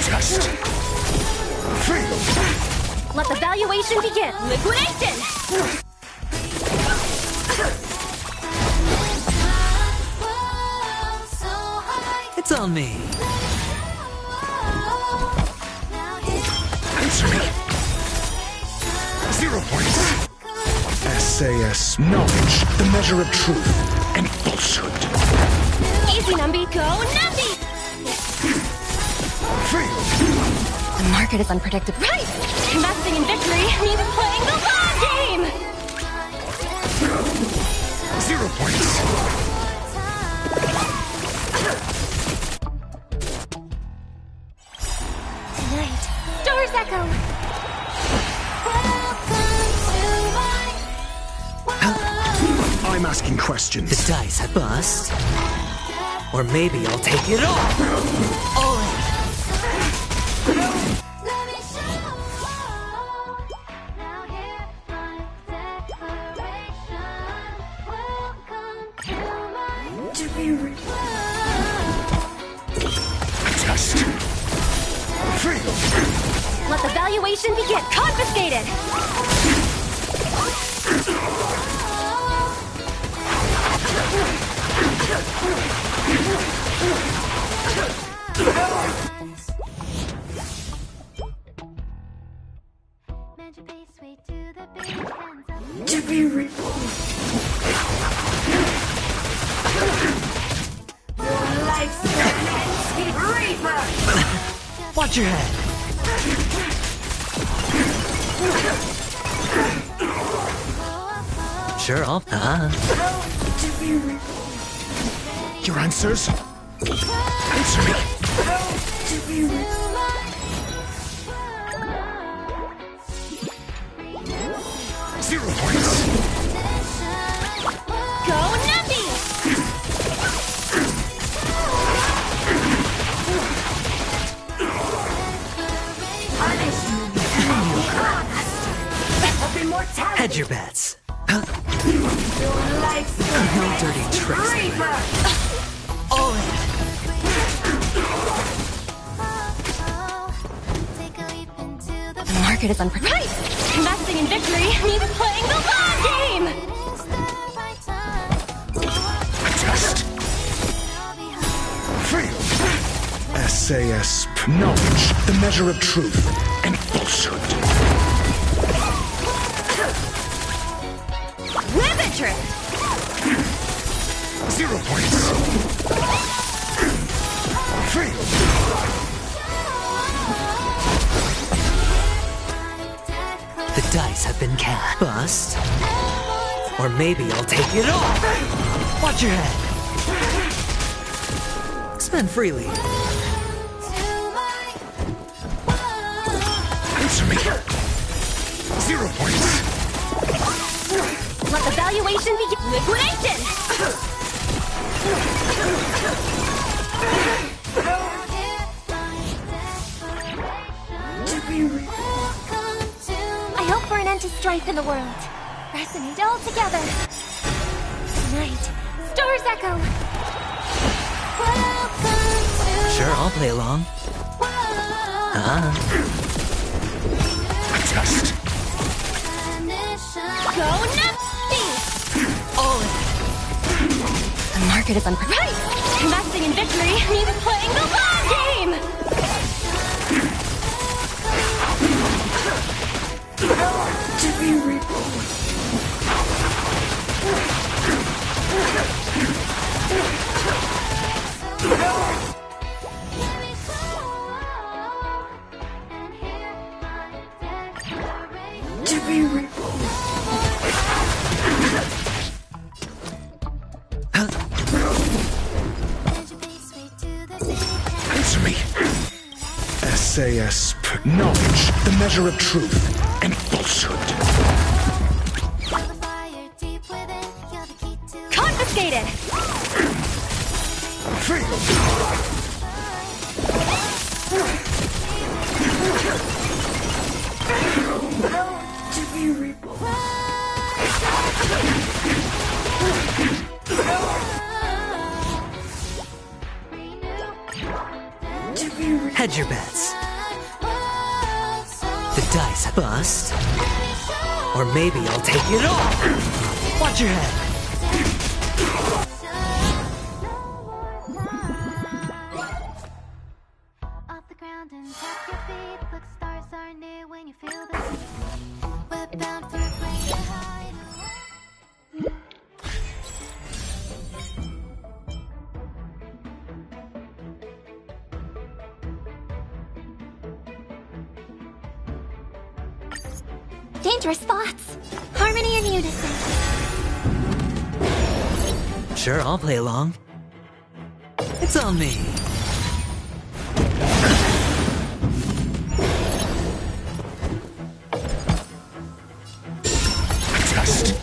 Test. Fail.
Let the valuation begin! Liquidation!
on me.
Answer me. 0 points. SAS, knowledge, the measure of truth and falsehood.
Easy, Numby. Go, Numby!
Fail.
The market is unpredictable. Right! Investing in victory means playing the long game!
0 points.
Tonight, Doors Echo!
I'm asking questions.
The dice have bust. Or maybe I'll take it all. All in.
Test. Fail.
Let the valuation begin. Confiscated!
To be reborn.
Watch your head. Sure, I'll...
Your answers? Answer me. 0 points.
Go, Numby!
Hedge your bets. No dirty tricks. All in.
The market is unpredictable. Right! Investing in victory means playing the long game!
Test. Fail. SAS, knowledge, the measure of truth and falsehood.
Ribbit trick!
0 points. Fail.
The dice have been cast. Bust. Or maybe I'll take it all. Watch your head. Spend freely.
Answer me. 0 points.
Let the valuation begin. Liquidation!
I hope for an end to strife in the world. Resonate all together. Tonight, Doors Echo!
Sure, I'll play along.
Test.
Go, Numby!
All in.
The market is unpredictable. Right! Investing in victory means playing the long game!
To be reborn. To be reborn. Answer me. SAS, knowledge, the measure of truth and falsehood.
Confiscated!
Fail. To be reborn.
Hedge your bets. The dice bust. Or maybe I'll take it all. Watch your head.
dangerous thoughts. Harmony and unison.
Sure, I'll play along. It's on me.
Test.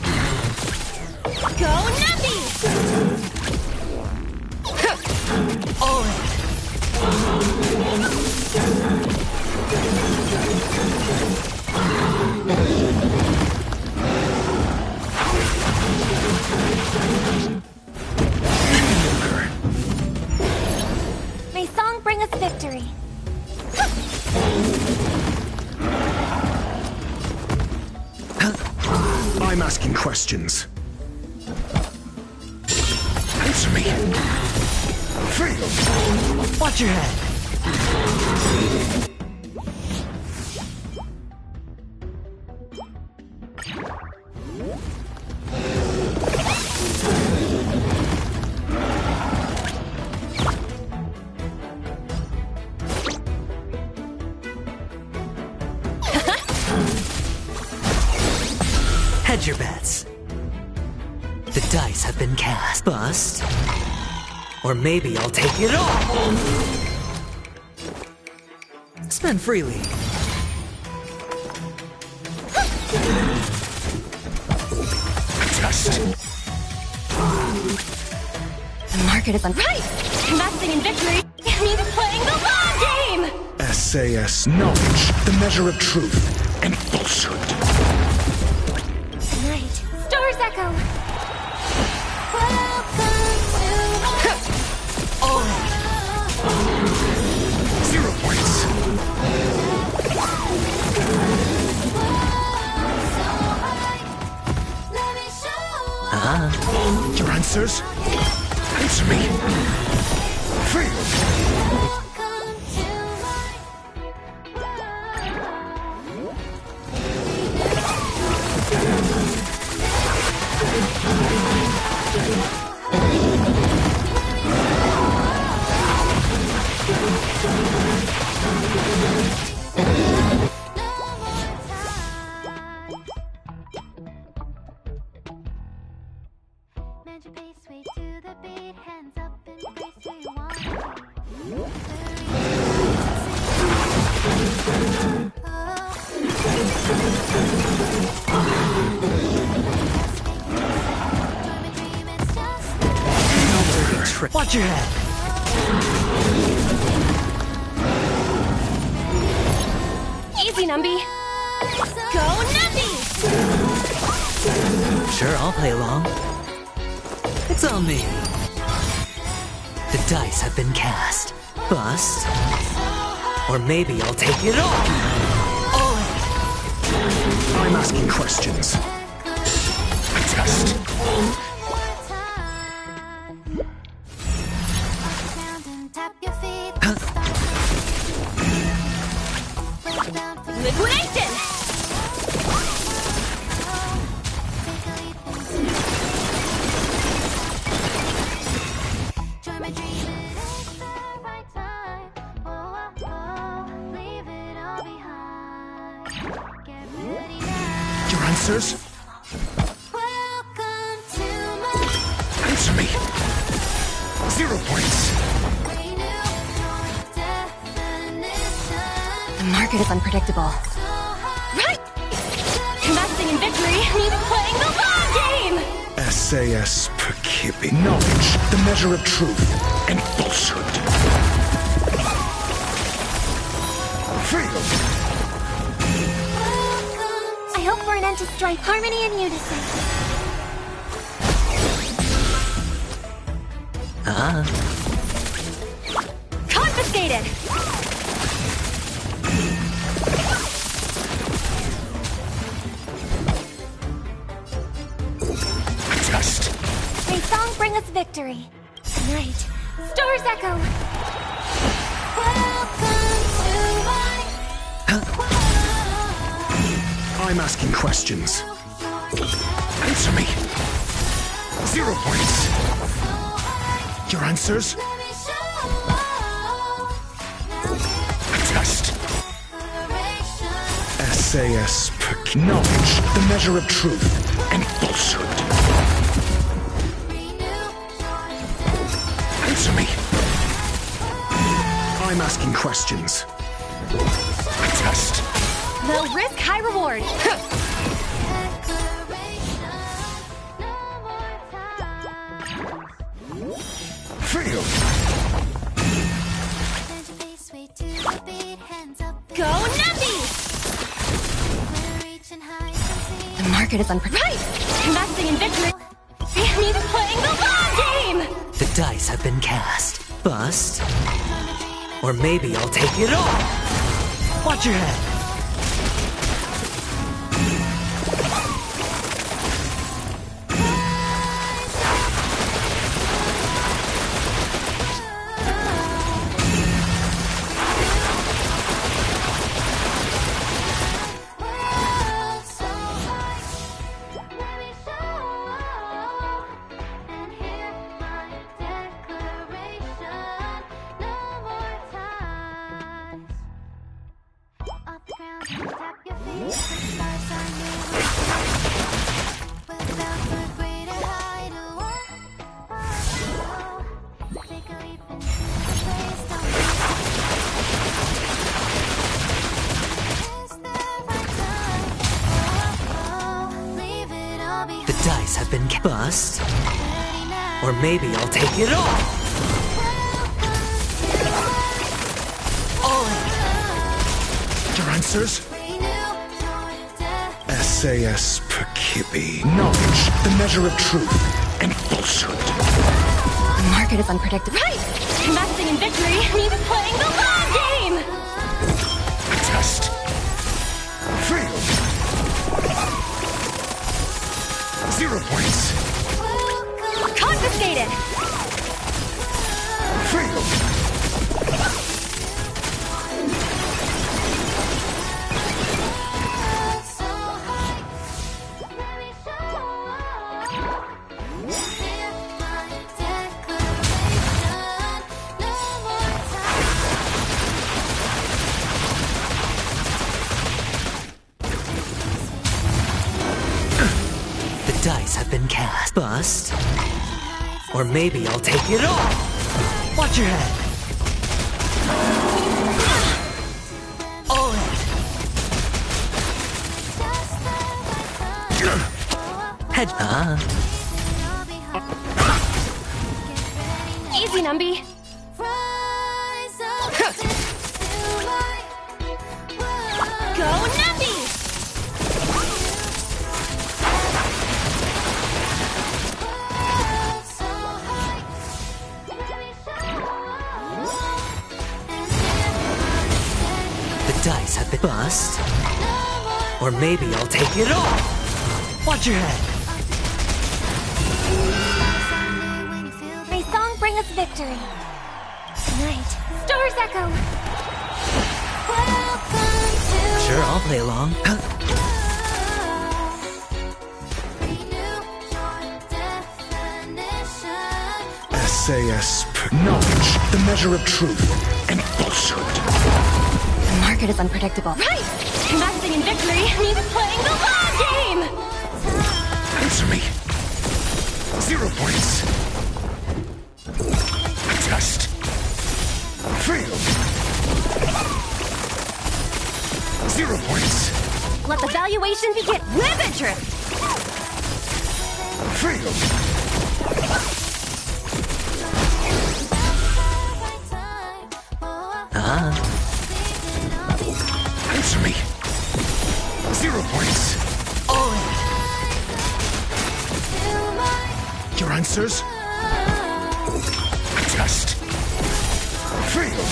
Go Nappy!
All in.
May song bring us victory.
I'm asking questions. Answer me. Feel.
Watch your head. Hedge your bets. The dice have been cast. Bust. Or maybe I'll take it all. Spend freely.
Test.
The market is on right! Investing in victory means playing the long game!
SAS knowledge, the measure of truth and falsehood.
Tonight, stars echo.
All in.
0 points. Your answers? Answer me. Feel.
Watch your head.
Easy, Numby! Go Nappy!
Sure, I'll play along. It's on me. The dice have been cast. Bust. Or maybe I'll take it all. All in.
I'm asking questions. Test.
Liquidation!
Your answers? Answer me. 0 points.
The market is unpredictable. Right! Investing in victory means playing the long game!
SAS Perkibi. Knowledge, the measure of truth and falsehood. Feel.
I hope for an end to strife, harmony and unison.
Confiscated!
Test.
May song bring us victory. Tonight, stars echo.
I'm asking questions. Answer me. 0 points. Your answers? Test. SAS Knowledge, the measure of truth and falsehood. Answer me. I'm asking questions. A test.
Low risk, high reward.
Fail.
Go Nappy! The market is unpredictable. Right! Investing in victory means playing the long game!
The dice have been cast. Bust. Or maybe I'll take it all. Watch your head. The dice have been bust. Or maybe I'll take it all. All in.
Your answers? SAS Perkibi. Knowledge, the measure of truth and falsehood.
The market is unpredictable. Right! Investing in victory means playing the long game!
A test. Fail. 0 points.
Confiscated!
Fail.
The dice have been cast. Bust. Or maybe I'll take it all. Watch your head. All in. Head.
Easy, Numby. Go Numbie!
The dice have been bust. Or maybe I'll take it all. Watch your head.
May song bring us victory. Tonight, stars echo.
Sure, I'll play along.
SAS Knowledge, the measure of truth and falsehood.
The market is unpredictable. Right! Investing in victory means playing the long game!
Answer me. 0 points. A test. Fail. 0 points.
Let the valuation begin. Live interest!
Fail. Answer me. 0 points.
All in.
Your answers? A test. Fail.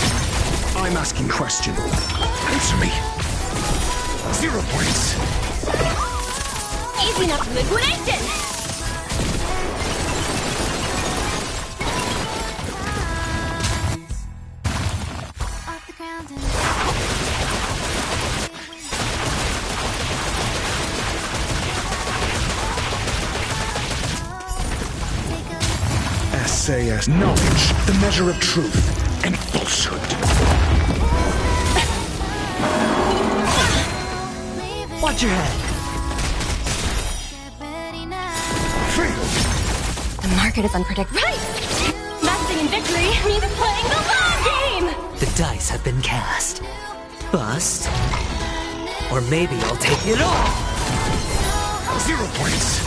I'm asking question. Answer me. 0 points.
Easy enough liquidation!
SAS Knowledge, the measure of truth and falsehood.
Watch your head.
market is unpredictable. Right! Investing in victory means playing the long game!
The dice have been cast. Bust. Or maybe I'll take it all!
0 points!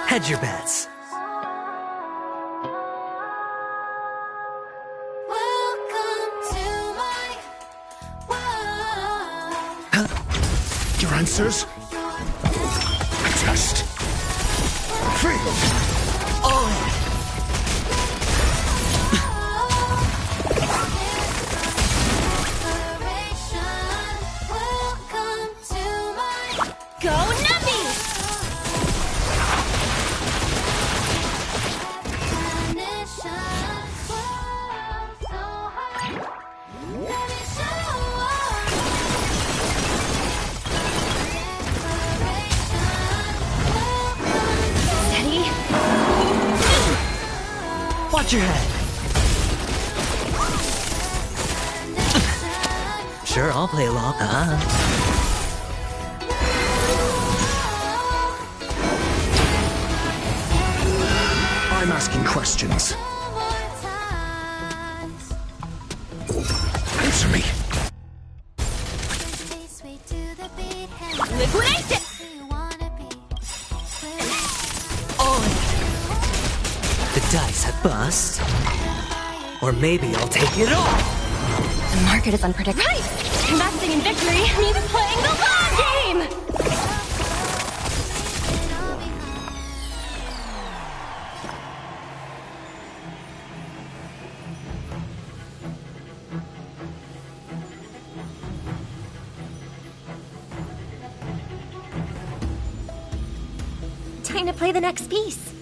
Hedge your bets.
Your answers? Test. Fail.
All in.
Go Nuppy!
Steady. Watch your head. Sure, I'll play along.
I'm asking questions. Answer me.
Liquidation!
All in. The dice have bust. Or maybe I'll take it all.
The market is unpredictable. Right! Investing in victory means playing the long game!
Time to play the next piece.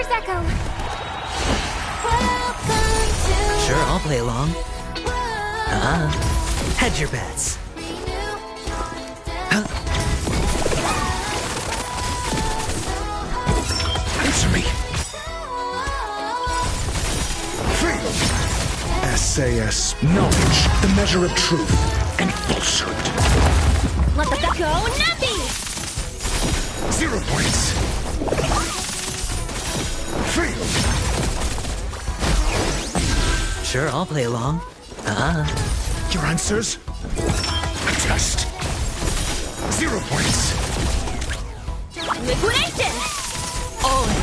Star's Echo.
Sure, I'll play along. Hedge your bets.
Answer me. SAS, knowledge, the measure of truth and falsehood.
Let the bet go, Nappy!
0 points. Fail.
Sure, I'll play along.
Your answers? A test. 0 points.
Liquidation!
All in.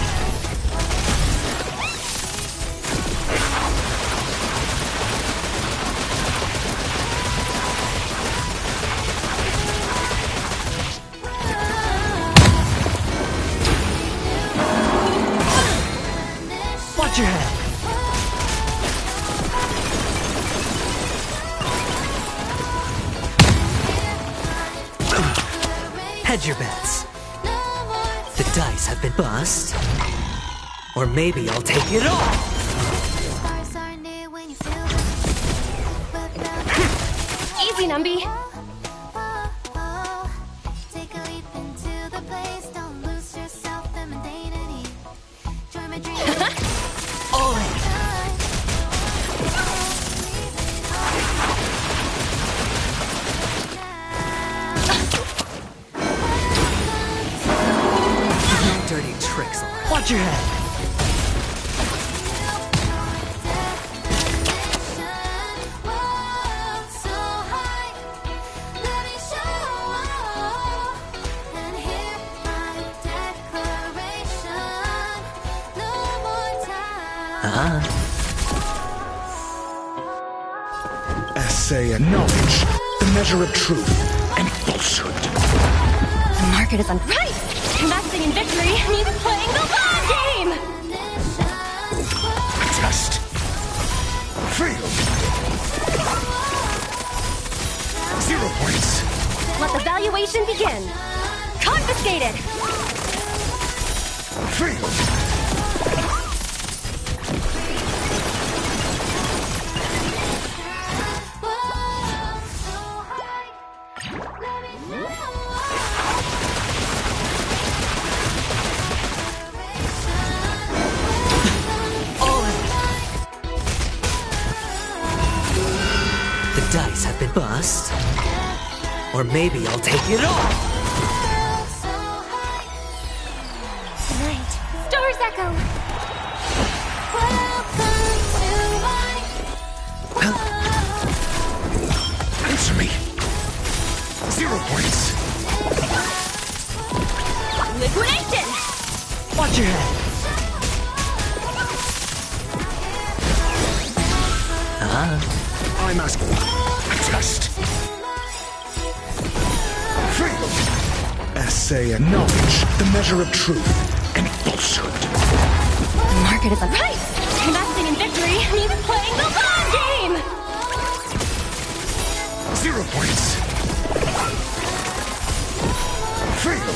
Watch your head. Hedge your bets. The dice have been bust. Or maybe I'll take it all.
Easy, Numby.
All in. No dirty tricks. Watch your head.
Essay and knowledge, the measure of truth and falsehood.
The market is on. Right! Investing in victory means playing the long game!
A test. Fail. 0 points.
Let the valuation begin. Confiscated!
Fail.
The dice have been bust. Or maybe I'll take it all.
Tonight, Star's Echo.
Answer me. 0 points.
Liquidation!
Watch your head.
I'm asking. A test. Fail. Essay and knowledge, the measure of truth and falsehood.
The market is on. Right! Investing in victory means playing the long game!
0 points. Fail.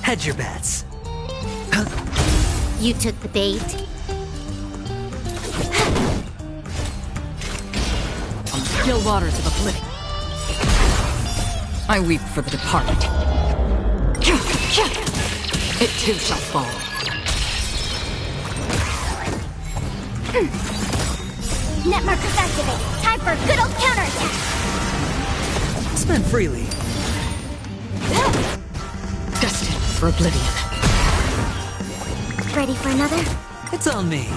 Hedge your bets.
You took the bait.
On the still waters of oblivion, I weep for the departed. It too shall fall.
Net markers activate. Time for a good old counterattack.
Spend freely.
Destined for oblivion.
Ready for another?
It's on me.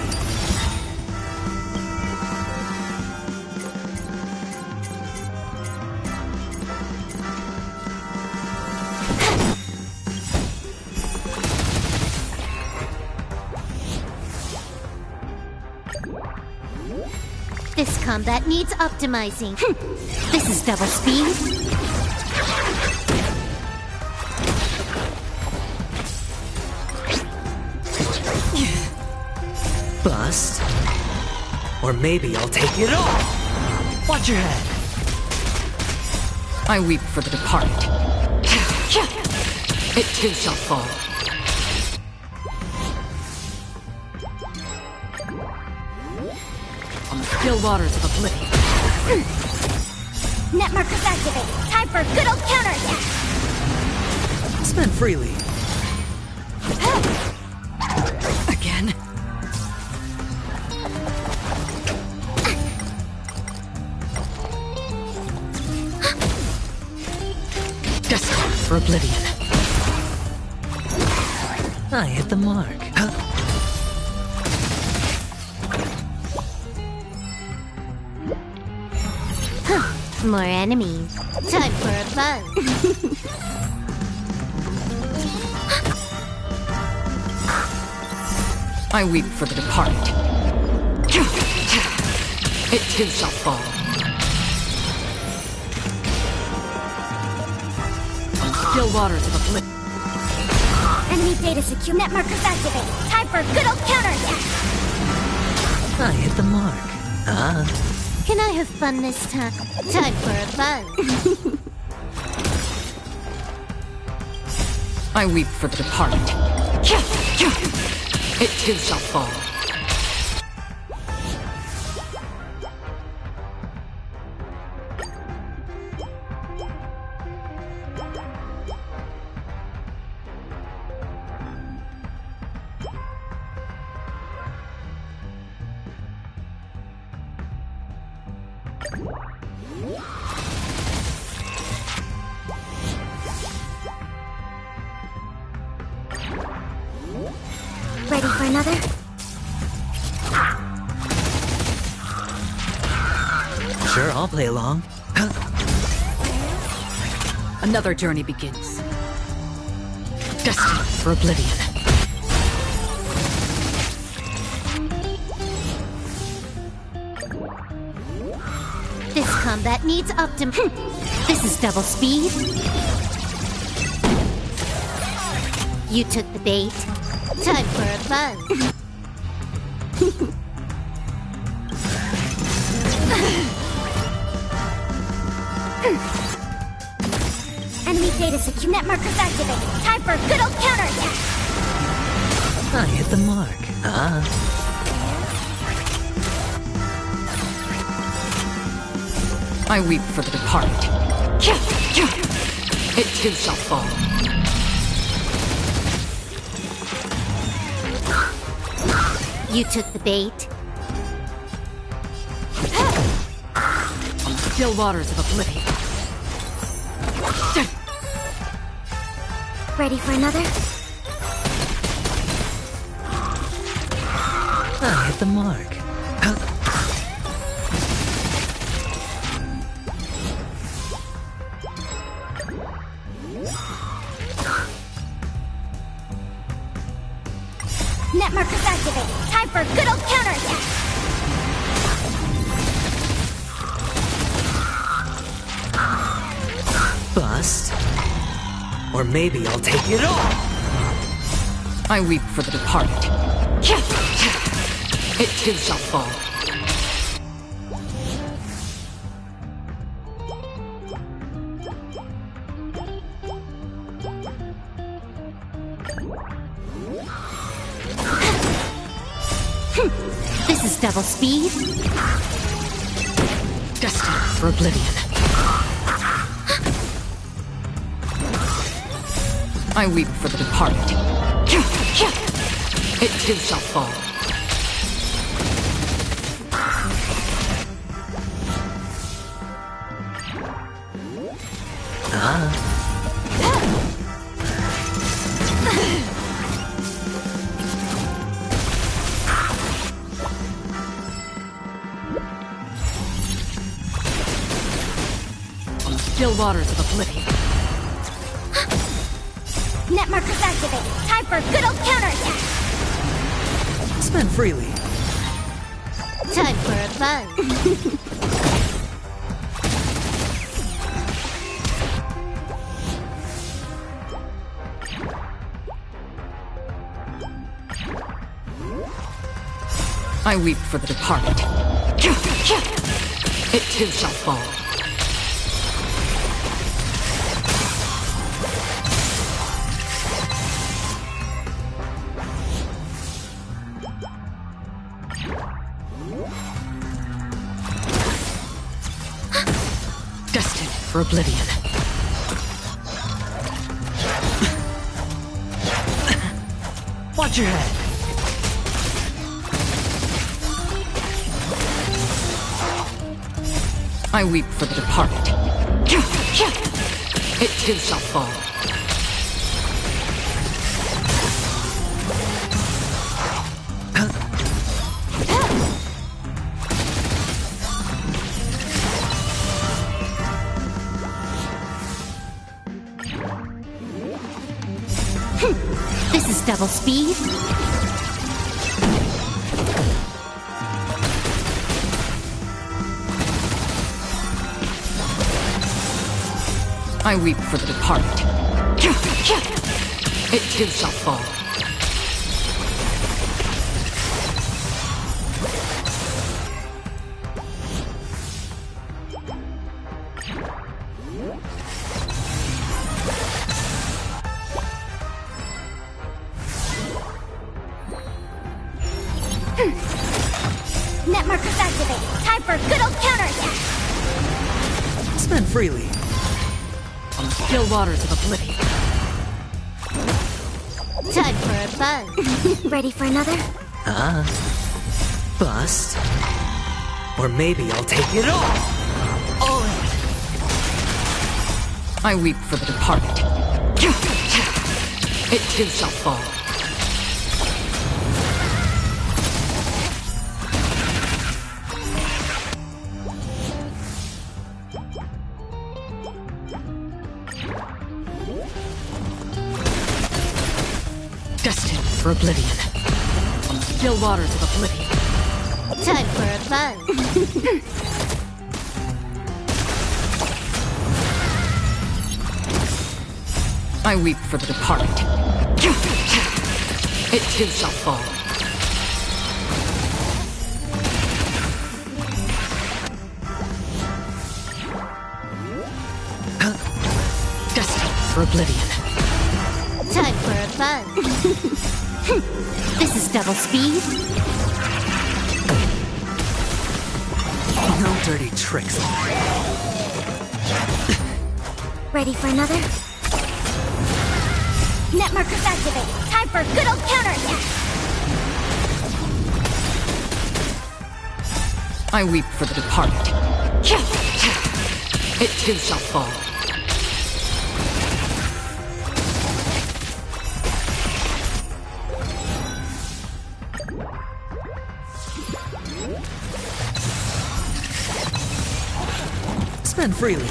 This combat needs optimizing. This is double speed.
Bust. Or maybe I'll take it all. Watch your head.
I weep for the departed. It too shall fall. On the still waters of oblivion.
Net markers activate. Time for a good old counterattack.
Spend freely.
Again? Destined for oblivion.
I hit the mark.
More enemies. Time for a buzz.
I weep for the departed. It too shall fall. On the still waters of oblivion.
Enemy data secure. Net markers activate. Time for a good old counterattack.
I hit the mark.
Can I have fun this time? Time for a buzz.
I weep for the departed. It too shall fall.
Ready for another?
Sure, I'll play along.
Another journey begins. Destined for oblivion.
This combat needs This is double speed. You took the bait. Time for a buzz. Enemy data secure. Net markers activate. Time for a good old counterattack.
I hit the mark.
I weep for the departed. It too shall fall.
You took the bait.
On the still waters of oblivion.
Ready for another?
I hit the mark.
Net markers activate. Time for a good old counterattack.
Bust. Or maybe I'll take it all.
I weep for the departed. It too shall fall.
This is double speed.
Destined for oblivion. I weep for the departed. It too shall fall. Still waters of oblivion.
Net markers activated. Time for a good old counterattack.
Spend freely.
Time for a buzz.
I weep for the departed. It too shall fall. Destined for oblivion.
Watch your head.
I weep for the departed. It too shall fall.
This is double speed.
I weep for the departed. It too shall fall.
Net markers activated. Time for a good old counterattack.
Spend freely.
On the still waters of oblivion.
Time for a buzz. Ready for another?
Bust. Or maybe I'll take it all. All in.
I weep for the departed. It too shall fall. Destined for oblivion. On the still waters of oblivion.
Time for a buzz.
I weep for the departed. It too shall fall. Destined for oblivion.
Time for a buzz.
This is double speed.
No dirty tricks.
Ready for another? Net markers activated. Time for a good old counterattack.
I weep for the departed. It too shall fall.
Spend freely.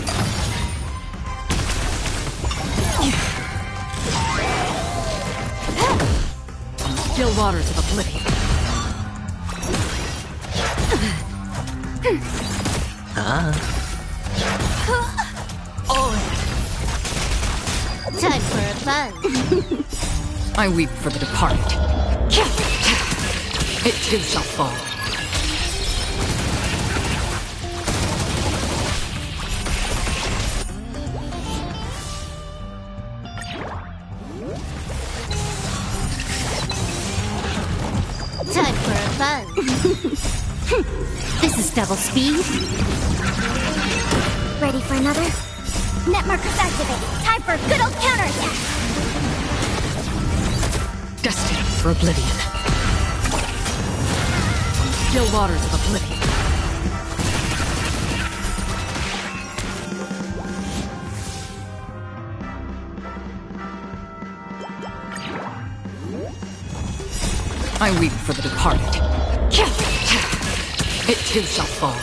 Still waters of oblivion.
All in.
Time for a buzz.
I weep for the departed. It too shall fall.
Time for a buzz. This is double speed. Ready for another? Net markers activated. Time for a good old counterattack.
Destined for oblivion. On the still waters of oblivion. I weep for the departed. It too shall fall.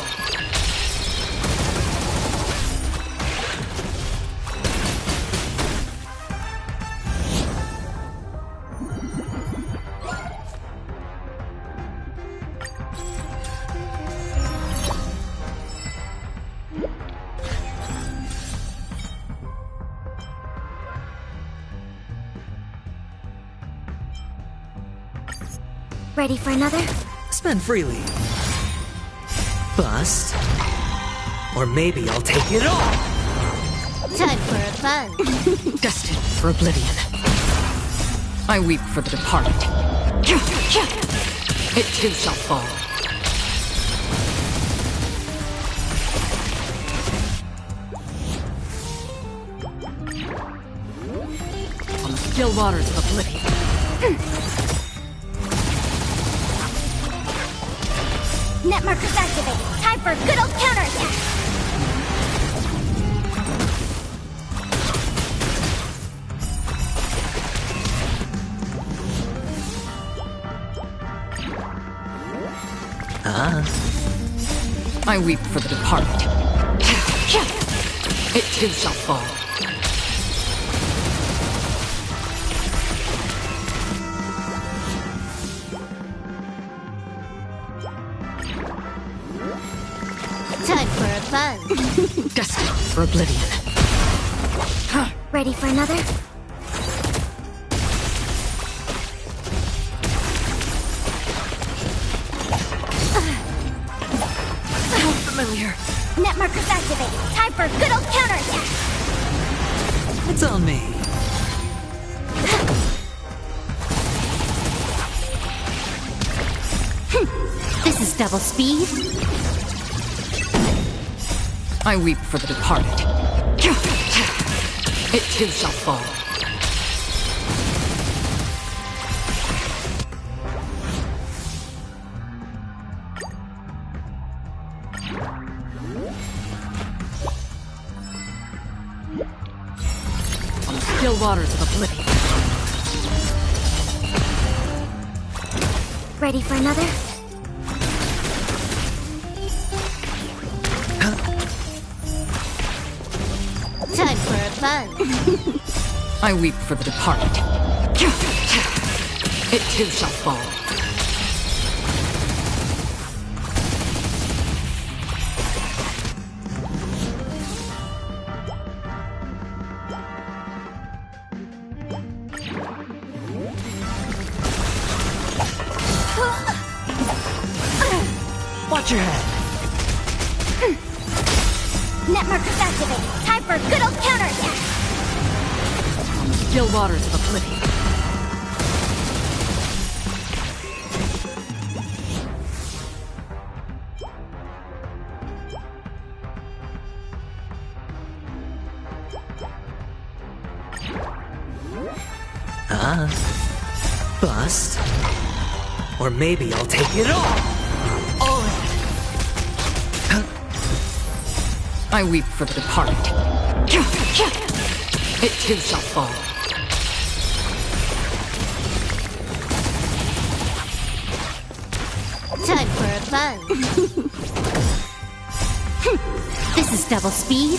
Ready for another?
Spend freely. Bust. Or maybe I'll take it all!
Time for a fun.
Destined for oblivion. I weep for the departed. It too shall fall. On the still waters of oblivion.
Net markers activated. Time for a good old counterattack.
I weep for the departed. It too shall fall.
Time for a fun.
Destined for oblivion.
Ready for another?
So familiar.
Net markers activated. Time for a good old counterattack.
It's on me.
This is double speed.
I weep for the departed. It too shall fall. On the still waters of oblivion.
Ready for another? Time for a fun.
I weep for the departed. It too shall fall.
Watch your head.
Net markers activated. Time for a good old counterattack.
On the still waters of oblivion.
Bust. Or maybe I'll take it all! All in.
I weep for the departed. It too shall fall.
Time for a fun. This is double speed.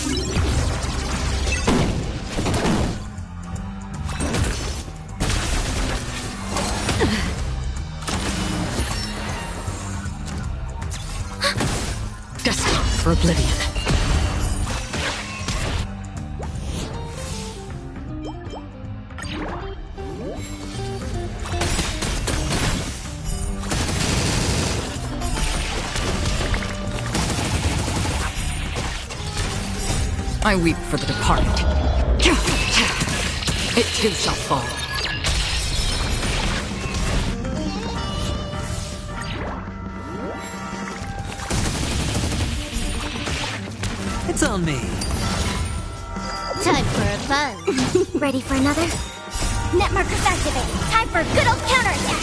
Destined for oblivion. I weep for the departed. It too shall fall.
It's on me.
Time for a buzz. Ready for another? Net markers activated. Time for a good old counterattack.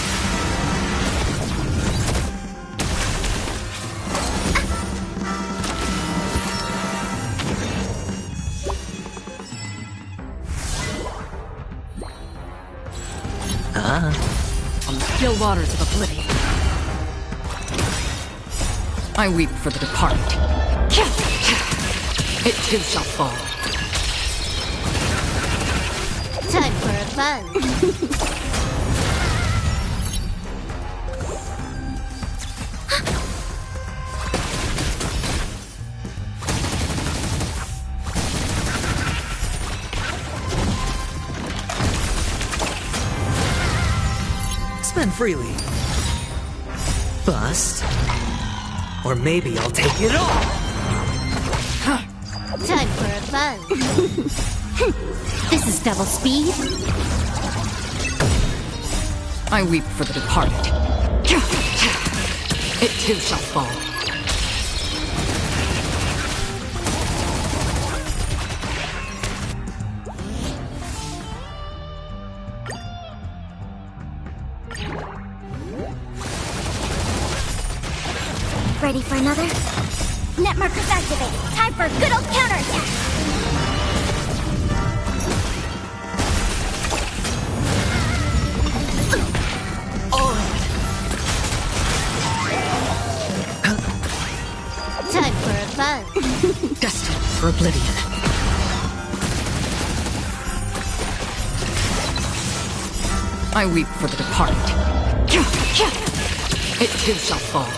On the still waters of oblivion, I weep for the departed. It too shall fall.
Time for a buzz.
Spend freely. Bust. Or maybe I'll take it all.
Time for a buzz. This is double speed.
I weep for the departed. It too shall fall.
Ready for another? Net markers activated. Time for a good old counterattack. Time for a buzz.
Destined for oblivion. I weep for the departed. It too shall fall.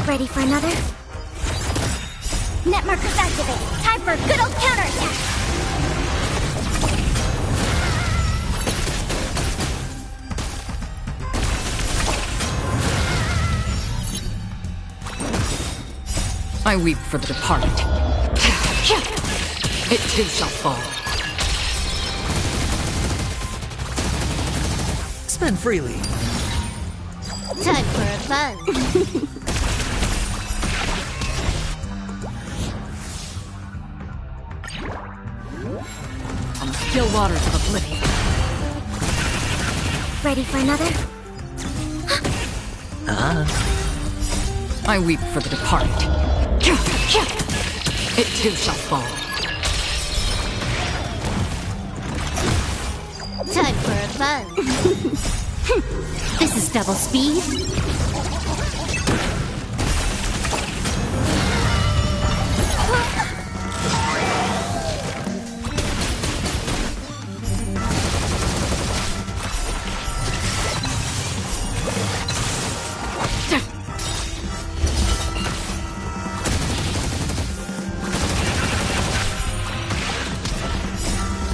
Ready for another? Net markers activated. Time for a good old counterattack.
I weep for the departed. It too shall fall.
Spend freely.
Time for a buzz.
On the still waters of oblivion,
Ready for another?
I weep for the departed. It too shall fall.
Time for a buzz. This is double speed.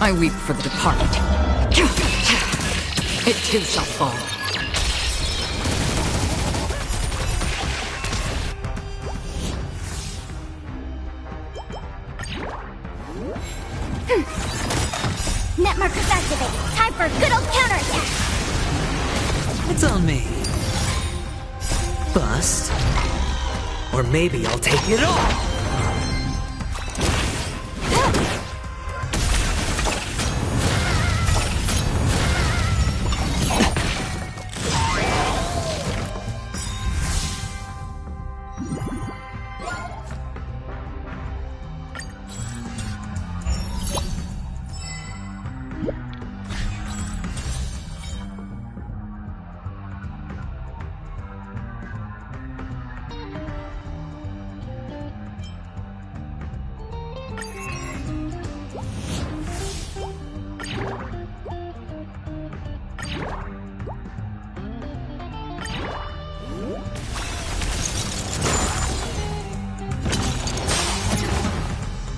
I weep for the departed. It too shall fall.
Net markers activated. Time for a good old counterattack.
It's on me. Bust. Or maybe I'll take it all.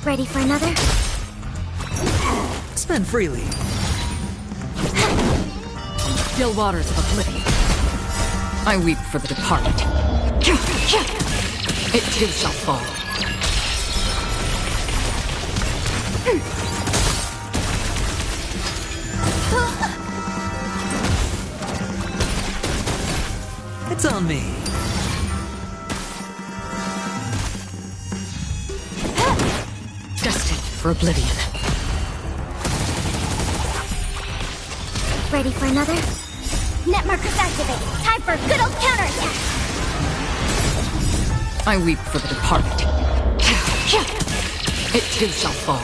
Ready for another?
Spend freely.
On the still waters of oblivion, I weep for the departed. It too shall fall.
on me.
Destined for oblivion.
Ready for another? Net markers activated. Time for a good old counterattack.
I weep for the departed. It too shall fall.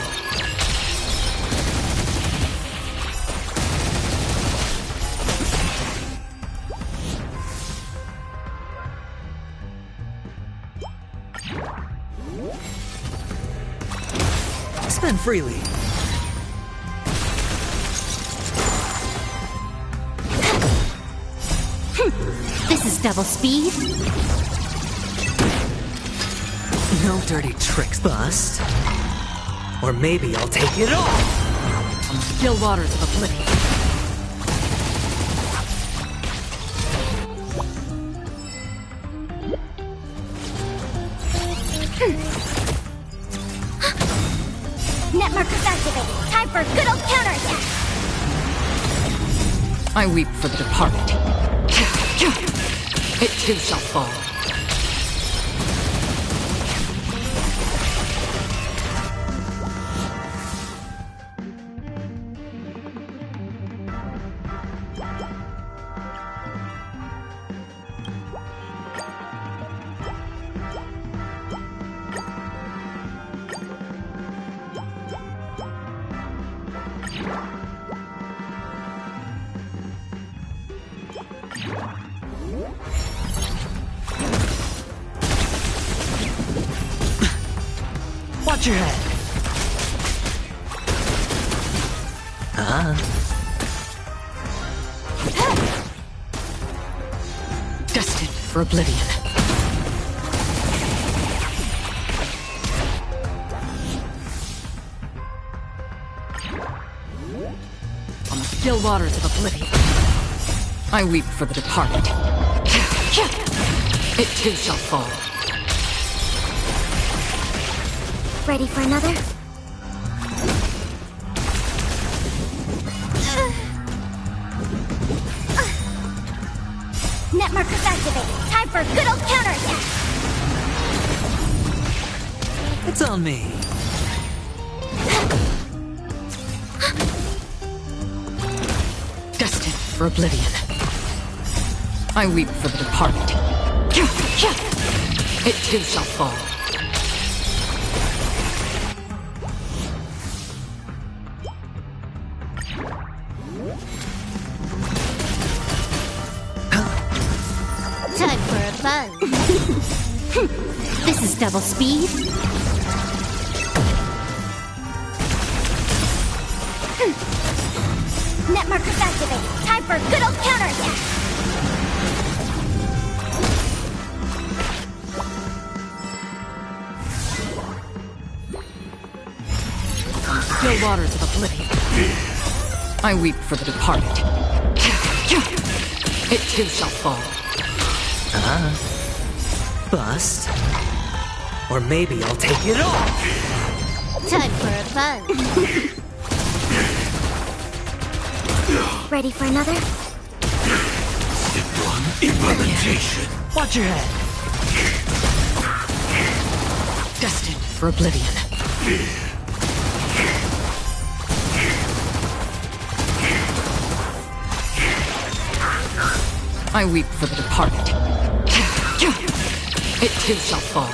Spend freely.
This is double speed.
No dirty tricks, Bust. Or maybe I'll take it all.
On the still waters of oblivion.
Net markers activated. Time for a good old counterattack.
I weep for the departed. It too shall fall.
Watch your head.
Destined for oblivion. On the still waters of oblivion. I weep for the departed. It too shall fall.
Ready for another? Net markers activated. Time for a good old counterattack.
It's on me.
Destined for oblivion. I weep for the departed. It too shall fall.
Time for a buzz. This is double speed. Net markers activated. Time for a good old counterattack.
Still waters of oblivion. I weep for the departed. It too shall fall.
Bust. Or maybe I'll take it all.
Time for a buzz. Ready for another?
Implementation.
Watch your head.
Destined for oblivion. I weep for the departed. It too shall fall.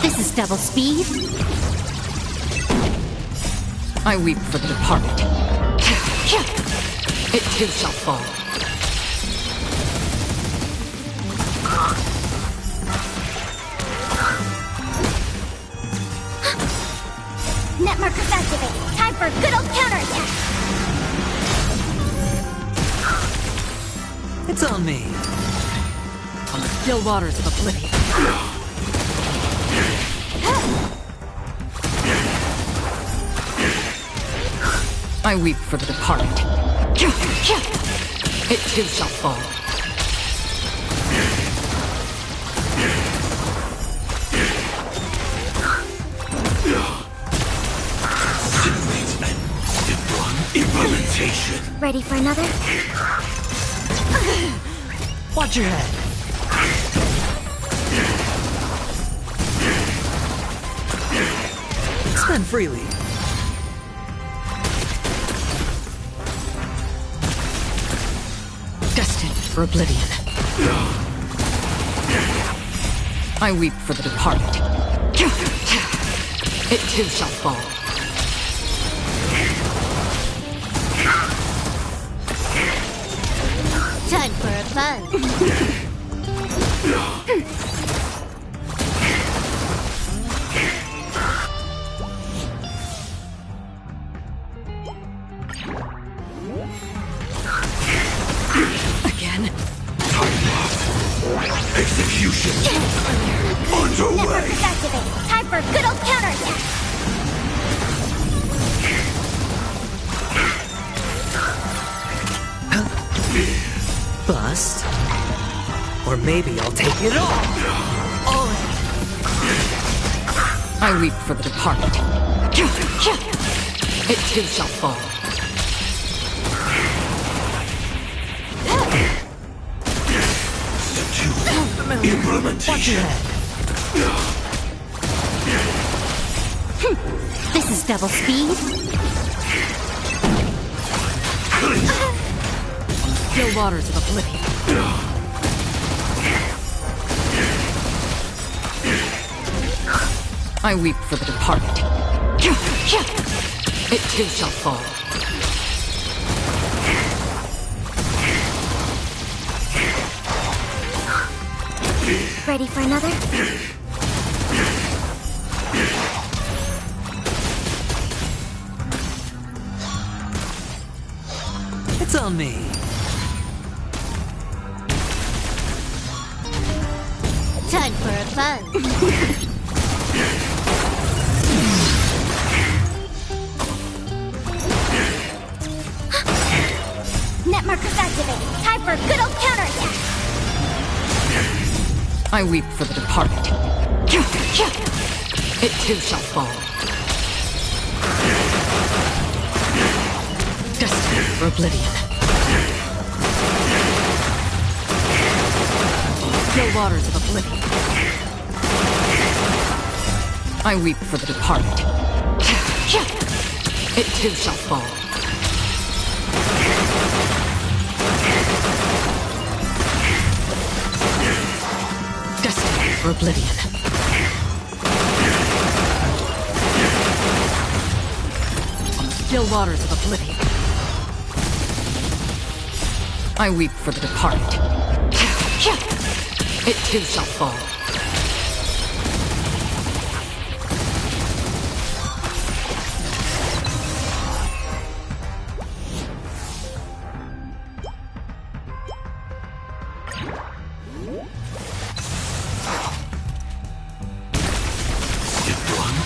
This is double speed.
I weep for the departed. It too shall fall.
Net markers activated. Time for a good old counterattack.
It's on me.
On the still waters of oblivion. I weep for the departed. It too shall fall.
Implementation.
Ready for another?
Watch your head. Spend freely.
Destined for oblivion. I weep for the departed. It too shall fall.
Time for a fun.
Again?
Execution. Underway.
Network activated. Time for a good old counterattack.
Bust. Or maybe I'll take it all. All in.
I weep for the departed. It too shall fall.
Implementation.
Watch your head.
This is double speed.
Still waters of oblivion. I weep for the departed. It too shall fall.
Ready for another?
It's on me.
Time for a fun. Net markers activated. Time for a good old counterattack.
I weep for the departed. It too shall fall. Destined for oblivion. Still waters of oblivion. I weep for the departed. It too shall fall. Destined for oblivion. Still waters of oblivion. I weep for the departed. It too shall fall.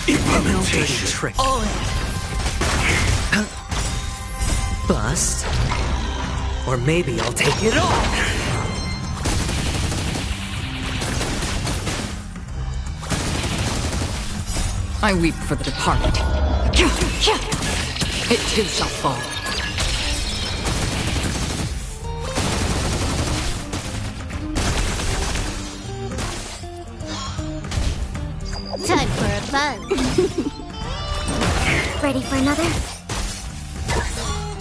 Implementation.
Trick.
All in.
Bust. Or maybe I'll take it all.
I weep for the departed. It too shall fall.
Time for a fun. Ready for another?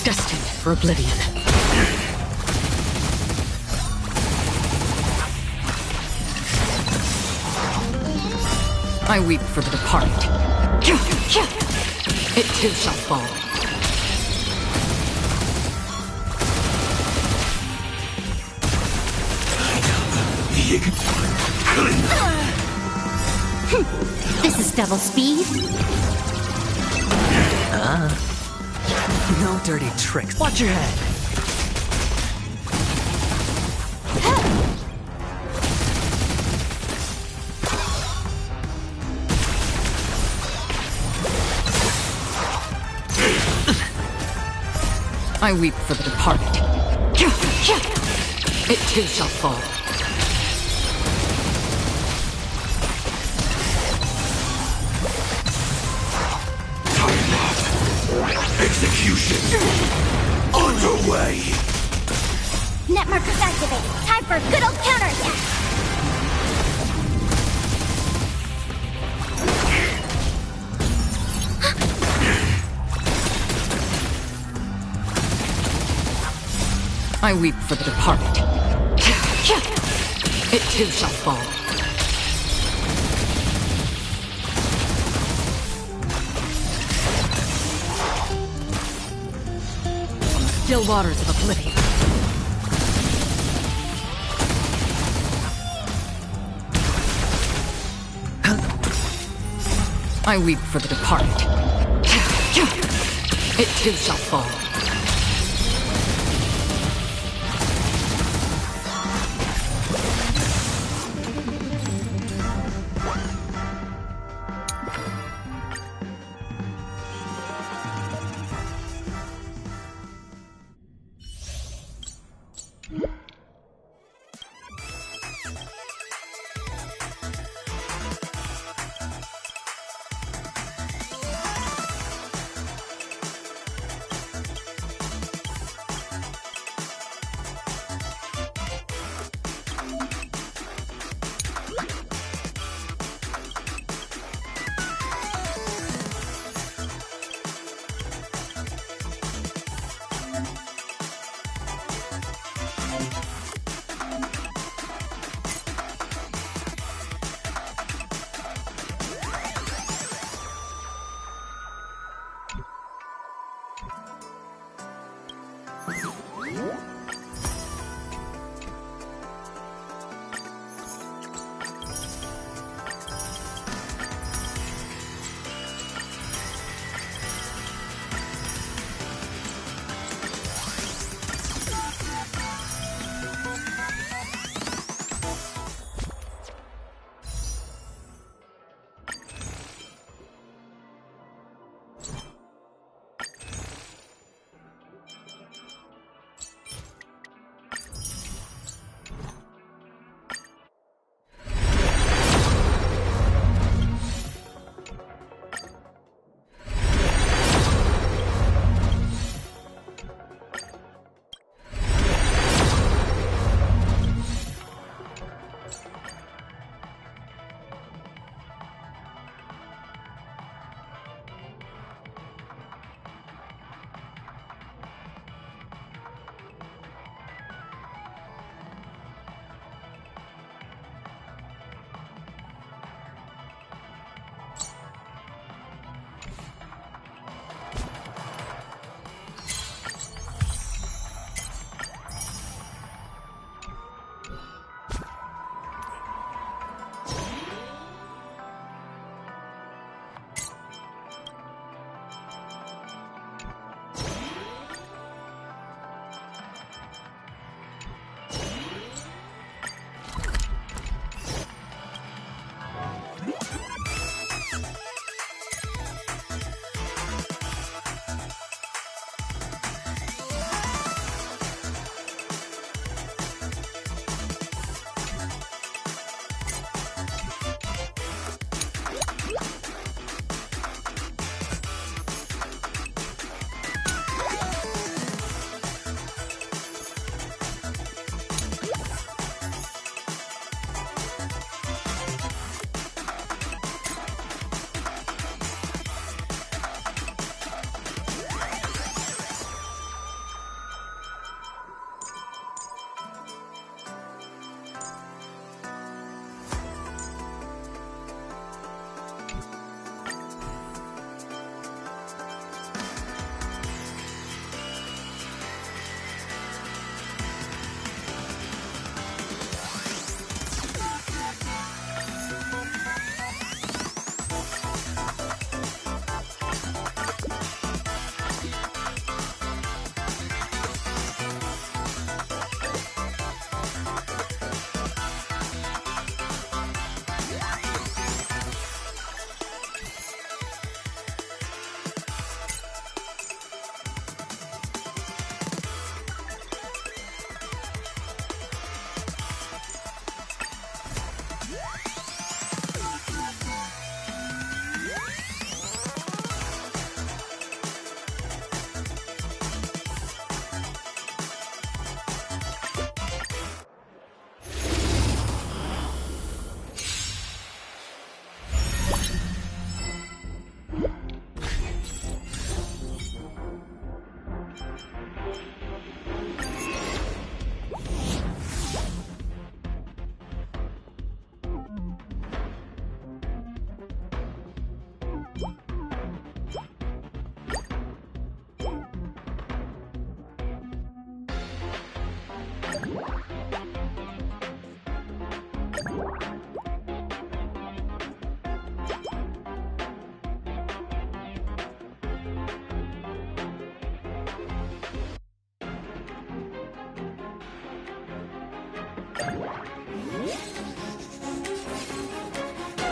Destined for oblivion. I weep for the departed. It too shall fall.
This is double speed.
No dirty tricks. Watch your head.
I weep for the departed. It too shall fall.
Execution underway.
Net markers activated. Time for a good old counterattack.
I weep for the departed. It too shall fall. From the still waters of oblivion. I weep for the departed. It too shall fall.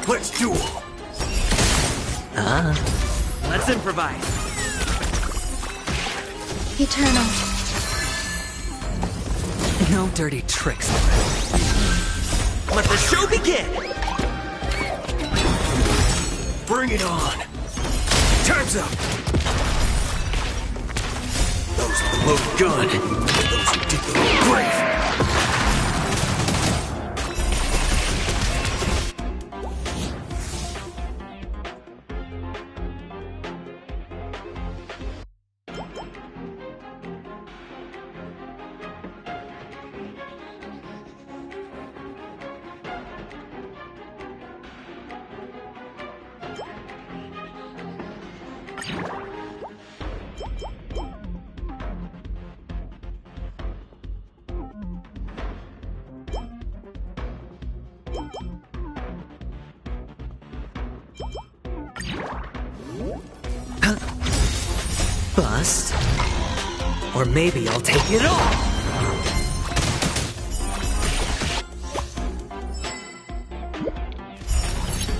Let's duel!
Let's improvise.
Eternal.
No dirty tricks.
Let the show begin!
Bring it on! Time's up! Those with the loaded gun. Those who dig the little grave.
Bust. Or maybe I'll take it all!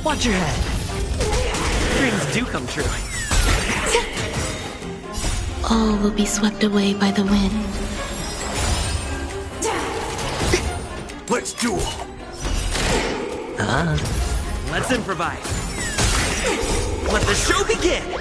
Watch your head.
Dreams do come true.
All will be swept away by the wind.
Let's duel!
Let's improvise. Let the show begin!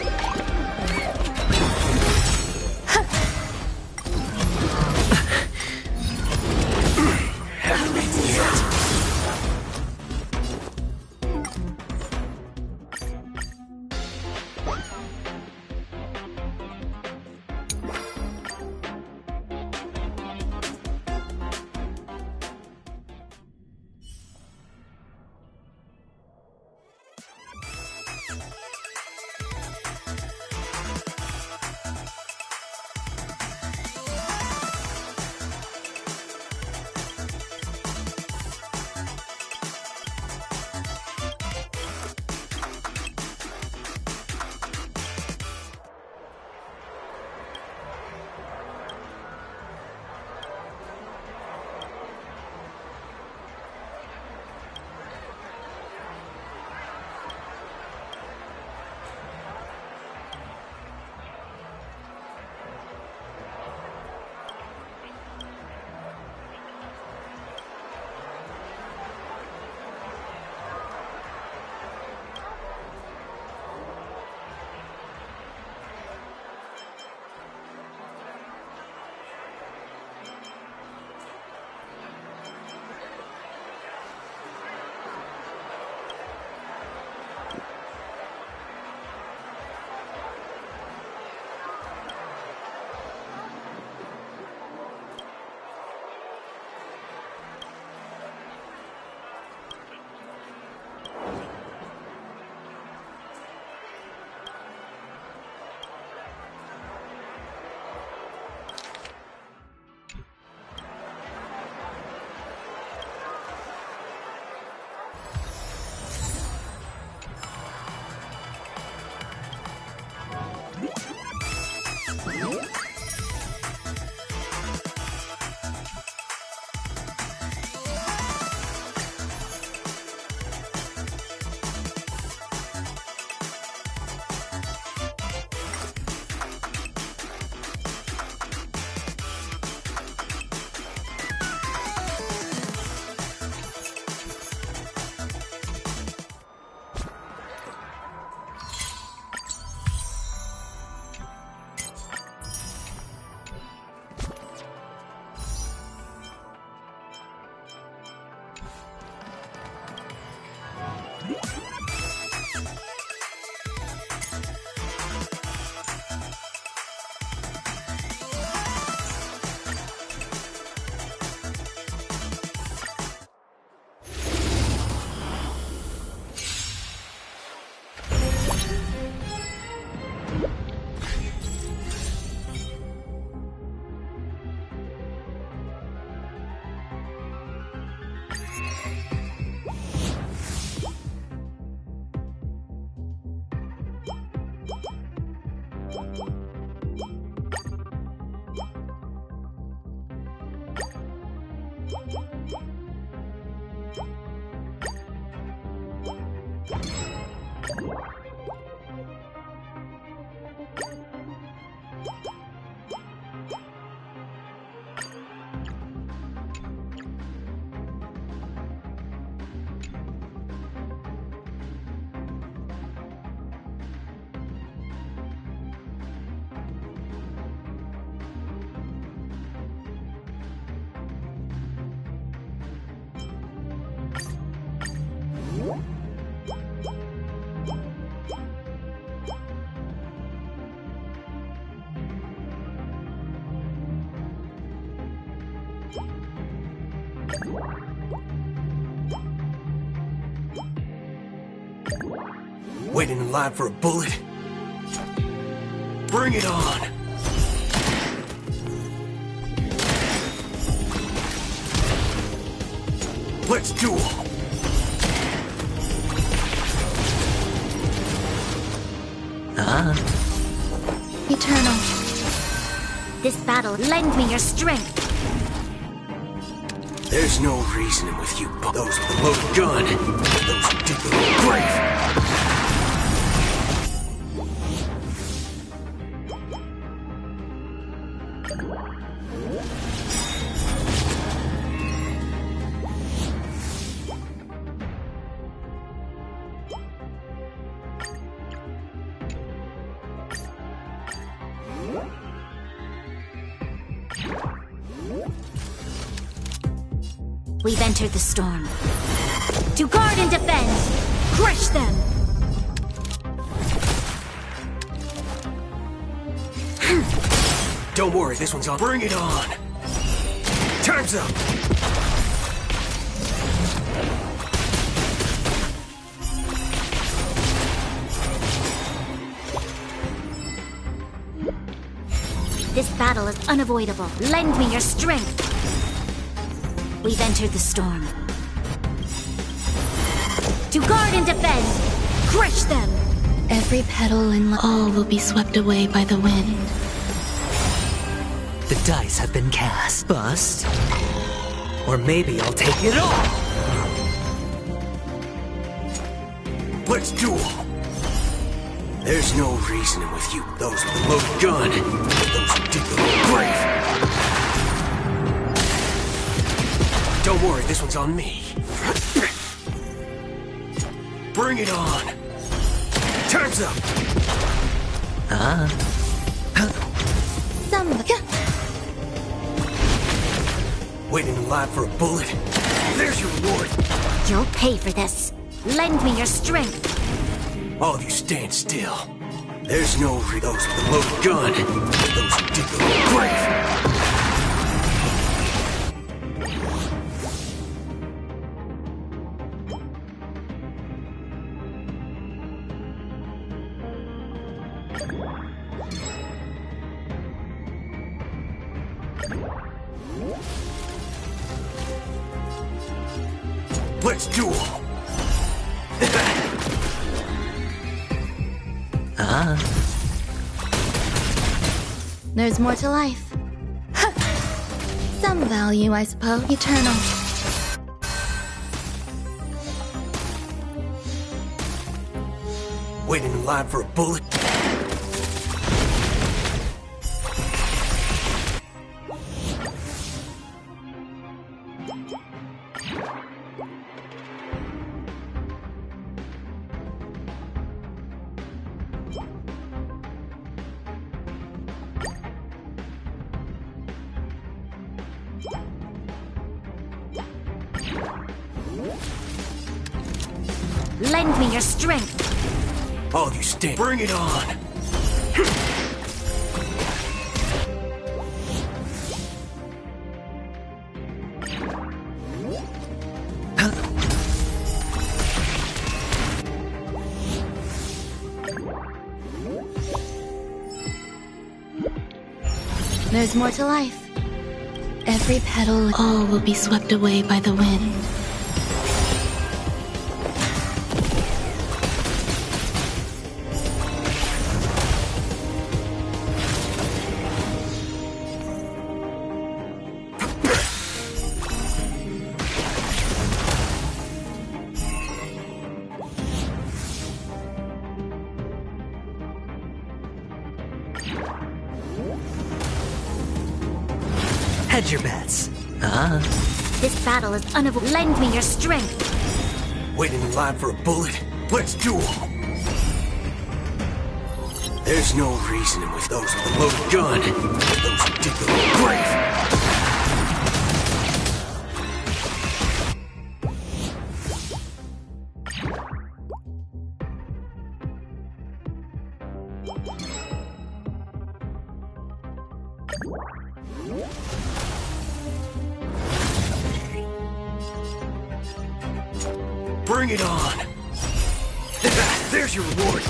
Waiting in line for a bullet? Bring it on! Let's duel!
Eternal. This battle, lend me your strength.
There's no reasoning with you, those with the loaded gun. Those who dig the grave.
We've entered the storm. To guard and defend! Crush them!
Don't worry, this one's on. Bring it on! Time's up!
This battle is unavoidable. Lend me your strength! We've entered the storm. To guard and defend! Crush them!
Every petal and all will be swept away by the wind.
The dice have been cast. Bust. Or maybe I'll take it all!
Let's duel! There's no reasoning with you, those with the loaded gun. Those who dig the grave. Don't worry, this one's on me. Bring it on! Time's up! Waiting in line for a bullet? There's your reward!
You'll pay for this. Lend me your strength.
All of you stand still. There's no those with the loaded gun. Those who dig the grave. Let's duel!
There's more to life. Some value, I suppose. Eternal.
Waiting in line for a bullet?
Lend me your strength.
All of you stand. Bring it on!
There's more to life. Every petal, all will be swept away by the wind.
Hedge your bets.
This battle is unavoidable. Lend me your strength.
Waiting in line for a bullet? Let's duel! There's no reasoning with those with the loaded gun. Those who dig the grave. Bring it on! There's your reward!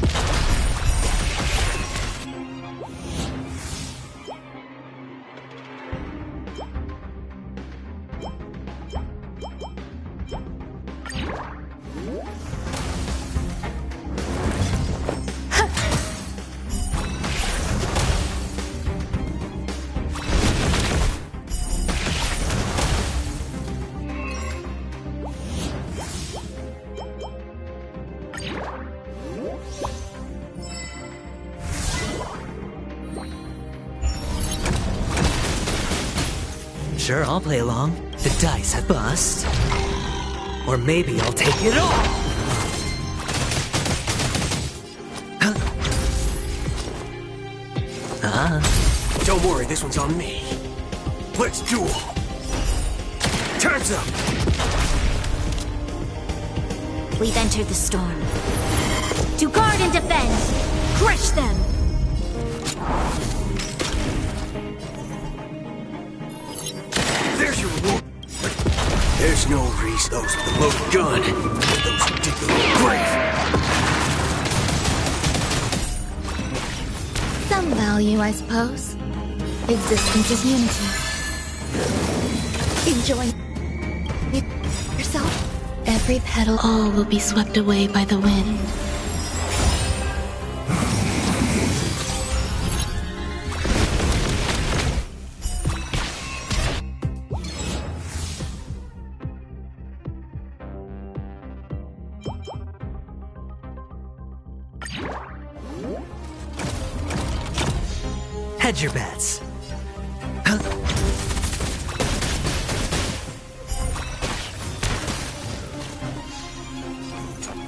Sure, I'll play along. The dice have bust. Or maybe I'll take it all!
Don't worry, this one's on me. Let's duel! Time's up!
We've entered the storm. To guard and defend! Crush them!
There's your reward! There's no reason those with the loaded gun. Those who dig the grave.
Some value, I suppose. Existence is unity. Enjoy yourself. Every petal, all will be swept away by the wind.
Hedge your bets.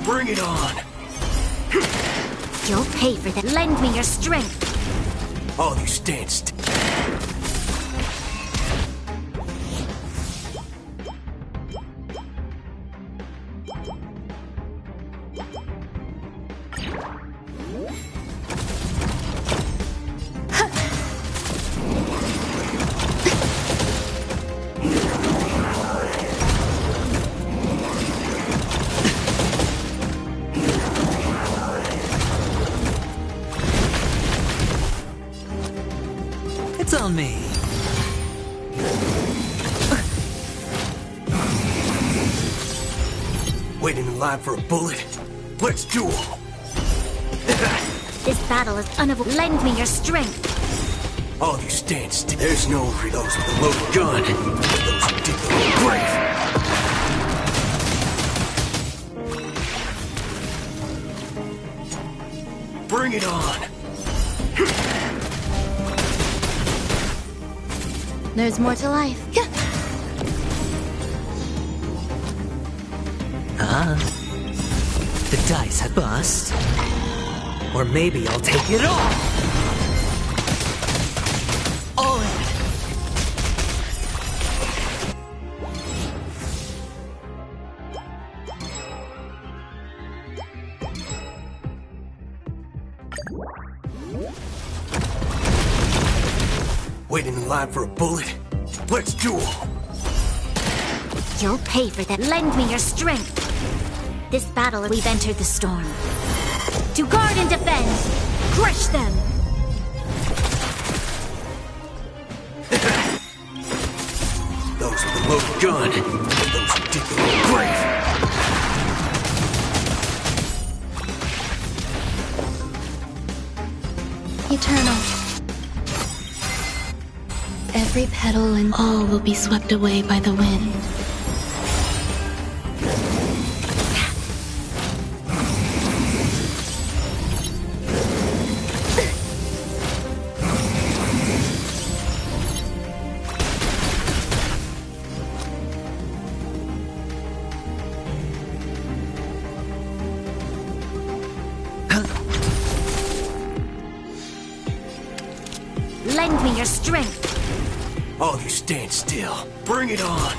Bring it on!
You'll pay for that. Lend me your strength.
All you stand still.
It's on me.
Waiting in line for a bullet? Let's duel!
This battle is unavoidable. Lend me your strength.
All you stand still. There's no for those with the loaded gun. Those who dig the grave. Bring it on!
There's more to life.
The dice have bust. Or maybe I'll take it all! All in!
Waiting in line for a bullet? Let's duel!
You'll pay for that. Lend me your strength. This battle, we've entered the storm. To guard and defend! Crush them!
Those with the loaded gun. Those who dig the grave.
Eternal. Every petal and all will be swept away by the wind.
Lend me your strength.
All you stand still. Bring it on!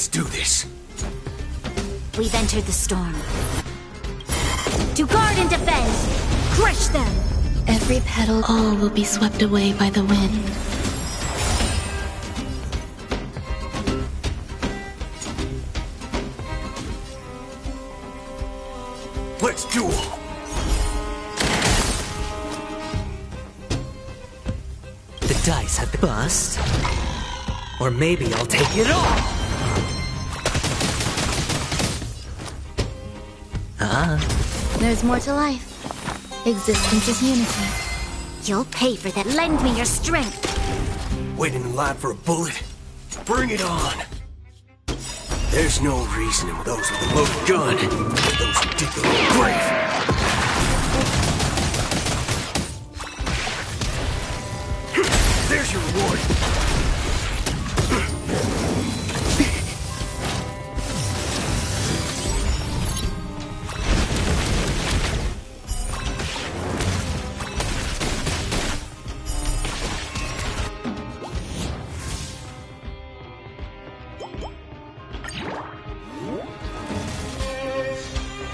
Let's do this.
We've entered the storm. To guard and defend! Crush them!
Every petal, all will be swept away by the wind.
Let's duel!
The dice have been bust. Or maybe I'll take it all!
There's more to life. Existence is unity. You'll pay for that. Lend me your strength.
Waiting in line for a bullet? Bring it on! There's no reason in those with a loaded gun. Those who dig their own grave. There's your reward.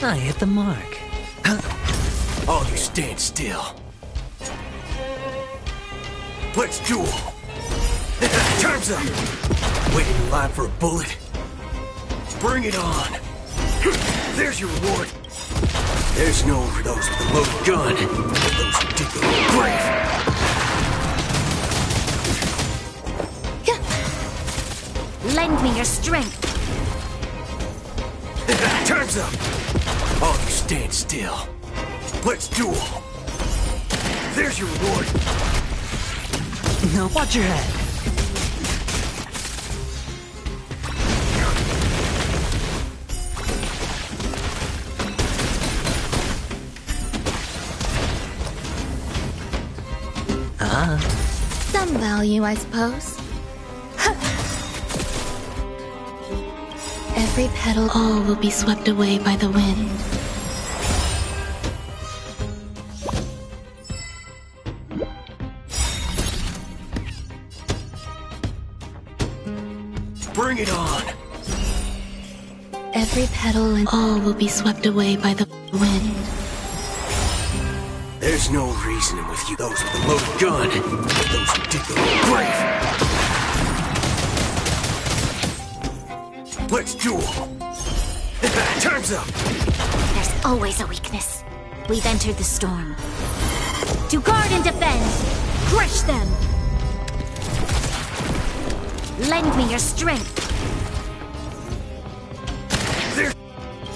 I hit the mark.
All you stand still. Let's duel! Time's up! Waiting in line for a bullet? Bring it on! There's your reward! There's no for those with a loaded gun. Those who dig their own grave.
Lend me your strength.
Time's up! All you stand still. Let's duel! There's your reward!
Now watch your head.
Some value, I suppose.
Every petal, all will be swept away by the wind.
Bring it on!
Every petal and all will be swept away by the wind.
There's no reasoning with you. Those with a loaded gun. Those who dig their own grave. Let's duel! Time's up!
There's always a weakness. We've entered the storm. To guard and defend! Crush them! Lend me your strength.
There's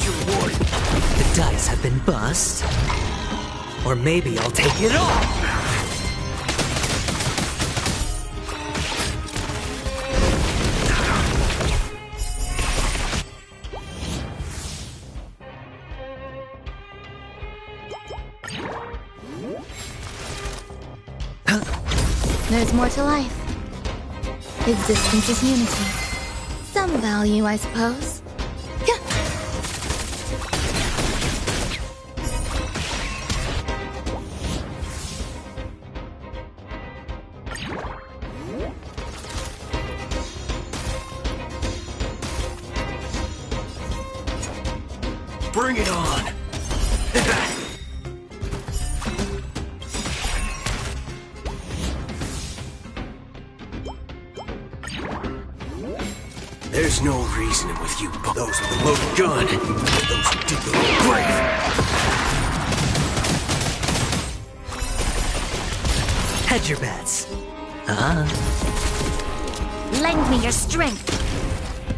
your reward.
The dice have been bust. Or maybe I'll take it all!
There's more to life. Existence is unity. Some value, I suppose.
Bring it on! There's no reasoning with you, but those with a loaded gun. Those who dig their own grave.
Hedge your bets.
Lend me your strength.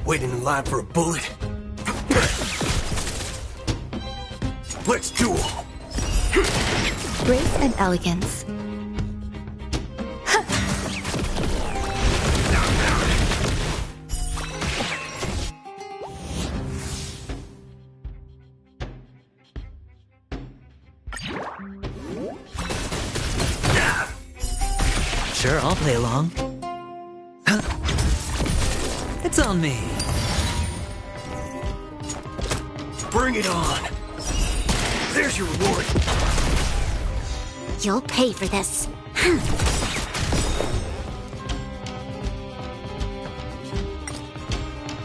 Waiting in line for a bullet? Let's duel!
Grace and elegance.
Sure, I'll play along. It's on me.
Bring it on! There's your reward!
You'll pay for this.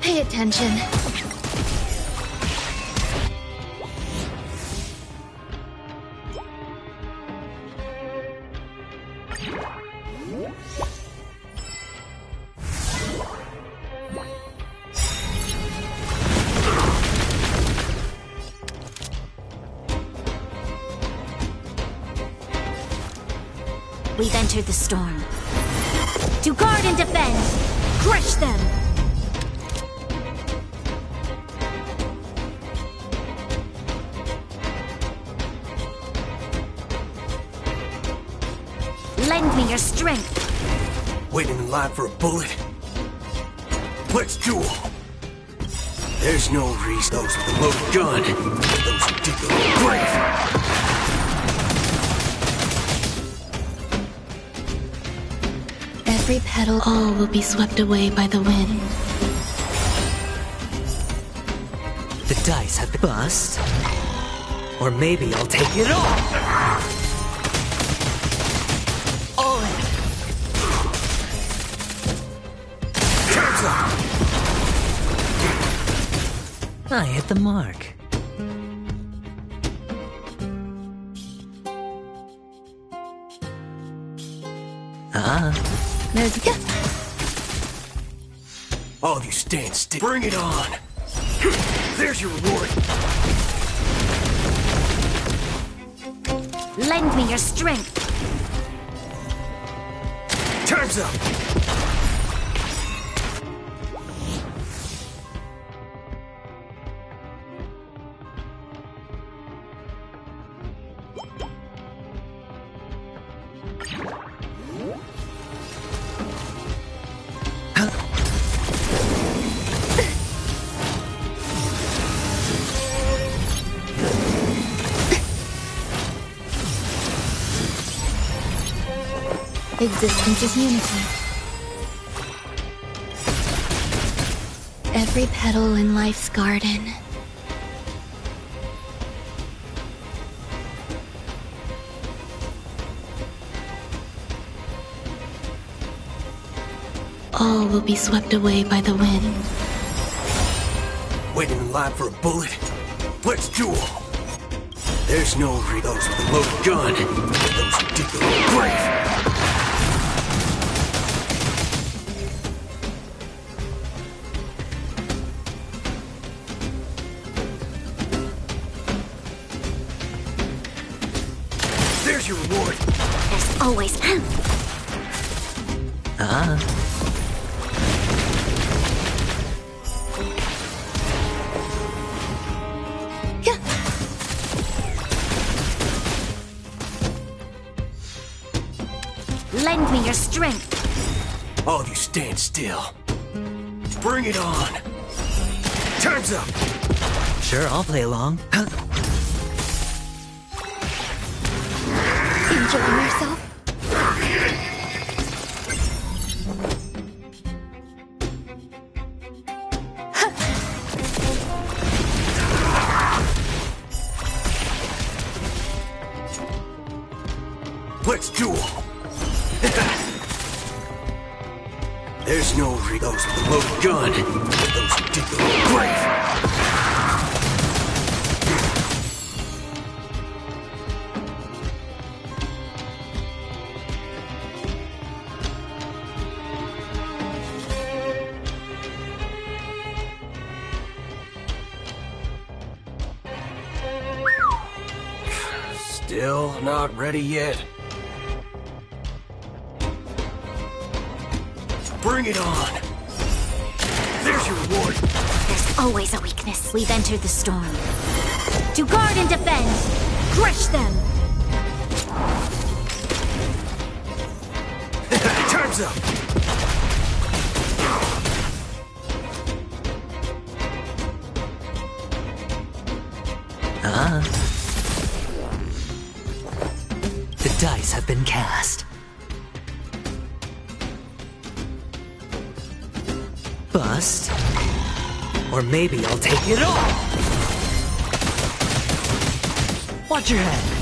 Pay
Pay attention.
We've entered the storm. To guard and defend! Crush them! Lend me your strength!
Waiting in line for a bullet? Let's duel! There's no reason those with a loaded gun. Those who dig their own grave.
Every petal, all will be swept away by the wind.
The dice have been bust. Or maybe I'll take it all. All in.
Time's up!
I hit the mark.
There's a
All of you stand still. Bring it on! There's your reward!
Lend me your strength!
Time's up!
existence is unity. Every petal in life's garden. All will be swept away by the wind.
Waiting in line for a bullet? Let's duel! There's no those with a loaded gun. Those who dig their own grave. There's your reward.
There's always Lend me your strength.
All of you stand still. Bring it on. Time's up.
Sure, I'll play along.
Enjoying yourself?
Let's duel. There's no those with a loaded gun. Those who dig their own grave. Still not ready yet. Bring it on! There's your reward!
There's always a weakness. We've entered the storm. To guard and defend! Crush them!
Time's up!
The dice have been cast. Bust. Or maybe I'll take it all. Watch your head.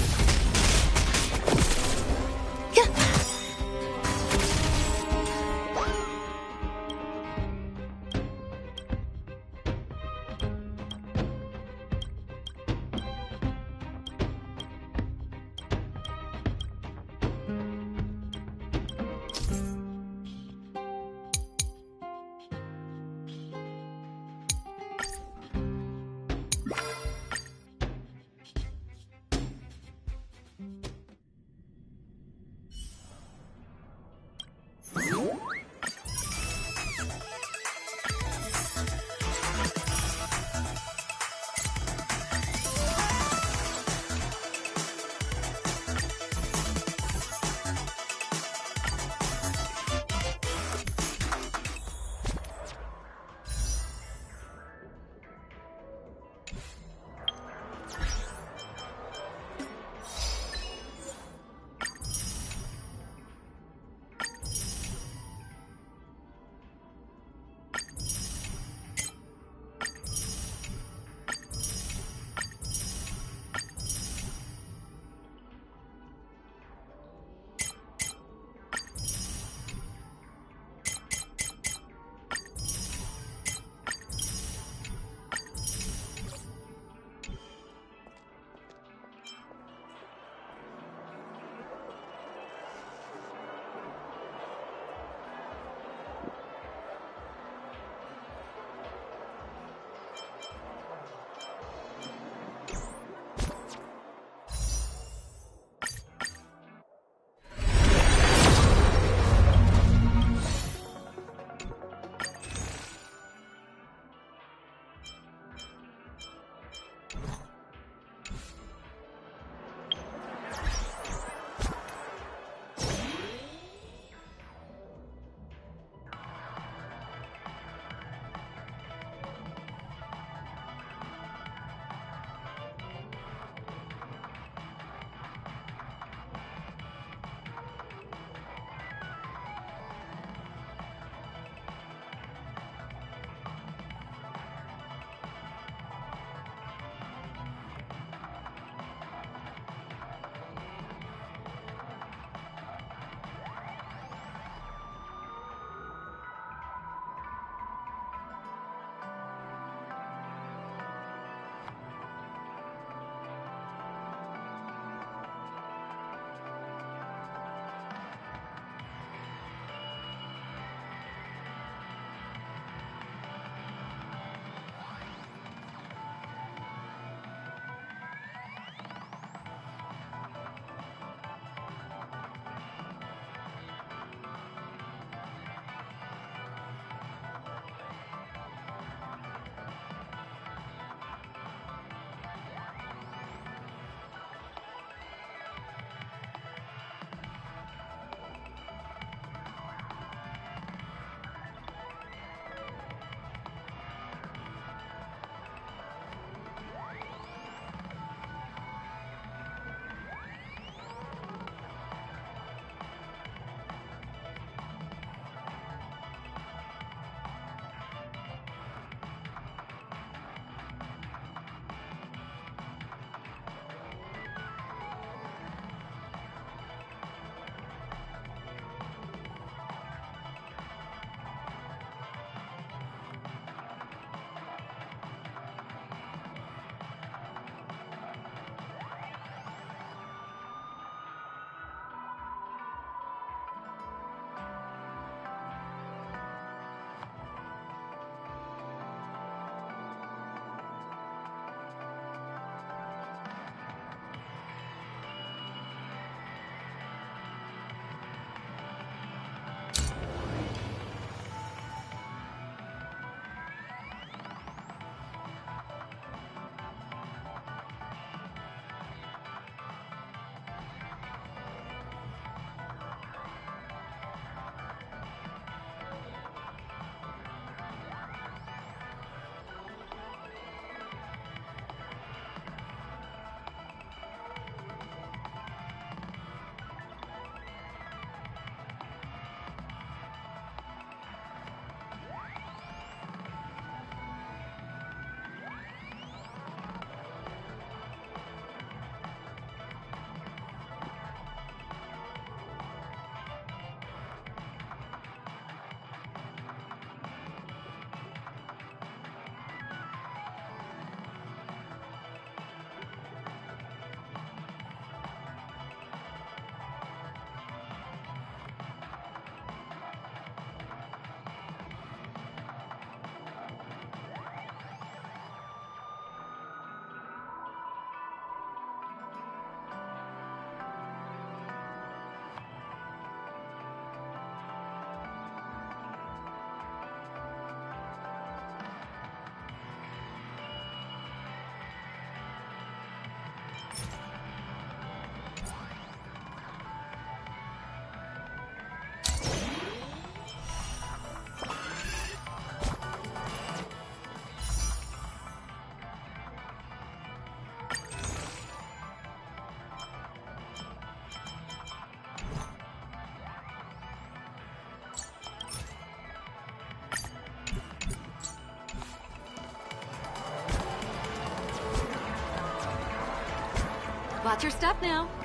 got your stuff now.